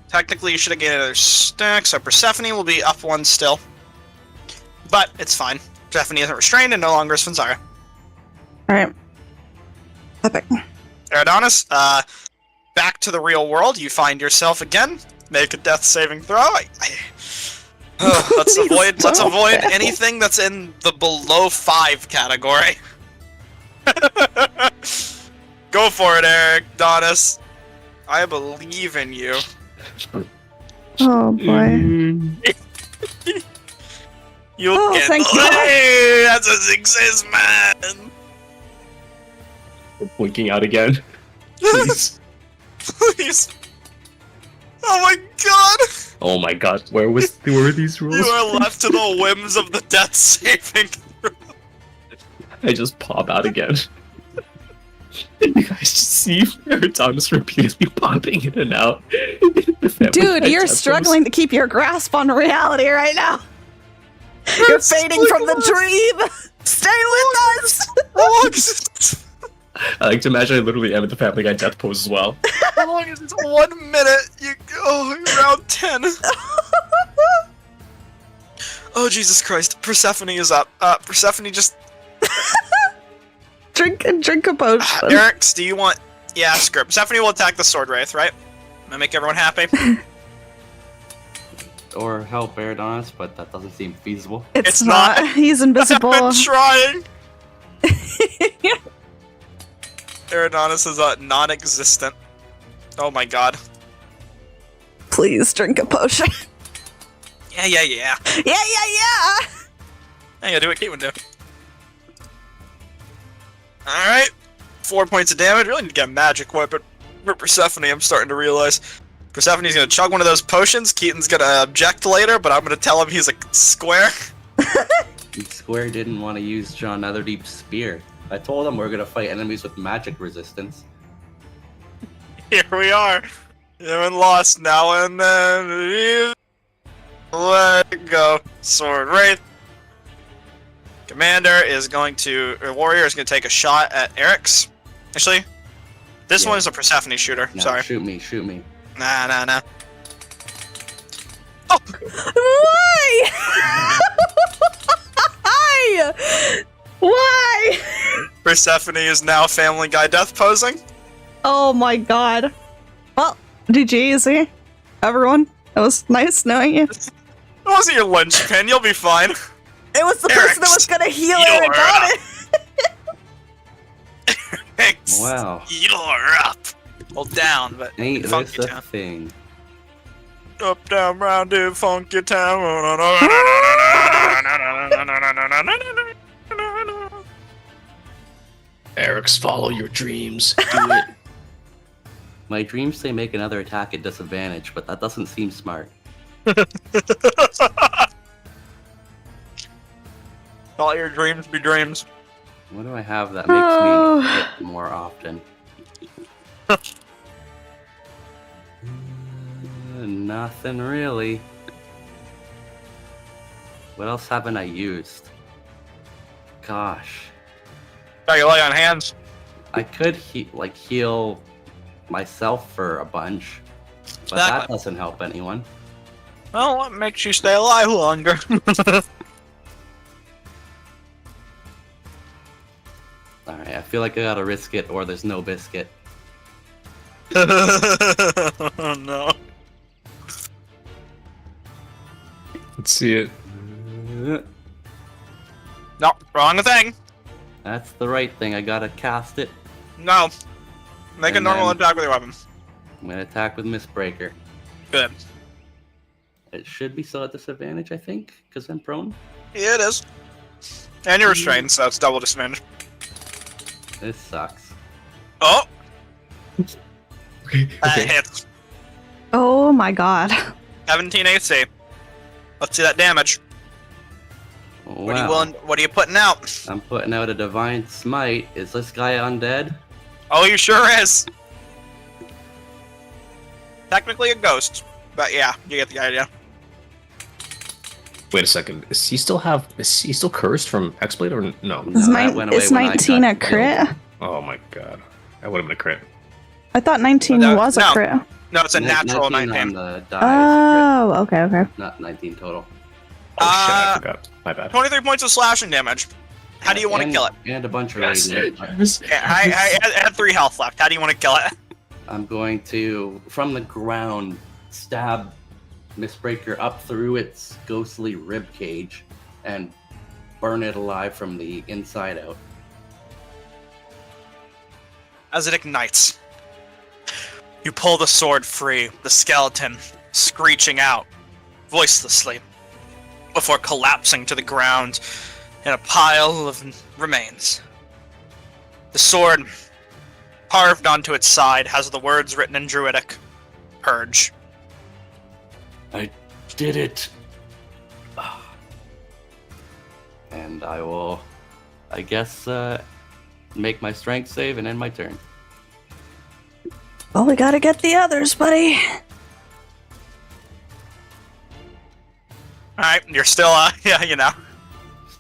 Technically, you should have gained another stack, so Persephone will be up 1 still. But it's fine. Persephone isn't restrained and no longer is Finzara. Alright. Epic. Eridanis, back to the real world. You find yourself again. Make a death saving throw. Let's Please avoid don't. anything that's in the below 5 category. Go for it, Eric, Donis. I believe in you. Oh boy. You'll Oh, get thank God. Hey, that's a success, man. Blinking out again. Please. Please. Oh my god. Oh my god, where were these rules? You are left to the whims of the death saving throw. I just pop out again. You guys just see Eridanus repeatedly popping in and out. Dude, you're struggling to keep your grasp on reality right now. You're fading from the dream. Stay with us. How long is it? I like to imagine I literally am at the Family Guy death pose as well. How long is it? 1 minute. You go round 10. Oh Jesus Christ! Persephone is up. Persephone just. Drink a potion. Eric's, do you want? Yeah, screw it. Persephone will attack the sword wraith, right? Gonna make everyone happy. Or help Eridanus, but that doesn't seem feasible. It's not. He's invisible. I'm trying. Eridanus is non-existent. Oh my god. Please drink a potion. Yeah. Yeah. Hey, I do what Kate would do. Alright. 4 points of damage. Really need to get a magic weapon for Persephone, I'm starting to realize. Persephone's gonna chug one of those potions. Keaton's gonna object later, but I'm gonna tell him he's a square. Square didn't want to use John Netherdeep's spear. I told him we're gonna fight enemies with magic resistance. Here we are. And lost now and then. Let go. Sword Wraith. Commander is going to. Warrior is going to take a shot at Eric's. Actually, this Yeah. one is a Persephone shooter. No, Sorry. shoot me. Nah. Why? Why? Persephone is now Family Guy death posing. Oh my god. Well, GG, easy. Everyone, it was nice knowing you. It wasn't your linchpin. You'll be fine. It was the Eric's, person that was gonna heal you're it and got it. Thanks. Wow. You're up. Well, down, but Ain't funky this a town. thing? Up, down, round, in funky town. Eric's, follow your dreams. Do it. My dreams say make another attack at disadvantage, but that doesn't seem smart. All your dreams be dreams. What do I have that makes me hit more often? Nothing really. What else haven't I used? Gosh, Got you lay on hands. I could heal myself for a bunch, but that Exactly. doesn't help anyone. Well, what makes you stay alive longer? Alright, I feel like I gotta risk it or there's no biscuit. Oh no. Let's see it. No, wrong thing. That's the right thing, I gotta cast it. No. Make a And normal then- attack with your weapon. I'm gonna attack with Mistbreaker. Good. It should be still at disadvantage, I think, because I'm prone. Yeah, it is. And you're restrained, so it's double disadvantage. This sucks. Oh! Okay. That hits. Oh my god. 17 AC. Let's see that damage. Wow. What are you putting out? I'm putting out a Divine Smite. Is this guy undead? Oh, you sure is. Technically a ghost, but yeah, you get the idea. Wait a second. Is he still cursed from Hexblade or no? Is, No, that went away is when I 19 a got crit? Oh my god. I would have been a crit. I thought 19 No, was a no. crit. No, it's a natural 19 19. on the die, Oh, okay. not 19 total. Oh shit, I forgot. My bad. 23 points of slashing damage. How do you want to And- kill it? And a bunch of Yes. radiant. Yeah, I had 3 health left. How do you want to kill it? I'm going to, from the ground, stab Mistbreaker up through its ghostly rib cage and burn it alive from the inside out. as it ignites. You pull the sword free, the skeleton screeching out, voicelessly, before collapsing to the ground in a pile of remains. The sword, carved onto its side, has the words written in Druidic, Purge. I did it. And I will, I guess, make my strength save and end my turn. Well, we gotta get the others, buddy. Alright, you're still, yeah, you know.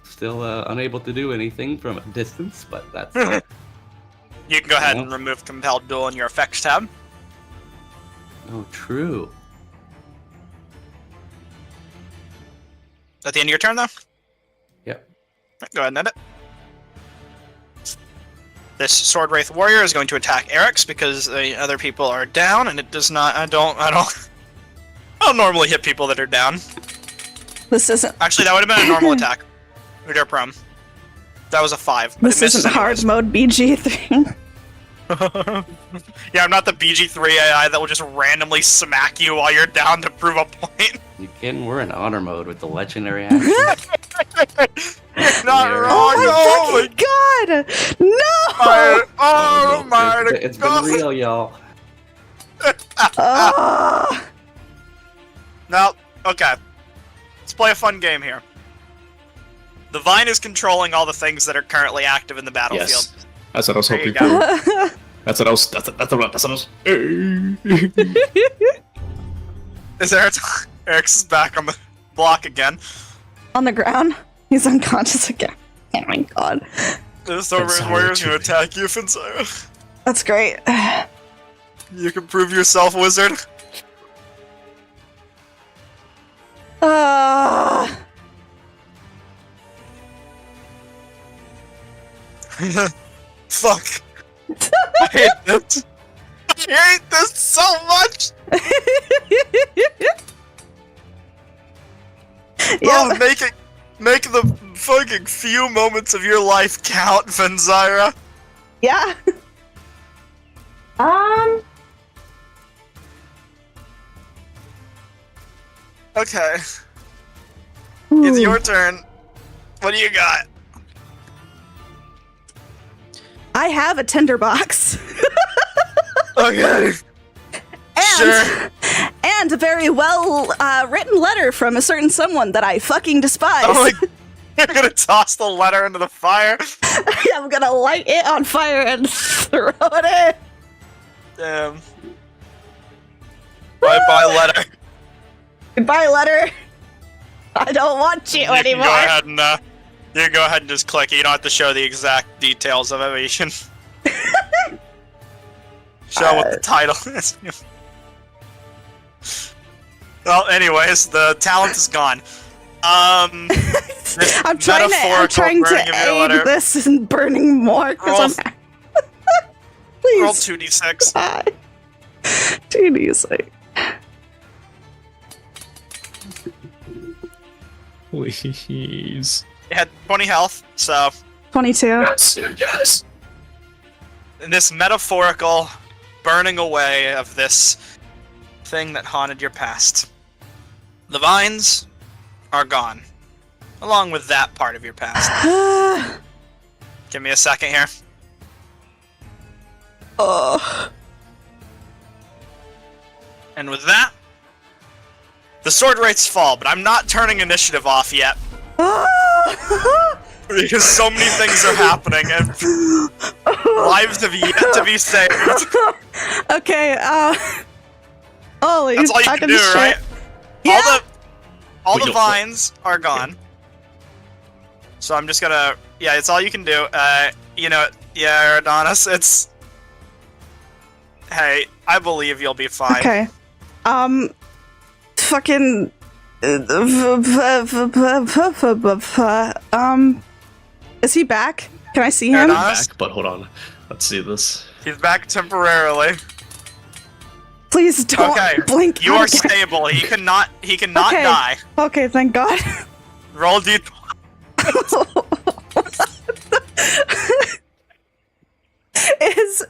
Still unable to do anything from a distance, but that's... You can go ahead and remove Compelled Duel in your effects tab. Oh, true. At the end of your turn, though? Yep. Go ahead and end it. This Sword Wraith Warrior is going to attack Eric's because the other people are down, and it does not. I don't normally hit people that are down. This isn't. Actually, that would have been a normal attack. They're prone. That was a 5. But This isn't hard mode BG3. Yeah, I'm not the BG3 AI that will just randomly smack you while you're down to prove a point. You kidding? We're in honor mode with the legendary action. You're not There. wrong. Oh my fucking god! No! Oh my It's god! been real, y'all. Ah. No, okay. Let's play a fun game here. The Vine is controlling all the things that are currently active in the battlefield. Yes. That's what I was There you hoping go. for. That's what I was. That's what I was. Is Eric's back on the block again. On the ground. He's unconscious again. Oh my god. The Sword Wraith Fenzara Warrior is going to too. attack you, Fenzara. That's great. You can prove yourself, wizard. Fuck. I hate this. I hate this so much. Oh, make the fucking few moments of your life count, Fenzira. Yeah. Okay, it's your turn. What do you got? I have a tinderbox. Okay. And, Sure. and a very well written letter from a certain someone that I fucking despise. Oh my, you're gonna toss the letter into the fire? I'm gonna light it on fire and throw it in. Damn. Bye-bye letter. Goodbye, letter. I don't want you, You can anymore. go ahead and you can go ahead and just click it. You don't have to show the exact details of evasion. Show what the title is. Well, anyways, the talent is gone. I'm trying metaphorical to burning of your aid letter. this in burning more because I'm. Please. Roll 2d6. God. GD's. Please. You had 20 health, so 22. Yes. Yes. in this metaphorical burning away of this thing that haunted your past, the vines are gone, along with that part of your past. Give me a second here. And with that, the sword rates fall, but I'm not turning initiative off yet. Because so many things are happening and lives have yet to be saved. Okay, Ollie, That's all you can do, right? Yeah. All Wait, the no, vines are gone. So I'm just gonna, yeah, it's all you can do. You know, yeah, Adonis, it's, hey, I believe you'll be fine. Okay. Fucking. Is he back? Can I see him? Adonis? Back, but hold on. Let's see this. He's back temporarily. Please don't Okay, blink. you are again. stable. He cannot Okay. die. Okay, thank God. Roll d. is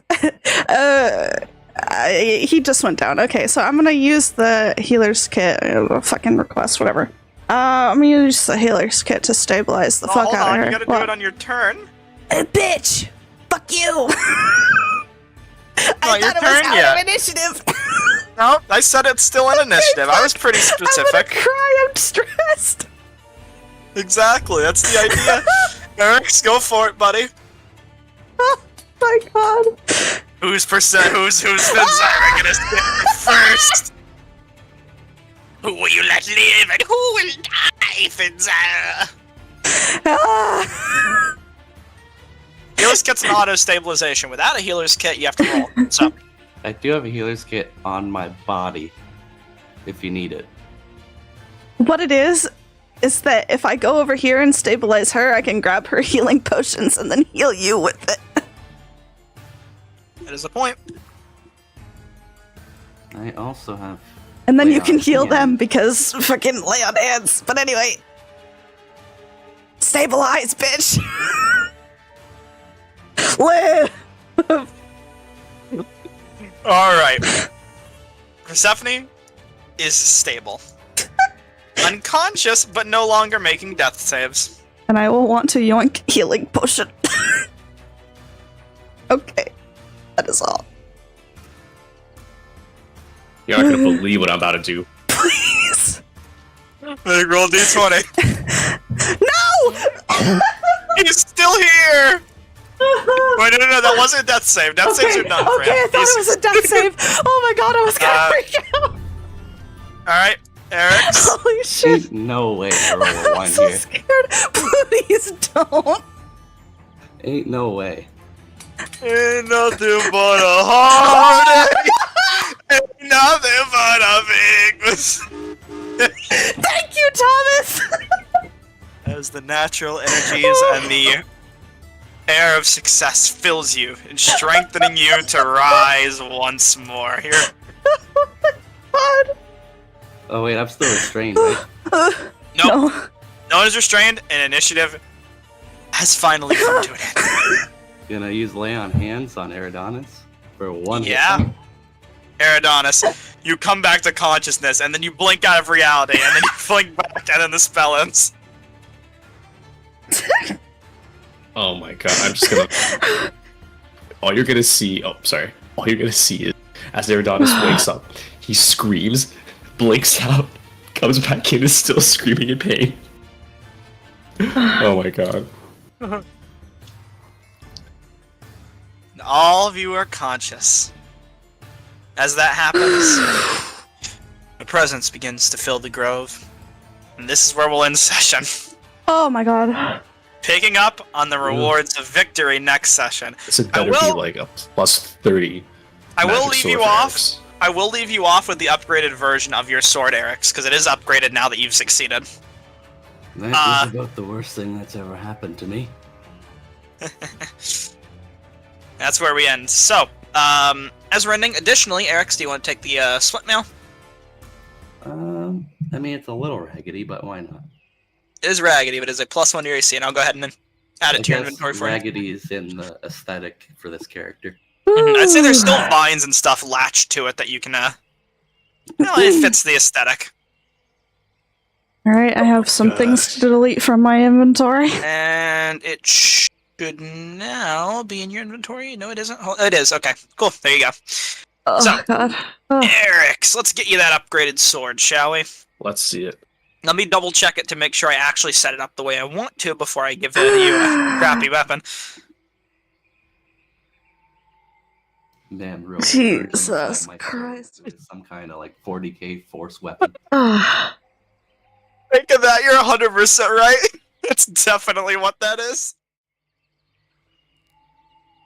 he just went down. Okay, so I'm gonna use the healer's kit. Fucking request, whatever. I'm gonna use the healer's kit to stabilize the fuck hold out on, of her. you gotta do it on your turn. Bitch! Fuck you! Not your turn yet. Initiative. No, I said it's still an initiative. I was pretty I'm gonna specific. cry. I'm stressed. Exactly, that's the idea. Eric's, go for it, buddy. Oh my god. Who's Exandria gonna stick first? Who will you let live and who will die, Exandria? Ah. Healer's kit's an auto stabilization. Without a healer's kit, you have to roll. So I do have a healer's kit on my body, if you need it. What it is that if I go over here and stabilize her, I can grab her healing potions and then heal you with it. that is the point. I also have. And then Lay you can on heal hands. them because fucking lay on hands. But anyway, stabilize, bitch. Live. Alright. Persephone is stable. Unconscious, but no longer making death saves. And I will want to yoink healing potion. Okay. That is all. You're not gonna believe what I'm about to do. Please. Big roll d20. No! He's still here! Wait, no, that wasn't a death save. Death saves are done for him. Okay, I thought it was a death save. Oh my god, I was gonna freak out. Alright, Eric. Holy shit. Ain't no way I roll a I'm one so here. scared. Please don't. Ain't no way. Ain't nothing but a heartache. Ain't nothing but a big Thank you, Thomas. As the natural energies and the air of success fills you and strengthening you to rise once more. Here. God. Oh wait, I'm still restrained, right? Nope. No. No one is restrained, and initiative has finally come to an end. Gonna use lay on hands on Eridanis for one hit Yeah. point. Eridanis, you come back to consciousness, and then you blink out of reality, and then you blink back, and then the spell ends. Oh my god, I'm just gonna. All you're gonna see. Oh, sorry. All you're gonna see is as Eridanis wakes up, he screams, blinks out, comes back in, is still screaming in pain. Oh my god. All of you are conscious. As that happens, the presence begins to fill the grove. And this is where we'll end session. Oh my god. Picking up on the rewards of victory next session. This had better be like a plus 30. I will magic leave sword you for off. Eric's. I will leave you off with the upgraded version of your sword, Eric's, because it is upgraded now that you've succeeded. That is about the worst thing that's ever happened to me. That's where we end. So, as we're ending, additionally, Eric's, do you want to take the split mail? I mean, it's a little raggedy, but why not? It is raggedy, but it's a +1 to your AC, and I'll go ahead and add it I to your guess inventory for you. raggedy is in the aesthetic for this character. I'd say there's still vines and stuff latched to it that you can, it fits the aesthetic. Alright, I have some things to delete from my inventory. And it should now be in your inventory. No, it isn't. It is. Okay, cool. There you go. Oh So- god. Oh. Eric's, let's get you that upgraded sword, shall we? Let's see it. Let me double check it to make sure I actually set it up the way I want to before I give you a crappy weapon. Man, real Jesus urgent inside my Christ. soul is some kind of like 40k force weapon. Ah. Think of that, you're 100% right. That's definitely what that is.